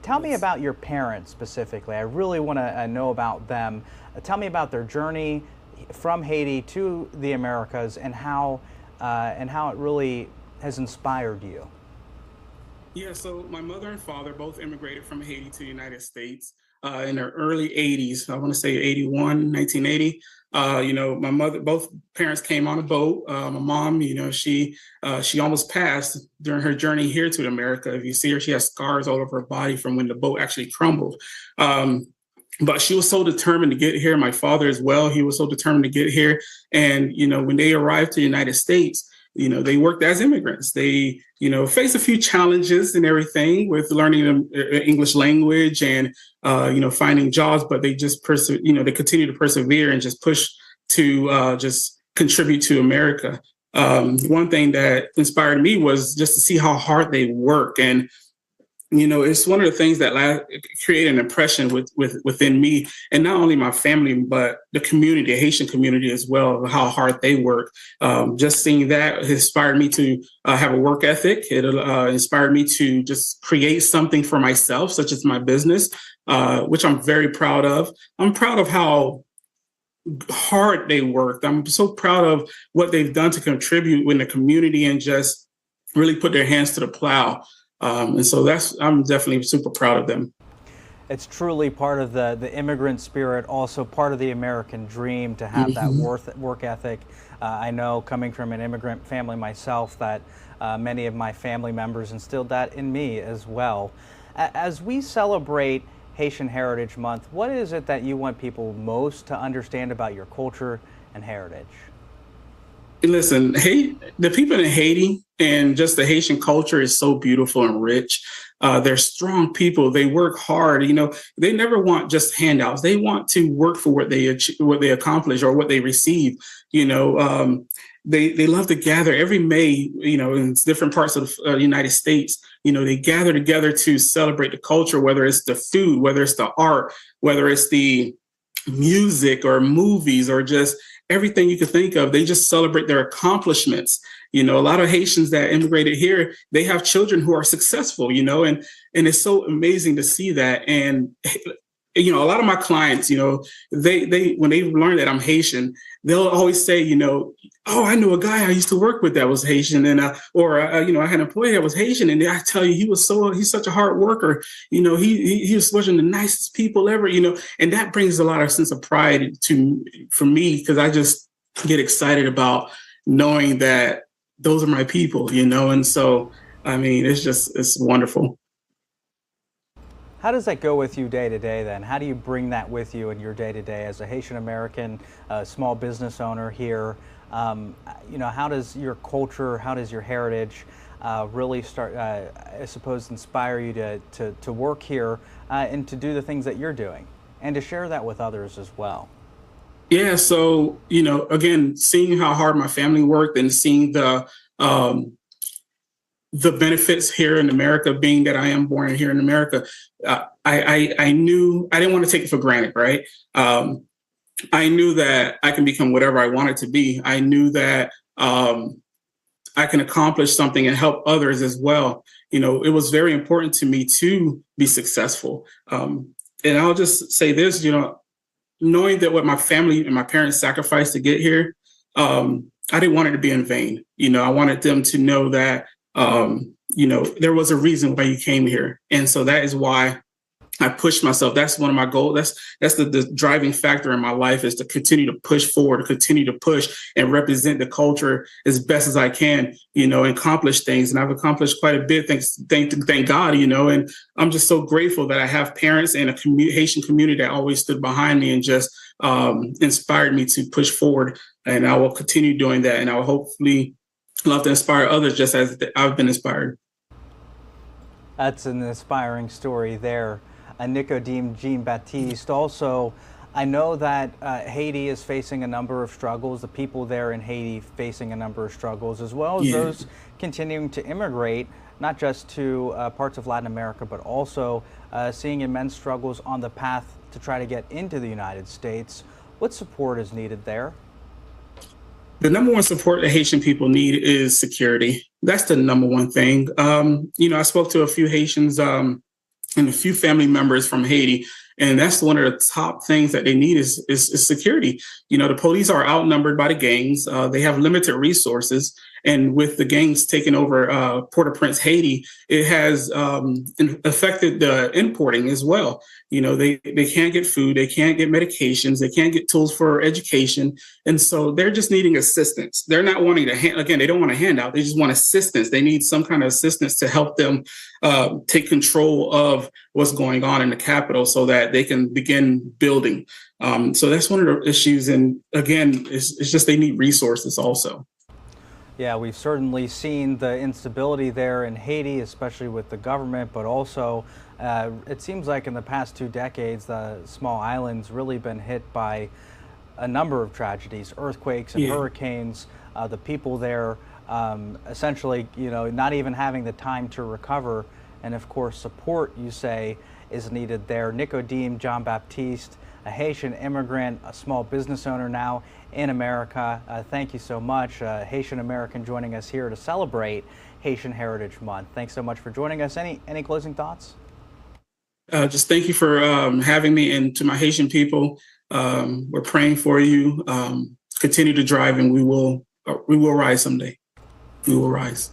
Tell me about your parents specifically. I really want to know about them. Tell me about their journey from Haiti to the Americas and how it really has inspired you. Yeah, so my mother and father both immigrated from Haiti to the United States in their early 80s. I want to say 1980. Both parents came on a boat. My mom, she almost passed during her journey here to America. If you see her, she has scars all over her body from when the boat actually crumbled. But she was so determined to get here. My father as well, he was so determined to get here. And, when they arrived to the United States, they worked as immigrants. They, faced a few challenges and everything with learning the English language and, finding jobs, but they just, they continue to persevere and just push to just contribute to America. One thing that inspired me was just to see how hard they work. And, it's one of the things that create an impression within me, and not only my family, but the community, the Haitian community as well, how hard they work. Just seeing that inspired me to have a work ethic. It inspired me to just create something for myself, such as my business, which I'm very proud of. I'm proud of how hard they worked. I'm so proud of what they've done to contribute in the community and just really put their hands to the plow. And so I'm definitely super proud of them. It's truly part of the immigrant spirit, also part of the American dream to have that work ethic. I know, coming from an immigrant family myself, that many of my family members instilled that in me as well. As we celebrate Haitian Heritage Month. What is it that you want people most to understand about your culture and heritage? Listen, the people in Haiti and just the Haitian culture is so beautiful and rich. They're strong people. They work hard. They never want just handouts. They want to work for what they accomplish or what they receive. They love to gather every May. In different parts of the United States. They gather together to celebrate the culture, whether it's the food, whether it's the art, whether it's the music or movies or just everything you could think of. They just celebrate their accomplishments. A lot of Haitians that immigrated here, they have children who are successful, and it's so amazing to see that. And, a lot of my clients, they when they learn that I'm Haitian, they'll always say, oh, I knew a guy I used to work with that was Haitian. And, I had an employee that was Haitian. And I tell you, he's such a hard worker. He was one of the nicest people ever, and that brings a lot of sense of pride for me, because I just get excited about knowing that those are my people, and so, it's wonderful. How does that go with you day to day then? How do you bring that with you in your day to day as a Haitian American, small business owner here? How does your culture, how does your heritage really start, I suppose, inspire you to work here and to do the things that you're doing and to share that with others as well? Yeah. So, again, seeing how hard my family worked and seeing the benefits here in America, being that I am born here in America, I knew I didn't want to take it for granted, right? I knew that I can become whatever I wanted to be. I knew that I can accomplish something and help others as well. It was very important to me to be successful. And I'll just say this, knowing that what my family and my parents sacrificed to get here, I didn't want it to be in vain. I wanted them to know that there was a reason why you came here. And so that is why I pushed myself. That's one of my goals. That's the driving factor in my life, is to continue to push forward, to continue to push and represent the culture as best as I can, and accomplish things. And I've accomplished quite a bit. Thank God, and I'm just so grateful that I have parents and a Haitian community that always stood behind me and just inspired me to push forward. And I will continue doing that. And I will hopefully love to inspire others just as I've been inspired. That's an inspiring story there. Nicodeme Jean-Baptiste. Also, I know that Haiti is facing a number of struggles, the people there in Haiti facing a number of struggles, as well as those continuing to immigrate, not just to parts of Latin America, but also seeing immense struggles on the path to try to get into the United States. What support is needed there? The number one support the Haitian people need is security. That's the number one thing. I spoke to a few Haitians and a few family members from Haiti, and that's one of the top things that they need is security. The police are outnumbered by the gangs. They have limited resources. And with the gangs taking over Port-au-Prince, Haiti, it has affected the importing as well. They can't get food, they can't get medications, they can't get tools for education. And so they're just needing assistance. They're not wanting to, they don't want a handout. They just want assistance. They need some kind of assistance to help them take control of what's going on in the capital so that they can begin building. So that's one of the issues. And again, it's just they need resources also. Yeah, we've certainly seen the instability there in Haiti, especially with the government, but also it seems like in the past 2 decades, the small island's really been hit by a number of tragedies, earthquakes and hurricanes. The people there essentially, not even having the time to recover. And of course, support, you say, is needed there. Nicodeme Jean-Baptiste, a Haitian immigrant, a small business owner now in America. Thank you so much. Haitian American joining us here to celebrate Haitian Heritage Month. Thanks so much for joining us. Any closing thoughts? Just thank you for having me, and to my Haitian people, we're praying for you. Continue to drive, and we will rise someday. We will rise.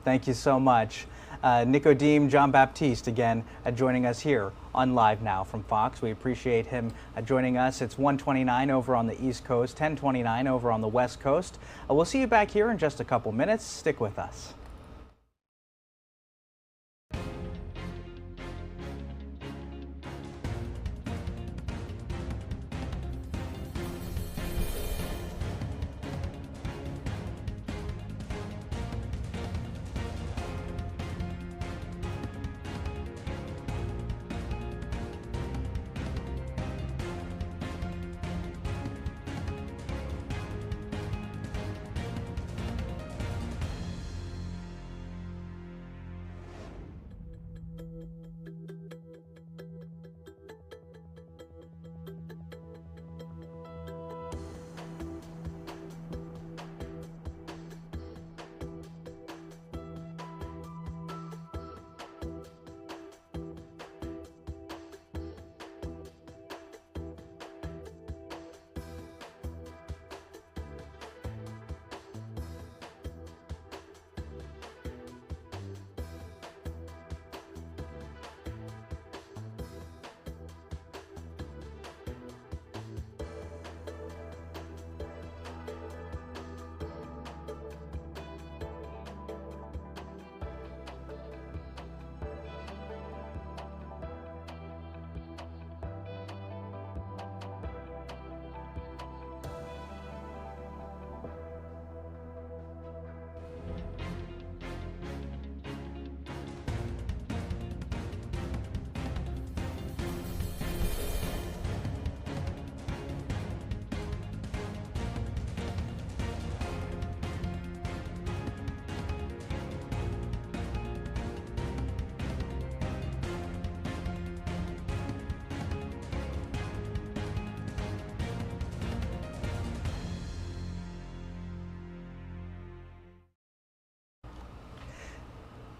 Thank you so much. Nicodeme Jean-Baptiste again joining us here on Live Now from Fox. We appreciate him joining us. It's 1:29 over on the East Coast, 10:29 over on the West Coast. We'll see you back here in just a couple minutes. Stick with us.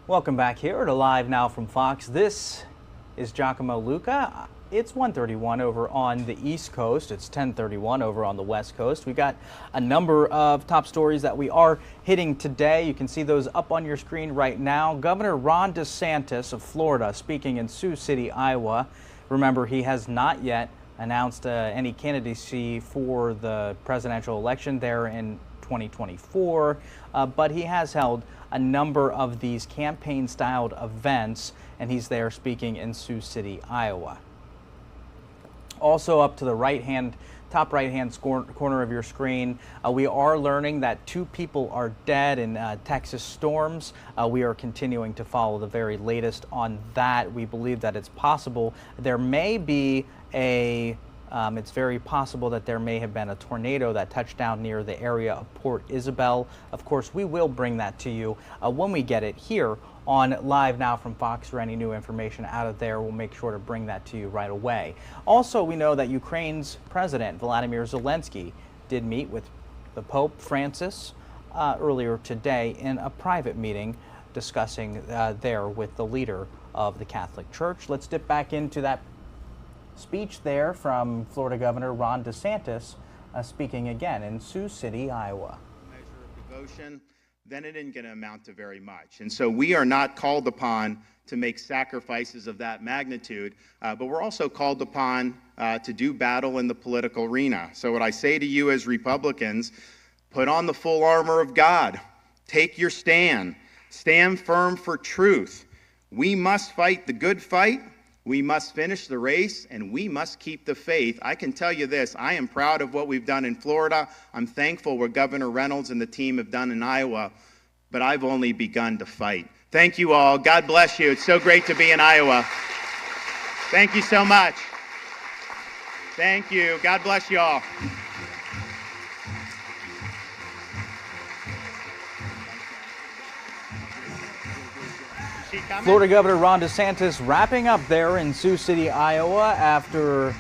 Welcome back here to Live Now from Fox. This is Giacomo Luca. It's 1:31 over on the East Coast. It's 10:31 over on the West Coast. We got a number of top stories that we are hitting today. You can see those up on your screen right now. Governor Ron DeSantis of Florida speaking in Sioux City, Iowa. Remember, he has not yet announced any candidacy for the presidential election there in 2024, but he has held a number of these campaign-styled events, and he's there speaking in Sioux City, Iowa. Also up to the top right-hand corner of your screen, we are learning that 2 people are dead in Texas storms. We are continuing to follow the very latest on that. We believe that it's possible there may be it's very possible that there may have been a tornado that touched down near the area of Port Isabel. Of course, we will bring that to you when we get it here on Live Now from Fox, or any new information out of there. We'll make sure to bring that to you right away. Also, we know that Ukraine's President Volodymyr Zelensky did meet with the Pope Francis earlier today in a private meeting discussing there with the leader of the Catholic Church. Let's dip back into that speech there from Florida Governor Ron DeSantis speaking again in Sioux City, Iowa. Measure of devotion, then it isn't going to amount to very much. And so we are not called upon to make sacrifices of that magnitude, but we're also called upon to do battle in the political arena. So what I say to you as Republicans, put on the full armor of God, take your stand firm for truth. We must fight the good fight. We must finish the race, and we must keep the faith. I can tell you this, I am proud of what we've done in Florida. I'm thankful what Governor Reynolds and the team have done in Iowa, but I've only begun to fight. Thank you all. God bless you. It's so great to be in Iowa. Thank you so much. Thank you. God bless you all. Florida Governor Ron DeSantis wrapping up there in Sioux City, Iowa, after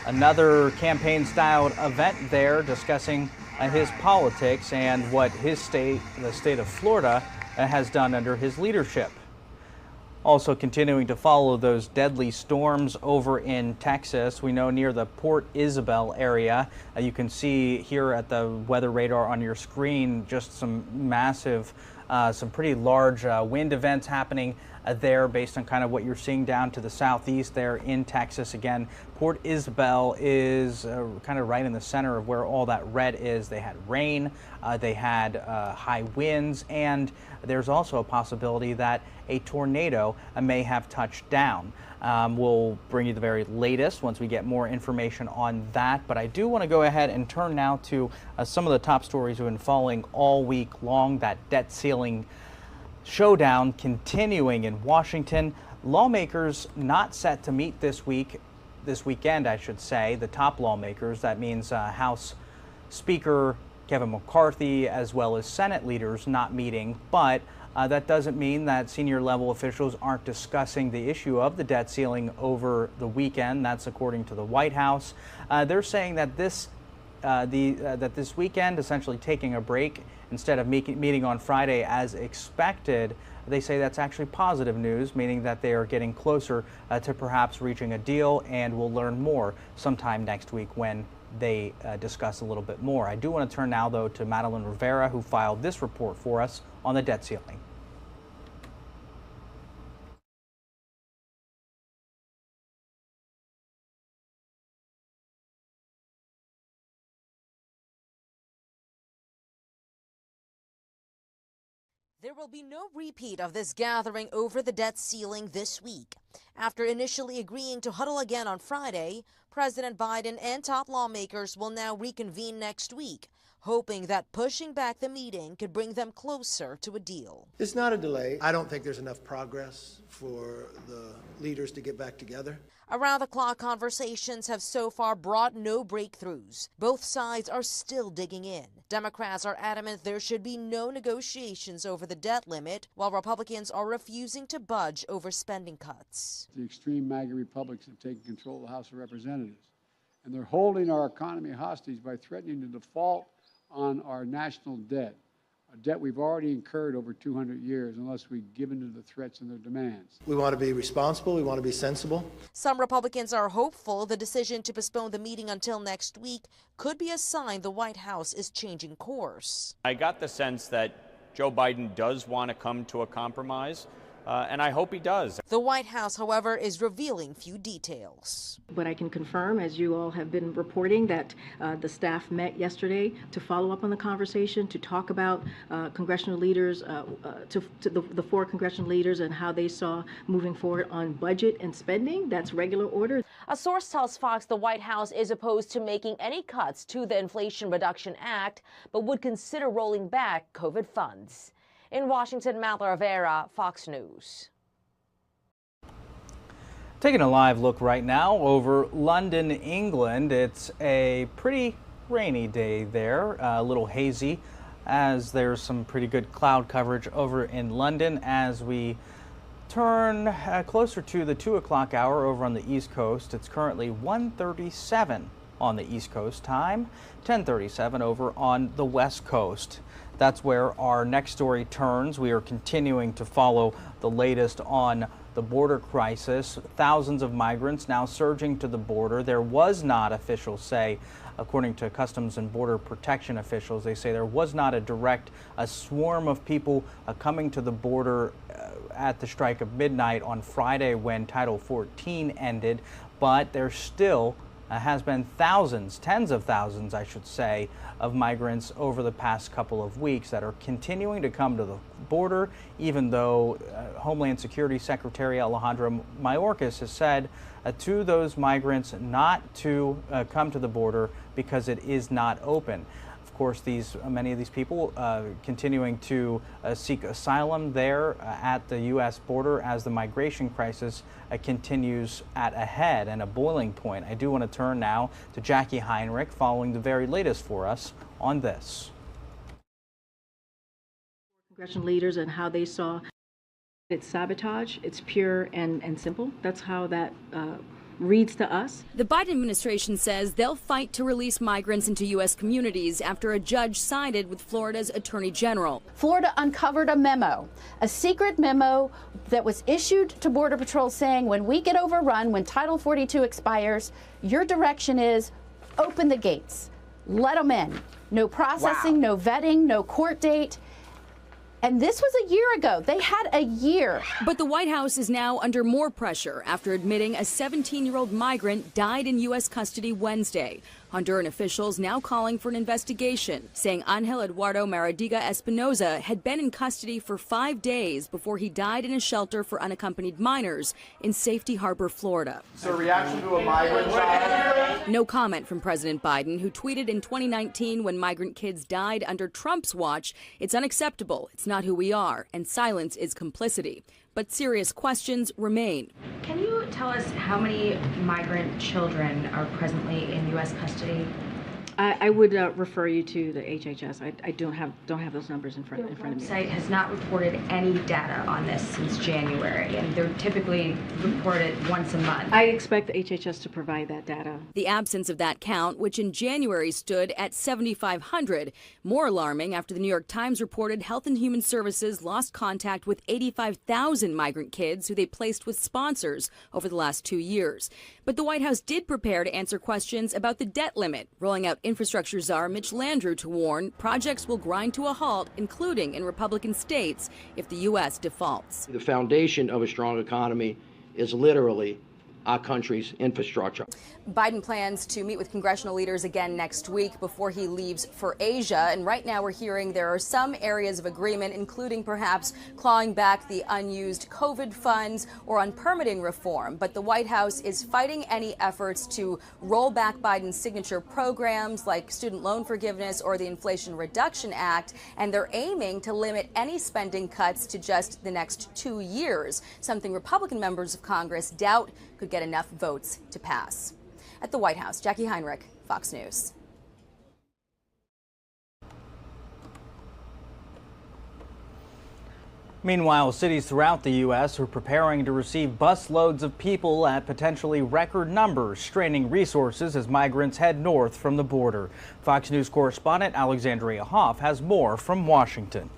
another campaign-styled event there discussing his politics and what his state, the state of Florida, has done under his leadership. Also continuing to follow those deadly storms over in Texas. We know near the Port Isabel area, you can see here at the weather radar on your screen just some massive, some pretty large wind events happening there based on kind of what you're seeing down to the southeast there in Texas. Again, Port Isabel is kind of right in the center of where all that red is. They had rain, they had high winds, and there's also a possibility that a tornado may have touched down. We'll bring you the very latest once we get more information on that. But I do want to go ahead and turn now to some of the top stories we've been following all week long. That debt ceiling showdown continuing in Washington. Lawmakers not set to meet this weekend, I should say. The top lawmakers, that means House Speaker Kevin McCarthy as well as Senate leaders not meeting, but that doesn't mean that senior level officials aren't discussing the issue of the debt ceiling over the weekend. That's according to the White House. They're saying that this weekend, essentially taking a break instead of meeting on Friday as expected, they say that's actually positive news, meaning that they are getting closer to perhaps reaching a deal, and we'll learn more sometime next week when they discuss a little bit more. I do want to turn now, though, to Madeline Rivera, who filed this report for us on the debt ceiling. There will be no repeat of this gathering over the debt ceiling this week. After initially agreeing to huddle again on Friday, President Biden and top lawmakers will now reconvene next week, hoping that pushing back the meeting could bring them closer to a deal. It's not a delay. I don't think there's enough progress for the leaders to get back together. Around-the-clock conversations have so far brought no breakthroughs. Both sides are still digging in. Democrats are adamant there should be no negotiations over the debt limit, while Republicans are refusing to budge over spending cuts. The extreme MAGA Republicans have taken control of the House of Representatives, and they're holding our economy hostage by threatening to default on our national debt. a debt we've already incurred over 200 years unless we give in to the threats and their demands. We want to be responsible. We want to be sensible. Some Republicans are hopeful the decision to postpone the meeting until next week could be a sign the White House is changing course. I got the sense that Joe Biden does want to come to a compromise, and I hope he does. The White House, however, is revealing few details. But I can confirm, as you all have been reporting, that the staff met yesterday to follow up on the conversation, to talk about congressional leaders, the 4 congressional leaders and how they saw moving forward on budget and spending. That's regular order. A source tells Fox the White House is opposed to making any cuts to the Inflation Reduction Act, but would consider rolling back COVID funds. In Washington, Matt Rivera, Fox News. Taking a live look right now over London, England. It's a pretty rainy day there, a little hazy, as there's some pretty good cloud coverage over in London as we turn closer to the 2 o'clock hour over on the East Coast. It's currently 1:37 on the East Coast time, 10:37 over on the West Coast. That's where our next story turns. We are continuing to follow the latest on the border crisis. Thousands of migrants now surging to the border. There was not officials say, according to Customs and Border Protection officials, they say there was not a swarm of people coming to the border at the strike of midnight on Friday when Title 14 ended, but there still has been thousands, tens of thousands, I should say, of migrants over the past couple of weeks that are continuing to come to the border, even though Homeland Security Secretary Alejandro Mayorkas has said to those migrants not to come to the border because it is not open. Of course, many of these people continuing to seek asylum there at the U.S. border as the migration crisis continues at a head and a boiling point. I do want to turn now to Jackie Heinrich following the very latest for us on this. Congressional leaders and how they saw it's sabotage. It's pure and simple. That's how that reads to us. The Biden administration says they'll fight to release migrants into U.S. communities after a judge sided with Florida's Attorney General. Florida uncovered a memo, a secret memo that was issued to Border Patrol saying when we get overrun, when Title 42 expires, your direction is open the gates, let them in. No processing, no vetting, no court date. And this was a year ago. They had a year. But the White House is now under more pressure after admitting a 17-year-old migrant died in U.S. custody Wednesday. Honduran officials now calling for an investigation, saying Angel Eduardo Maradiga Espinoza had been in custody for 5 days before he died in a shelter for unaccompanied minors in Safety Harbor, Florida. So reaction to a migrant child? No comment from President Biden, who tweeted in 2019 when migrant kids died under Trump's watch, "It's unacceptable, it's not who we are, and silence is complicity." But serious questions remain. Can you tell us how many migrant children are presently in U.S. custody? I would refer you to the HHS. I don't have those numbers in front of me. The website has not reported any data on this since January, and they're typically reported once a month. I expect the HHS to provide that data. The absence of that count, which in January stood at 7,500, more alarming after the New York Times reported Health and Human Services lost contact with 85,000 migrant kids who they placed with sponsors over the last 2 years. But the White House did prepare to answer questions about the debt limit, rolling out infrastructure czar Mitch Landrieu to warn projects will grind to a halt, including in Republican states, if the U.S. defaults. The foundation of a strong economy is literally our country's infrastructure. Biden plans to meet with congressional leaders again next week before he leaves for Asia. And right now we're hearing there are some areas of agreement, including perhaps clawing back the unused COVID funds or on permitting reform. But the White House is fighting any efforts to roll back Biden's signature programs like student loan forgiveness or the Inflation Reduction Act. And they're aiming to limit any spending cuts to just the next 2 years, something Republican members of Congress doubt could get enough votes to pass. At the White House, Jackie Heinrich, Fox News. Meanwhile, cities throughout the U.S. are preparing to receive busloads of people at potentially record numbers, straining resources as migrants head north from the border. Fox News correspondent Alexandria Hoff has more from Washington.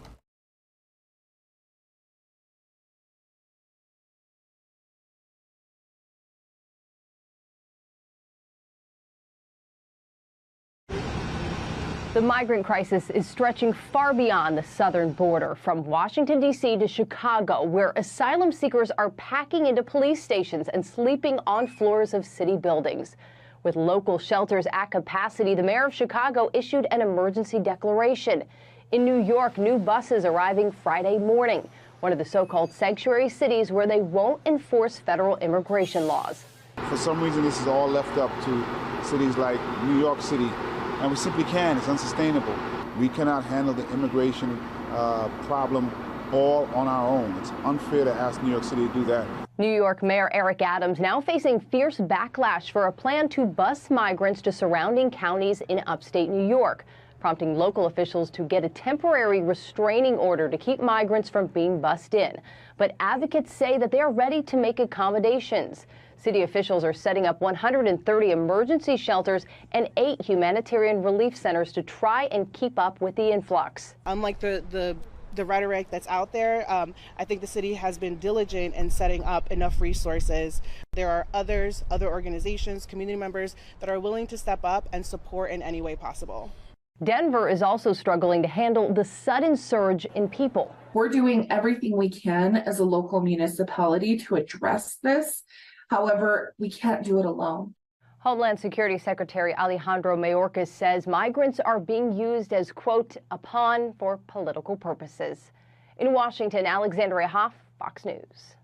The migrant crisis is stretching far beyond the southern border, from Washington, D.C. to Chicago, where asylum seekers are packing into police stations and sleeping on floors of city buildings. With local shelters at capacity, the mayor of Chicago issued an emergency declaration. In New York, new buses arriving Friday morning, one of the so-called sanctuary cities where they won't enforce federal immigration laws. For some reason, this is all left up to cities like New York City. And we simply can't. It's unsustainable. We cannot handle the immigration problem all on our own. It's unfair to ask New York City to do that. New York Mayor Eric Adams now facing fierce backlash for a plan to bus migrants to surrounding counties in upstate New York, prompting local officials to get a temporary restraining order to keep migrants from being bussed in. But advocates say that they are ready to make accommodations. City officials are setting up 130 emergency shelters and 8 humanitarian relief centers to try and keep up with the influx. Unlike the rhetoric that's out there, I think the city has been diligent in setting up enough resources. There are other organizations, community members that are willing to step up and support in any way possible. Denver is also struggling to handle the sudden surge in people. We're doing everything we can as a local municipality to address this. However, we can't do it alone. Homeland Security Secretary Alejandro Mayorkas says migrants are being used as, quote, a pawn for political purposes. In Washington, Alexandria Hoff, Fox News.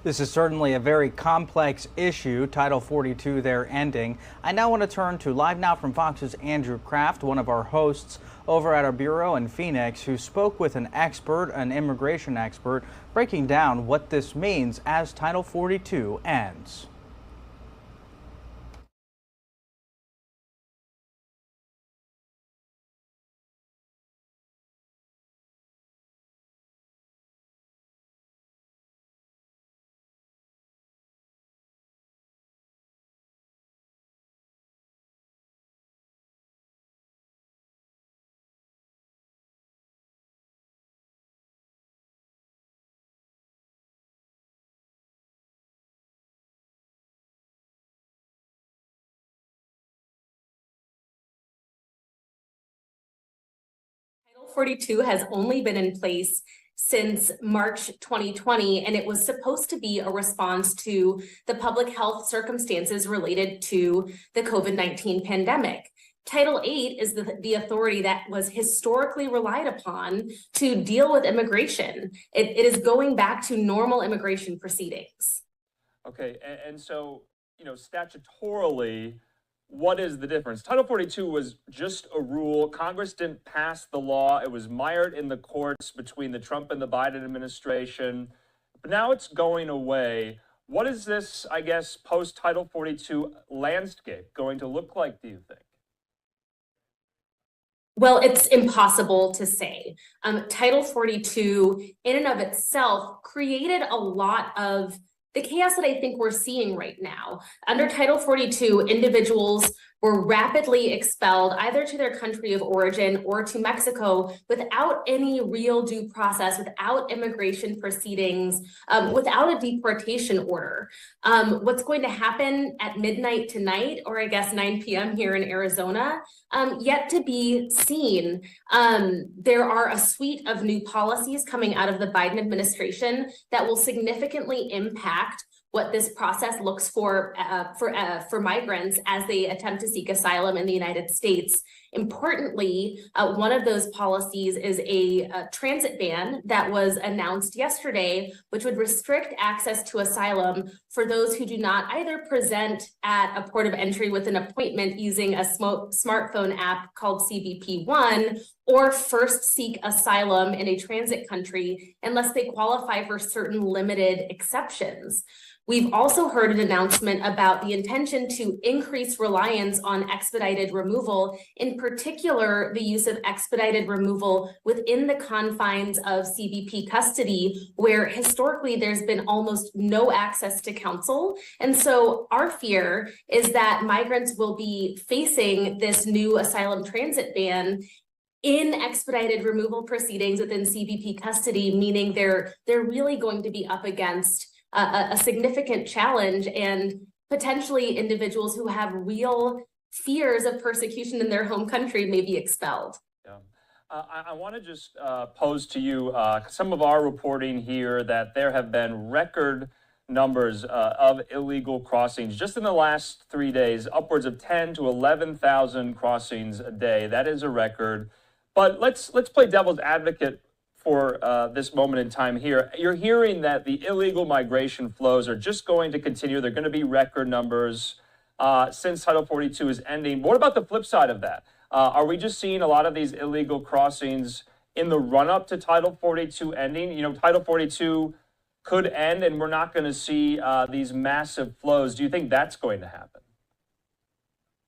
This is certainly a very complex issue, Title 42 there ending. I now want to turn to Live Now from Fox's Andrew Kraft, one of our hosts over at our bureau in Phoenix, who spoke with an expert, an immigration expert, breaking down what this means as Title 42 ends. Title 42 has only been in place since March 2020, and it was supposed to be a response to the public health circumstances related to the COVID-19 pandemic. Title 8 is the authority that was historically relied upon to deal with immigration. It is going back to normal immigration proceedings. Okay, and so, statutorily, what is the difference? Title 42 was just a rule. Congress didn't pass the law. It was mired in the courts between the Trump and the Biden administration. But now it's going away. What is this, post-Title 42 landscape going to look like, do you think? Well, it's impossible to say. Title 42 in and of itself created a lot of the chaos that I think we're seeing right now. Under Title 42, individuals were rapidly expelled either to their country of origin or to Mexico without any real due process, without immigration proceedings, without a deportation order. What's going to happen at midnight tonight, or 9 p.m. here in Arizona, yet to be seen. There are a suite of new policies coming out of the Biden administration that will significantly impact what this process looks for migrants as they attempt to seek asylum in the United States. Importantly, one of those policies is a transit ban that was announced yesterday, which would restrict access to asylum for those who do not either present at a port of entry with an appointment using a smartphone app called CBP One, or first seek asylum in a transit country unless they qualify for certain limited exceptions. We've also heard an announcement about the intention to increase reliance on expedited removal, in particular, the use of expedited removal within the confines of CBP custody, where historically there's been almost no access to counsel. And so our fear is that migrants will be facing this new asylum transit ban in expedited removal proceedings within CBP custody, meaning they're really going to be up against a significant challenge, and potentially individuals who have real fears of persecution in their home country may be expelled. Yeah. I want to just pose to you some of our reporting here that there have been record numbers of illegal crossings just in the last 3 days, upwards of 10 to 11,000 crossings a day. That is a record. But let's play devil's advocate for this moment in time here. You're hearing that the illegal migration flows are just going to continue. They're going to be record numbers since Title 42 is ending. But what about the flip side of that? Are we just seeing a lot of these illegal crossings in the run-up to Title 42 ending? You know, Title 42 could end and we're not going to see these massive flows. Do you think that's going to happen?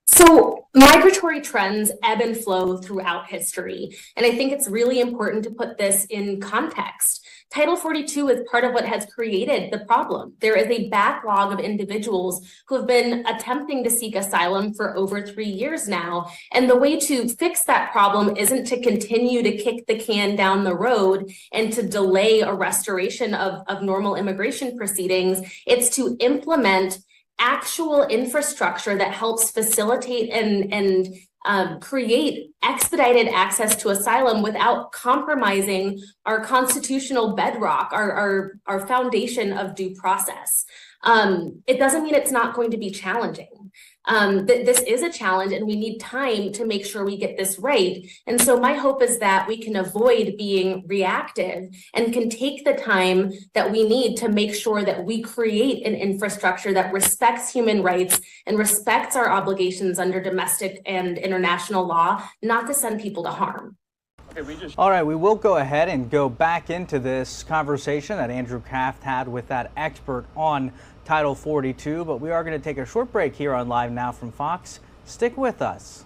So migratory trends ebb and flow throughout history. And I think it's really important to put this in context. Title 42 is part of what has created the problem. There is a backlog of individuals who have been attempting to seek asylum for over 3 years now. And the way to fix that problem isn't to continue to kick the can down the road and to delay a restoration of normal immigration proceedings. It's to implement actual infrastructure that helps facilitate and create expedited access to asylum without compromising our constitutional bedrock, our foundation of due process. It doesn't mean it's not going to be challenging. This is a challenge and we need time to make sure we get this right. And so my hope is that we can avoid being reactive and can take the time that we need to make sure that we create an infrastructure that respects human rights and respects our obligations under domestic and international law, not to send people to harm. All right, we will go ahead and go back into this conversation that Andrew Kraft had with that expert on Title 42, but we are going to take a short break here on Live Now from Fox. Stick with us.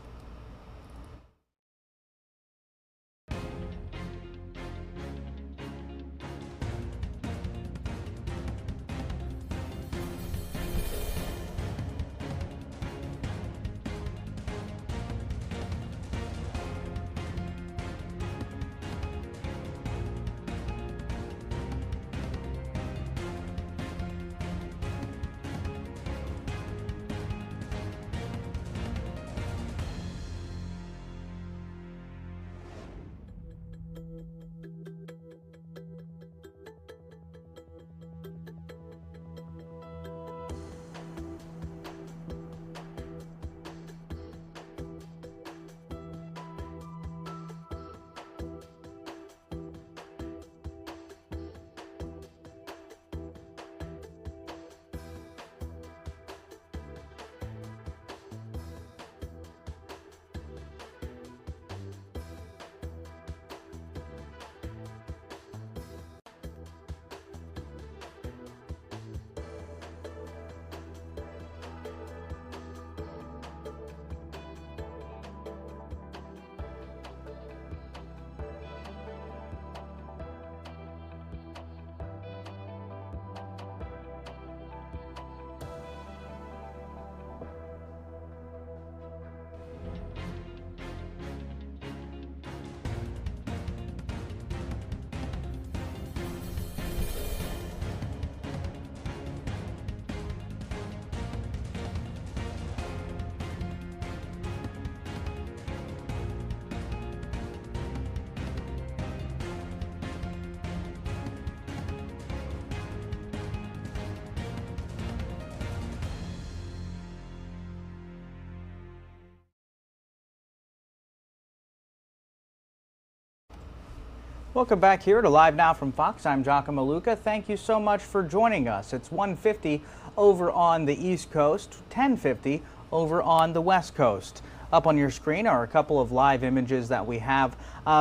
Welcome back here to Live Now from Fox. I'm Giacomo Luca. Thank you so much for joining us. It's 1:50 over on the East Coast, 10:50 over on the West Coast. Up on your screen are a couple of live images that we have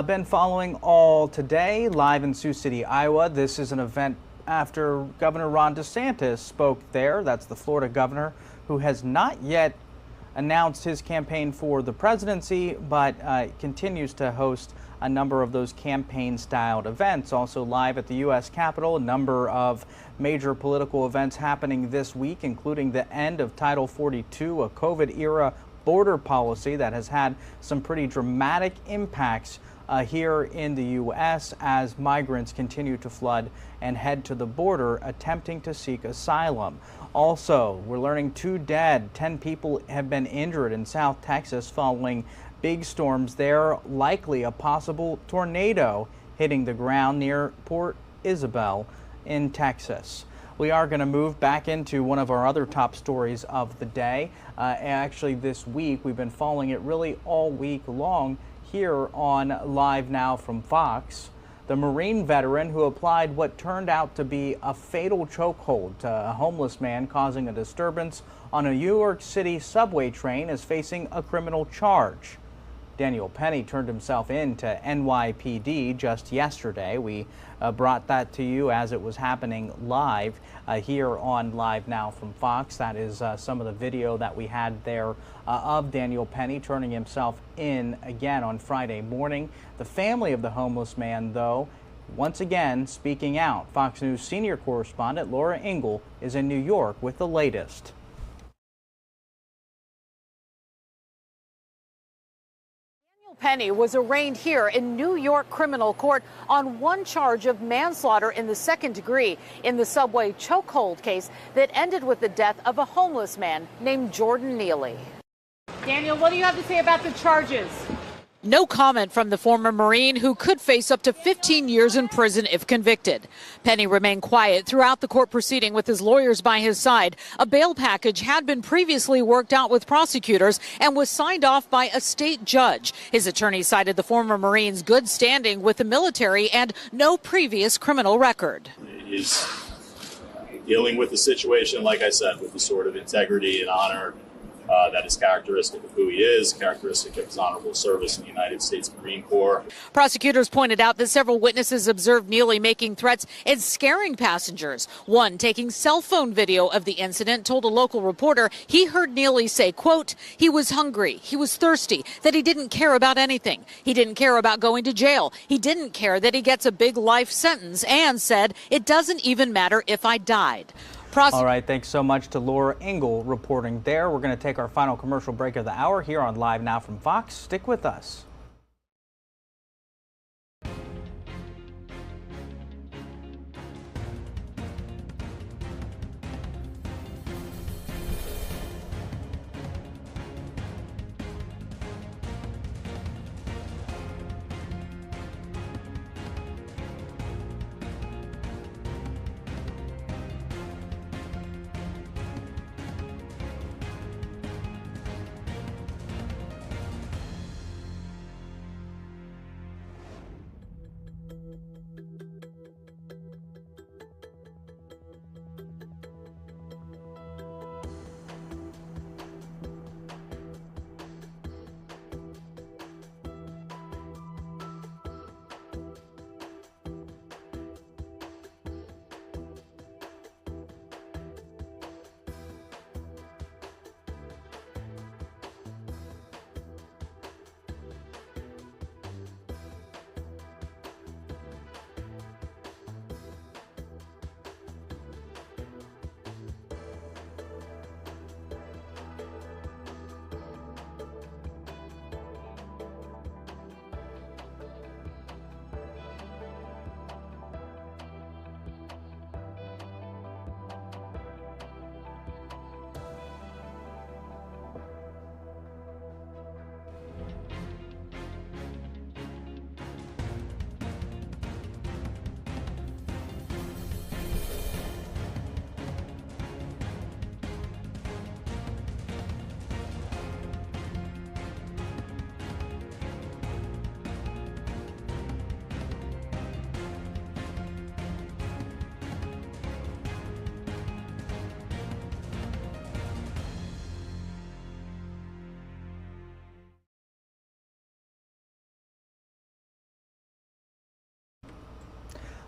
been following all today, live in Sioux City, Iowa. This is an event after Governor Ron DeSantis spoke there. That's the Florida governor who has not yet announced his campaign for the presidency, but continues to host a number of those campaign-styled events. Also live at the U.S. Capitol, a number of major political events happening this week, including the end of Title 42, a COVID-era border policy that has had some pretty dramatic impacts here in the U.S. as migrants continue to flood and head to the border attempting to seek asylum. Also, we're learning 2 dead, 10 people have been injured in South Texas following big storms there, likely a possible tornado hitting the ground near Port Isabel in Texas. We are going to move back into one of our other top stories of the day. Actually, this week, we've been following it really all week long here on Live Now from Fox. The Marine veteran who applied what turned out to be a fatal chokehold to a homeless man causing a disturbance on a New York City subway train is facing a criminal charge. Daniel Penny turned himself in to NYPD just yesterday. We brought that to you as it was happening live here on Live Now from Fox. That is some of the video that we had there of Daniel Penny turning himself in again on Friday morning. The family of the homeless man, though, once again speaking out. Fox News senior correspondent Laura Ingle is in New York with the latest. Penny was arraigned here in New York criminal court on one charge of manslaughter in the 2nd degree in the subway chokehold case that ended with the death of a homeless man named Jordan Neely. Daniel, what do you have to say about the charges? No comment from the former Marine, who could face up to 15 years in prison if convicted. Penny remained quiet throughout the court proceeding with his lawyers by his side. A bail package had been previously worked out with prosecutors and was signed off by a state judge. His attorney cited the former Marine's good standing with the military and no previous criminal record. He's dealing with the situation, like I said, with the sort of integrity and honor that is characteristic of who he is, characteristic of his honorable service in the United States Marine Corps. Prosecutors pointed out that several witnesses observed Neely making threats and scaring passengers. One, taking cell phone video of the incident, told a local reporter he heard Neely say, quote, he was hungry, he was thirsty, that he didn't care about anything. He didn't care about going to jail. He didn't care that he gets a big life sentence, and said, it doesn't even matter if I died. All right, thanks so much to Laura Ingle reporting there. We're going to take our final commercial break of the hour here on Live Now from Fox. Stick with us.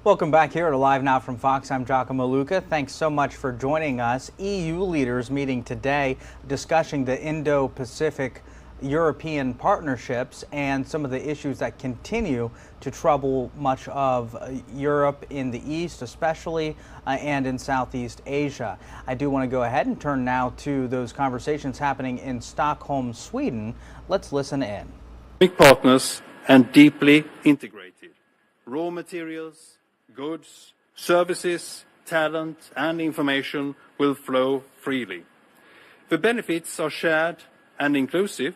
Welcome back here to Live Now from Fox. I'm Giacomo Luca. Thanks so much for joining us. EU leaders meeting today discussing the Indo-Pacific European partnerships and some of the issues that continue to trouble much of Europe in the East, especially, and in Southeast Asia. I do want to go ahead and turn now to those conversations happening in Stockholm, Sweden. Let's listen in. Big partners and deeply integrated. Raw materials, goods, services, talent, and information will flow freely. The benefits are shared and inclusive,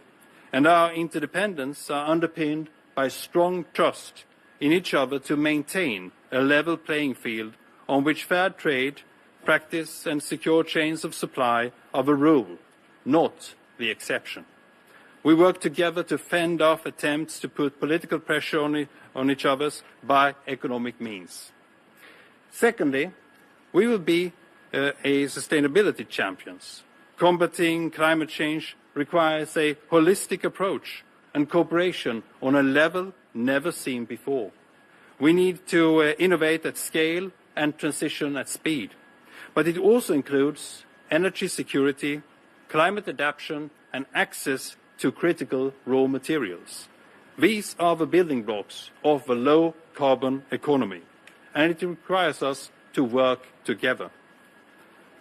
and our interdependence are underpinned by strong trust in each other to maintain a level playing field on which fair trade, practice, and secure chains of supply are the rule, not the exception. We work together to fend off attempts to put political pressure on each other by economic means. Secondly, we will be a sustainability champions. Combating climate change requires a holistic approach and cooperation on a level never seen before. We need to innovate at scale and transition at speed. But it also includes energy security, climate adaptation, and access to critical raw materials. These are the building blocks of the low-carbon economy, and it requires us to work together.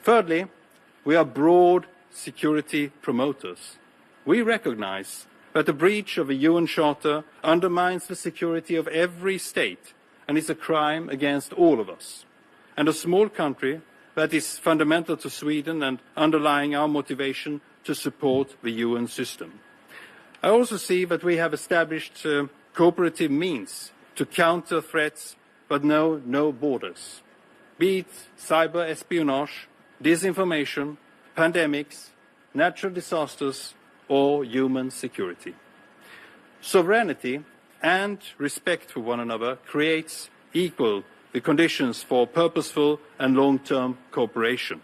Thirdly, we are broad security promoters. We recognize that the breach of the UN Charter undermines the security of every state and is a crime against all of us. And a small country that is fundamental to Sweden and underlying our motivation to support the UN system. I also see that we have established cooperative means to counter threats but know no borders, be it cyber espionage, disinformation, pandemics, natural disasters, or human security. Sovereignty and respect for one another creates equal the conditions for purposeful and long-term cooperation.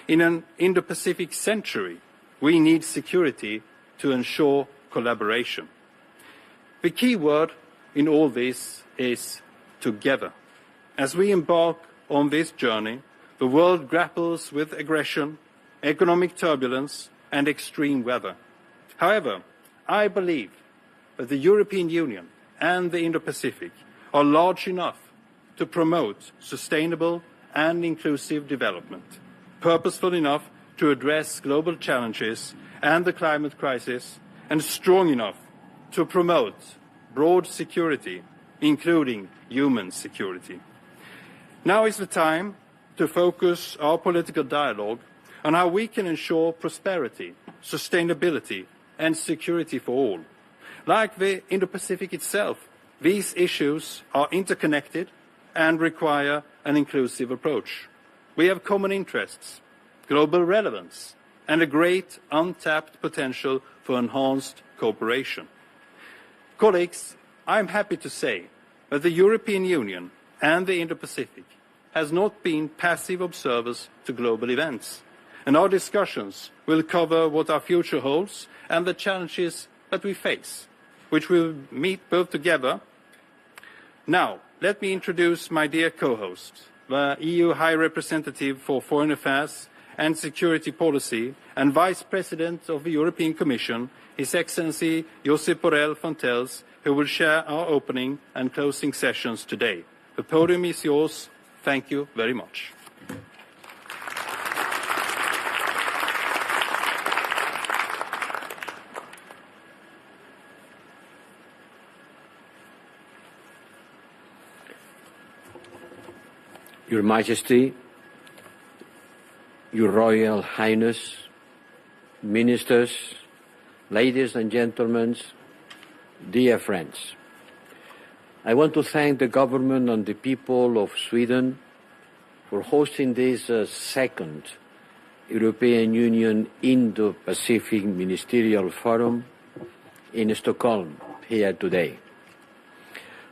In an Indo-Pacific century, we need security to ensure collaboration. The key word in all this is together. As we embark on this journey, the world grapples with aggression, economic turbulence, and extreme weather. However, I believe that the European Union and the Indo-Pacific are large enough to promote sustainable and inclusive development, purposeful enough to address global challenges and the climate crisis, and strong enough to promote broad security, including human security. Now is the time to focus our political dialogue on how we can ensure prosperity, sustainability, and security for all. Like the Indo-Pacific itself, these issues are interconnected and require an inclusive approach. We have common interests, global relevance, and a great untapped potential for enhanced cooperation. Colleagues, I am happy to say that the European Union and the Indo-Pacific has not been passive observers to global events, and our discussions will cover what our future holds and the challenges that we face, which we'll meet both together. Now, let me introduce my dear co-host, the EU High Representative for Foreign Affairs and Security Policy and Vice President of the European Commission, His Excellency Josep Borrell Fontelles, who will share our opening and closing sessions today. The podium is yours. Thank you very much. Your Majesty, Your Royal Highness, Ministers, ladies and gentlemen, dear friends. I want to thank the government and the people of Sweden for hosting this second European Union Indo-Pacific Ministerial Forum in Stockholm here today.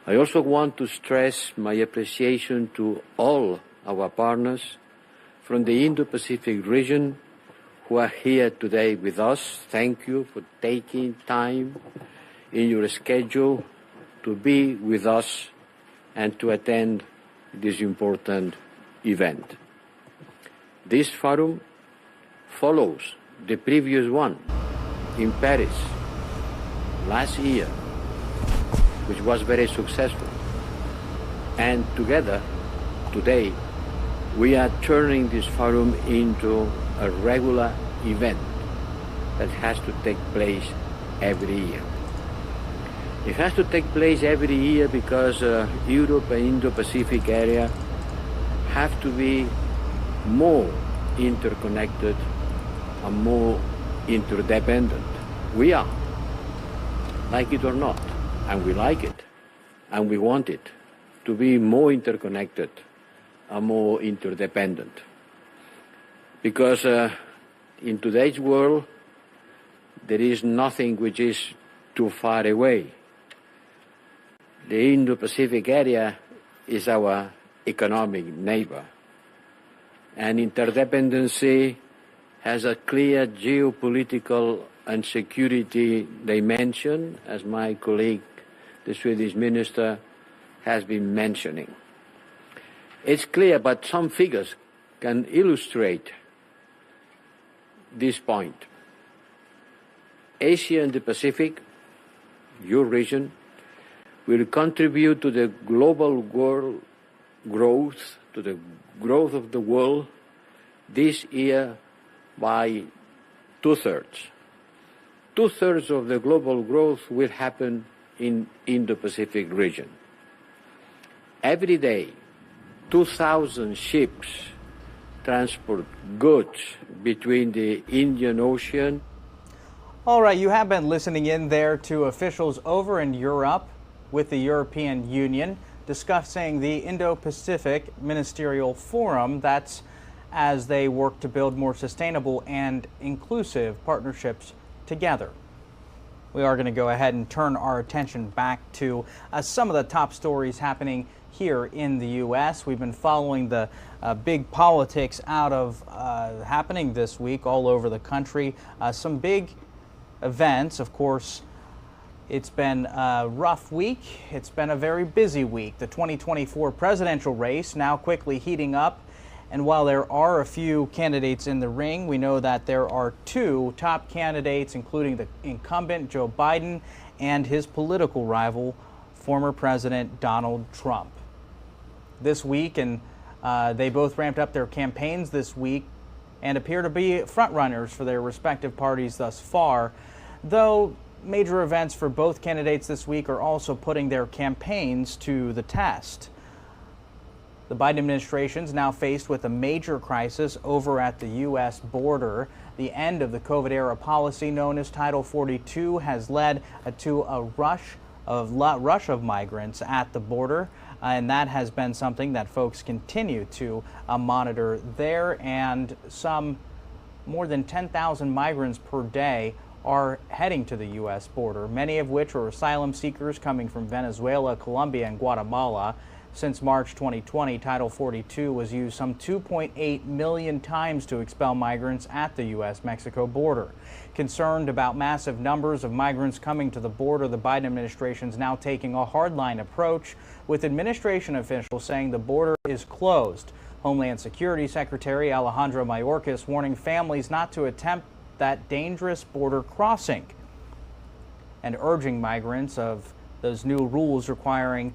I also want to stress my appreciation to all our partners from the Indo-Pacific region who are here today with us. Thank you for taking time in your schedule to be with us and to attend this important event. This forum follows the previous one in Paris last year, which was very successful. And together, today, we are turning this forum into a regular event that has to take place every year. It has to take place every year because Europe and Indo-Pacific area have to be more interconnected and more interdependent. We are, like it or not, and we like it, and we want it to be more interconnected and more interdependent. Because in today's world, there is nothing which is too far away. The Indo-Pacific area is our economic neighbor, and interdependency has a clear geopolitical and security dimension, as my colleague, the Swedish minister, has been mentioning. It's clear, but some figures can illustrate this point. Asia and the Pacific, your region, will contribute to the global world growth, to the growth of the world this year by 2/3. 2/3 of the global growth will happen in the Pacific region. Every day, 2,000 ships transport goods between the Indian Ocean. All right, you have been listening in there to officials over in Europe with the European Union discussing the Indo-Pacific Ministerial Forum. That's as they work to build more sustainable and inclusive partnerships together. We are going to go ahead and turn our attention back to some of the top stories happening here in the U.S. We've been following the big politics out of happening this week all over the country. Some big events, of course. It's been a rough week. It's been a very busy week. The 2024 presidential race now quickly heating up. And while there are a few candidates in the ring, we know that there are two top candidates, including the incumbent Joe Biden and his political rival, former President Donald Trump. This week, and they both ramped up their campaigns this week and appear to be frontrunners for their respective parties thus far, though major events for both candidates this week are also putting their campaigns to the test. The Biden administration is now faced with a major crisis over at the U.S. border. The end of the COVID-era policy known as Title 42 has led to a rush of migrants at the border, and that has been something that folks continue to monitor there. And some more than 10,000 migrants per day are heading to the U.S. border, many of which are asylum seekers coming from Venezuela, Colombia, and Guatemala. Since March 2020, Title 42 was used some 2.8 million times to expel migrants at the U.S.-Mexico border. Concerned about massive numbers of migrants coming to the border, the Biden administration is now taking a hardline approach, with administration officials saying the border is closed. Homeland Security Secretary Alejandro Mayorkas warning families not to attempt that dangerous border crossing and urging migrants of those new rules requiring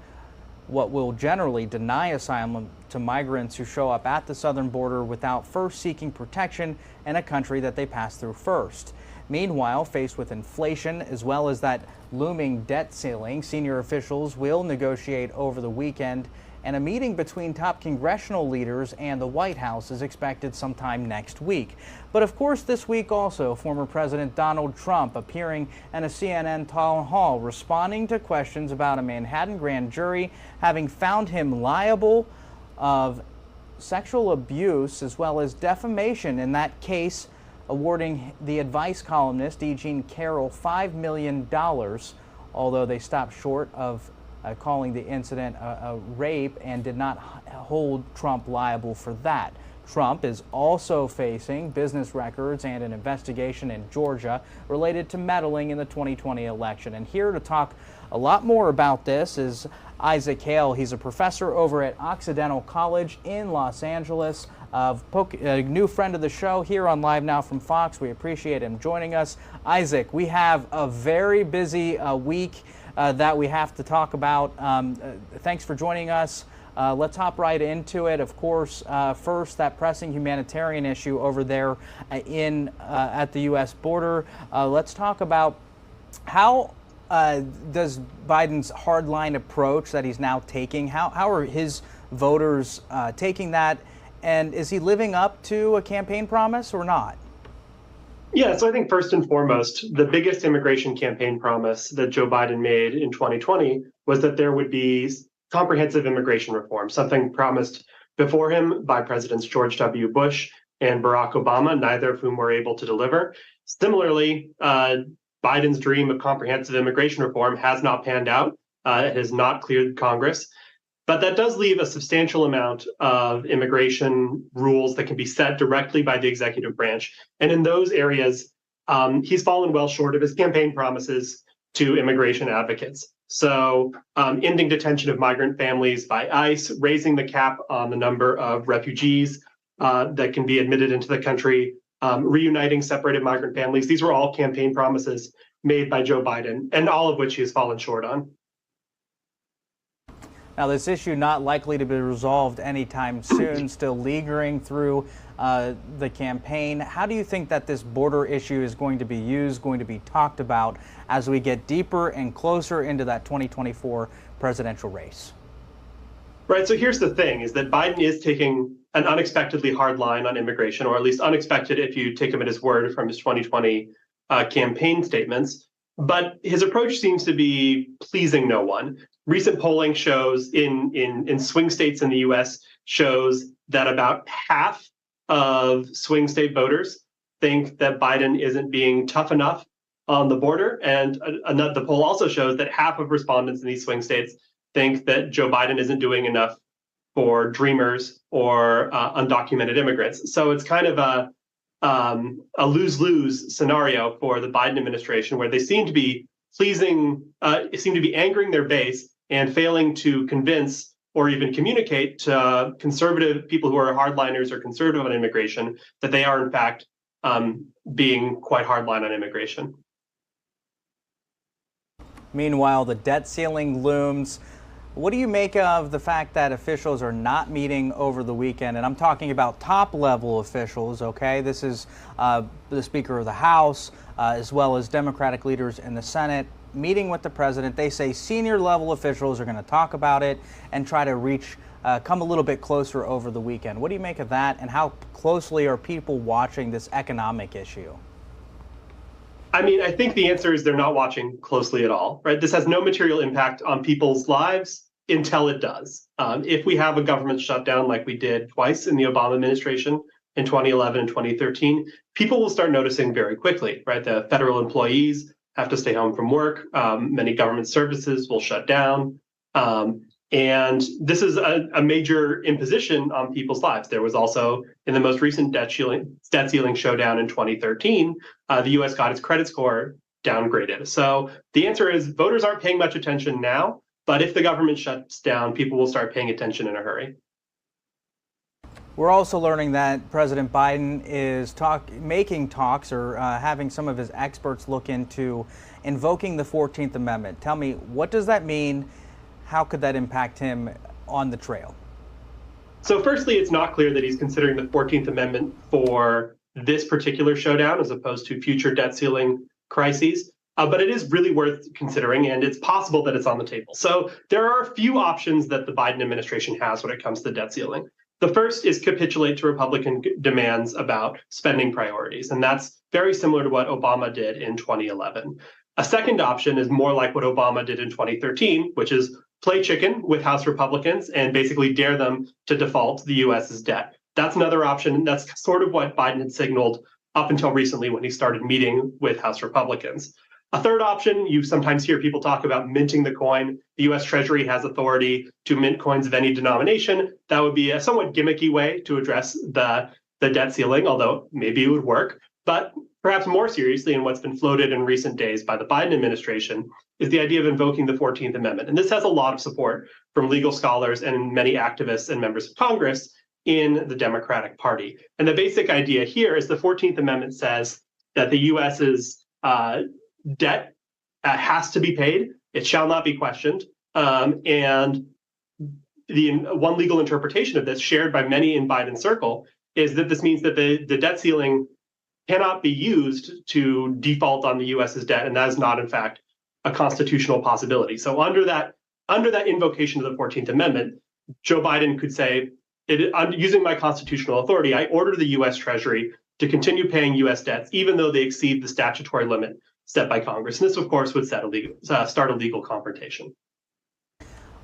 what will generally deny asylum to migrants who show up at the southern border without first seeking protection in a country that they pass through first. Meanwhile, faced with inflation as well as that looming debt ceiling, senior officials will negotiate over the weekend, and a meeting between top congressional leaders and the White House is expected sometime next week. But of course, this week also, former President Donald Trump appearing in a CNN town hall responding to questions about a Manhattan grand jury having found him liable of sexual abuse as well as defamation in that case, awarding the advice columnist E. Jean Carroll $5 million, although they stopped short of calling the incident a rape and did not hold Trump liable for that. Trump is also facing business records and an investigation in Georgia related to meddling in the 2020 election. And here to talk a lot more about this is Isaac Hale. He's a professor over at Occidental College in Los Angeles, a new friend of the show here on Live Now from Fox. We appreciate him joining us. Isaac, we have a very busy week that we have to talk about. Thanks for joining us. Let's hop right into it. Of course, first, that pressing humanitarian issue over there at the U.S. border. Let's talk about how does Biden's hardline approach that he's now taking, how are his voters taking that? And is he living up to a campaign promise or not? Yeah, so I think first and foremost, the biggest immigration campaign promise that Joe Biden made in 2020 was that there would be comprehensive immigration reform, something promised before him by Presidents George W. Bush and Barack Obama, neither of whom were able to deliver. Similarly, Biden's dream of comprehensive immigration reform has not panned out. It has not cleared Congress. But that does leave a substantial amount of immigration rules that can be set directly by the executive branch. And in those areas, he's fallen well short of his campaign promises to immigration advocates. So ending detention of migrant families by ICE, raising the cap on the number of refugees that can be admitted into the country, reuniting separated migrant families. These were all campaign promises made by Joe Biden, and all of which he has fallen short on. Now, this issue not likely to be resolved anytime soon, still lingering through the campaign. How do you think that this border issue is going to be used, going to be talked about as we get deeper and closer into that 2024 presidential race? Right. So here's the thing, is that Biden is taking an unexpectedly hard line on immigration, or at least unexpected if you take him at his word from his 2020 campaign statements. But his approach seems to be pleasing no one. Recent polling shows in swing states in the U.S. shows that about half of swing state voters think that Biden isn't being tough enough on the border. And the poll also shows that half of respondents in these swing states think that Joe Biden isn't doing enough for dreamers or undocumented immigrants. So it's kind of a lose-lose scenario for the Biden administration, where they seem to be angering their base and failing to convince or even communicate to conservative people who are hardliners or conservative on immigration that they are in fact being quite hardline on immigration. Meanwhile, the debt ceiling looms. What do you make of the fact that officials are not meeting over the weekend? And I'm talking about top-level officials, okay? This is the Speaker of the House, as well as Democratic leaders in the Senate, meeting with the president. They say senior-level officials are going to talk about it and try to come a little bit closer over the weekend. What do you make of that, and how closely are people watching this economic issue? I mean, I think the answer is they're not watching closely at all, right? This has no material impact on people's lives until it does. If we have a government shutdown like we did twice in the Obama administration in 2011 and 2013, people will start noticing very quickly, right? The federal employees have to stay home from work. Many government services will shut down. And this is a major imposition on people's lives. There was also, in the most recent debt ceiling showdown in 2013, the U.S. got its credit score downgraded. So the answer is voters aren't paying much attention now, but if the government shuts down, people will start paying attention in a hurry. We're also learning that President Biden is making talks or having some of his experts look into invoking the 14th Amendment. Tell me, what does that mean? How could that impact him on the trail? So firstly, it's not clear that he's considering the 14th Amendment for this particular showdown as opposed to future debt ceiling crises. But it is really worth considering, and it's possible that it's on the table. So there are a few options that the Biden administration has when it comes to the debt ceiling. The first is capitulate to Republican demands about spending priorities, and that's very similar to what Obama did in 2011. A second option is more like what Obama did in 2013, which is play chicken with House Republicans and basically dare them to default the U.S.'s debt. That's another option. That's sort of what Biden had signaled up until recently when he started meeting with House Republicans. A third option, you sometimes hear people talk about minting the coin. The US Treasury has authority to mint coins of any denomination. That would be a somewhat gimmicky way to address the debt ceiling, although maybe it would work. But perhaps more seriously, and what's been floated in recent days by the Biden administration, is the idea of invoking the 14th Amendment. And this has a lot of support from legal scholars and many activists and members of Congress in the Democratic Party. And the basic idea here is the 14th Amendment says that the US's debt has to be paid. It shall not be questioned. And the one legal interpretation of this, shared by many in Biden's circle, is that this means that the debt ceiling cannot be used to default on the US's debt, and that is not, in fact, a constitutional possibility. So under that invocation of the 14th Amendment, Joe Biden could say, using my constitutional authority, I order the US Treasury to continue paying US debts, even though they exceed the statutory limit set by Congress. And this, of course, would start a legal confrontation.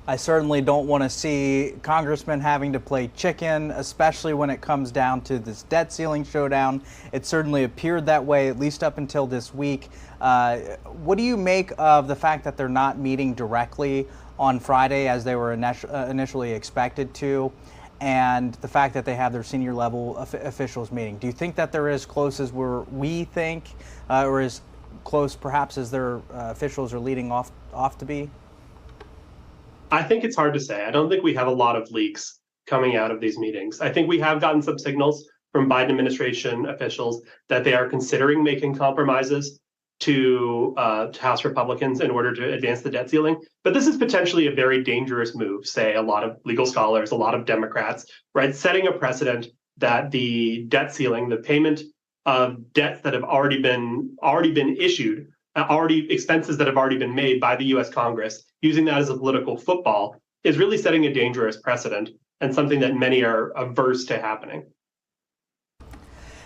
I certainly don't want to see congressmen having to play chicken, especially when it comes down to this debt ceiling showdown. It certainly appeared that way, at least up until this week. What do you make of the fact that they're not meeting directly on Friday as they were initially expected to, and the fact that they have their senior level officials meeting? Do you think that they're as close as we think, or as close perhaps as their officials are leading off to be? I think it's hard to say. I don't think we have a lot of leaks coming out of these meetings. I think we have gotten some signals from Biden administration officials that they are considering making compromises to House Republicans in order to advance the debt ceiling. But this is potentially a very dangerous move, say a lot of legal scholars, a lot of Democrats, right, setting a precedent that the debt ceiling, the payment of debts that have already been issued, expenses that have already been made by the US Congress, using that as a political football, is really setting a dangerous precedent and something that many are averse to happening.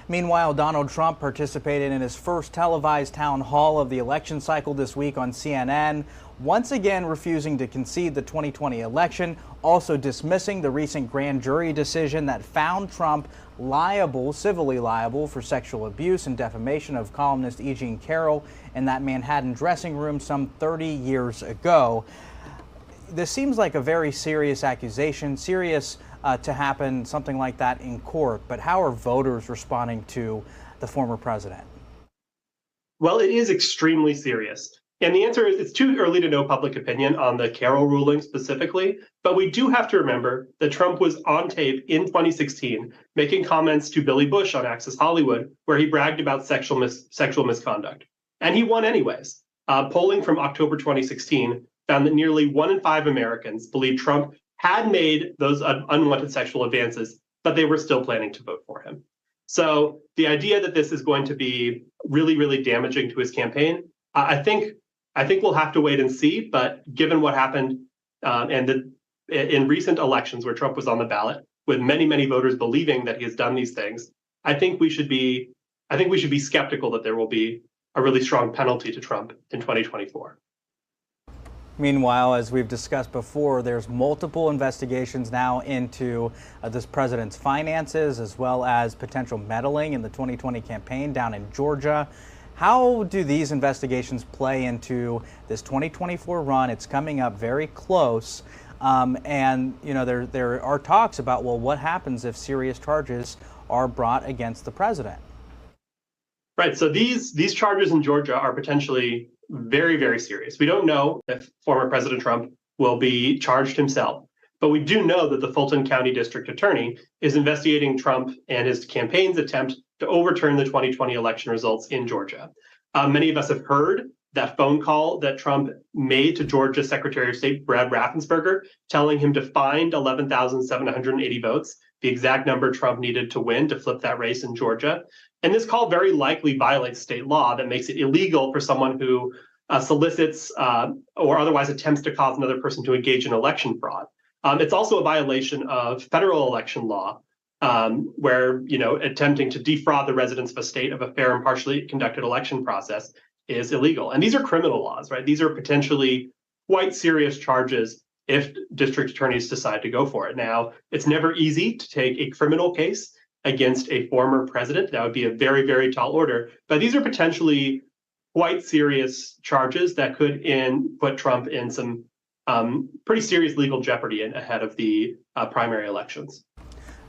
Meanwhile, Donald Trump participated in his first televised town hall of the election cycle this week on CNN, once again refusing to concede the 2020 election, also dismissing the recent grand jury decision that found Trump civilly liable for sexual abuse and defamation of columnist E. Jean Carroll in that Manhattan dressing room some 30 years ago. This seems like a very serious accusation, serious to happen something like that in court, but how are voters responding to the former president? Well, it is extremely serious. And the answer is it's too early to know public opinion on the Carroll ruling specifically, but we do have to remember that Trump was on tape in 2016 making comments to Billy Bush on Access Hollywood, where he bragged about sexual misconduct. And he won anyways. Polling from October 2016 found that nearly 1 in 5 Americans believed Trump had made those unwanted sexual advances, but they were still planning to vote for him. So the idea that this is going to be really, really damaging to his campaign, I think we'll have to wait and see. But given what happened in recent elections where Trump was on the ballot, with many, many voters believing that he has done these things, I think we should be skeptical that there will be a really strong penalty to Trump in 2024. Meanwhile, as we've discussed before, there's multiple investigations now into this president's finances, as well as potential meddling in the 2020 campaign down in Georgia. How do these investigations play into this 2024 run? It's coming up very close. And, you know, there are talks about, well, what happens if serious charges are brought against the president? Right. So these charges in Georgia are potentially very, very serious. We don't know if former President Trump will be charged himself, but we do know that the Fulton County District Attorney is investigating Trump and his campaign's attempt to overturn the 2020 election results in Georgia. Many of us have heard that phone call that Trump made to Georgia Secretary of State Brad Raffensperger, telling him to find 11,780 votes, the exact number Trump needed to win to flip that race in Georgia. And this call very likely violates state law that makes it illegal for someone who solicits or otherwise attempts to cause another person to engage in election fraud. It's also a violation of federal election law, where, you know, attempting to defraud the residents of a state of a fair and partially conducted election process is illegal. And these are criminal laws, right? These are potentially quite serious charges if district attorneys decide to go for it. Now, it's never easy to take a criminal case against a former president. That would be a very, very tall order. But these are potentially quite serious charges that could put Trump in some pretty serious legal jeopardy ahead of the primary elections.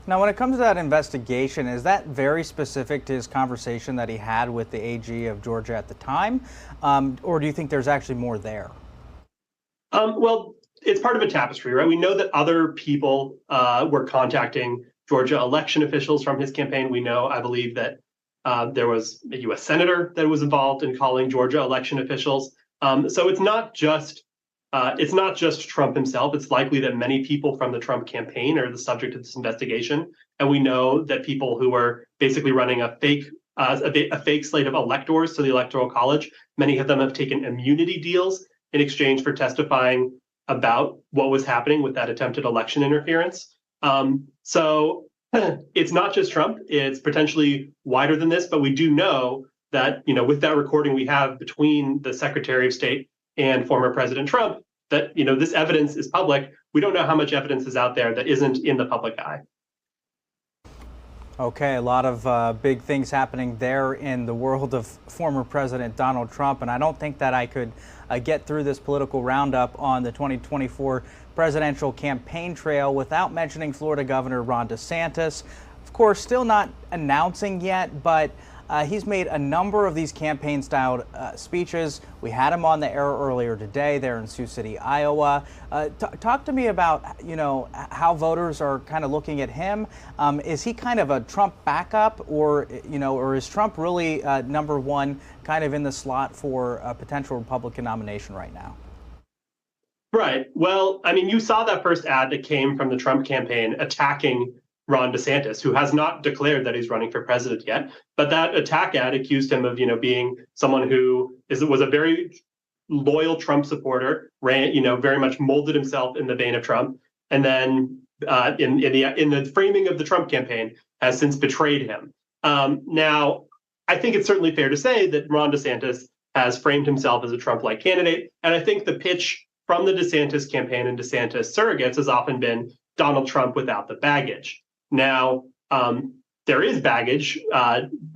Now, when it comes to that investigation, is that very specific to his conversation that he had with the AG of Georgia at the time? Or do you think there's actually more there? Well, it's part of a tapestry, right? We know that other people were contacting Georgia election officials from his campaign. We know, I believe, that there was a U.S. senator that was involved in calling Georgia election officials. So it's not just Trump himself. It's likely that many people from the Trump campaign are the subject of this investigation. And we know that people who were basically running a fake slate of electors to the Electoral College, many of them have taken immunity deals in exchange for testifying about what was happening with that attempted election interference. So it's not just Trump. It's potentially wider than this. But we do know that, with that recording we have between the Secretary of State and former President Trump, that, this evidence is public. We don't know how much evidence is out there that isn't in the public eye. Okay, a lot of big things happening there in the world of former President Donald Trump, and I don't think that I could get through this political roundup on the 2024 presidential campaign trail without mentioning Florida Governor Ron DeSantis. Of course, still not announcing yet, but he's made a number of these campaign-styled speeches. We had him on the air earlier today there in Sioux City, Iowa. Talk to me about, how voters are kind of looking at him. Is he kind of a Trump backup, or is Trump really number one kind of in the slot for a potential Republican nomination right now? Right. Well, I mean, you saw that first ad that came from the Trump campaign attacking Ron DeSantis, who has not declared that he's running for president yet. But that attack ad accused him of, being someone who was a very loyal Trump supporter, very much molded himself in the vein of Trump, and then in the framing of the Trump campaign has since betrayed him. Now, I think it's certainly fair to say that Ron DeSantis has framed himself as a Trump-like candidate, and I think the pitch from the DeSantis campaign and DeSantis surrogates has often been Donald Trump without the baggage. Now, there is baggage,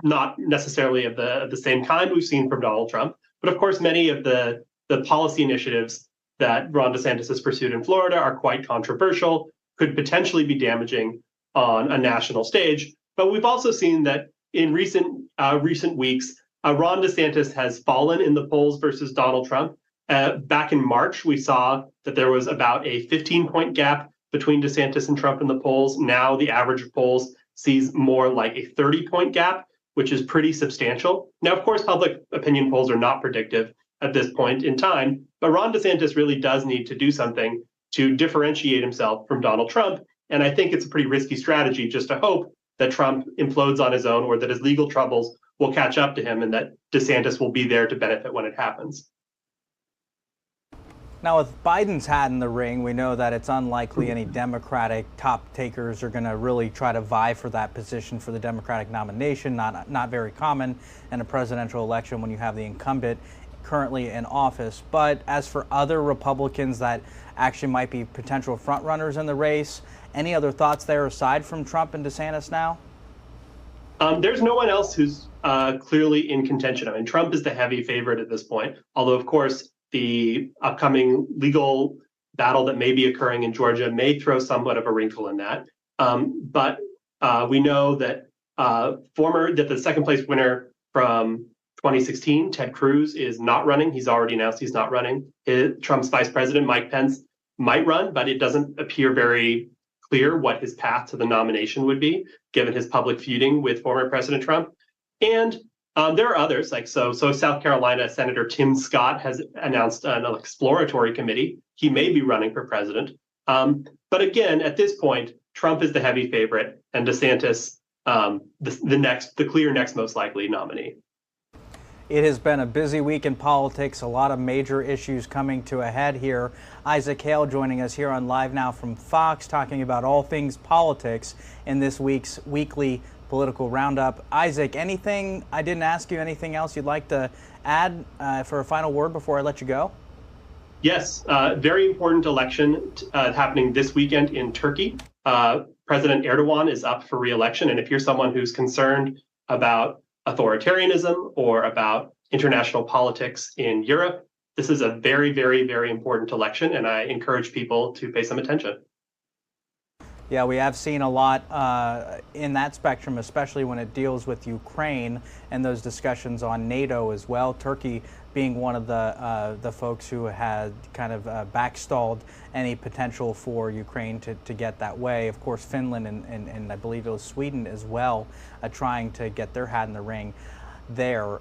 not necessarily of the same kind we've seen from Donald Trump, but of course, many of the policy initiatives that Ron DeSantis has pursued in Florida are quite controversial, could potentially be damaging on a national stage. But we've also seen that in recent weeks, Ron DeSantis has fallen in the polls versus Donald Trump. Back in March, we saw that there was about a 15-point gap between DeSantis and Trump in the polls. Now the average of polls sees more like a 30-point gap, which is pretty substantial. Now, of course, public opinion polls are not predictive at this point in time, but Ron DeSantis really does need to do something to differentiate himself from Donald Trump. And I think it's a pretty risky strategy just to hope that Trump implodes on his own, or that his legal troubles will catch up to him, and that DeSantis will be there to benefit when it happens. Now, with Biden's hat in the ring, we know that it's unlikely any Democratic top takers are going to really try to vie for that position for the Democratic nomination. Not very common in a presidential election when you have the incumbent currently in office. But as for other Republicans that actually might be potential frontrunners in the race, any other thoughts there aside from Trump and DeSantis now? There's no one else who's clearly in contention. I mean, Trump is the heavy favorite at this point, although, of course, the upcoming legal battle that may be occurring in Georgia may throw somewhat of a wrinkle in that. But we know that the second place winner from 2016, Ted Cruz, is not running. He's already announced he's not running. Trump's vice president, Mike Pence, might run, but it doesn't appear very clear what his path to the nomination would be, given his public feuding with former President Trump. And there are others, so South Carolina Senator Tim Scott has announced an exploratory committee. He may be running for president. But again, at this point, Trump is the heavy favorite, and DeSantis the clear next most likely nominee. It has been a busy week in politics, a lot of major issues coming to a head here. Isaac Hale joining us here on Live Now from Fox, talking about all things politics in this week's weekly political roundup. Isaac, anything I didn't ask you, anything else you'd like to add for a final word before I let you go? Yes, very important election happening this weekend in Turkey. President Erdogan is up for re-election, and if you're someone who's concerned about authoritarianism or about international politics in Europe. This is a very, very, very important election, and I encourage people to pay some attention. Yeah, we have seen a lot in that spectrum, especially when it deals with Ukraine and those discussions on NATO as well. Turkey being one of the folks who had kind of backstalled any potential for Ukraine to get that way. Of course, Finland and I believe it was Sweden as well, trying to get their hat in the ring there.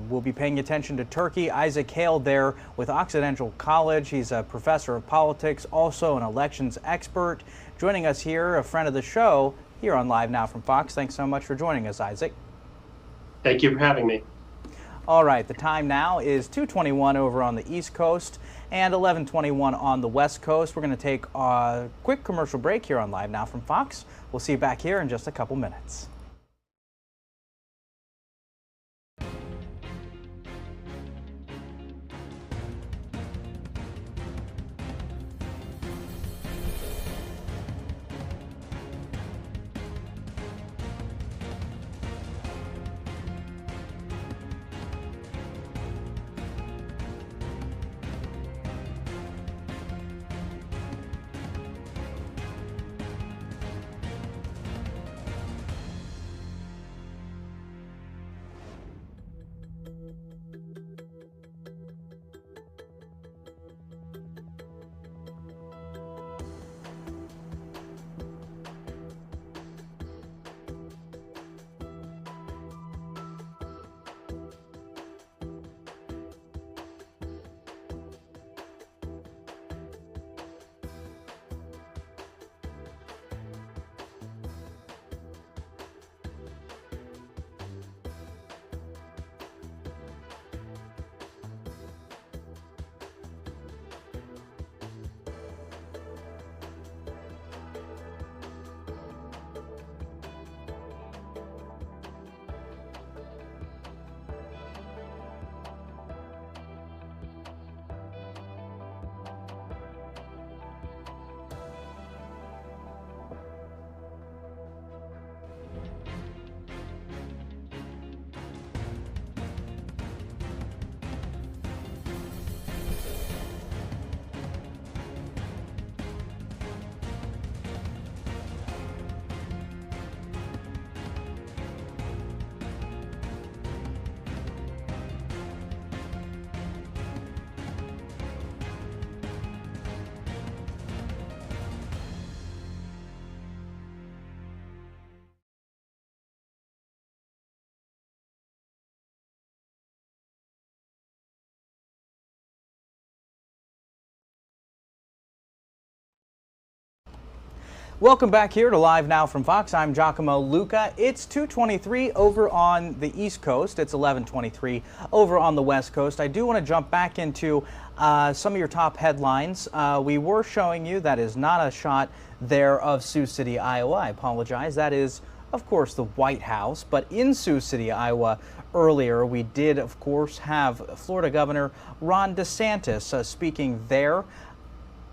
We'll be paying attention to Turkey. Isaac Hale there with Occidental College. He's a professor of politics, also an elections expert. Joining us here, a friend of the show, here on Live Now from Fox. Thanks so much for joining us, Isaac. Thank you for having me. All right, the time now is 2:21 over on the East Coast and 11:21 on the West Coast. We're going to take a quick commercial break here on Live Now from Fox. We'll see you back here in just a couple minutes. Welcome back here to Live Now from Fox. I'm Giacomo Luca. It's 2:23 over on the East Coast. It's 11:23 over on the West Coast. I do want to jump back into some of your top headlines. We were showing you that is not a shot there of Sioux City, Iowa. I apologize. That is, of course, the White House. But in Sioux City, Iowa, earlier, we did, of course, have Florida Governor Ron DeSantis speaking there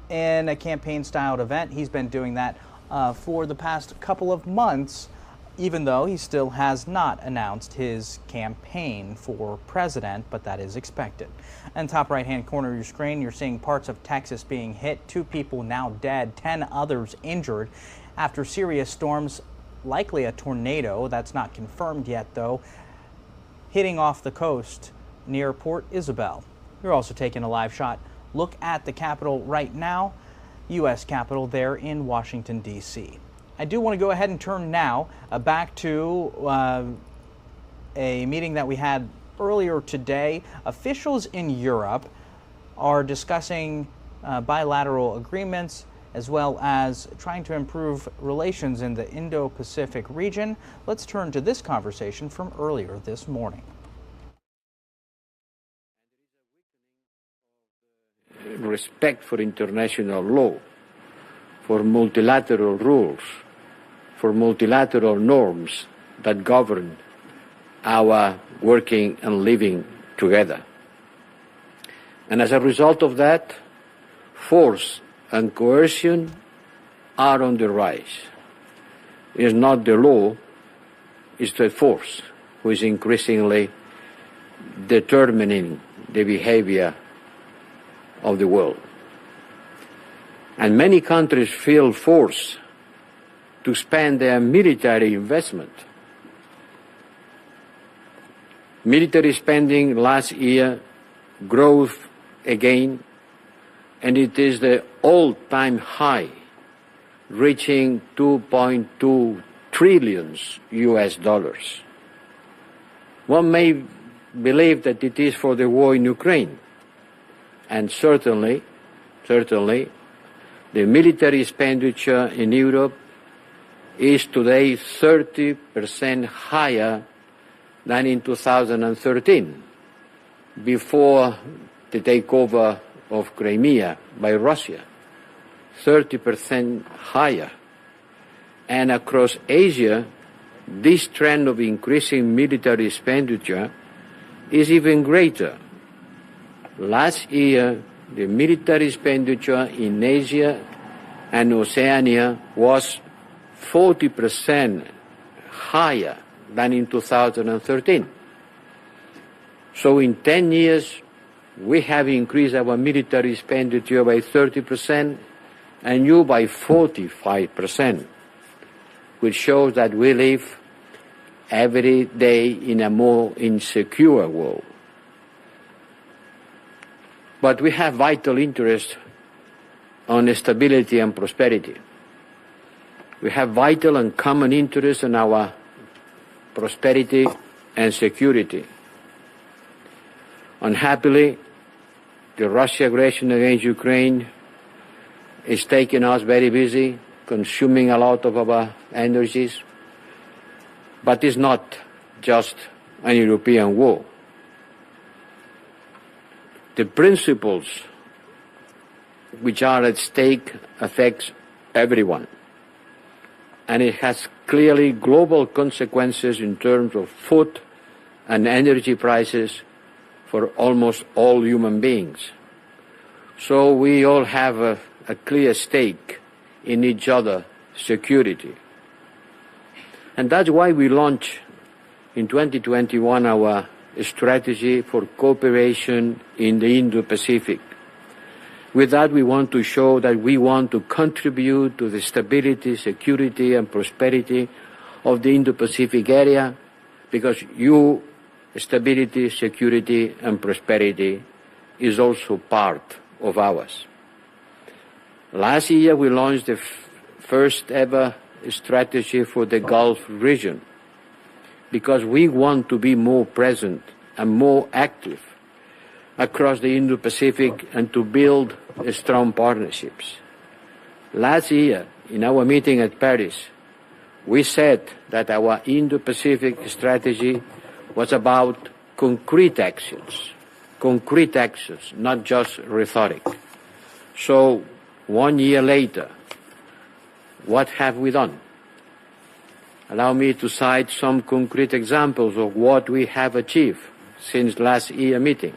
in a campaign-styled event. He's been doing that for the past couple of months, even though he still has not announced his campaign for president, but that is expected. And top right-hand corner of your screen, you're seeing parts of Texas being hit. 2 people now dead, 10 others injured after serious storms, likely a tornado, that's not confirmed yet though, hitting off the coast near Port Isabel. You're also taking a live shot look at the Capitol right now, U.S. Capitol there in Washington, D.C. I do want to go ahead and turn now back to a meeting that we had earlier today. Officials in Europe are discussing bilateral agreements as well as trying to improve relations in the Indo-Pacific region. Let's turn to this conversation from earlier this morning. Respect for international law, for multilateral rules, for multilateral norms that govern our working and living together. And as a result of that, force and coercion are on the rise. It is not the law, it's the force who is increasingly determining the behavior of the world. And many countries feel forced to spend their military investment. Military spending last year growth again, and it is the all-time high, reaching $2.2 trillion US dollars. One may believe that it is for the war in Ukraine, and certainly, the military expenditure in Europe is today 30% higher than in 2013, before the takeover of Crimea by Russia. 30% higher. And across Asia, this trend of increasing military expenditure is even greater. Last year, the military expenditure in Asia and Oceania was 40% higher than in 2013. So in 10 years, we have increased our military expenditure by 30% and you by 45%, which shows that we live every day in a more insecure world. But we have vital interest on stability and prosperity. We have vital and common interest in our prosperity and security. Unhappily, the Russian aggression against Ukraine is taking us very busy, consuming a lot of our energies, but it's not just a European war. The principles which are at stake affects everyone, and it has clearly global consequences in terms of food and energy prices for almost all human beings. So we all have a clear stake in each other's security. And that's why we launched in 2021 our strategy for cooperation in the Indo-Pacific. With that, we want to show that we want to contribute to the stability, security, and prosperity of the Indo-Pacific area, because your stability, security, and prosperity is also part of ours. Last year, we launched the first ever strategy for the Gulf region, because we want to be more present and more active across the Indo-Pacific and to build strong partnerships. Last year, in our meeting at Paris, we said that our Indo-Pacific strategy was about concrete actions, not just rhetoric. So 1 year later, what have we done? Allow me to cite some concrete examples of what we have achieved since last year's meeting.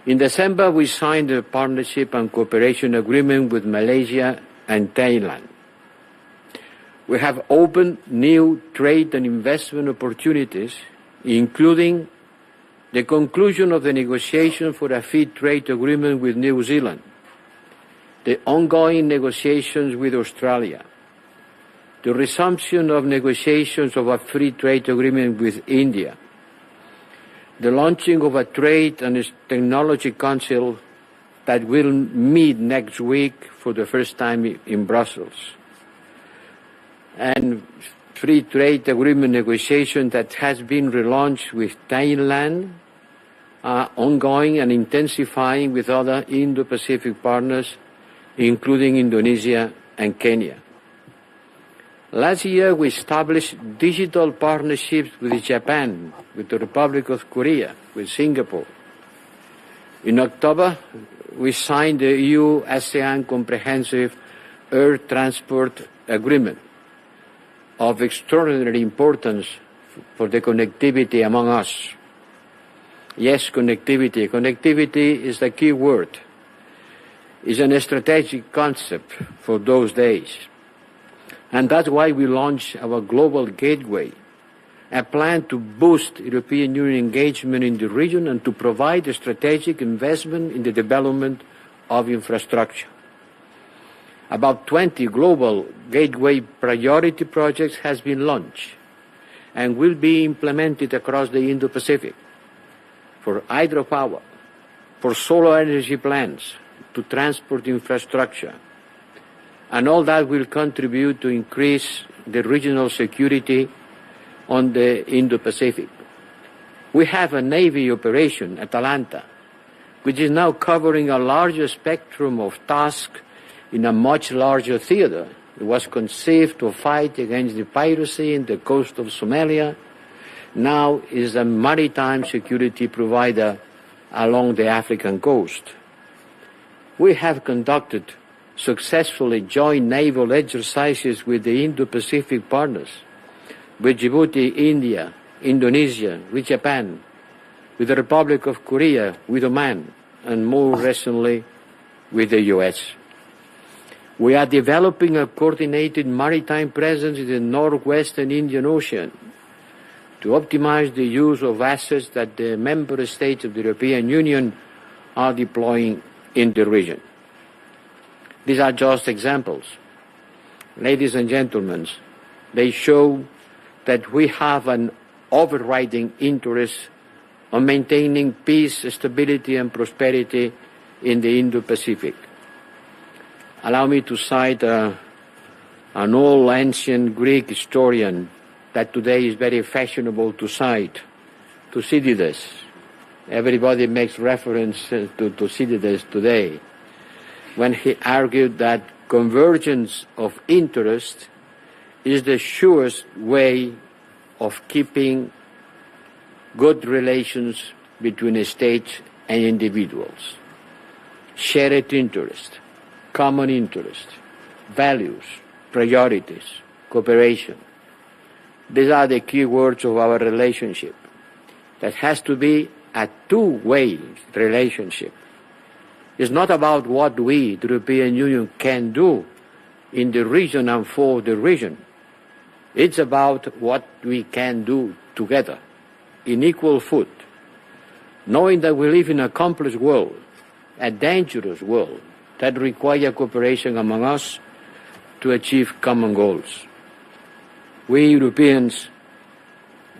In December, we signed a partnership and cooperation agreement with Malaysia and Thailand. We have opened new trade and investment opportunities, including the conclusion of the negotiation for a free trade agreement with New Zealand, the ongoing negotiations with Australia, the resumption of negotiations of a free trade agreement with India, the launching of a Trade and Technology Council that will meet next week for the first time in Brussels, and free trade agreement negotiation that has been relaunched with Thailand, ongoing and intensifying with other Indo-Pacific partners, including Indonesia and Kenya. Last year, we established digital partnerships with Japan, with the Republic of Korea, with Singapore. In October, we signed the EU-ASEAN Comprehensive Air Transport Agreement, of extraordinary importance for the connectivity among us. Yes, connectivity. Connectivity is the key word. It's a strategic concept for those days. And that's why we launched our global gateway, a plan to boost European Union engagement in the region and to provide a strategic investment in the development of infrastructure. About 20 global gateway priority projects has been launched and will be implemented across the Indo-Pacific for hydropower, for solar energy plants, to transport infrastructure. And all that will contribute to increase the regional security on the Indo-Pacific. We have a Navy operation, Atalanta, which is now covering a larger spectrum of tasks in a much larger theater. It was conceived to fight against the piracy in the coast of Somalia. Now is a maritime security provider along the African coast. We have conducted successfully joint naval exercises with the Indo-Pacific partners, with Djibouti, India, Indonesia, with Japan, with the Republic of Korea, with Oman, and more recently with the US. We are developing a coordinated maritime presence in the northwestern Indian Ocean to optimize the use of assets that the member states of the European Union are deploying in the region. These are just examples. Ladies and gentlemen, they show that we have an overriding interest on maintaining peace, stability, and prosperity in the Indo-Pacific. Allow me to cite an old ancient Greek historian that today is very fashionable to cite, Thucydides. Everybody makes reference to Thucydides today, when he argued that convergence of interest is the surest way of keeping good relations between states and individuals. Shared interest, common interest, values, priorities, cooperation. These are the key words of our relationship. That has to be a two-way relationship. It's not about what we, the European Union, can do in the region and for the region. It's about what we can do together, in equal foot, knowing that we live in a complex world, a dangerous world, that requires cooperation among us to achieve common goals. We Europeans,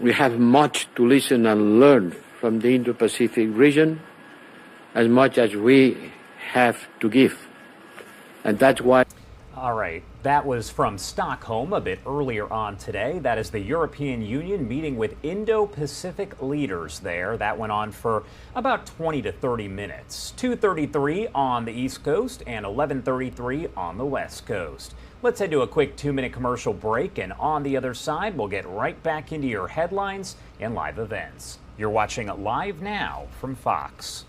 we have much to listen and learn from the Indo-Pacific region, as much as we have to give. And that's why... All right, that was from Stockholm a bit earlier on today. That is the European Union meeting with Indo-Pacific leaders there. That went on for about 20 to 30 minutes. 2:33 on the East Coast and 11:33 on the West Coast. Let's head to a quick 2-minute commercial break, and on the other side, we'll get right back into your headlines and live events. You're watching Live Now from Fox.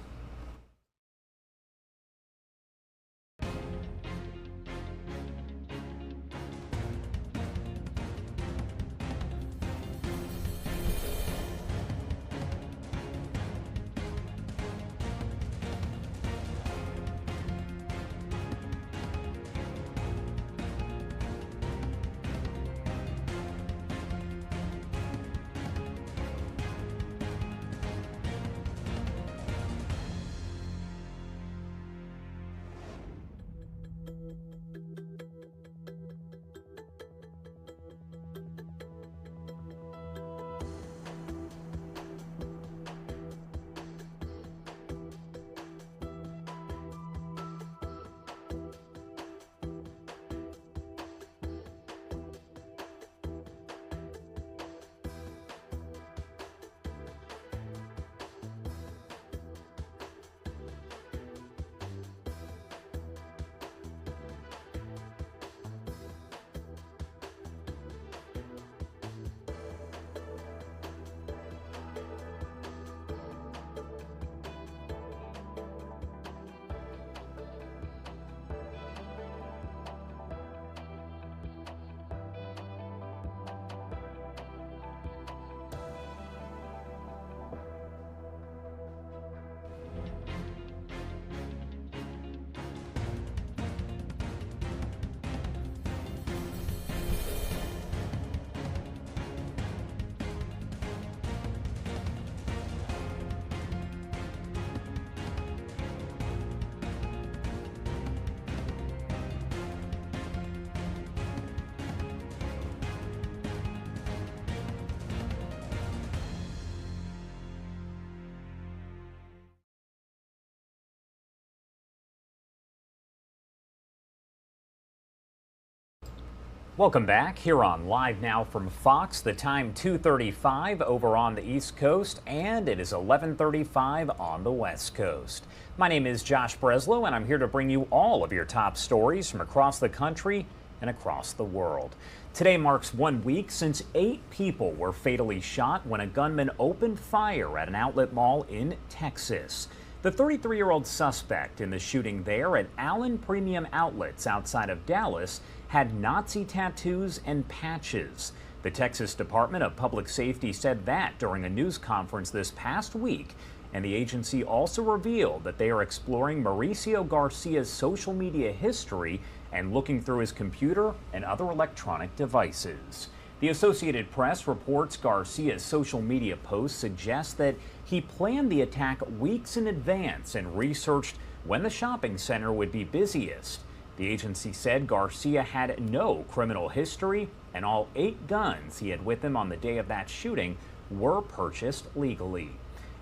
Welcome back here on Live Now from Fox. The time 2:35 over on the East Coast, and it is 11:35 on the West Coast. My name is Josh Breslow, and I'm here to bring you all of your top stories from across the country and across the world. Today marks 1 week since 8 people were fatally shot when a gunman opened fire at an outlet mall in Texas. The 33-year-old suspect in the shooting there at Allen Premium Outlets outside of Dallas had Nazi tattoos and patches. The Texas Department of Public Safety said that during a news conference this past week, and the agency also revealed that they are exploring Mauricio Garcia's social media history and looking through his computer and other electronic devices. The Associated Press reports Garcia's social media posts suggest that he planned the attack weeks in advance and researched when the shopping center would be busiest. The agency said Garcia had no criminal history, and all 8 guns he had with him on the day of that shooting were purchased legally.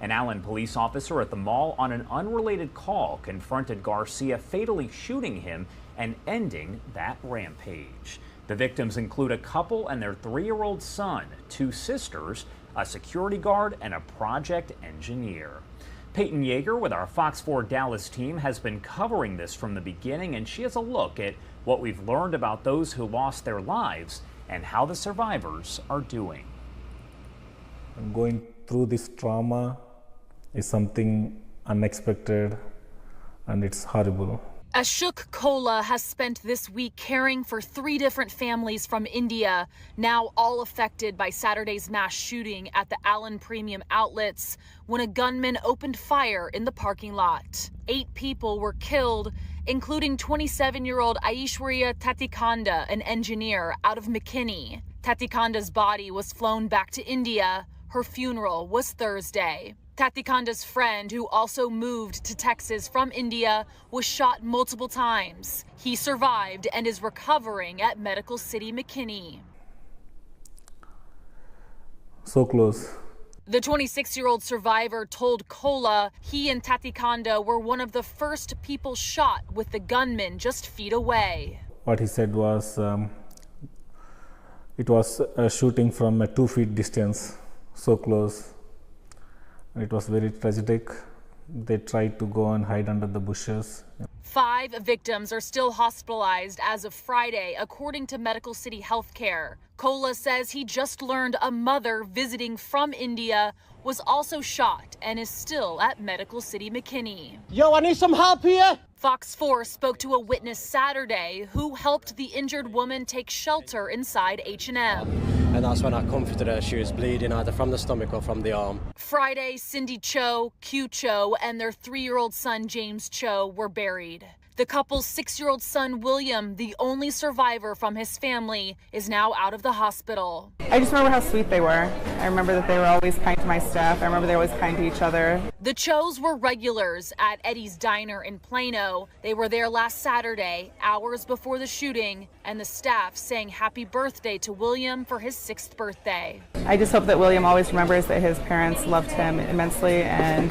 An Allen police officer at the mall on an unrelated call confronted Garcia, fatally shooting him and ending that rampage. The victims include a couple and their 3-year-old son, 2 sisters, a security guard, and a project engineer. Peyton Yeager with our Fox 4 Dallas team has been covering this from the beginning, and she has a look at what we've learned about those who lost their lives and how the survivors are doing. Going through this trauma is something unexpected, and it's horrible. Ashok Kola has spent this week caring for 3 different families from India, now all affected by Saturday's mass shooting at the Allen Premium Outlets when a gunman opened fire in the parking lot. 8 people were killed, including 27-year-old Aishwarya Tatikanda, an engineer out of McKinney. Tatikanda's body was flown back to India. Her funeral was Thursday. Tatikanda's friend, who also moved to Texas from India, was shot multiple times. He survived and is recovering at Medical City McKinney. So close. The 26-year-old survivor told Kola he and Tatikanda were one of the first people shot with the gunman just feet away. What he said was it was a shooting from a 2 feet distance, so close. It was very tragic. They tried to go and hide under the bushes. 5 victims are still hospitalized as of Friday, according to Medical City Healthcare. Kola says he just learned a mother visiting from India was also shot and is still at Medical City McKinney. Yo, I need some help here. Fox 4 spoke to a witness Saturday who helped the injured woman take shelter inside H&M. And that's when I comforted her. She was bleeding either from the stomach or from the arm. Friday, Cindy Cho, Q Cho, and their 3-year-old son, James Cho, were buried. The couple's 6-year-old son, William, the only survivor from his family, is now out of the hospital. I just remember how sweet they were. I remember that they were always kind to my staff. I remember they were always kind to each other. The Chos were regulars at Eddie's Diner in Plano. They were there last Saturday, hours before the shooting, and the staff sang happy birthday to William for his 6th birthday. I just hope that William always remembers that his parents loved him immensely, and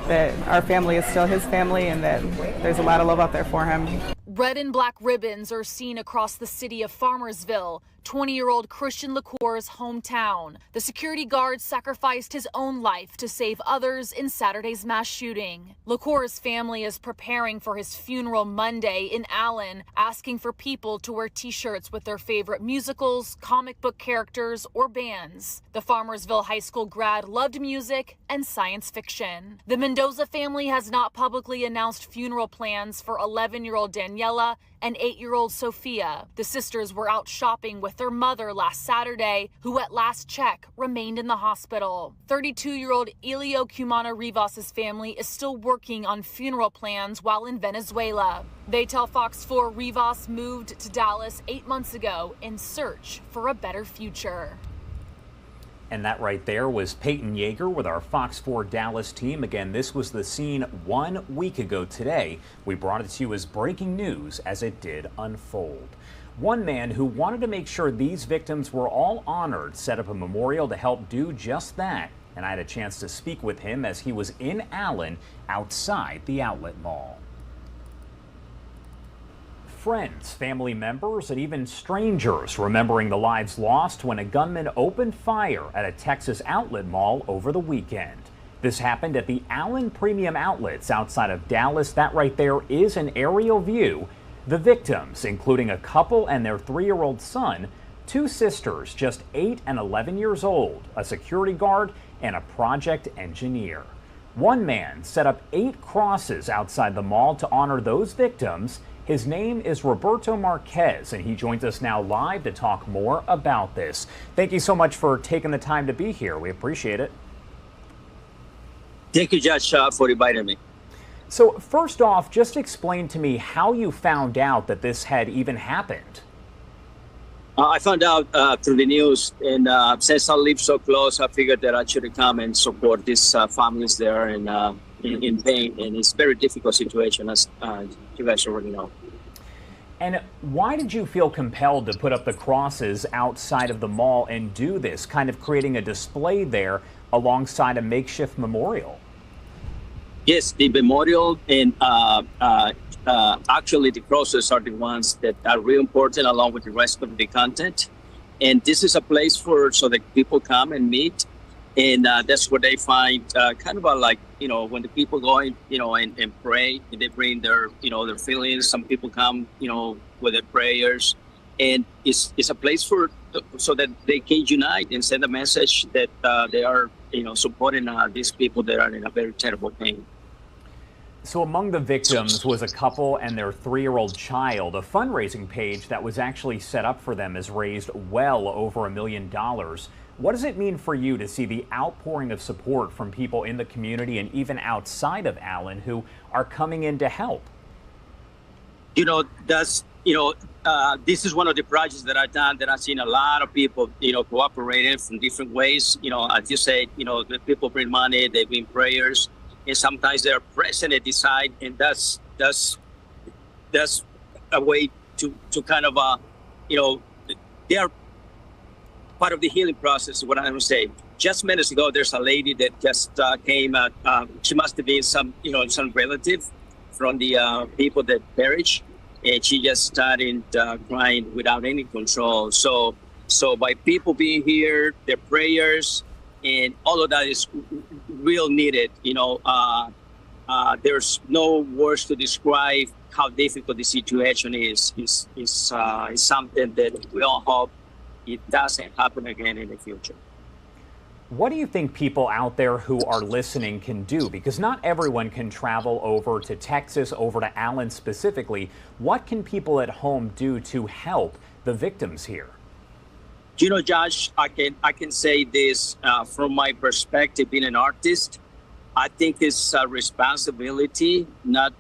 that our family is still his family, and that there's a lot of love out there for him. Red and black ribbons are seen across the city of Farmersville, 20-year-old Christian LaCour's hometown. The security guard sacrificed his own life to save others in Saturday's mass shooting. LaCour's family is preparing for his funeral Monday in Allen, asking for people to wear t-shirts with their favorite musicals, comic book characters, or bands. The Farmersville High School grad loved music and science fiction. The Mendoza family has not publicly announced funeral plans for 11-year-old Daniela and 8-year-old Sophia. The sisters were out shopping with their mother last Saturday, who at last check remained in the hospital. 32-year-old Elio Cumana Rivas' family is still working on funeral plans while in Venezuela. They tell Fox 4 Rivas moved to Dallas 8 months ago in search for a better future. And that right there was Peyton Yeager with our Fox 4 Dallas team. Again, this was the scene 1 week ago today. We brought it to you as breaking news as it did unfold. One man who wanted to make sure these victims were all honored set up a memorial to help do just that. And I had a chance to speak with him as he was in Allen outside the outlet mall. Friends, family members, and even strangers remembering the lives lost when a gunman opened fire at a Texas outlet mall over the weekend. This happened at the Allen Premium Outlets outside of Dallas. That right there is an aerial view. The victims, including a couple and their 3-year-old son, 2 sisters just 8 and 11 years old, a security guard, and a project engineer. One man set up 8 crosses outside the mall to honor those victims. His name is Roberto Marquez, and he joins us now live to talk more about this. Thank you so much for taking the time to be here. We appreciate it. Thank you, Judge, for inviting me. So first off, just explain to me how you found out that this had even happened. I found out through the news, and since I live so close, I figured that I should come and support these families there and in pain. And it's a very difficult situation, as you guys already know. And why did you feel compelled to put up the crosses outside of the mall and do this, kind of creating a display there alongside a makeshift memorial? Yes, the memorial and actually the crosses are the ones that are really important along with the rest of the content. And this is a place so that people come and meet. And that's where they find kind of like, when the people go in, and pray, and they bring their, their feelings. Some people come, with their prayers. And it's a place so that they can unite and send a message that they are, supporting these people that are in a very terrible pain. So among the victims was a couple and their 3-year-old child. A fundraising page that was actually set up for them has raised well over $1 million. What does it mean for you to see the outpouring of support from people in the community and even outside of Allen who are coming in to help? This is one of the projects that I've done that I've seen a lot of people, cooperating from different ways. As you say, the people bring money, they bring prayers. And sometimes they're present at the side, and that's a way to kind of they are part of the healing process. What I would say. Just minutes ago, there's a lady that just came. She must have been some relative from the people that perished, and she just started crying without any control. So by people being here, their prayers. And all of that is real needed. There's no words to describe how difficult the situation is. It's something that we all hope it doesn't happen again in the future. What do you think people out there who are listening can do? Because not everyone can travel over to Texas, over to Allen specifically. What can people at home do to help the victims here? Josh, I can say this from my perspective, being an artist. I think it's a responsibility, not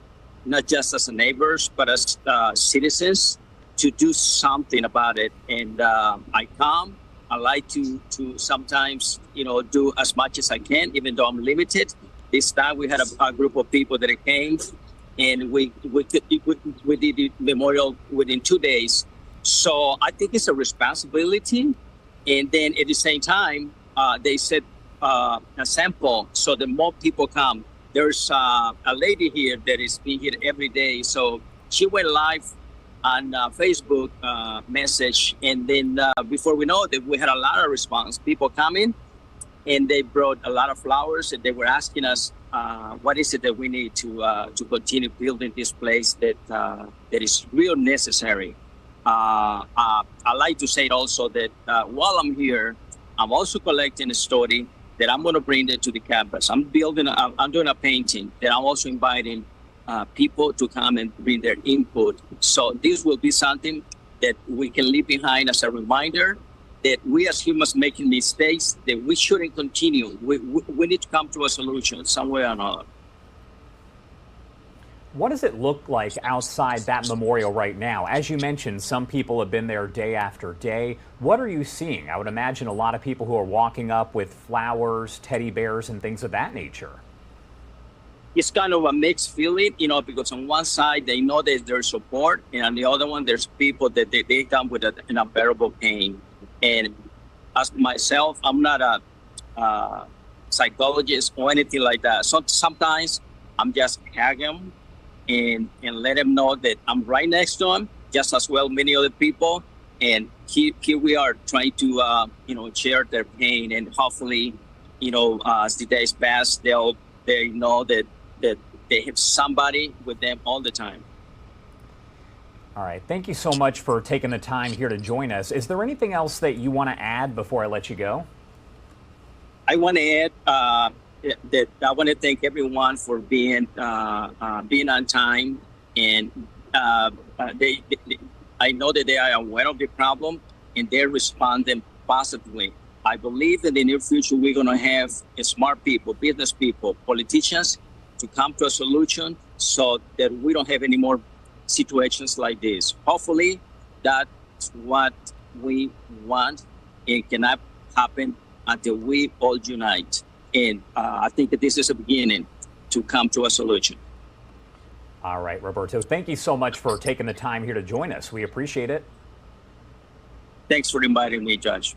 just as neighbors, but as citizens, to do something about it. And I like to sometimes, do as much as I can, even though I'm limited. This time we had a group of people that came, and we did the memorial within 2 days. So I think it's a responsibility. And then at the same time, they said a sample. So the more people come, there's a lady here that is being here every day. So she went live on Facebook message. And then before we know it, we had a lot of response. People coming, and they brought a lot of flowers, and they were asking us, what is it that we need to continue building this place that is real necessary. I like to say also that while I'm here, I'm also collecting a story that I'm going to bring it to the campus. I'm doing a painting that I'm also inviting people to come and bring their input. So this will be something that we can leave behind as a reminder that we as humans making mistakes, that we shouldn't continue. We need to come to a solution some way or another. What does it look like outside that memorial right now? As you mentioned, some people have been there day after day. What are you seeing? I would imagine a lot of people who are walking up with flowers, teddy bears, and things of that nature. It's kind of a mixed feeling, because on one side, they know that there's support, and on the other one, there's people that they come with an unbearable pain. And as myself, I'm not a psychologist or anything like that. So sometimes I'm just hugging them and let them know that I'm right next to them, just as well many other people. And here we are trying to, share their pain, and hopefully, as the days pass, they know that they have somebody with them all the time. All right. Thank you so much for taking the time here to join us. Is there anything else that you want to add before I let you go? I want to add that I want to thank everyone for being on time, and I know that they are aware of the problem and they're responding positively. I believe that in the near future we're going to have smart people, business people, politicians to come to a solution so that we don't have any more situations like this. Hopefully that's what we want. It cannot happen until we all unite. And I think that this is a beginning to come to a solution. All right, Roberto, thank you so much for taking the time here to join us. We appreciate it. Thanks for inviting me, Judge.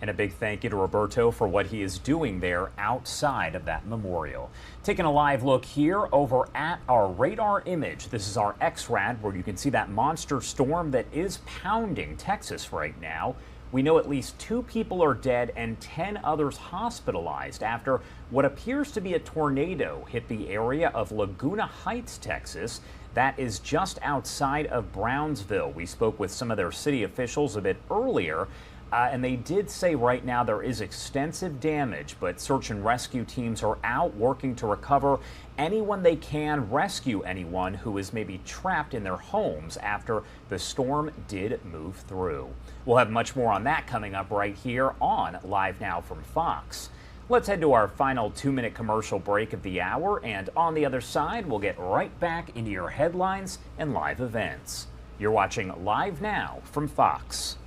And a big thank you to Roberto for what he is doing there outside of that memorial. Taking a live look here over at our radar image. This is our XRAD, where you can see that monster storm that is pounding Texas right now. We know at least 2 people are dead and 10 others hospitalized after what appears to be a tornado hit the area of Laguna Heights, Texas. That is just outside of Brownsville. We spoke with some of their city officials a bit earlier, and they did say right now there is extensive damage, but search and rescue teams are out working to recover anyone they can, rescue anyone who is maybe trapped in their homes after the storm did move through. We'll have much more on that coming up right here on Live Now from Fox. Let's head to our final 2-minute commercial break of the hour, and on the other side, we'll get right back into your headlines and live events. You're watching Live Now from Fox.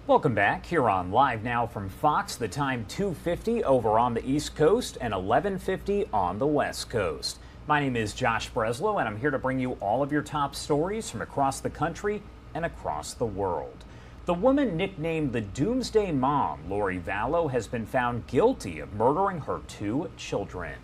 Welcome back here on Live Now from Fox. The time 2:50 over on the East Coast and 11:50 on the West Coast. My name is Josh Breslow, and I'm here to bring you all of your top stories from across the country and across the world. The woman nicknamed the Doomsday Mom, Lori Vallow, has been found guilty of murdering her 2 children.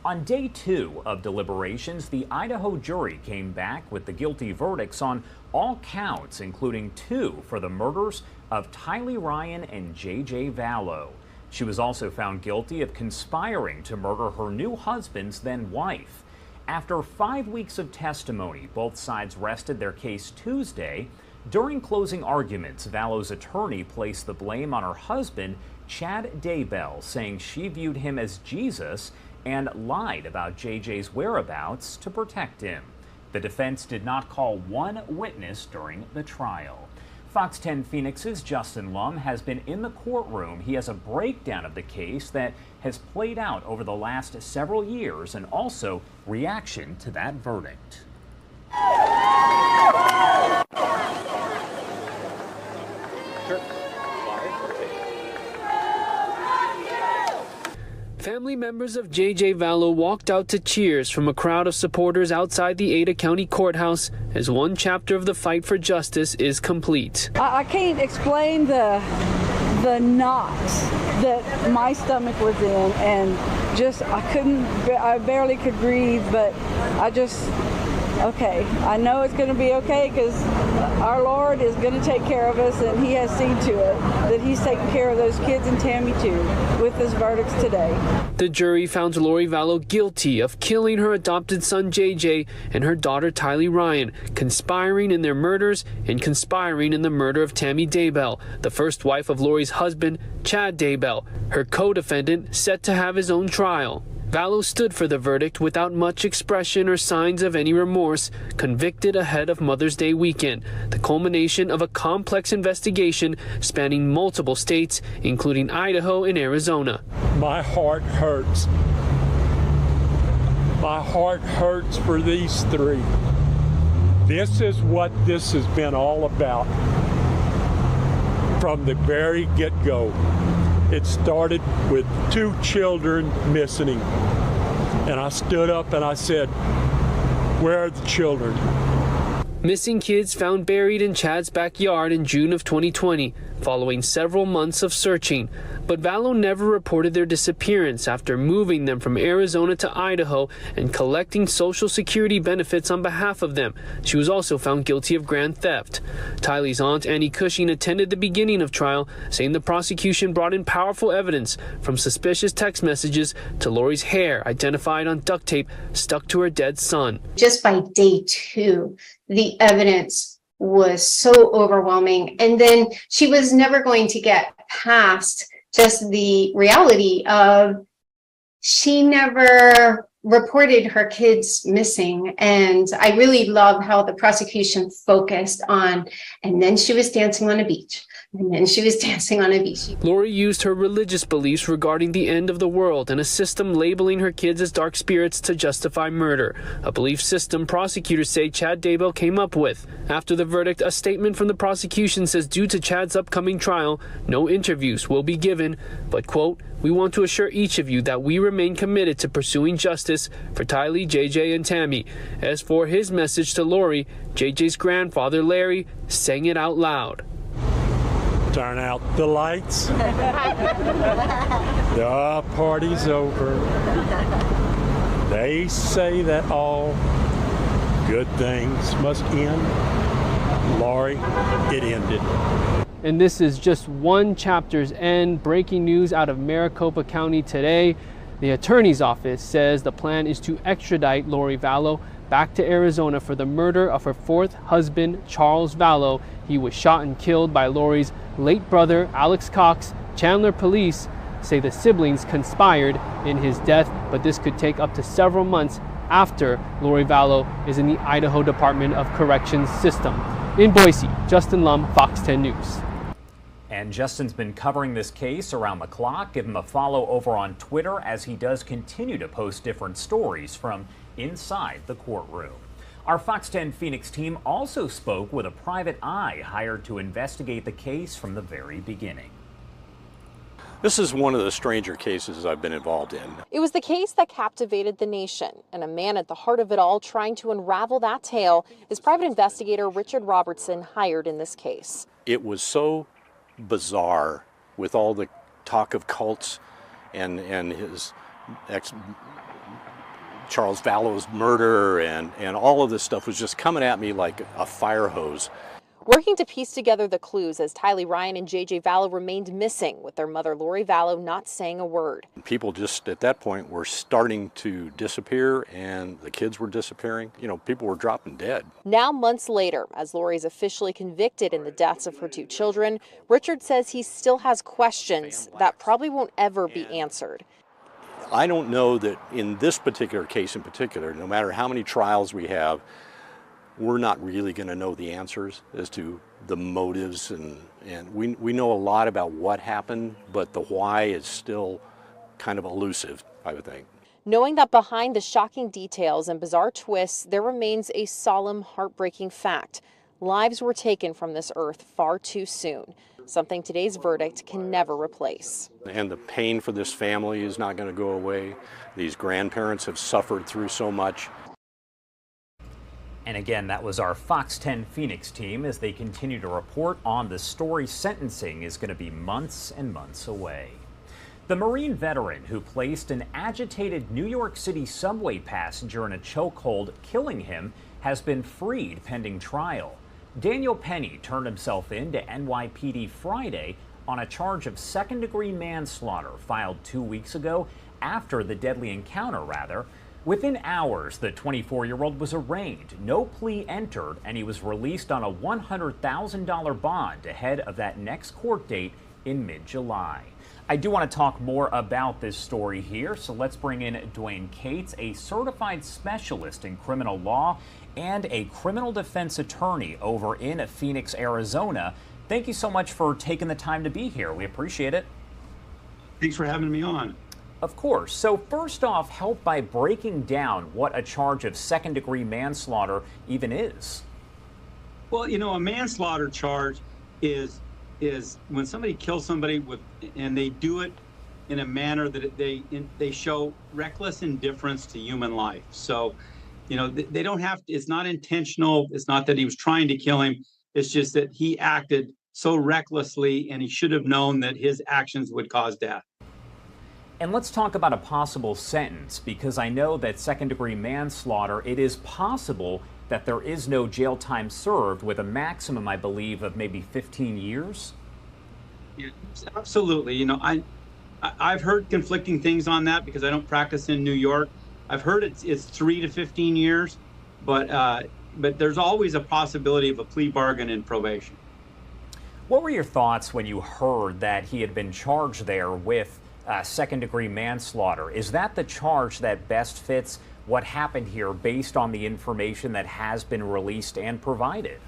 On day 2 of deliberations, the Idaho jury came back with the guilty verdicts on all counts, including 2 for the murders of Tylee Ryan and J.J. Vallow. She was also found guilty of conspiring to murder her new husband's then wife. After 5 weeks of testimony, both sides rested their case Tuesday. During closing arguments, Vallow's attorney placed the blame on her husband, Chad Daybell, saying she viewed him as Jesus and lied about JJ's whereabouts to protect him. The defense did not call one witness during the trial. Fox 10 Phoenix's Justin Lum has been in the courtroom. He has a breakdown of the case that has played out over the last several years and also reaction to that verdict. Family members of J.J. Vallow walked out to cheers from a crowd of supporters outside the Ada County Courthouse as one chapter of the fight for justice is complete. I can't explain the knots that my stomach was in, and just I barely could breathe, but okay, I know it's going to be okay because our Lord is going to take care of us, and he has seen to it that he's taking care of those kids and Tammy too with his verdicts today. The jury found Lori Vallow guilty of killing her adopted son JJ and her daughter Tylee Ryan, conspiring in their murders and conspiring in the murder of Tammy Daybell, the first wife of Lori's husband, Chad Daybell, her co-defendant set to have his own trial. Vallow stood for the verdict without much expression or signs of any remorse, convicted ahead of Mother's Day weekend, the culmination of a complex investigation spanning multiple states, including Idaho and Arizona. My heart hurts. My heart hurts for these three. This is what this has been all about from the very get-go. It started with 2 children missing, and I stood up and I said, "Where are the children?" Missing kids found buried in Chad's backyard in June of 2020, following several months of searching. But Vallow never reported their disappearance after moving them from Arizona to Idaho and collecting Social Security benefits on behalf of them. She was also found guilty of grand theft. Tylee's aunt, Annie Cushing, attended the beginning of trial, saying the prosecution brought in powerful evidence from suspicious text messages to Lori's hair identified on duct tape stuck to her dead son. Just by day 2, the evidence was so overwhelming. And then she was never going to get past just the reality of she never reported her kids missing. And I really love how the prosecution focused on, and then she was dancing on a beach. And then she was dancing on a beach. Lori used her religious beliefs regarding the end of the world and a system labeling her kids as dark spirits to justify murder, a belief system prosecutors say Chad Daybell came up with. After the verdict, a statement from the prosecution says due to Chad's upcoming trial, no interviews will be given, but, quote, "We want to assure each of you that we remain committed to pursuing justice for Tylee, JJ, and Tammy." As for his message to Lori, JJ's grandfather, Larry, sang it out loud. Turn out the lights. The party's over. They say that all good things must end. Lori, it ended. And this is just one chapter's end. Breaking news out of Maricopa County today. The attorney's office says the plan is to extradite Lori Vallow back to Arizona for the murder of her 4th husband, Charles Vallow. He was shot and killed by Lori's late brother, Alex Cox. Chandler police say the siblings conspired in his death, but this could take up to several months after Lori Vallow is in the Idaho Department of Corrections system. In Boise, Justin Lum, Fox 10 News. And Justin's been covering this case around the clock. Give him a follow over on Twitter as he does continue to post different stories from inside the courtroom. Our Fox 10 Phoenix team also spoke with a private eye hired to investigate the case from the very beginning. This is one of the stranger cases I've been involved in. It was the case that captivated the nation, and a man at the heart of it all trying to unravel that tale is private investigator Richard Robertson, hired in this case. It was so bizarre with all the talk of cults and his Charles Vallow's murder and all of this stuff was just coming at me like a fire hose. working to piece together the clues as Tylee Ryan and J.J. Vallow remained missing, with their mother Lori Vallow not saying a word. People just at that point were starting to disappear, and the kids were disappearing. You know, people were dropping dead. Now, months later, as Lori is officially convicted in the deaths of her 2 children, Richard says he still has questions that probably won't ever be answered. I don't know that in this particular case in particular, no matter how many trials we have, we're not really going to know the answers as to the motives, and we know a lot about what happened, but the why is still kind of elusive, I would think. Knowing that behind the shocking details and bizarre twists, there remains a solemn, heartbreaking fact. Lives were taken from this earth far too soon, something today's verdict can never replace. And the pain for this family is not going to go away. These grandparents have suffered through so much. And again, that was our Fox 10 Phoenix team as they continue to report on the story. Sentencing is going to be months and months away. The Marine veteran who placed an agitated New York City subway passenger in a chokehold, killing him, has been freed pending trial. Daniel Penny turned himself in to NYPD Friday on a charge of second-degree manslaughter filed 2 weeks ago after the deadly encounter, Within hours, the 24-year-old was arraigned, no plea entered, and he was released on a $100,000 bond ahead of that next court date in mid-July. I do want to talk more about this story here, so let's bring in Dwayne Cates, a certified specialist in criminal law and a criminal defense attorney over in Phoenix, Arizona. Thank you so much for taking the time to be here. We appreciate it. Thanks for having me on. Of course. So first off, help by breaking down what a charge of second-degree manslaughter even is. Well, you know, a manslaughter charge is when somebody kills somebody and they do it in a manner that they show reckless indifference to human life. So, you know, they don't have to, it's not intentional. It's not that he was trying to kill him. It's just that he acted so recklessly and he should have known that his actions would cause death. And let's talk about a possible sentence, because I know that second-degree manslaughter, it is possible that there is no jail time served, with a maximum, I believe, of maybe 15 years? Yeah, absolutely. You know, I've heard conflicting things on that because I don't practice in New York. I've heard it's 3 to 15 years, but there's always a possibility of a plea bargain and probation. What were your thoughts when you heard that he had been charged there with second-degree manslaughter? Is that the charge that best fits what happened here based on the information that has been released and provided?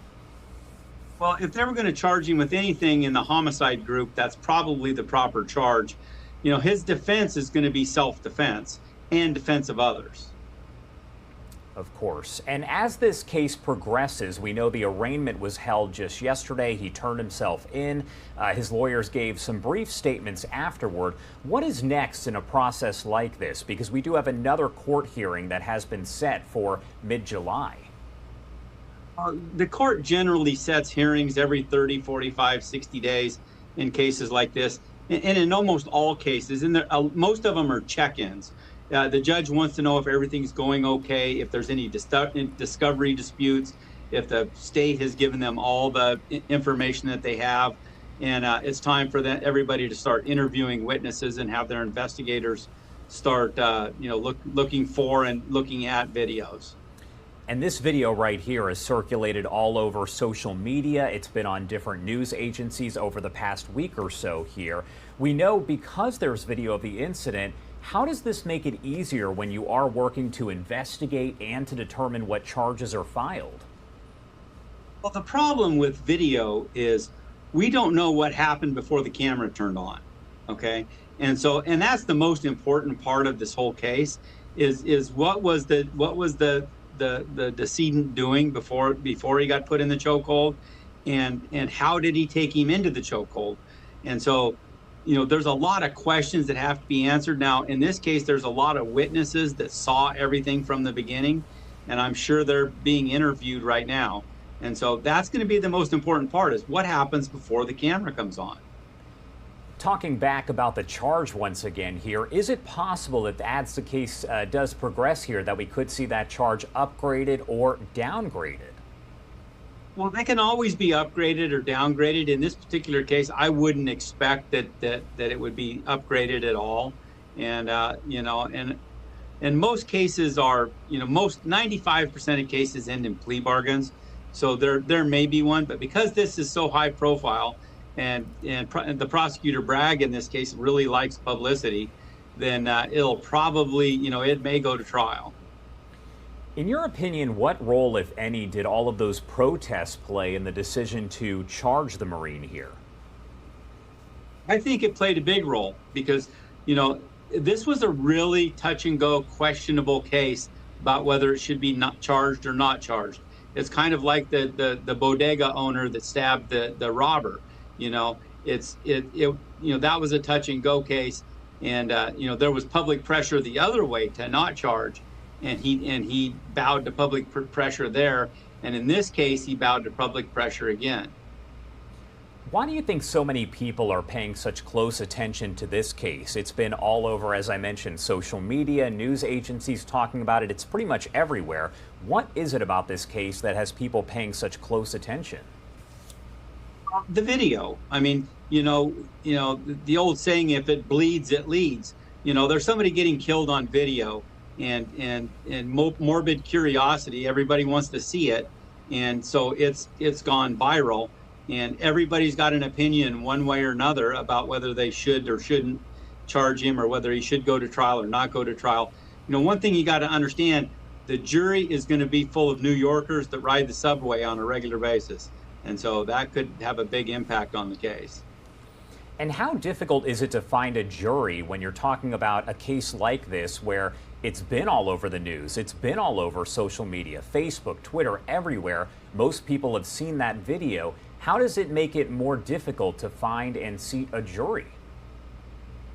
Well, if they were going to charge him with anything in the homicide group, that's probably the proper charge. You know, his defense is going to be self-defense and defense of others. Of course. And as this case progresses, we know the arraignment was held just yesterday. He turned himself in. His lawyers gave some brief statements afterward. What is next in a process like this? Because we do have another court hearing that has been set for mid-July. The court generally sets hearings every 30, 45, 60 days in cases like this. And in almost all cases, and most of them are check-ins. The judge wants to know if everything's going okay, if there's any discovery disputes, if the state has given them all the information that they have. And it's time for everybody to start interviewing witnesses and have their investigators start looking for and looking at videos. And this video right here is circulated all over social media. It's been on different news agencies over the past week or so here. We know because there's video of the incident, how does this make it easier when you are working to investigate and to determine what charges are filed? Well, the problem with video is we don't know what happened before the camera turned on, okay? And that's the most important part of this whole case is what was the decedent doing before he got put in the chokehold, and how did he take him into the chokehold? And so, you know, there's a lot of questions that have to be answered. Now, in this case, there's a lot of witnesses that saw everything from the beginning, and I'm sure they're being interviewed right now. And so that's going to be the most important part, is what happens before the camera comes on. Talking back about the charge once again here, is it possible that as the case does progress here that we could see that charge upgraded or downgraded? Well, they can always be upgraded or downgraded. In this particular case, I wouldn't expect that it would be upgraded at all. And you know, and most cases are, you know, most 95% of cases end in plea bargains. So there may be one, but because this is so high profile, and the prosecutor Bragg in this case really likes publicity, then it'll probably, you know, it may go to trial. In your opinion, what role, if any, did all of those protests play in the decision to charge the Marine here? I think it played a big role because, you know, this was a really touch and go, questionable case about whether it should be not charged or not charged. It's kind of like the bodega owner that stabbed the robber. You know, you know, that was a touch and go case, and you know, there was public pressure the other way to not charge. And he bowed to public pressure there. And in this case, he bowed to public pressure again. Why do you think so many people are paying such close attention to this case? It's been all over, as I mentioned, social media, news agencies talking about it. It's pretty much everywhere. What is it about this case that has people paying such close attention? The video. I mean, you know, the old saying, if it bleeds, it leads. You know, there's somebody getting killed on video. And morbid curiosity, everybody wants to see it, and so it's gone viral, and everybody's got an opinion one way or another about whether they should or shouldn't charge him, or whether he should go to trial or not go to trial. You know, one thing you got to understand, the jury is going to be full of New Yorkers that ride the subway on a regular basis, and so that could have a big impact on the case. And how difficult is it to find a jury when you're talking about a case like this, where it's been all over the news, it's been all over social media, Facebook, Twitter, everywhere. Most people have seen that video. How does it make it more difficult to find and seat a jury?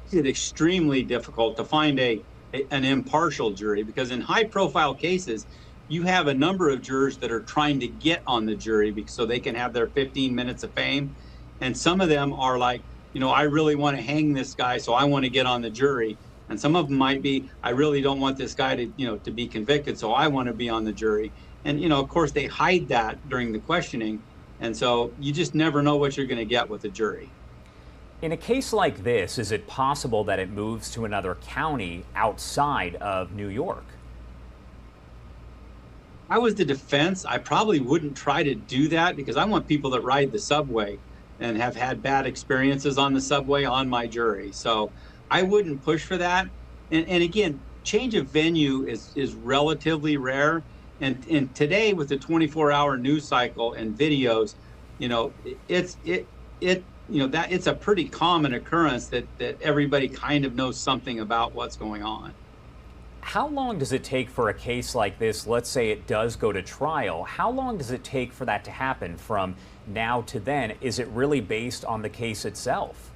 It's extremely difficult to find an impartial jury, because in high-profile cases, you have a number of jurors that are trying to get on the jury so they can have their 15 minutes of fame. And some of them are like, you know, I really want to hang this guy, so I want to get on the jury. And some of them might be, I really don't want this guy to, you know, to be convicted, so I want to be on the jury. And, you know, of course, they hide that during the questioning. And so you just never know what you're going to get with a jury. In a case like this, is it possible that it moves to another county outside of New York? If I was the defense, I probably wouldn't try to do that, because I want people that ride the subway and have had bad experiences on the subway on my jury. So I wouldn't push for that. And again, change of venue is relatively rare. And today, with the 24-hour news cycle and videos, you know, it's a pretty common occurrence that everybody kind of knows something about what's going on. How long does it take for a case like this? Let's say it does go to trial. How long does it take for that to happen from now to then? Is it really based on the case itself?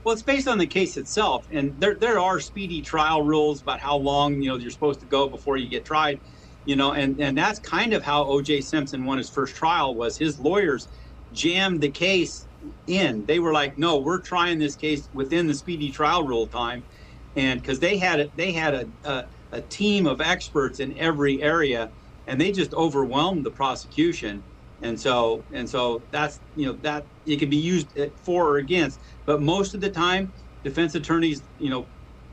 Well, it's based on the case itself, and there are speedy trial rules about how long, you know, you're supposed to go before you get tried, you know, and that's kind of how O.J. Simpson won his first trial. Was his lawyers jammed the case in. They were like, no, we're trying this case within the speedy trial rule time, and because they had a team of experts in every area, and they just overwhelmed the prosecution. And so that's, you know, that it can be used for or against. But most of the time, defense attorneys, you know,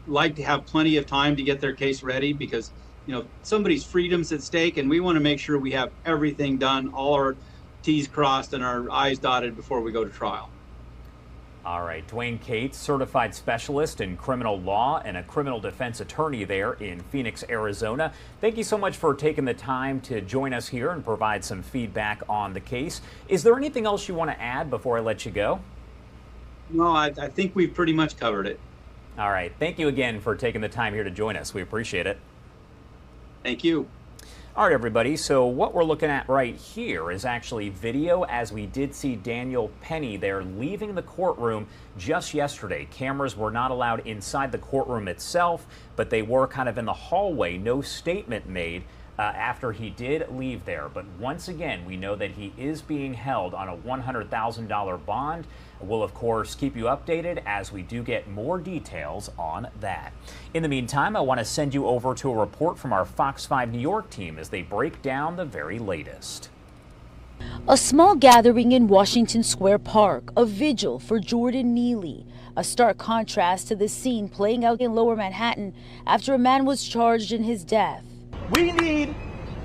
like to have plenty of time to get their case ready, because, you know, somebody's freedom's at stake, and we want to make sure we have everything done, all our T's crossed and our I's dotted before we go to trial. All right, Dwayne Cates, certified specialist in criminal law and a criminal defense attorney there in Phoenix, Arizona. Thank you so much for taking the time to join us here and provide some feedback on the case. Is there anything else you want to add before I let you go? No, I think we've pretty much covered it. All right, thank you again for taking the time here to join us. We appreciate it. Thank you. All right, everybody, so what we're looking at right here is actually video, as we did see Daniel Penny there leaving the courtroom just yesterday. Cameras were not allowed inside the courtroom itself, but they were kind of in the hallway. No statement made after he did leave there. But once again, we know that he is being held on a $100,000 bond. We'll, of course, keep you updated as we do get more details on that. In the meantime, I want to send you over to a report from our Fox 5 New York team as they break down the very latest. A small gathering in Washington Square Park, a vigil for Jordan Neely. A stark contrast to the scene playing out in Lower Manhattan after a man was charged in his death. We need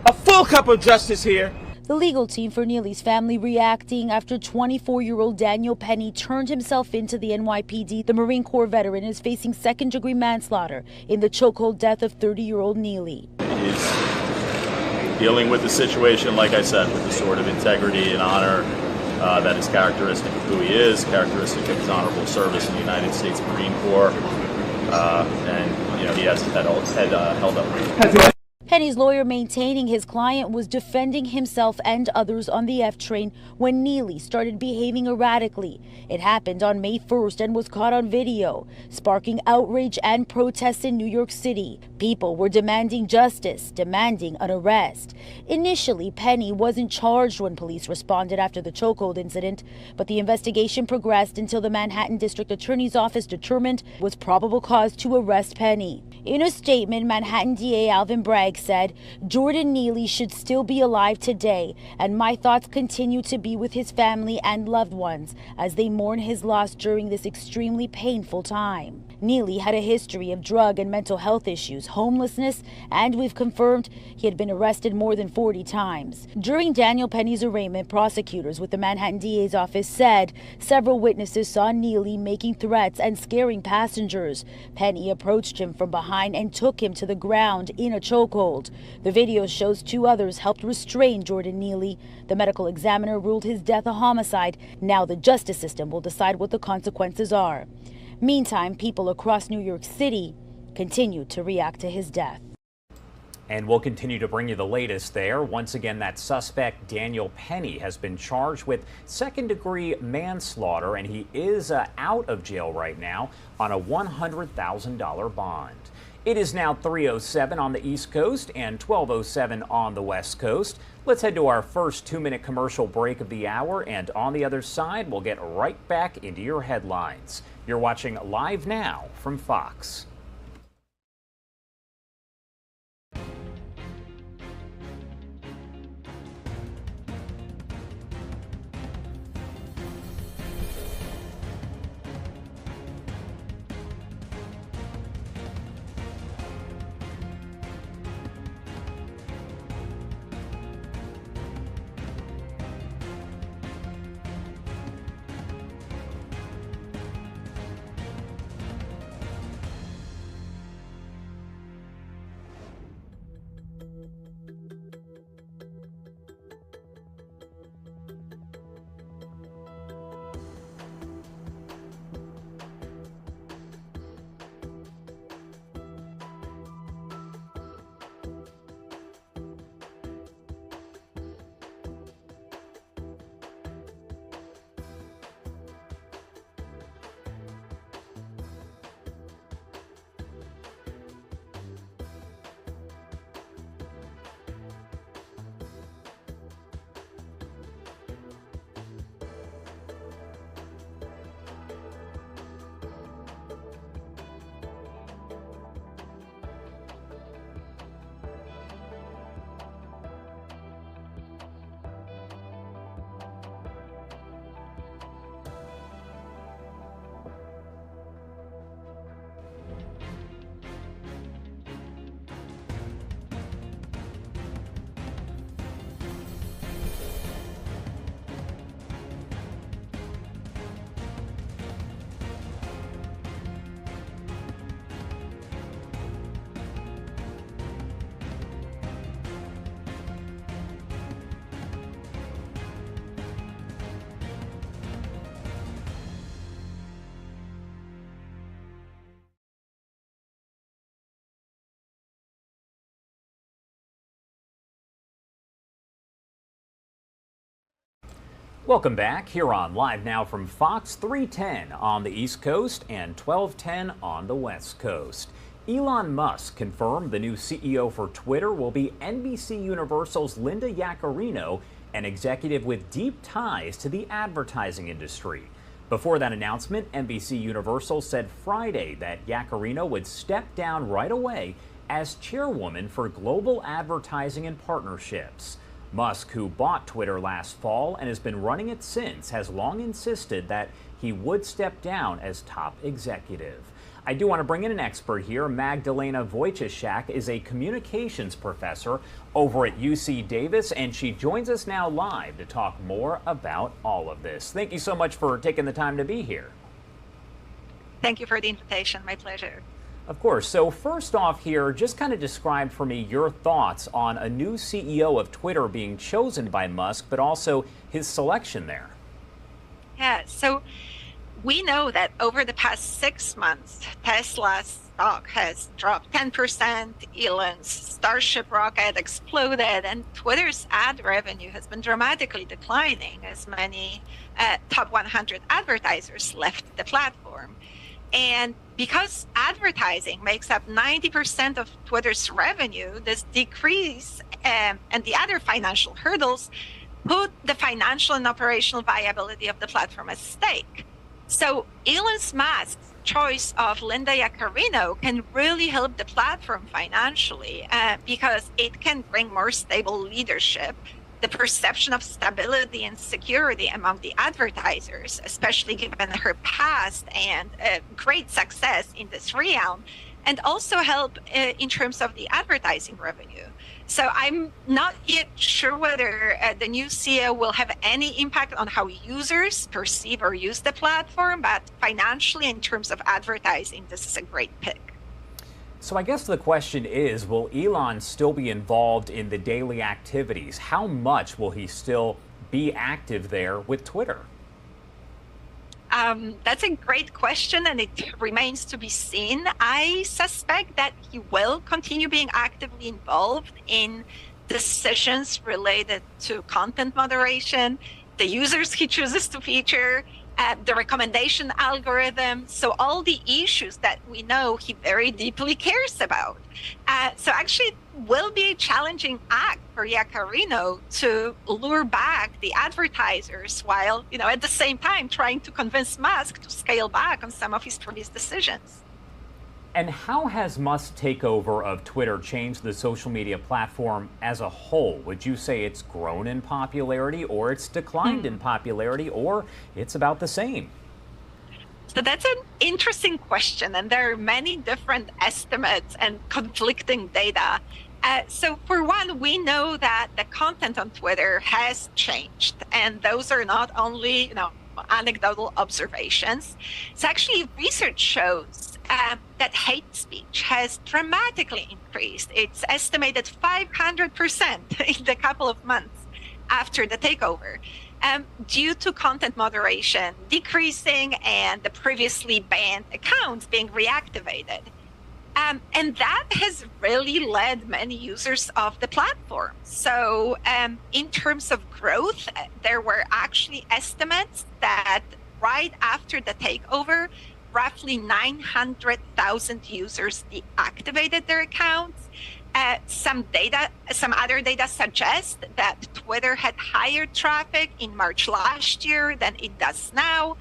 a full cup of justice here. The legal team for Neely's family reacting after 24-year-old Daniel Penny turned himself into the NYPD. The Marine Corps veteran is facing second-degree manslaughter in the chokehold death of 30-year-old Neely. He's dealing with the situation, like I said, with the sort of integrity and honor that is characteristic of who he is, characteristic of his honorable service in the United States Marine Corps, and he has his head held up. Penny's lawyer maintaining his client was defending himself and others on the F train when Neely started behaving erratically. It happened on May 1st and was caught on video, sparking outrage and protests in New York City. People were demanding justice, demanding an arrest. Initially, Penny wasn't charged when police responded after the chokehold incident, but the investigation progressed until the Manhattan District Attorney's Office determined was probable cause to arrest Penny. In a statement, Manhattan DA Alvin Bragg said, "Jordan Neely should still be alive today, and my thoughts continue to be with his family and loved ones as they mourn his loss during this extremely painful time." Neely had a history of drug and mental health issues, homelessness, and we've confirmed he had been arrested more than 40 times. During Daniel Penny's arraignment, prosecutors with the Manhattan DA's office said several witnesses saw Neely making threats and scaring passengers. Penny approached him from behind and took him to the ground in a chokehold. The video shows two others helped restrain Jordan Neely. The medical examiner ruled his death a homicide. Now the justice system will decide what the consequences are. Meantime, people across New York City continue to react to his death. And we'll continue to bring you the latest there. Once again, that suspect, Daniel Penny, has been charged with second-degree manslaughter, and he is out of jail right now on a $100,000 bond. It is now 3:07 on the East Coast and 12:07 on the West Coast. Let's head to our first 2-minute commercial break of the hour, and on the other side, we'll get right back into your headlines. You're watching Live Now from Fox. Welcome back here on Live Now from Fox, 3:10 on the East Coast and 12:10 on the West Coast. Elon Musk confirmed the new CEO for Twitter will be NBC Universal's Linda Yaccarino, an executive with deep ties to the advertising industry. Before that announcement, NBC Universal said Friday that Yaccarino would step down right away as chairwoman for global advertising and partnerships. Musk, who bought Twitter last fall and has been running it since, has long insisted that he would step down as top executive. I do want to bring in an expert here. Magdalena Wojciechak is a communications professor over at UC Davis, and she joins us now live to talk more about all of this. Thank you so much for taking the time to be here. Thank you for the invitation. My pleasure. Of course. So first off here, just kind of describe for me your thoughts on a new CEO of Twitter being chosen by Musk, but also his selection there. Yeah, so we know that over the past 6 months, Tesla's stock has dropped 10%, Elon's Starship rocket exploded, and Twitter's ad revenue has been dramatically declining as many top 100 advertisers left the platform. And because advertising makes up 90% of Twitter's revenue, this decrease and the other financial hurdles put the financial and operational viability of the platform at stake. So Elon Musk's choice of Linda Yaccarino can really help the platform financially because it can bring more stable leadership, the perception of stability and security among the advertisers, especially given her past and great success in this realm, and also help in terms of the advertising revenue. So I'm not yet sure whether the new CEO will have any impact on how users perceive or use the platform, but financially, in terms of advertising, this is a great pick. So I guess the question is, will Elon still be involved in the daily activities? How much will he still be active there with Twitter? That's a great question, and it remains to be seen. I suspect that he will continue being actively involved in decisions related to content moderation, the users he chooses to feature, the recommendation algorithm, so all the issues that we know he very deeply cares about. So actually it will be a challenging act for Yaccarino to lure back the advertisers while, at the same time trying to convince Musk to scale back on some of his previous decisions. And how has Musk's takeover of Twitter changed the social media platform as a whole? Would you say it's grown in popularity, or it's declined in popularity, or it's about the same? So that's an interesting question, and there are many different estimates and conflicting data. So for one, we know that the content on Twitter has changed, and those are not only, anecdotal observations. So actually research shows that hate speech has dramatically increased. It's estimated 500% in the couple of months after the takeover, due to content moderation decreasing and the previously banned accounts being reactivated. And that has really led many users of the platform. So in terms of growth, there were actually estimates that right after the takeover, roughly 900,000 users deactivated their accounts. Some other data suggest that Twitter had higher traffic in March last year than it does now,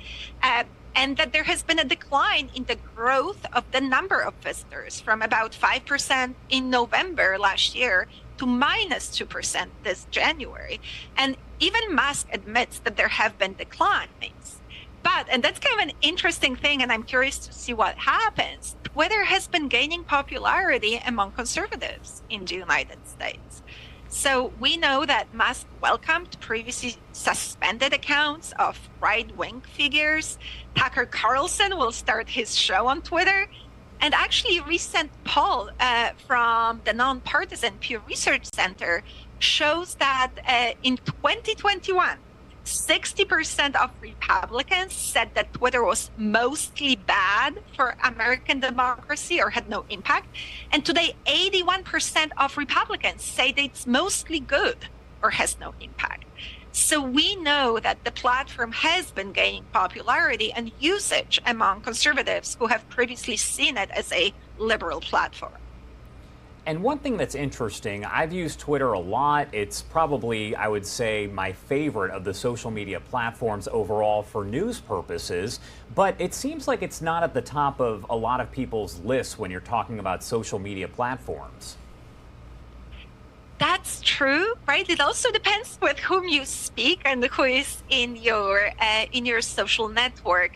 and that there has been a decline in the growth of the number of visitors from about 5% in November last year to -2% this January. And even Musk admits that there have been declines. But, and that's kind of an interesting thing, and I'm curious to see what happens, Twitter has been gaining popularity among conservatives in the United States. So we know that Musk welcomed previously suspended accounts of right-wing figures. Tucker Carlson will start his show on Twitter. And actually a recent poll from the nonpartisan Pew Research Center shows that in 2021, 60% of Republicans said that Twitter was mostly bad for American democracy or had no impact. And today, 81% of Republicans say that it's mostly good or has no impact. So we know that the platform has been gaining popularity and usage among conservatives who have previously seen it as a liberal platform. And one thing that's interesting, I've used Twitter a lot. It's probably, I would say, my favorite of the social media platforms overall for news purposes, but it seems like it's not at the top of a lot of people's lists when you're talking about social media platforms. That's true, right? It also depends with whom you speak and who is in your social network.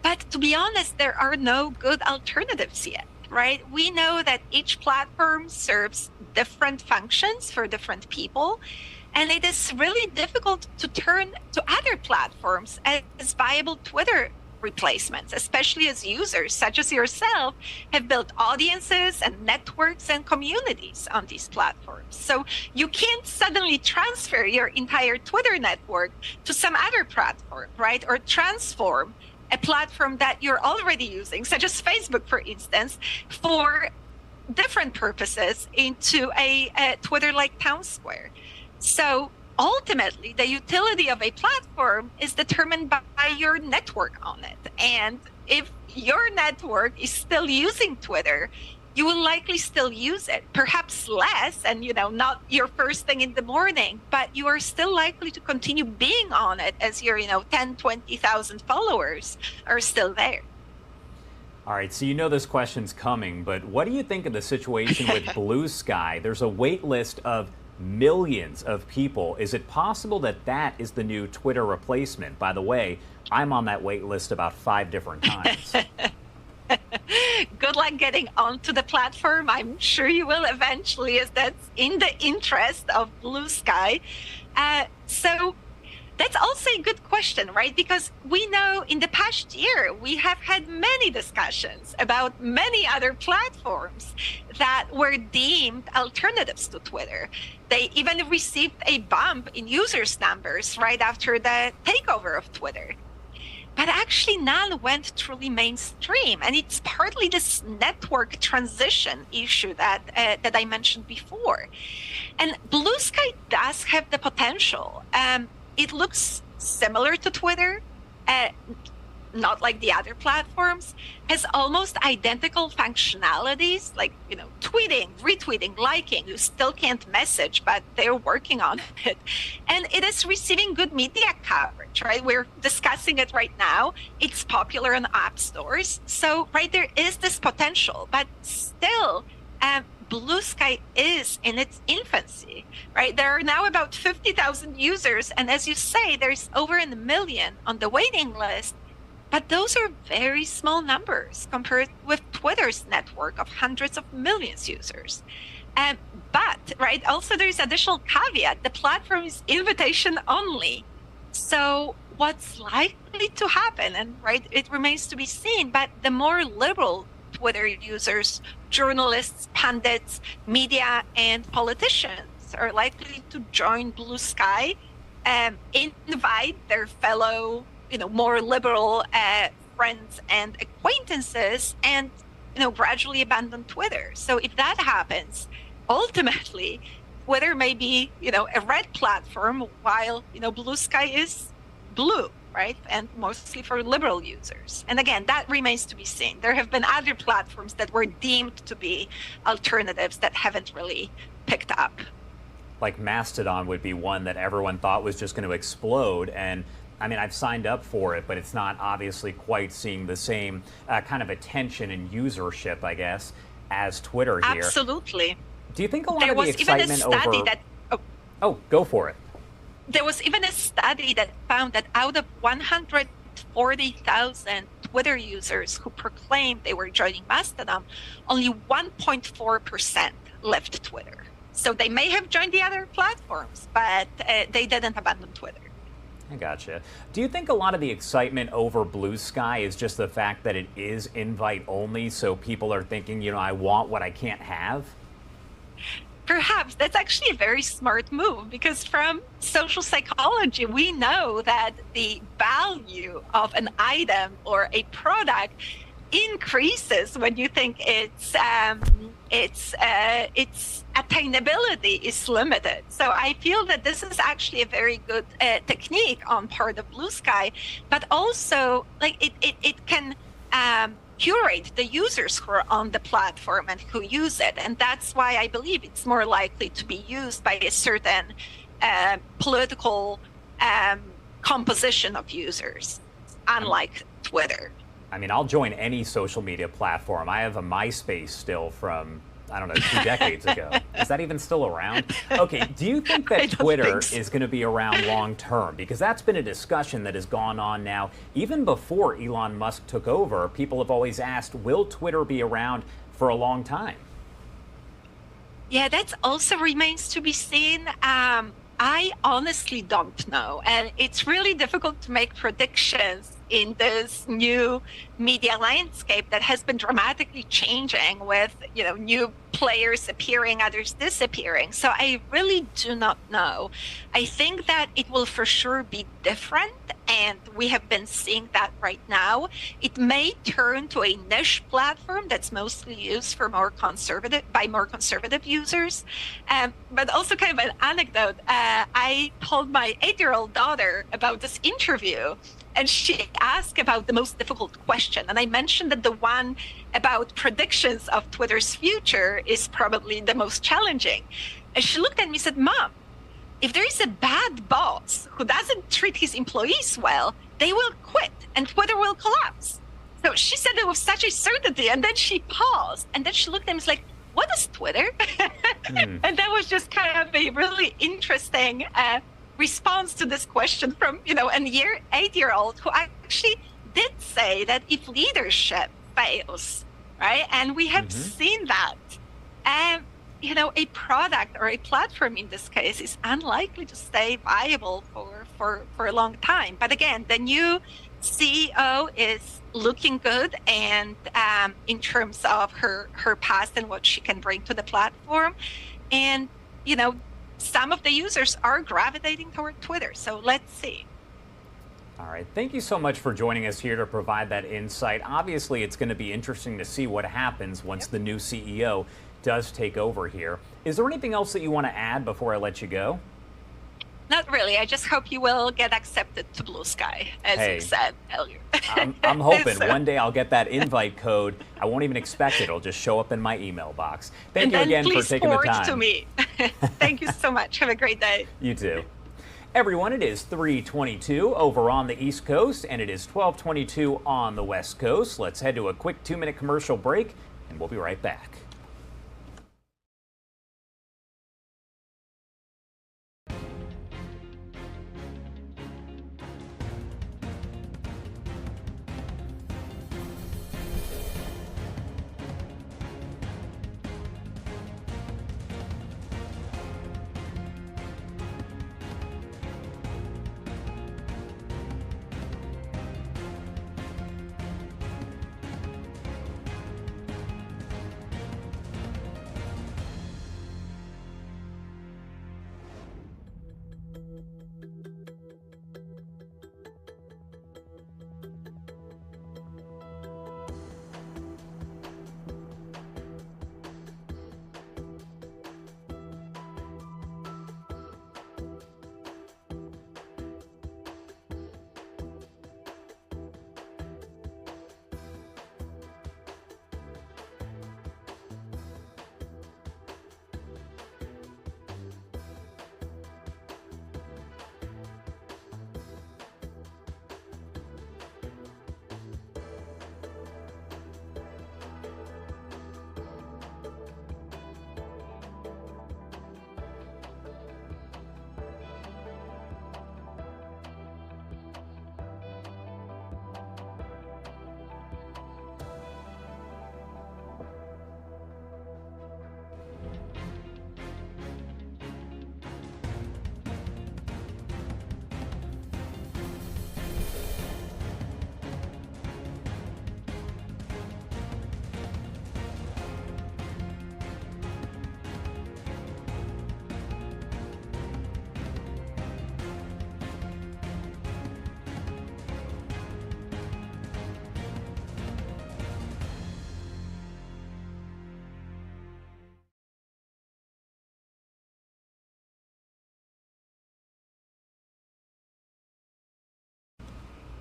But to be honest, there are no good alternatives yet, right? We know that each platform serves different functions for different people, and it is really difficult to turn to other platforms as viable Twitter replacements, especially as users such as yourself have built audiences and networks and communities on these platforms. So you can't suddenly transfer your entire Twitter network to some other platform, right? Or transform a platform that you're already using, such as Facebook, for instance, for different purposes into a Twitter-like town square. So ultimately, the utility of a platform is determined by your network on it. And if your network is still using Twitter, you will likely still use it, perhaps less, and not your first thing in the morning, but you are still likely to continue being on it as your 10, 20,000 followers are still there. All right, so this question's coming, but what do you think of the situation with Blue Sky? There's a wait list of millions of people. Is it possible that that is the new Twitter replacement? By the way, I'm on that wait list about 5 different times. Good luck getting onto the platform. I'm sure you will eventually, as that's in the interest of Blue Sky. So that's also a good question, right? Because we know in the past year, we have had many discussions about many other platforms that were deemed alternatives to Twitter. They even received a bump in users numbers right after the takeover of Twitter. But actually none went truly mainstream. And it's partly this network transition issue that I mentioned before. And Blue Sky does have the potential. It looks similar to Twitter, not like the other platforms, has almost identical functionalities like, tweeting, retweeting, liking. You still can't message, but they're working on it. And it is receiving good media coverage, right? We're discussing it right now. It's popular in app stores. So, right, there is this potential, but still, Blue Sky is in its infancy, right? There are now about 50,000 users. And as you say, there's over 1 million on the waiting list. But those are very small numbers compared with Twitter's network of hundreds of millions users. But, right, also there's additional caveat. The platform is invitation only. So what's likely to happen, and right, it remains to be seen, but the more liberal Twitter users, journalists, pundits, media, and politicians are likely to join Blue Sky, invite their fellow, more liberal friends and acquaintances, and gradually abandon Twitter. So if that happens, ultimately, Twitter may be a red platform, while Blue Sky is blue, right? And mostly for liberal users. And again, that remains to be seen. There have been other platforms that were deemed to be alternatives that haven't really picked up. Like Mastodon would be one that everyone thought was just going to explode, and I mean, I've signed up for it, but it's not obviously quite seeing the same kind of attention and usership, I guess, as Twitter here. Absolutely. Do you think a lot of the excitement over... Oh, go for it. There was even a study that found that out of 140,000 Twitter users who proclaimed they were joining Mastodon, only 1.4% left Twitter. So they may have joined the other platforms, but they didn't abandon Twitter. I gotcha. Do you think a lot of the excitement over Blue Sky is just the fact that it is invite only, so people are thinking, I want what I can't have? Perhaps. That's actually a very smart move, because from social psychology, we know that the value of an item or a product increases when you think its attainability is limited. So I feel that this is actually a very good technique on part of Blue Sky, but also it can curate the users who are on the platform and who use it. And that's why I believe it's more likely to be used by a certain political composition of users, unlike Twitter. I mean, I'll join any social media platform. I have a MySpace still from I don't know, 2 decades ago. Is that even still around? Okay, do you think that Twitter is going to be around long term? Because that's been a discussion that has gone on now. Even before Elon Musk took over, people have always asked, will Twitter be around for a long time? Yeah, that also remains to be seen. I honestly don't know. And it's really difficult to make predictions in this new media landscape that has been dramatically changing with, new players appearing, others disappearing. So I really do not know. I think that it will for sure be different, and we have been seeing that right now. It may turn to a niche platform that's mostly used for more conservative users. But also kind of an anecdote. I told my 8-year-old daughter about this interview, and she asked about the most difficult question. And I mentioned that the one about predictions of Twitter's future is probably the most challenging. And she looked at me and said, Mom, if there is a bad boss who doesn't treat his employees well, they will quit and Twitter will collapse. So she said it with such a certainty. And then she paused. And then she looked at me and was like, what is Twitter? And that was just kind of a really interesting response to this question from, an 8-year-old who actually did say that if leadership fails, right, and we have seen that, a product or a platform in this case is unlikely to stay viable for a long time. But again, the new CEO is looking good, and in terms of her past and what she can bring to the platform, and some of the users are gravitating toward Twitter. So let's see. All right. Thank you so much for joining us here to provide that insight. Obviously, it's going to be interesting to see what happens once the new CEO does take over here. Is there anything else that you want to add before I let you go? Not really. I just hope you will get accepted to Blue Sky, as you said earlier. I'm hoping one day I'll get that invite code. I won't even expect it. It'll just show up in my email box. Thank you again for taking the time. Please forward to me. Thank you so much. Have a great day. You too. Everyone, it is 3:22 over on the East Coast, and it is 12:22 on the West Coast. Let's head to a quick 2-minute commercial break, and we'll be right back.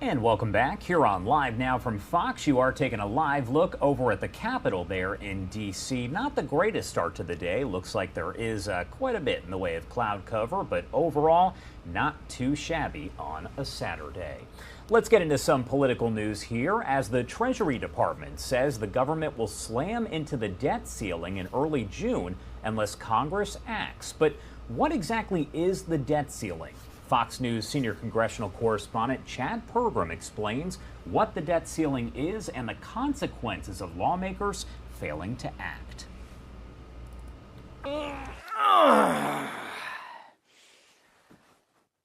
And welcome back here on Live Now from Fox. You are taking a live look over at the Capitol there in D.C. Not the greatest start to the day. Looks like there is quite a bit in the way of cloud cover, but overall, not too shabby on a Saturday. Let's get into some political news here as the Treasury Department says the government will slam into the debt ceiling in early June unless Congress acts. But what exactly is the debt ceiling? Fox News senior congressional correspondent Chad Pergram explains what the debt ceiling is and the consequences of lawmakers failing to act.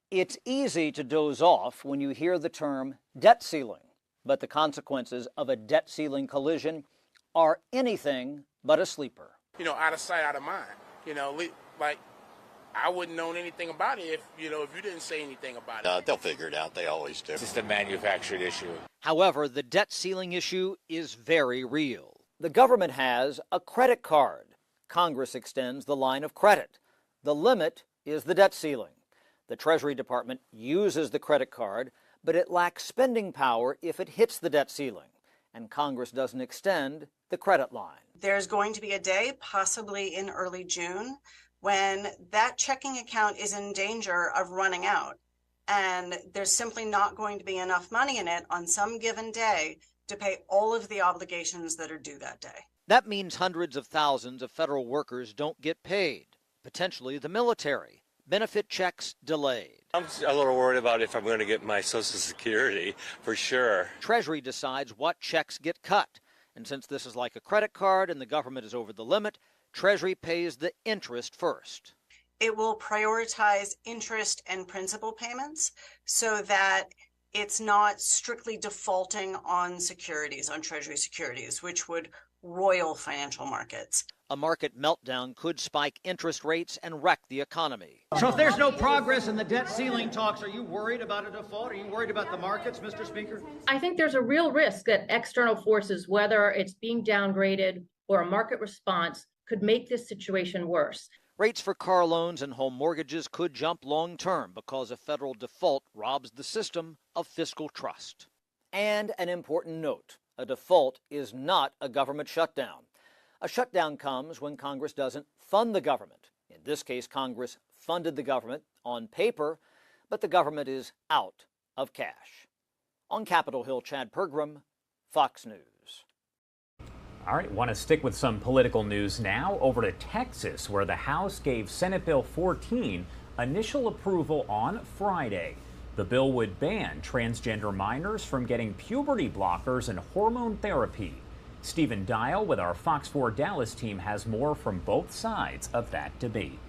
It's easy to doze off when you hear the term debt ceiling, but the consequences of a debt ceiling collision are anything but a sleeper. You know, out of sight, out of mind. You know, like I wouldn't know anything about it if you didn't say anything about it. They'll figure it out. They always do. It's just a manufactured issue. However, the debt ceiling issue is very real. The government has a credit card. Congress extends the line of credit. The limit is the debt ceiling. The Treasury Department uses the credit card, but it lacks spending power if it hits the debt ceiling, and Congress doesn't extend the credit line. There's going to be a day, possibly in early June, when that checking account is in danger of running out, and there's simply not going to be enough money in it on some given day to pay all of the obligations that are due that day. That means hundreds of thousands of federal workers don't get paid, potentially the military. Benefit checks delayed. I'm a little worried about if I'm going to get my Social Security, for sure. Treasury decides what checks get cut. And since this is like a credit card and the government is over the limit, Treasury pays the interest first. It will prioritize interest and principal payments so that it's not strictly defaulting on securities, on Treasury securities, which would roil financial markets. A market meltdown could spike interest rates and wreck the economy. So if there's no progress in the debt ceiling talks, are you worried about a default? Are you worried about the markets, Mr. Speaker? I think there's a real risk that external forces, whether it's being downgraded or a market response, could make this situation worse. Rates for car loans and home mortgages could jump long term because a federal default robs the system of fiscal trust. And an important note, a default is not a government shutdown. A shutdown comes when Congress doesn't fund the government. In this case, Congress funded the government on paper, but the government is out of cash. On Capitol Hill, Chad Pergram, Fox News. All right, want to stick with some political news now. Over to Texas, where the House gave Senate Bill 14 initial approval on Friday. The bill would ban transgender minors from getting puberty blockers and hormone therapy. Stephen Dial with our Fox 4 Dallas team has more from both sides of that debate.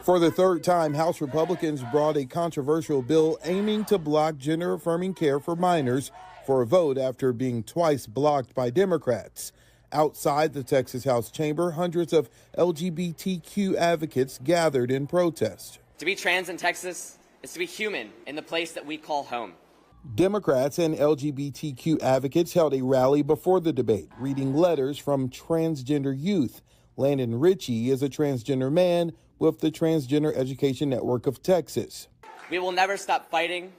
For the third time, House Republicans brought a controversial bill aiming to block gender-affirming care for minors for a vote after being twice blocked by Democrats. Outside the Texas House chamber, hundreds of LGBTQ advocates gathered in protest. To be trans in Texas is to be human in the place that we call home. Democrats and LGBTQ advocates held a rally before the debate, reading letters from transgender youth. Landon Ritchie is a transgender man with the Transgender Education Network of Texas. We will never stop fighting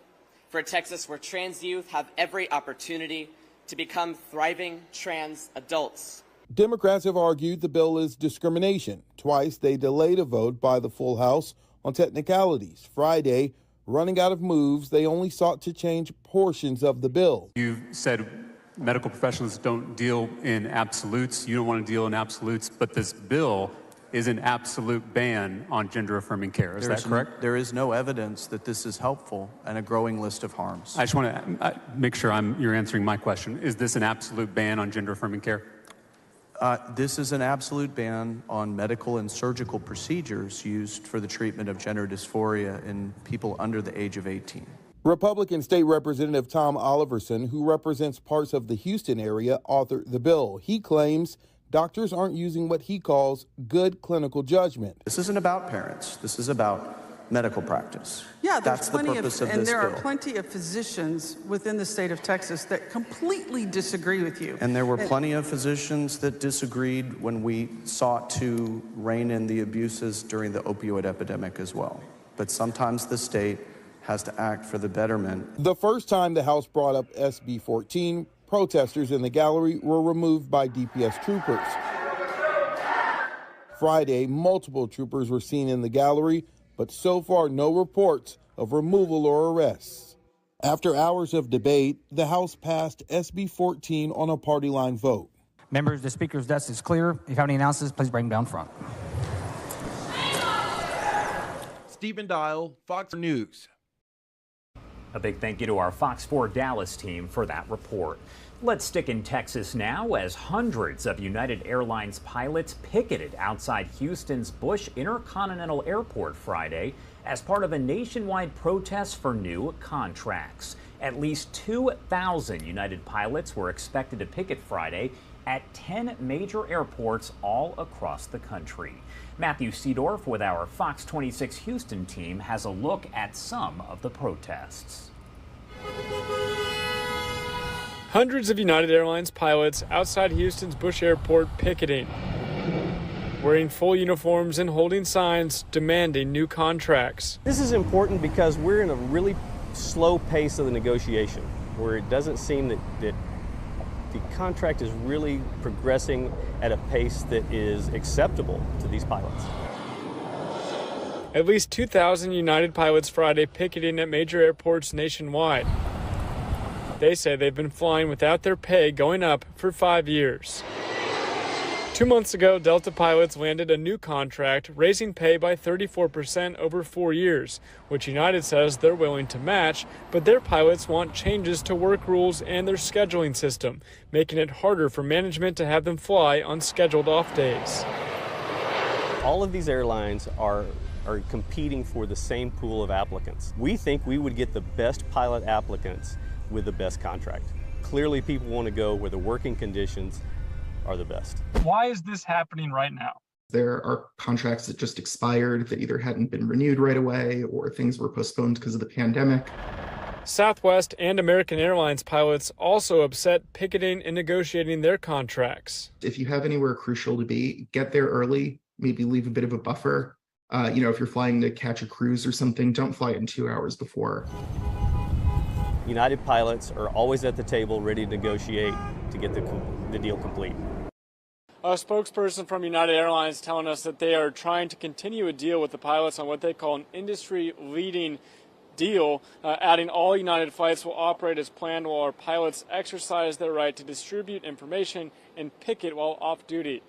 for a Texas where trans youth have every opportunity to become thriving trans adults. Democrats have argued the bill is discrimination. Twice they delayed a vote by the full House on technicalities. Friday, running out of moves, they only sought to change portions of the bill. You said medical professionals don't deal in absolutes. You don't want to deal in absolutes, but this bill is an absolute ban on gender-affirming care. Is that correct? There is no evidence that this is helpful and a growing list of harms. I just want to make sure you're answering my question. Is this an absolute ban on gender-affirming care? This is an absolute ban on medical and surgical procedures used for the treatment of gender dysphoria in people under the age of 18. Republican State Representative Tom Oliverson, who represents parts of the Houston area, authored the bill. He claims doctors aren't using what he calls good clinical judgment. This isn't about parents. This is about medical practice. Yeah, that's the purpose of this bill. And there are plenty of physicians within the state of Texas that completely disagree with you. And there were plenty of physicians that disagreed when we sought to rein in the abuses during the opioid epidemic as well. But sometimes the state has to act for the betterment. The first time the House brought up SB 14, protesters in the gallery were removed by DPS troopers. Friday, multiple troopers were seen in the gallery, but so far no reports of removal or arrests. After hours of debate, the House passed SB 14 on a party line vote. Members, the Speaker's desk is clear. If you have any announcements, please bring them down front. Stephen Dial, Fox News. A big thank you to our Fox 4 Dallas team for that report. Let's stick in Texas now as hundreds of United Airlines pilots picketed outside Houston's Bush Intercontinental Airport Friday as part of a nationwide protest for new contracts. At least 2,000 United pilots were expected to picket Friday at 10 major airports all across the country. Matthew Seedorf with our Fox 26 Houston team has a look at some of the protests. Hundreds of United Airlines pilots outside Houston's Bush Airport picketing, wearing full uniforms and holding signs demanding new contracts. This is important because we're in a really slow pace of the negotiation where it doesn't seem that the contract is really progressing at a pace that is acceptable to these pilots. At least 2,000 United pilots Friday picketing at major airports nationwide. They say they've been flying without their pay going up for 5 years. 2 months ago, Delta pilots landed a new contract, raising pay by 34% over 4 years, which United says they're willing to match, but their pilots want changes to work rules and their scheduling system, making it harder for management to have them fly on scheduled off days. All of these airlines are competing for the same pool of applicants. We think we would get the best pilot applicants with the best contract. Clearly, people want to go where the working conditions are the best. Why is this happening right now? There are contracts that just expired that either hadn't been renewed right away or things were postponed because of the pandemic. Southwest and American Airlines pilots also upset picketing and negotiating their contracts. If you have anywhere crucial to be, get there early, maybe leave a bit of a buffer. If you're flying to catch a cruise or something, don't fly in 2 hours before. United pilots are always at the table ready to negotiate to get the deal complete. A spokesperson from United Airlines telling us that they are trying to continue a deal with the pilots on what they call an industry-leading deal, adding all United flights will operate as planned while our pilots exercise their right to distribute information and picket while off-duty.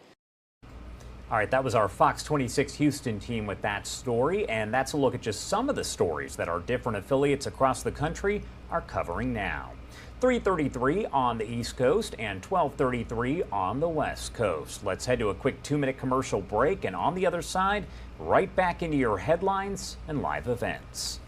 All right, that was our Fox 26 Houston team with that story, and that's a look at just some of the stories that our different affiliates across the country are covering now. 3:33 on the East Coast and 12:33 on the West Coast. Let's head to a quick 2-minute commercial break, and on the other side, right back into your headlines and live events.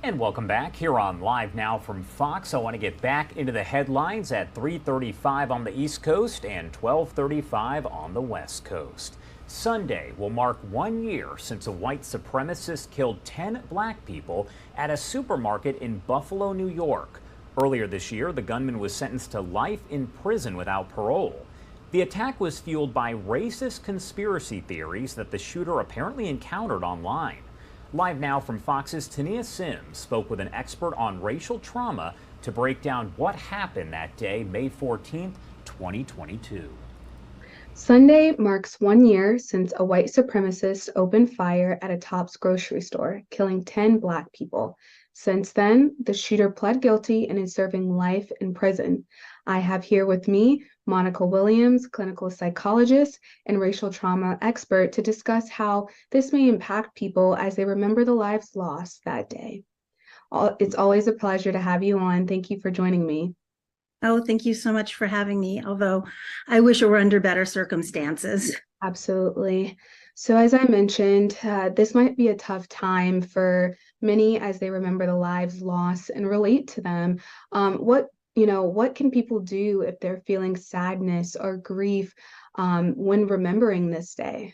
And welcome back here on Live Now from Fox. I want to get back into the headlines at 3:35 on the East Coast and 12:35 on the West Coast. Sunday will mark 1 year since a white supremacist killed 10 black people at a supermarket in Buffalo, New York. Earlier this year, the gunman was sentenced to life in prison without parole. The attack was fueled by racist conspiracy theories that the shooter apparently encountered online. Live Now from Fox's Tania Sims spoke with an expert on racial trauma to break down what happened that day, May 14th, 2022. Sunday marks 1 year since a white supremacist opened fire at a Tops grocery store, killing 10 black people. Since then, the shooter pled guilty and is serving life in prison. I have here with me Monica Williams, clinical psychologist and racial trauma expert, to discuss how this may impact people as they remember the lives lost that day. It's always a pleasure to have you on. Thank you for joining me. Oh, thank you so much for having me, although I wish it were under better circumstances. Absolutely. So as I mentioned, this might be a tough time for many as they remember the lives lost and relate to them. What can people do if they're feeling sadness or grief when remembering this day?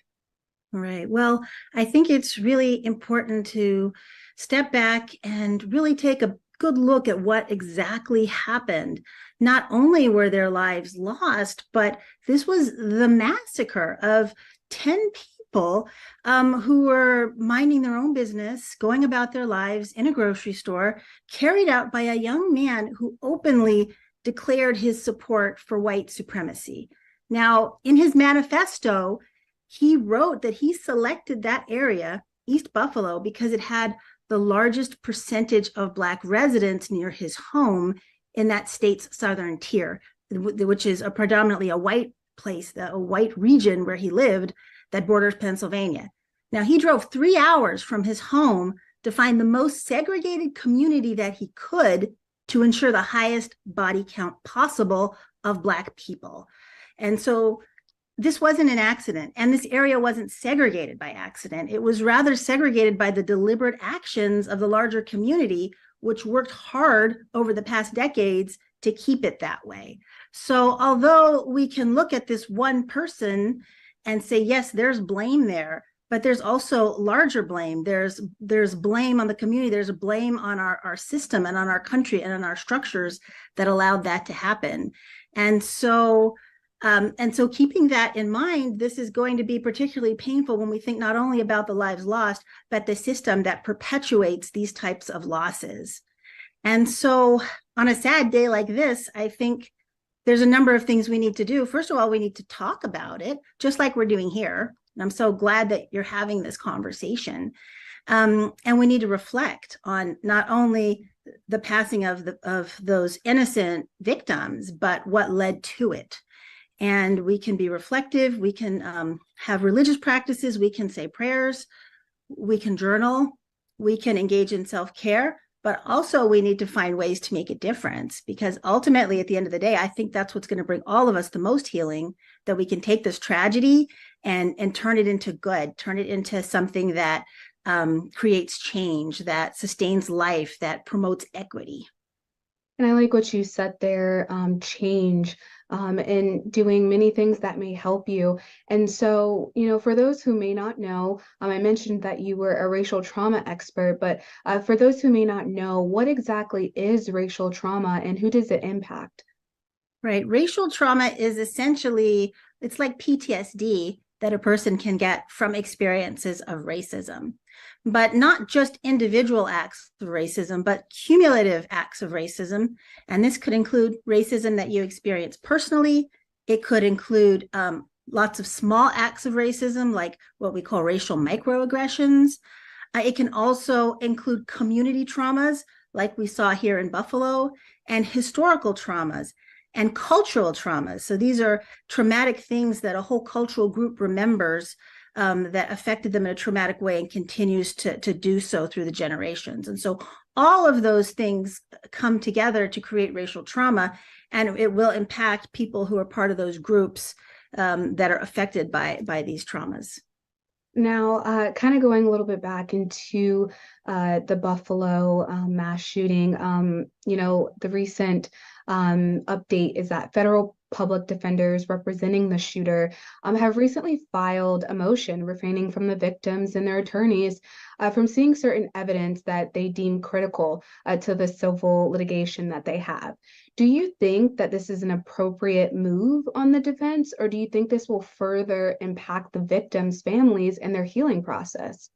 Right. Well, I think it's really important to step back and really take a good look at what exactly happened. Not only were their lives lost, but this was the massacre of 10 people who were minding their own business, going about their lives in a grocery store, carried out by a young man who openly declared his support for white supremacy. Now, in his manifesto, he wrote that he selected that area, East Buffalo, because it had the largest percentage of Black residents near his home in that state's southern tier, which is predominantly a white place, a white region where he lived that borders Pennsylvania. Now, he drove 3 hours from his home to find the most segregated community that he could to ensure the highest body count possible of Black people. And so this wasn't an accident, and this area wasn't segregated by accident. It was rather segregated by the deliberate actions of the larger community, which worked hard over the past decades to keep it that way. So although we can look at this one person and say, yes, there's blame there, but there's also larger blame. There's blame on the community. There's a blame on our system and on our country and on our structures that allowed that to happen. And so keeping that in mind, this is going to be particularly painful when we think not only about the lives lost, but the system that perpetuates these types of losses. And so on a sad day like this, I think there's a number of things we need to do. First of all, we need to talk about it, just like we're doing here. And I'm so glad that you're having this conversation. And we need to reflect on not only the passing of those innocent victims, but what led to it. And we can be reflective. We can have religious practices. We can say prayers. We can journal. We can engage in self-care. But also we need to find ways to make a difference, because ultimately at the end of the day, I think that's what's going to bring all of us the most healing, that we can take this tragedy and turn it into good, turn it into something that creates change, that sustains life, that promotes equity. And I like what you said there, change, and doing many things that may help you. And so, for those who may not know, I mentioned that you were a racial trauma expert, but for those who may not know, what exactly is racial trauma and who does it impact? Right. Racial trauma is essentially, it's like PTSD that a person can get from experiences of racism. But not just individual acts of racism, but cumulative acts of racism. And this could include racism that you experience personally. It could include lots of small acts of racism, like what we call racial microaggressions. It can also include community traumas, like we saw here in Buffalo, and historical traumas and cultural traumas. So these are traumatic things that a whole cultural group remembers that affected them in a traumatic way and continues to do so through the generations. And so all of those things come together to create racial trauma, and it will impact people who are part of those groups that are affected by these traumas. Now, kind of going a little bit back into the Buffalo mass shooting, the recent update is that federal public defenders representing the shooter have recently filed a motion refraining from the victims and their attorneys from seeing certain evidence that they deem critical to the civil litigation that they have. Do you think that this is an appropriate move on the defense, or do you think this will further impact the victims' families and their healing process?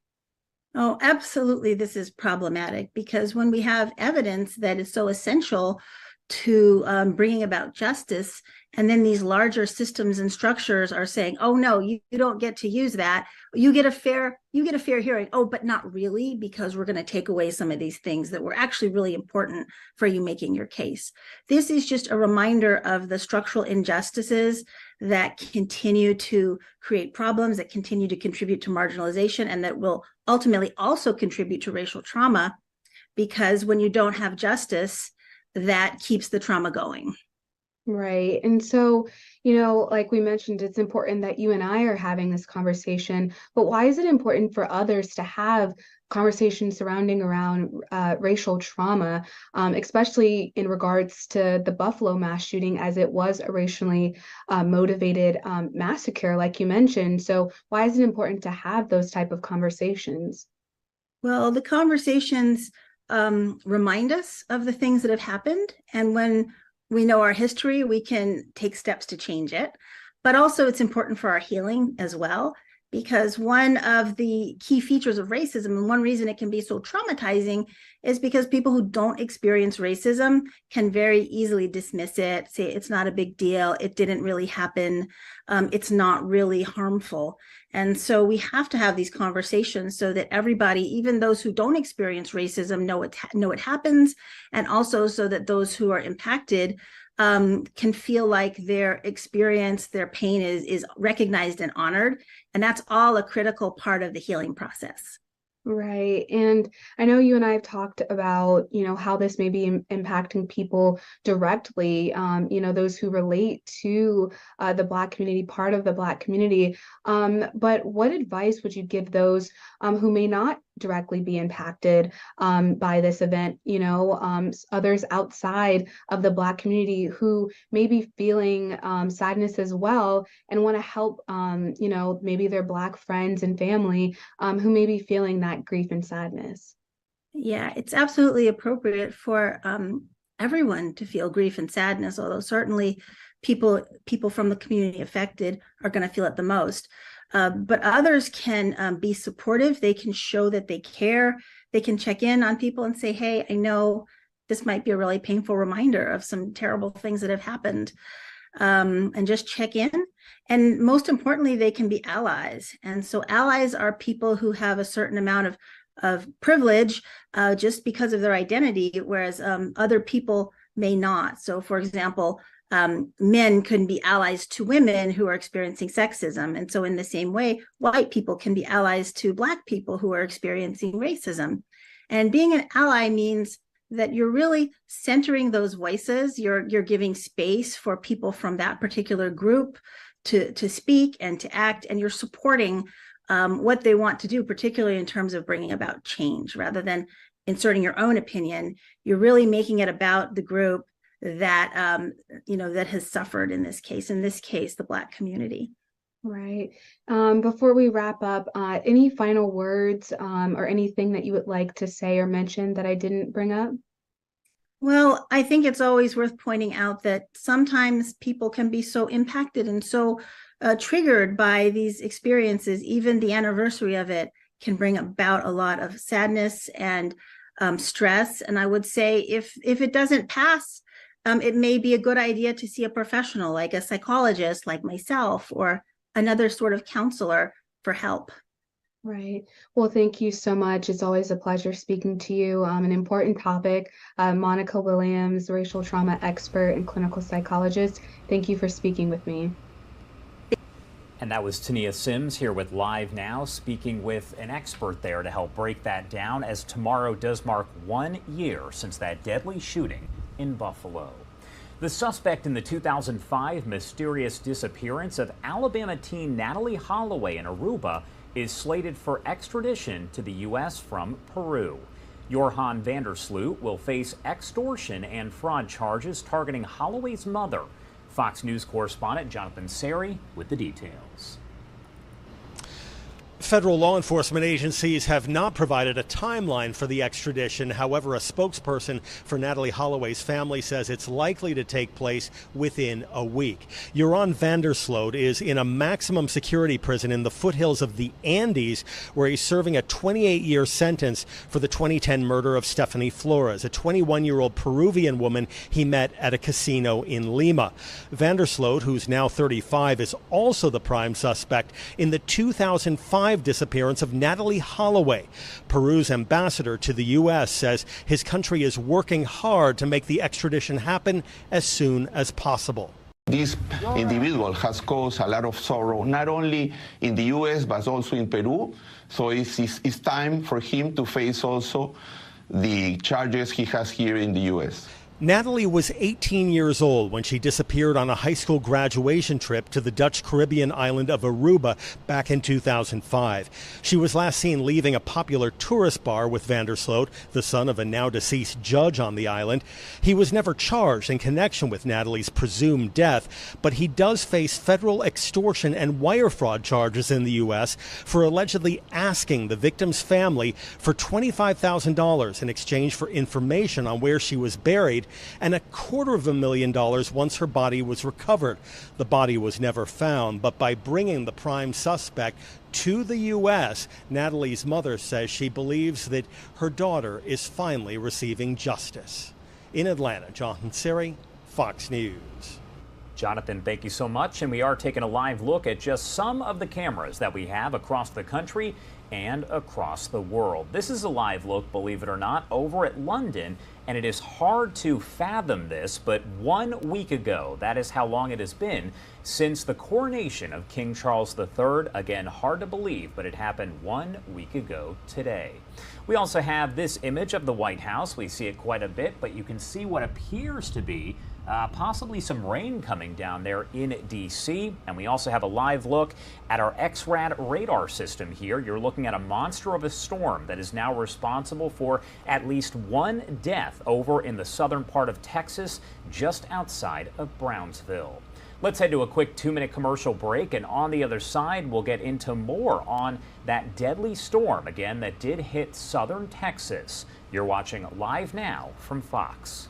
Oh, absolutely. This is problematic because when we have evidence that is so essential to bringing about justice, and then these larger systems and structures are saying, "Oh no, you don't get to use that. You get a fair hearing." Oh, but not really, because we're going to take away some of these things that were actually really important for you making your case. This is just a reminder of the structural injustices that continue to create problems, that continue to contribute to marginalization, and that will ultimately also contribute to racial trauma, because when you don't have justice, that keeps the trauma going. Right. And so, like we mentioned, it's important that you and I are having this conversation, but why is it important for others to have conversations surrounding around racial trauma, especially in regards to the Buffalo mass shooting, as it was a racially motivated massacre, like you mentioned? So why is it important to have those type of conversations? Well, the conversations remind us of the things that have happened. And when we know our history, we can take steps to change it. But also it's important for our healing as well, because one of the key features of racism, and one reason it can be so traumatizing, is because people who don't experience racism can very easily dismiss it, say it's not a big deal, it didn't really happen, it's not really harmful. And so we have to have these conversations so that everybody, even those who don't experience racism, know it happens, and also so that those who are impacted can feel like their experience, their pain is recognized and honored. And that's all a critical part of the healing process. Right. And I know you and I have talked about, how this may be impacting people directly, those who relate to the Black community, part of the Black community. But what advice would you give those who may not directly be impacted by this event, others outside of the Black community who may be feeling sadness as well and want to help, maybe their Black friends and family who may be feeling that grief and sadness? Yeah, it's absolutely appropriate for everyone to feel grief and sadness, although certainly people from the community affected are going to feel it the most. But others can be supportive. They can show that they care. They can check in on people and say, "Hey, I know this might be a really painful reminder of some terrible things that have happened," and just check in. And most importantly, they can be allies. And so allies are people who have a certain amount of privilege just because of their identity, whereas other people may not. So for example, men couldn't be allies to women who are experiencing sexism. And so in the same way, white people can be allies to Black people who are experiencing racism. And being an ally means that you're really centering those voices. You're giving space for people from that particular group to speak and to act, and you're supporting what they want to do, particularly in terms of bringing about change. Rather than inserting your own opinion, you're really making it about the group that that has suffered in this case, the Black community. Right. Before we wrap up, any final words or anything that you would like to say or mention that I didn't bring up? Well, I think it's always worth pointing out that sometimes people can be so impacted and so triggered by these experiences. Even the anniversary of it can bring about a lot of sadness and stress. And I would say if it doesn't pass, it may be a good idea to see a professional, like a psychologist like myself, or another sort of counselor for help. Right. Well, thank you so much. It's always a pleasure speaking to you. An important topic. Monica Williams, racial trauma expert and clinical psychologist. Thank you for speaking with me. And that was Tania Sims here with Live Now, speaking with an expert there to help break that down, as tomorrow does mark 1 year since that deadly shooting in Buffalo. The suspect in the 2005 mysterious disappearance of Alabama teen Natalie Holloway in Aruba is slated for extradition to the U.S. from Peru. Joran van der Sloot will face extortion and fraud charges targeting Holloway's mother. Fox News correspondent Jonathan Seri with the details. Federal law enforcement agencies have not provided a timeline for the extradition. However, a spokesperson for Natalee Holloway's family says it's likely to take place within a week. Joran van der Sloot is in a maximum security prison in the foothills of the Andes, where he's serving a 28-year sentence for the 2010 murder of Stephanie Flores, a 21-year-old Peruvian woman he met at a casino in Lima. Van der Sloot, who's now 35, is also the prime suspect in the 2005 disappearance of Natalee Holloway. Peru's ambassador to the U.S. says his country is working hard to make the extradition happen as soon as possible. This individual has caused a lot of sorrow, not only in the U.S., but also in Peru. So it's time for him to face also the charges he has here in the U.S. Natalee was 18 years old when she disappeared on a high school graduation trip to the Dutch Caribbean island of Aruba back in 2005. She was last seen leaving a popular tourist bar with van der Sloot, the son of a now deceased judge on the island. He was never charged in connection with Natalee's presumed death, but he does face federal extortion and wire fraud charges in the U.S. for allegedly asking the victim's family for $25,000 in exchange for information on where she was buried, and $250,000 once her body was recovered. The body was never found, but by bringing the prime suspect to the U.S., Natalee's mother says she believes that her daughter is finally receiving justice. In Atlanta, Jonathan Seri, Fox News. Jonathan, thank you so much. And we are taking a live look at just some of the cameras that we have across the country and across the world. This is a live look, believe it or not, over at London. And it is hard to fathom this, but 1 week ago, that is how long it has been since the coronation of King Charles III. Again, hard to believe, but it happened 1 week ago today. We also have this image of the White House. We see it quite a bit, but you can see what appears to be possibly some rain coming down there in D.C. And we also have a live look at our XRAD radar system here. You're looking at a monster of a storm that is now responsible for at least one death over in the southern part of Texas, just outside of Brownsville. Let's head to a quick 2-minute commercial break, and on the other side, we'll get into more on that deadly storm, again, that did hit southern Texas. You're watching Live Now from Fox.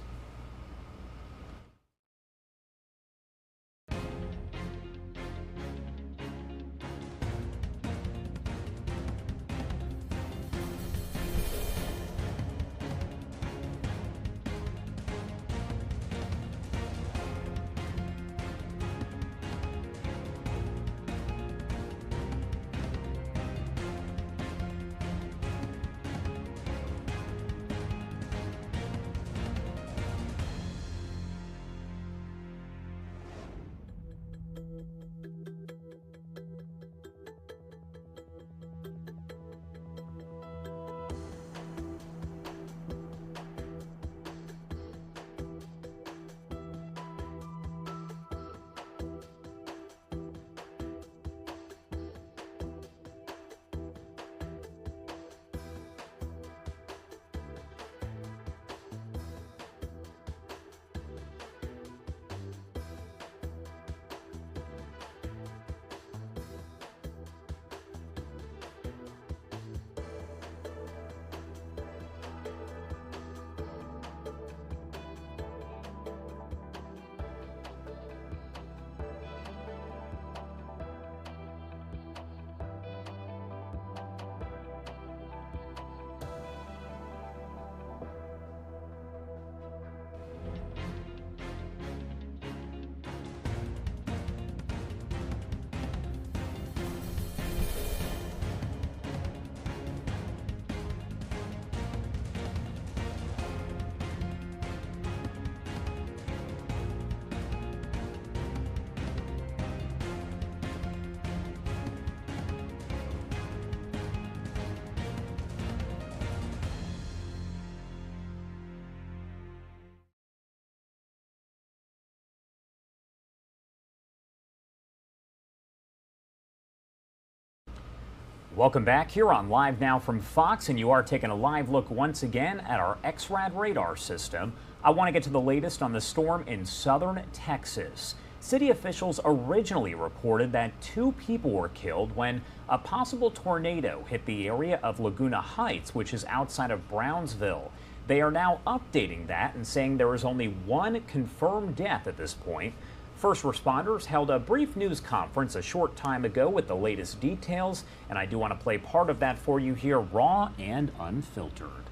Welcome back here on Live Now from Fox, and you are taking a live look once again at our XRAD radar system. I want to get to the latest on the storm in southern Texas. City officials originally reported that 2 people were killed when a possible tornado hit the area of Laguna Heights, which is outside of Brownsville. They are now updating that and saying there is only 1 confirmed death at this point. First responders held a brief news conference a short time ago with the latest details, and I do want to play part of that for you here, raw and unfiltered.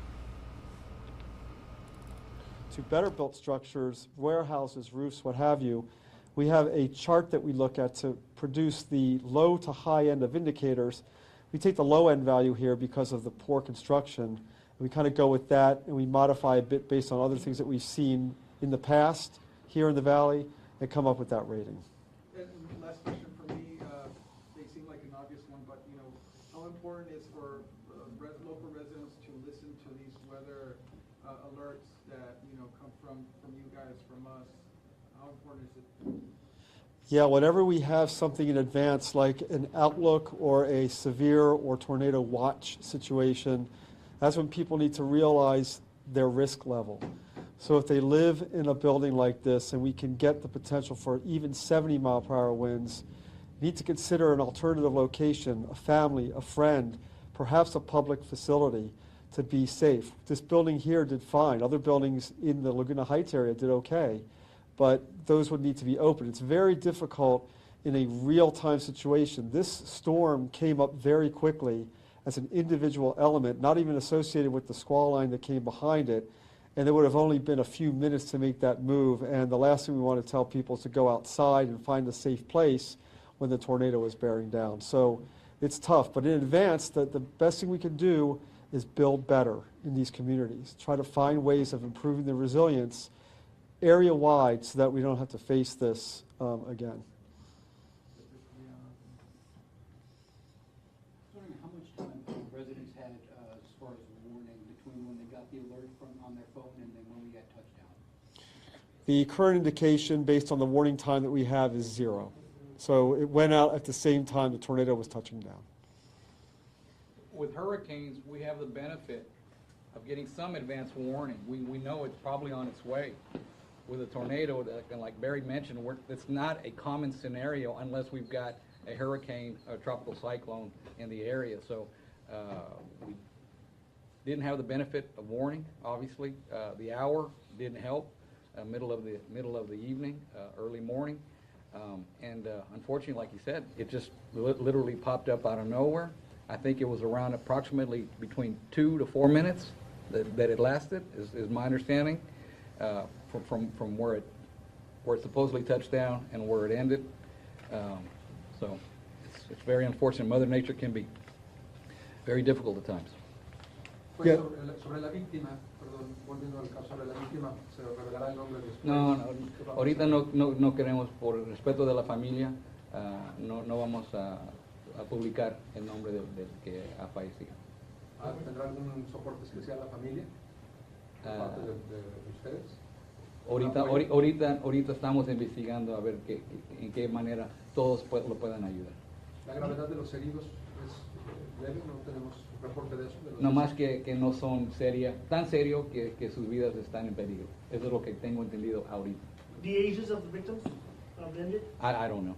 To better built structures, warehouses, roofs, what have you, we have a chart that we look at to produce the low to high end of indicators. We take the low end value here because of the poor construction. We kind of go with that, and we modify a bit based on other things that we've seen in the past here in the valley, and come up with that rating. And last question for me, they seem like an obvious one, but how important is for local residents to listen to these weather alerts that come from you guys, from us? How important is it? Yeah, whenever we have something in advance, like an outlook or a severe or tornado watch situation, that's when people need to realize their risk level. So if they live in a building like this and we can get the potential for even 70-mile-per-hour winds, need to consider an alternative location, a family, a friend, perhaps a public facility to be safe. This building here did fine. Other buildings in the Laguna Heights area did okay, but those would need to be open. It's very difficult in a real-time situation. This storm came up very quickly as an individual element, not even associated with the squall line that came behind it, and there would have only been a few minutes to make that move. And the last thing we want to tell people is to go outside and find a safe place when the tornado is bearing down. So it's tough, but in advance, the best thing we can do is build better in these communities. Try to find ways of improving the resilience area-wide so that we don't have to face this again. How much time residents had as far as warning between when they got the alert on their phone and then when we got touchdown? The current indication based on the warning time that we have is 0. So it went out at the same time the tornado was touching down. With hurricanes, we have the benefit of getting some advance warning. We know it's probably on its way. With a tornado, like Barry mentioned, it's not a common scenario unless we've got a hurricane or tropical cyclone in the area. So we didn't have the benefit of warning, obviously. The hour didn't help, middle of the evening, early morning. And unfortunately, like you said, it just literally popped up out of nowhere. I think it was around approximately between 2 to 4 minutes that it lasted, is my understanding, from where it supposedly touched down and where it ended. So it's very unfortunate. Mother Nature can be very difficult at times. Yeah. Sobre la víctima, perdón, volviendo al caso, sobre la víctima, ¿se revelará el nombre después? No, ahorita no queremos, por el respeto de la familia, no vamos a publicar el nombre del que ha fallecido. ¿Tendrá algún soporte especial la familia por parte de ustedes? Ahorita estamos investigando a ver en qué manera todos lo puedan ayudar. ¿La gravedad de los heridos es leve? ¿No tenemos reporte de eso? No más que no son tan serios que sus vidas están en peligro. Eso es lo que tengo entendido ahorita. The ages of the victims blended? I don't know.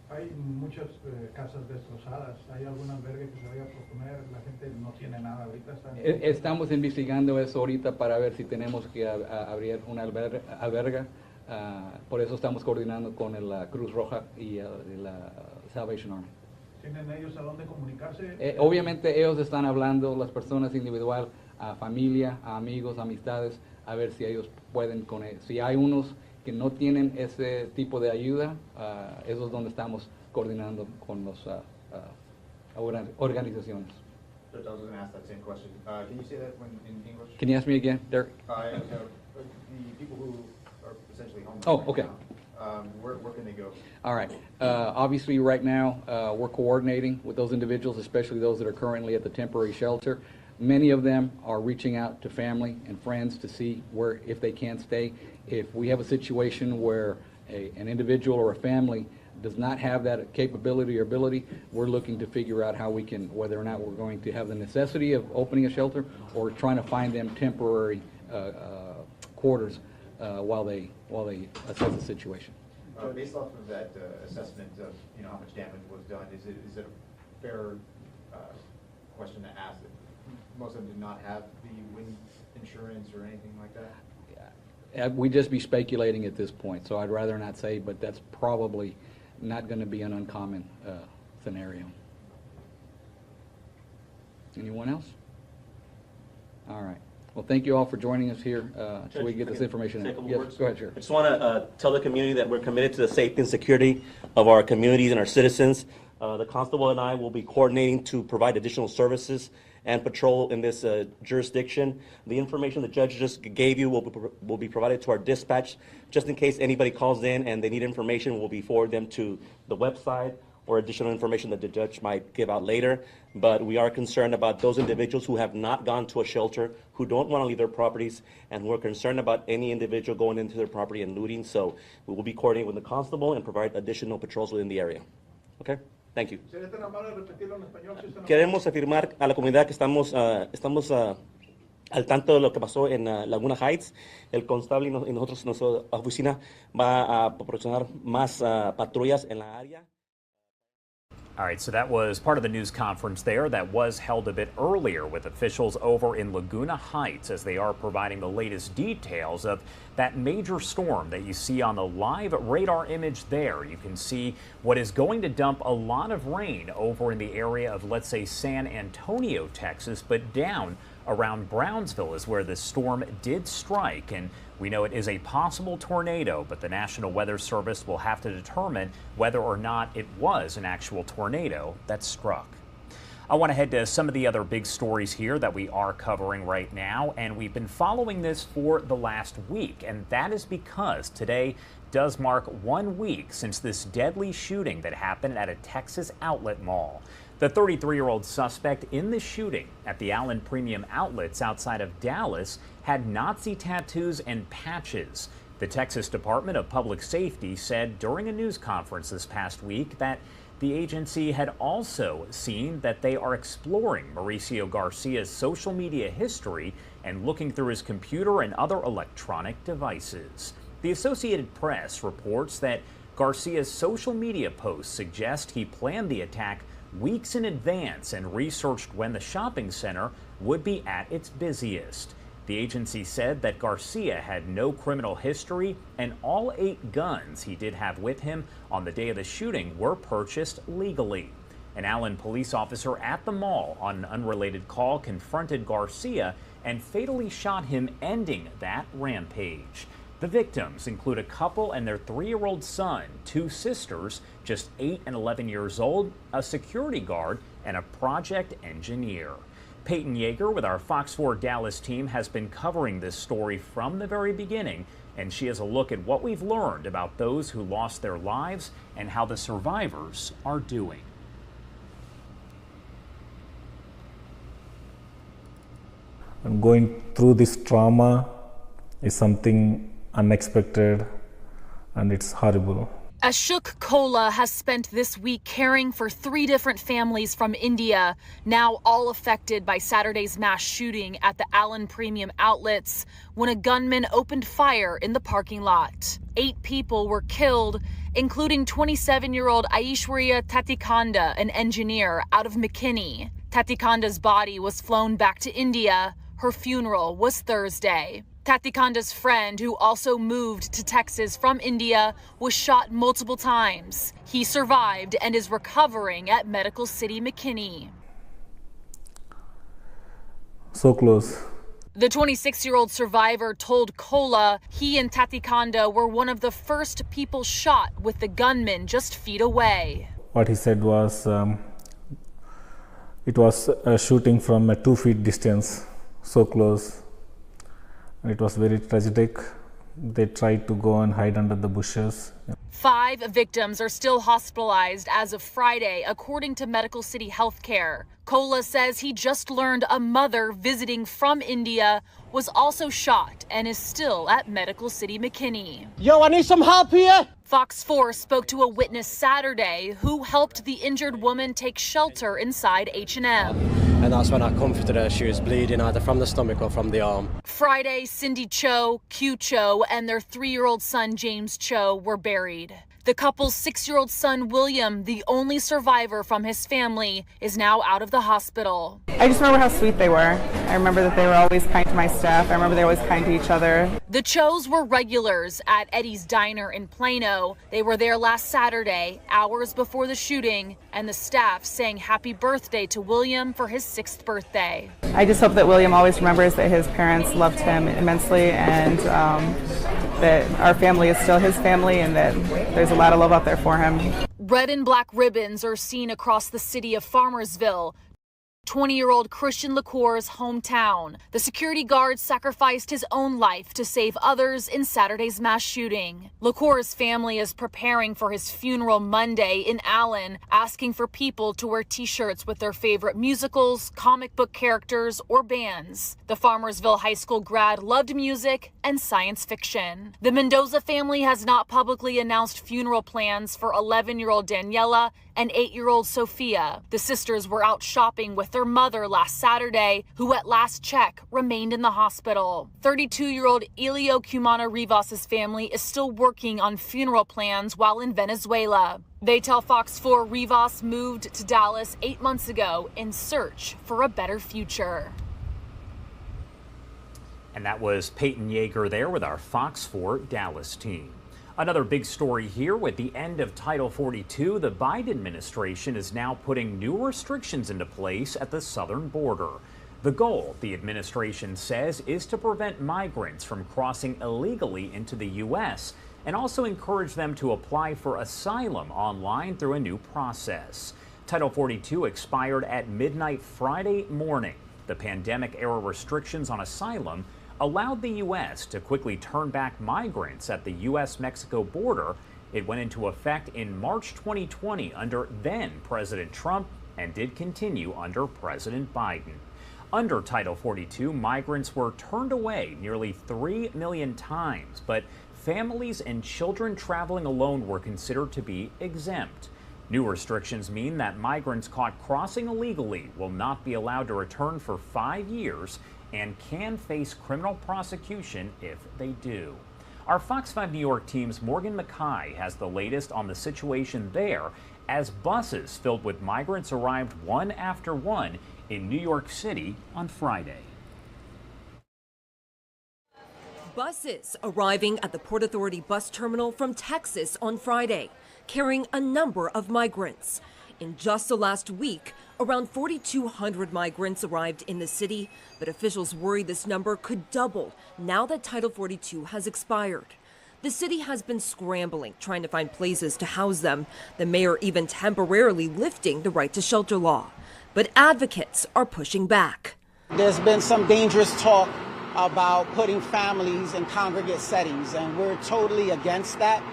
Hay muchas casas destrozadas. ¿Hay algún albergue que se vaya a proponer? La gente no tiene nada ahorita. Estamos investigando eso ahorita para ver si tenemos que abrir una alberga. Por eso estamos coordinando con la Cruz Roja y la Salvation Army. ¿Tienen ellos a dónde comunicarse? Obviamente ellos están hablando, las personas individual, a familia, a amigos, amistades, a ver si ellos pueden con él. Si hay unos que no tienen ese tipo de ayuda, eso es donde estamos coordinando con las organizaciones. I was going to ask that same question. Can you say that in English? Can you ask me again, Derek? The people who are essentially homeless. Oh, okay. Where can they go? All right. Obviously, right now, we're coordinating with those individuals, especially those that are currently at the temporary shelter. Many of them are reaching out to family and friends to see if they can stay. If we have a situation where an individual or a family does not have that capability or ability, we're looking to figure out how we can, whether or not we're going to have the necessity of opening a shelter or trying to find them temporary quarters while they assess the situation. Based off of that assessment of how much damage was done, is it a fair question to ask that most of them did not have the wind insurance or anything like that? We'd just be speculating at this point, so I'd rather not say, but that's probably not going to be an uncommon scenario. Anyone else? All right. Well, thank you all for joining us here so we can get this information out. Yes, go ahead, Chair. I just want to tell the community that we're committed to the safety and security of our communities and our citizens. The constable and I will be coordinating to provide additional services and patrol in this jurisdiction. The information the judge just gave you will be provided to our dispatch. Just in case anybody calls in and they need information, we'll be forward them to the website or additional information that the judge might give out later. But we are concerned about those individuals who have not gone to a shelter, who don't want to leave their properties, and who are concerned about any individual going into their property and looting. So we will be coordinating with the constable and provide additional patrols within the area. Okay? Thank you. Queremos afirmar a la comunidad que estamos al tanto de lo que pasó en Laguna Heights. El constable y nosotros, nuestra oficina, va a proporcionar más patrullas en la área. All right, so that was part of the news conference there that was held a bit earlier with officials over in Laguna Heights as they are providing the latest details of that major storm that you see on the live radar image there. You can see what is going to dump a lot of rain over in the area of, let's say, San Antonio, Texas, but down around Brownsville is where this storm did strike. And we know it is a possible tornado, but the National Weather Service will have to determine whether or not it was an actual tornado that struck. I want to head to some of the other big stories here that we are covering right now, and we've been following this for the last week, and that is because today does mark 1 week since this deadly shooting that happened at a Texas outlet mall. The 33-year-old suspect in the shooting at the Allen Premium Outlets outside of Dallas had Nazi tattoos and patches. The Texas Department of Public Safety said during a news conference this past week that the agency had also seen that they are exploring Mauricio Garcia's social media history and looking through his computer and other electronic devices. The Associated Press reports that Garcia's social media posts suggest he planned the attack weeks in advance and researched when the shopping center would be at its busiest. The agency said that Garcia had no criminal history and all 8 guns he did have with him on the day of the shooting were purchased legally. An Allen police officer at the mall on an unrelated call confronted Garcia and fatally shot him, ending that rampage. The victims include a couple and their 3-year-old son, 2 sisters, just 8 and 11 years old, a security guard, and a project engineer. Peyton Yeager with our Fox 4 Dallas team has been covering this story from the very beginning, and she has a look at what we've learned about those who lost their lives and how the survivors are doing. And going through this trauma is something unexpected, and it's horrible. Ashok Kola has spent this week caring for 3 different families from India, now all affected by Saturday's mass shooting at the Allen Premium Outlets when a gunman opened fire in the parking lot. 8 people were killed, including 27-year-old Aishwarya Tatikanda, an engineer out of McKinney. Tatikanda's body was flown back to India. Her funeral was Thursday. Tatikanda's friend, who also moved to Texas from India, was shot multiple times. He survived and is recovering at Medical City McKinney. So close. The 26-year-old survivor told Kola he and Tatikanda were one of the first people shot with the gunman just feet away. What he said was it was a shooting from a 2 feet distance, so close. It was very tragic, They tried to go and hide under the bushes. 5 victims are still hospitalized as of Friday, according to Medical City Healthcare. Kola says he just learned a mother visiting from India was also shot and is still at Medical City McKinney. Yo, I need some help here. Fox 4 spoke to a witness Saturday who helped the injured woman take shelter inside H&M. And that's when I comforted her. She was bleeding either from the stomach or from the arm. Friday, Cindy Cho, Q Cho, and their 3-year-old son, James Cho, were buried. The couple's 6-year-old son, William, the only survivor from his family, is now out of the hospital. I just remember how sweet they were. I remember that they were always kind to my staff. I remember they were always kind to each other. The Chos were regulars at Eddie's Diner in Plano. They were there last Saturday, hours before the shooting, and the staff sang happy birthday to William for his 6th birthday. I just hope that William always remembers that his parents loved him immensely, and that our family is still his family, and that there's a lot of love out there for him. Red and black ribbons are seen across the city of Farmersville, 20-year-old Christian LaCour's hometown. The security guard sacrificed his own life to save others in Saturday's mass shooting. LaCour's family is preparing for his funeral Monday in Allen, asking for people to wear t-shirts with their favorite musicals, comic book characters, or bands. The Farmersville High School grad loved music and science fiction. The Mendoza family has not publicly announced funeral plans for 11-year-old Daniela and 8-year-old Sophia. The sisters were out shopping with their mother last Saturday, who at last check remained in the hospital. 32-year-old Elio Cumana Rivas' family is still working on funeral plans while in Venezuela. They tell Fox 4 Rivas moved to Dallas 8 months ago in search for a better future. And that was Peyton Yeager there with our Fox 4 Dallas team. Another big story here with the end of Title 42. The Biden administration is now putting new restrictions into place at the southern border. The goal, the administration says, is to prevent migrants from crossing illegally into the U.S. and also encourage them to apply for asylum online through a new process. Title 42 expired at midnight Friday morning. The pandemic-era restrictions on asylum allowed the U.S. to quickly turn back migrants at the U.S.-Mexico border. It went into effect in March 2020 under then-President Trump and did continue under President Biden. Under Title 42, migrants were turned away nearly 3 million times, but families and children traveling alone were considered to be exempt. New restrictions mean that migrants caught crossing illegally will not be allowed to return for 5 years and can face criminal prosecution if they do. Our Fox 5 New York team's Morgan Mackay has the latest on the situation there as buses filled with migrants arrived one after one in New York City on Friday. Buses arriving at the Port Authority bus terminal from Texas on Friday, carrying a number of migrants. In just the last week, around 4,200 migrants arrived in the city, but officials worry this number could double now that Title 42 has expired. The city has been scrambling, trying to find places to house them, the mayor even temporarily lifting the right to shelter law. But advocates are pushing back. There's been some dangerous talk about putting families in congregate settings, and we're totally against that.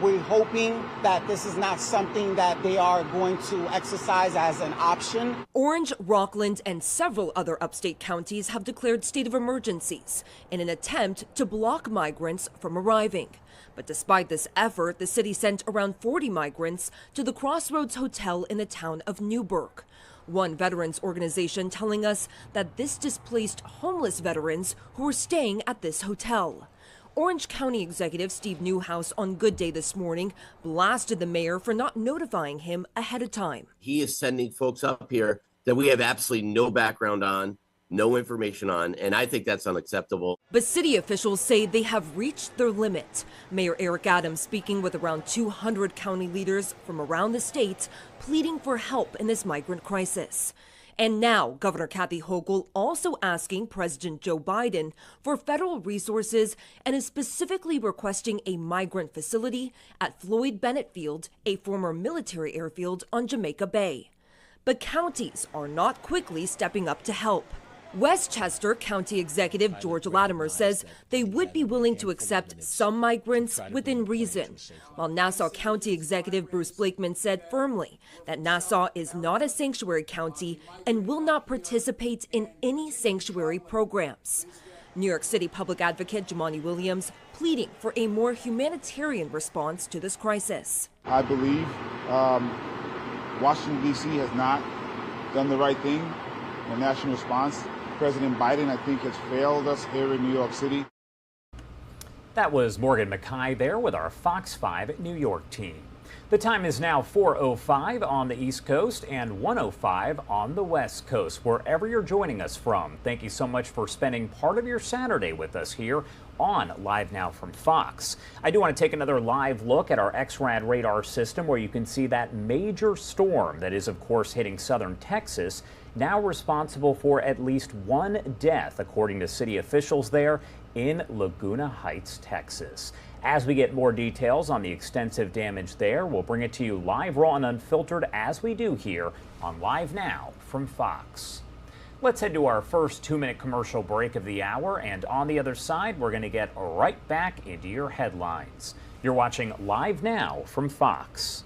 We're hoping that this is not something that they are going to exercise as an option. Orange, Rockland, and several other upstate counties have declared state of emergencies in an attempt to block migrants from arriving. But despite this effort, the city sent around 40 migrants to the Crossroads Hotel in the town of Newburgh. One veterans organization telling us that this displaced homeless veterans who were staying at this hotel. Orange County Executive Steve Newhouse on Good Day this morning blasted the mayor for not notifying him ahead of time. He is sending folks up here that we have absolutely no background on, no information on, and I think that's unacceptable. But city officials say they have reached their limit. Mayor Eric Adams speaking with around 200 county leaders from around the state, pleading for help in this migrant crisis. And now, Governor Kathy Hochul also asking President Joe Biden for federal resources and is specifically requesting a migrant facility at Floyd Bennett Field, a former military airfield on Jamaica Bay. But counties are not quickly stepping up to help. Westchester County Executive George Latimer says they would be willing to accept some migrants within reason, while Nassau County Executive Bruce Blakeman said firmly that Nassau is not a sanctuary county and will not participate in any sanctuary programs. New York City Public Advocate Jumaane Williams pleading for a more humanitarian response to this crisis. I believe Washington, D.C. has not done the right thing in a national response. President Biden, I think, has failed us here in New York City. That was Morgan Mackay there with our Fox 5 New York team. The time is now 4:05 on the East Coast and 1:05 on the West Coast, wherever you're joining us from. Thank you so much for spending part of your Saturday with us here on Live Now from Fox. I do want to take another live look at our XRAD radar system where you can see that major storm that is, of course, hitting southern Texas, now responsible for at least one death, according to city officials there in Laguna Heights, Texas. As we get more details on the extensive damage there, we'll bring it to you live, raw, and unfiltered as we do here on Live Now from Fox. Let's head to our first 2-minute commercial break of the hour, and on the other side, we're going to get right back into your headlines. You're watching Live Now from Fox.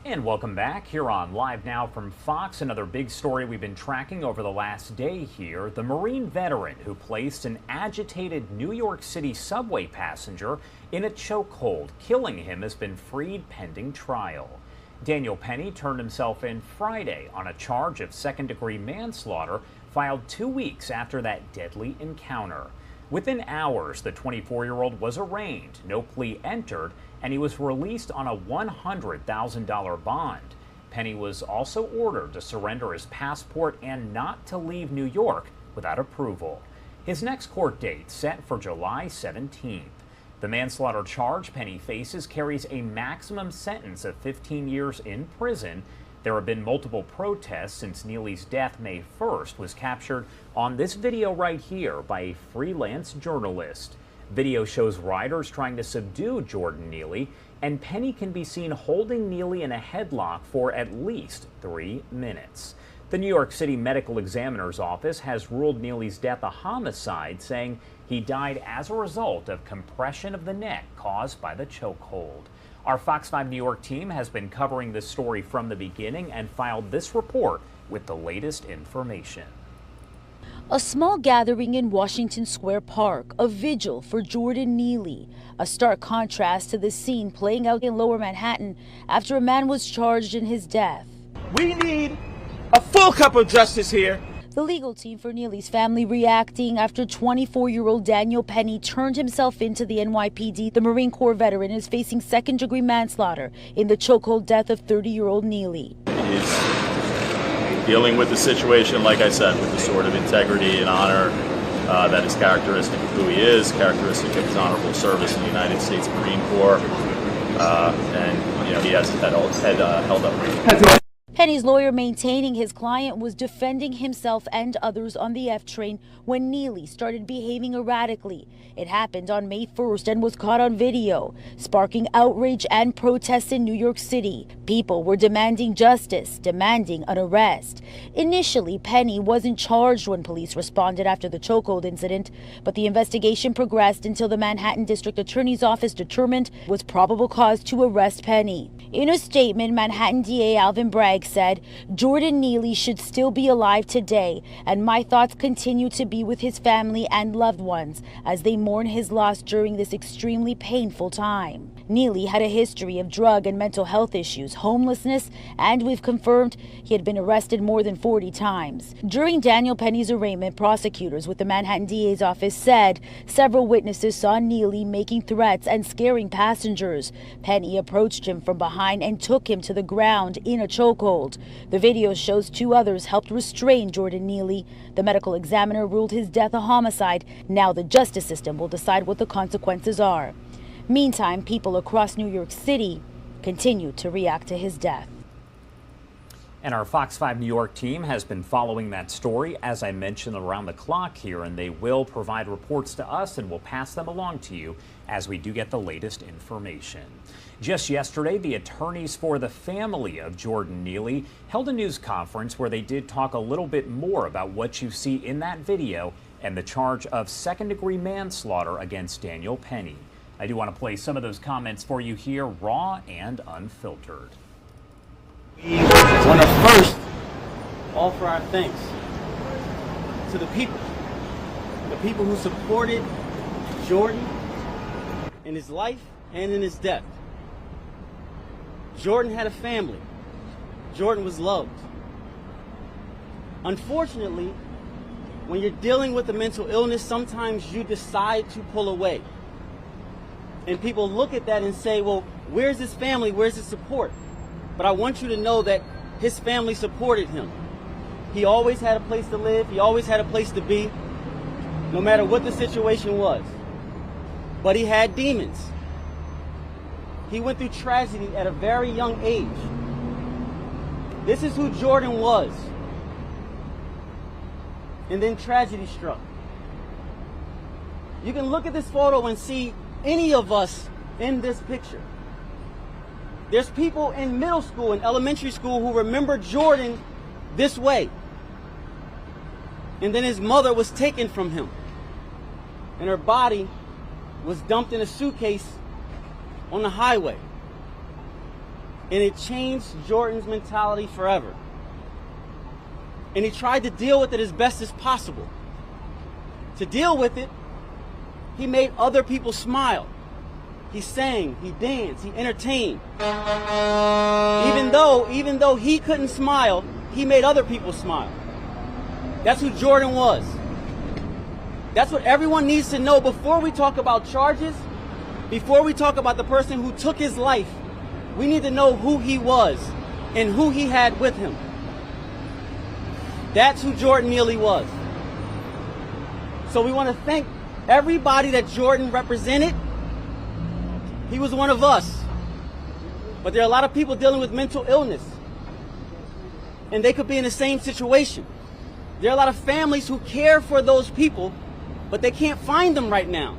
And welcome back here on Live Now from Fox. Another big story we've been tracking over the last day here. The Marine veteran who placed an agitated New York City subway passenger in a chokehold, killing him, has been freed pending trial. Daniel Penny turned himself in Friday on a charge of second-degree manslaughter filed 2 weeks after that deadly encounter. Within hours, the 24-year-old was arraigned, no plea entered, and he was released on a $100,000 bond. Penny was also ordered to surrender his passport and not to leave New York without approval. His next court date set for July 17th. The manslaughter charge Penny faces carries a maximum sentence of 15 years in prison. There have been multiple protests since Neely's death May 1st was captured on this video right here by a freelance journalist. Video shows riders trying to subdue Jordan Neely, and Penny can be seen holding Neely in a headlock for at least 3 minutes. The New York City Medical Examiner's Office has ruled Neely's death a homicide, saying he died as a result of compression of the neck caused by the chokehold. Our Fox 5 New York team has been covering this story from the beginning and filed this report with the latest information. A small gathering in Washington Square Park, a vigil for Jordan Neely, a stark contrast to the scene playing out in Lower Manhattan after a man was charged in his death. We need a full cup of justice here. The legal team for Neely's family reacting after 24-year-old Daniel Penny turned himself into the NYPD. The Marine Corps veteran is facing second-degree manslaughter in the chokehold death of 30-year-old Neely. He's dealing with the situation, like I said, with the sort of integrity and honor that is characteristic of who he is, characteristic of his honorable service in the United States Marine Corps, and he has his head held up. Penny's lawyer maintaining his client was defending himself and others on the F train when Neely started behaving erratically. It happened on May 1st and was caught on video, sparking outrage and protests in New York City. People were demanding justice, demanding an arrest. Initially, Penny wasn't charged when police responded after the chokehold incident, but the investigation progressed until the Manhattan District Attorney's Office determined it was probable cause to arrest Penny. In a statement, Manhattan DA Alvin Bragg said, "Jordan Neely should still be alive today, and my thoughts continue to be with his family and loved ones as they mourn his loss during this extremely painful time." Neely had a history of drug and mental health issues, homelessness, and we've confirmed he had been arrested more than 40 times. During Daniel Penny's arraignment, prosecutors with the Manhattan DA's office said several witnesses saw Neely making threats and scaring passengers. Penny approached him from behind and took him to the ground in a chokehold. The video shows two others helped restrain Jordan Neely. The medical examiner ruled his death a homicide. Now the justice system will decide what the consequences are. Meantime, people across New York City continue to react to his death. And our Fox 5 New York team has been following that story, as I mentioned, around the clock here, and they will provide reports to us and we'll pass them along to you as we do get the latest information. Just yesterday, the attorneys for the family of Jordan Neely held a news conference where they did talk a little bit more about what you see in that video and the charge of second-degree manslaughter against Daniel Penny. I do want to play some of those comments for you here, raw and unfiltered. We want to first offer our thanks to the people who supported Jordan in his life and in his death. Jordan had a family. Jordan was loved. Unfortunately, when you're dealing with a mental illness, sometimes you decide to pull away. And people look at that and say, well, where's his family? Where's his support? But I want you to know that his family supported him. He always had a place to live. He always had a place to be, no matter what the situation was. But he had demons. He went through tragedy at a very young age. This is who Jordan was. And then tragedy struck. You can look at this photo and see any of us in this picture. There's people in middle school and elementary school who remember Jordan this way. And then his mother was taken from him. And her body was dumped in a suitcase on the highway. And it changed Jordan's mentality forever. And he tried to deal with it as best as possible. To deal with it, he made other people smile. He sang, he danced, he entertained. Even though he couldn't smile, he made other people smile. That's who Jordan was. That's what everyone needs to know before we talk about charges, before we talk about the person who took his life. We need to know who he was and who he had with him. That's who Jordan Neely was. So we want to thank everybody that Jordan represented. He was one of us. But there are a lot of people dealing with mental illness. And they could be in the same situation. There are a lot of families who care for those people, but they can't find them right now.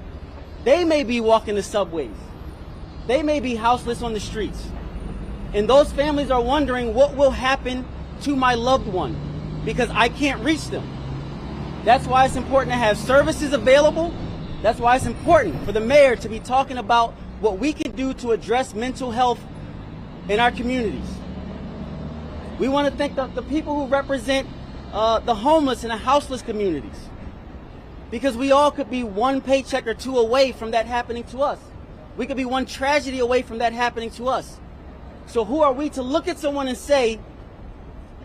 They may be walking the subways. They may be houseless on the streets. And those families are wondering what will happen to my loved one because I can't reach them. That's why it's important to have services available. That's why it's important for the mayor to be talking about what we can do to address mental health in our communities. We want to thank the people who represent the homeless and the houseless communities. Because we all could be one paycheck or two away from that happening to us. We could be one tragedy away from that happening to us. So who are we to look at someone and say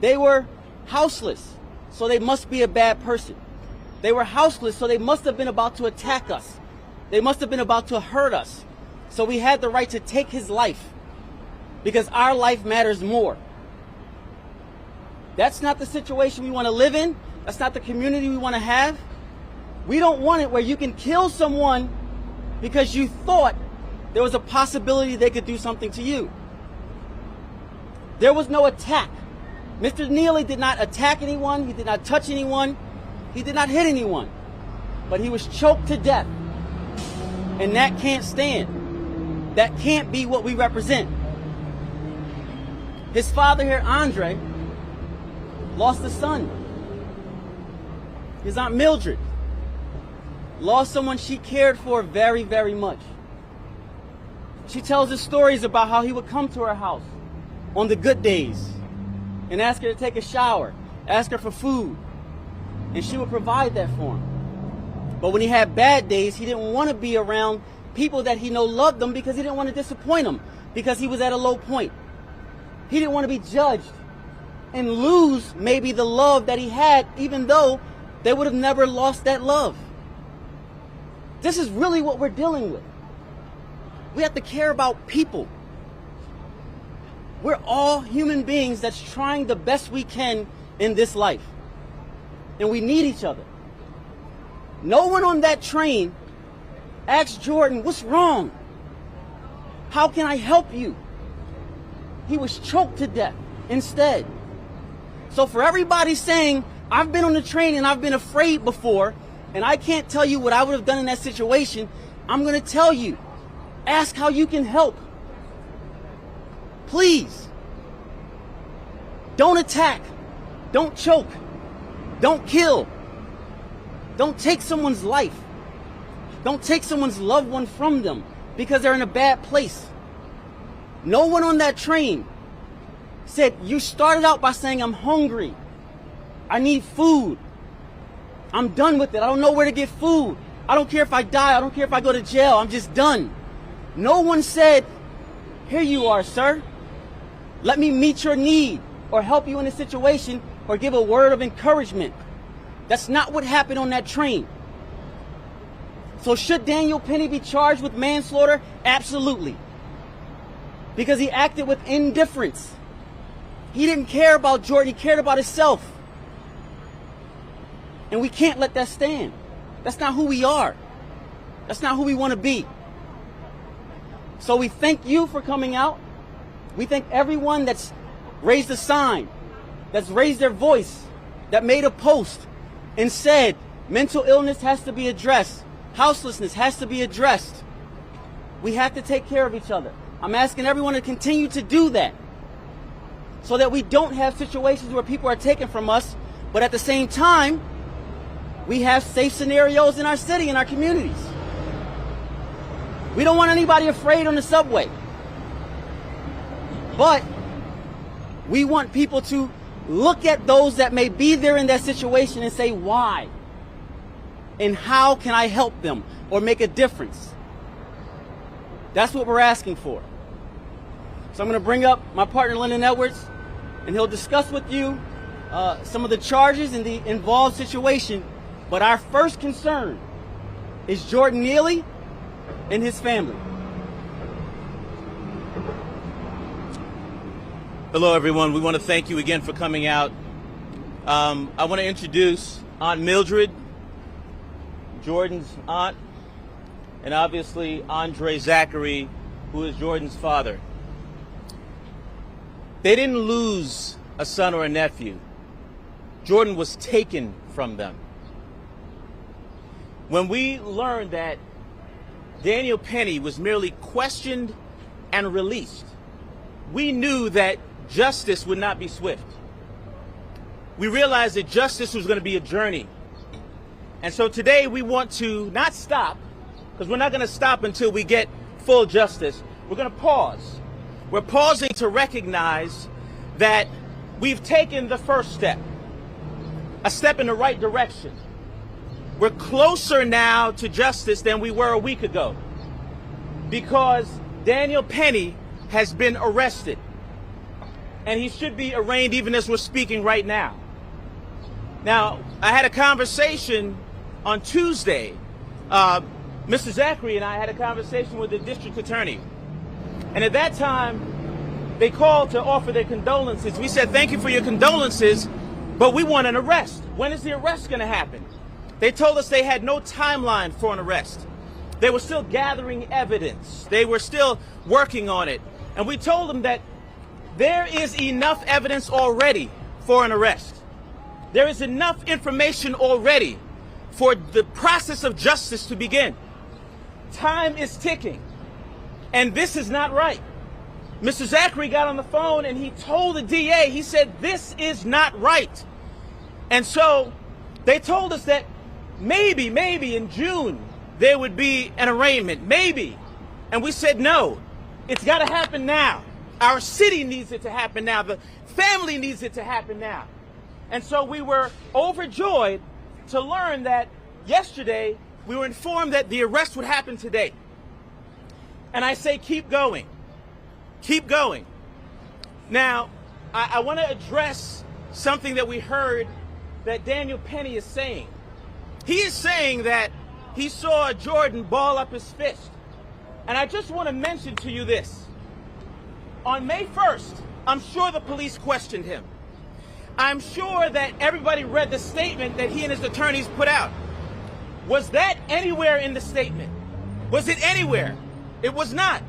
they were houseless, so they must be a bad person? They were houseless, so they must have been about to attack us. They must have been about to hurt us. So we had the right to take his life because our life matters more. That's not the situation we want to live in. That's not the community we want to have. We don't want it where you can kill someone because you thought there was a possibility they could do something to you. There was no attack. Mr. Neely did not attack anyone. He did not touch anyone. He did not hit anyone. But he was choked to death. And that can't stand. That can't be what we represent. His father here, Andre, lost a son. His Aunt Mildred lost someone she cared for very, very much. She tells us stories about how he would come to her house on the good days and ask her to take a shower, ask her for food, and she would provide that for him. But when he had bad days, he didn't want to be around people that he know loved him because he didn't want to disappoint them, because he was at a low point. He didn't want to be judged and lose maybe the love that he had, even though they would have never lost that love. This is really what we're dealing with. We have to care about people. We're all human beings that's trying the best we can in this life. And we need each other. No one on that train asked Jordan, "What's wrong? How can I help you?" He was choked to death instead. So for everybody saying, "I've been on the train and I've been afraid before, and I can't tell you what I would have done in that situation," I'm going to tell you, ask how you can help. Please. Don't attack. Don't choke. Don't kill. Don't take someone's life. Don't take someone's loved one from them because they're in a bad place. No one on that train said, you started out by saying, "I'm hungry. I need food. I'm done with it. I don't know where to get food. I don't care if I die. I don't care if I go to jail. I'm just done." No one said, "Here you are, sir. Let me meet your need or help you in a situation or give a word of encouragement." That's not what happened on that train. So should Daniel Penny be charged with manslaughter? Absolutely. Because he acted with indifference. He didn't care about Jordan. He cared about himself. And we can't let that stand. That's not who we are. That's not who we want to be. So we thank you for coming out. We thank everyone that's raised a sign, that's raised their voice, that made a post and said mental illness has to be addressed. Houselessness has to be addressed. We have to take care of each other. I'm asking everyone to continue to do that so that we don't have situations where people are taken from us, but at the same time, we have safe scenarios in our city, in our communities. We don't want anybody afraid on the subway. But we want people to look at those that may be there in that situation and say, why? And how can I help them or make a difference? That's what we're asking for. So I'm going to bring up my partner, Lyndon Edwards, and he'll discuss with you some of the charges in the involved situation. But our first concern is Jordan Neely and his family. Hello, everyone. We want to thank you again for coming out. I want to introduce Aunt Mildred, Jordan's aunt, and obviously Andre Zachary, who is Jordan's father. They didn't lose a son or a nephew. Jordan was taken from them. When we learned that Daniel Penny was merely questioned and released, we knew that justice would not be swift. We realized that justice was going to be a journey. And so today we want to not stop, because we're not going to stop until we get full justice. We're going to pause. We're pausing to recognize that we've taken the first step. a step in the right direction. We're closer now to justice than we were a week ago because Daniel Penny has been arrested, and he should be arraigned even as we're speaking right now. Now, I had a conversation on Tuesday. Mr. Zachary and I had a conversation with the district attorney, and at that time, they called to offer their condolences. We said, thank you for your condolences, but we want an arrest. When is the arrest going to happen? They told us they had no timeline for an arrest. They were still gathering evidence. They were still working on it. And we told them that there is enough evidence already for an arrest. There is enough information already for the process of justice to begin. Time is ticking, and this is not right. Mr. Zachary got on the phone and he told the DA, he said, this is not right. And so they told us that maybe in June there would be an arraignment, maybe. And we said, no, it's got to happen now. Our city needs it to happen now. The family needs it to happen now. And so we were overjoyed to learn that yesterday we were informed that the arrest would happen today. And I say, keep going. Keep going. Now, I want to address something that we heard that Daniel Penny is saying. He is saying that he saw Jordan ball up his fist. And I just want to mention to you this. On May 1st, I'm sure the police questioned him. I'm sure that everybody read the statement that he and his attorneys put out. Was that anywhere in the statement? Was it anywhere? It was not.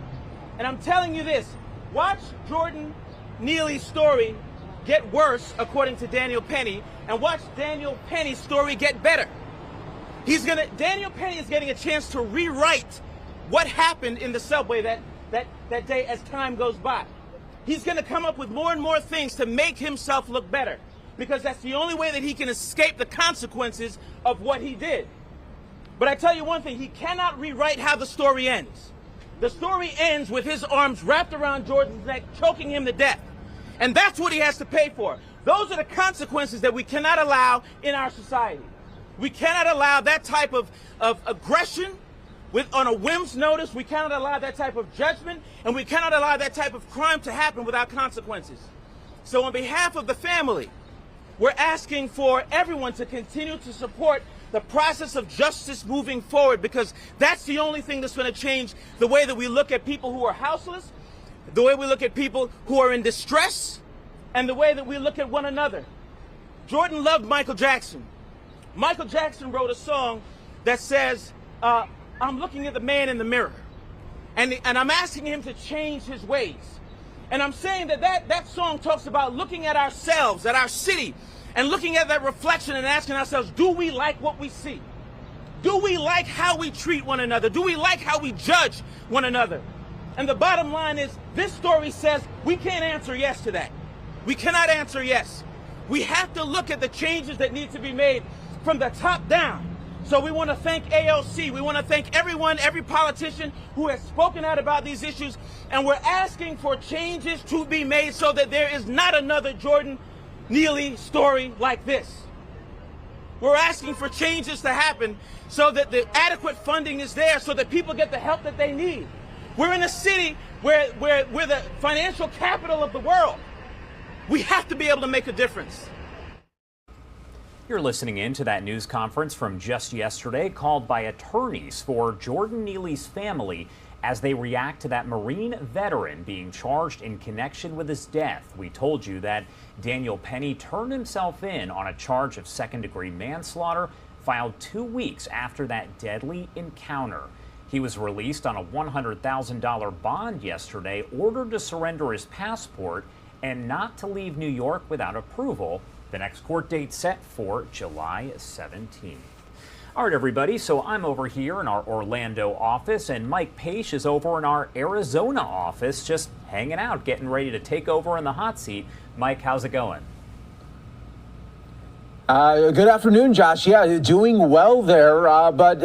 And I'm telling you this, watch Jordan Neely's story get worse, according to Daniel Penny, and watch Daniel Penny's story get better. Daniel Penny is getting a chance to rewrite what happened in the subway that day as time goes by. He's going to come up with more and more things to make himself look better, because that's the only way that he can escape the consequences of what he did. But I tell you one thing, he cannot rewrite how the story ends. The story ends with his arms wrapped around Jordan's neck, choking him to death. And that's what he has to pay for. Those are the consequences that we cannot allow in our society. We cannot allow that type of aggression on a whim's notice. We cannot allow that type of judgment, and we cannot allow that type of crime to happen without consequences. So on behalf of the family, we're asking for everyone to continue to support the process of justice moving forward, because that's the only thing that's going to change the way that we look at people who are houseless, the way we look at people who are in distress, and the way that we look at one another. Jordan loved Michael Jackson. Michael Jackson wrote a song that says, I'm looking at the man in the mirror, and I'm asking him to change his ways. And I'm saying that song talks about looking at ourselves, at our city, and looking at that reflection and asking ourselves, do we like what we see? Do we like how we treat one another? Do we like how we judge one another? And the bottom line is, this story says we can't answer yes to that. We cannot answer yes. We have to look at the changes that need to be made from the top down. So we want to thank AOC. We want to thank everyone, every politician who has spoken out about these issues. And we're asking for changes to be made so that there is not another Jordan Neely story like this. We're asking for changes to happen so that the adequate funding is there, so that people get the help that they need. We're in a city where we're the financial capital of the world. We have to be able to make a difference. You're listening in to that news conference from just yesterday, called by attorneys for Jordan Neely's family as they react to that Marine veteran being charged in connection with his death. We told you that Daniel Penny turned himself in on a charge of second-degree manslaughter filed 2 weeks after that deadly encounter. He was released on a $100,000 bond yesterday, ordered to surrender his passport and not to leave New York without approval. The next court date set for July 17th. All right, everybody, so I'm over here in our Orlando office, and Mike Page is over in our Arizona office, just hanging out, getting ready to take over in the hot seat. Mike, how's it going? Good afternoon, Josh. Yeah, doing well there, but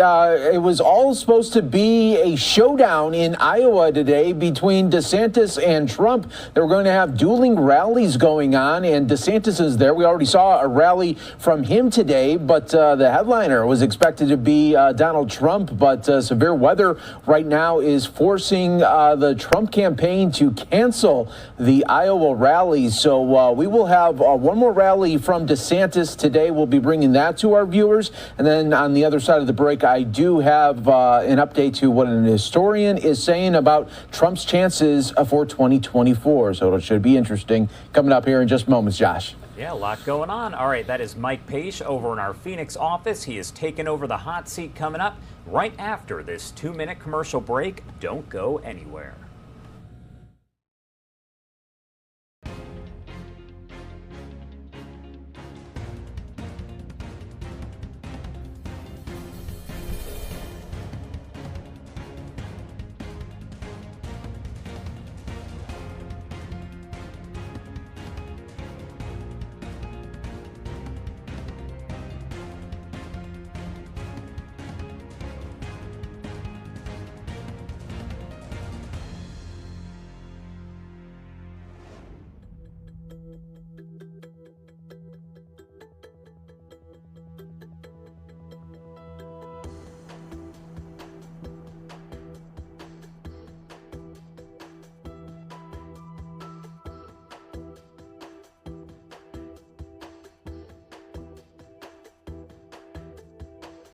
it was all supposed to be a showdown in Iowa today between DeSantis and Trump. They were going to have dueling rallies going on, and DeSantis is there. We already saw a rally from him today, but the headliner was expected to be Donald Trump, but severe weather right now is forcing the Trump campaign to cancel the Iowa rallies. So we will have one more rally from DeSantis today. We'll be bringing that to our viewers. And then on the other side of the break, I do have an update to what an historian is saying about Trump's chances for 2024. So it should be interesting coming up here in just moments, Josh. Yeah, a lot going on. All right, that is Mike Page over in our Phoenix office. He has taken over the hot seat coming up right after this 2-minute commercial break. Don't go anywhere.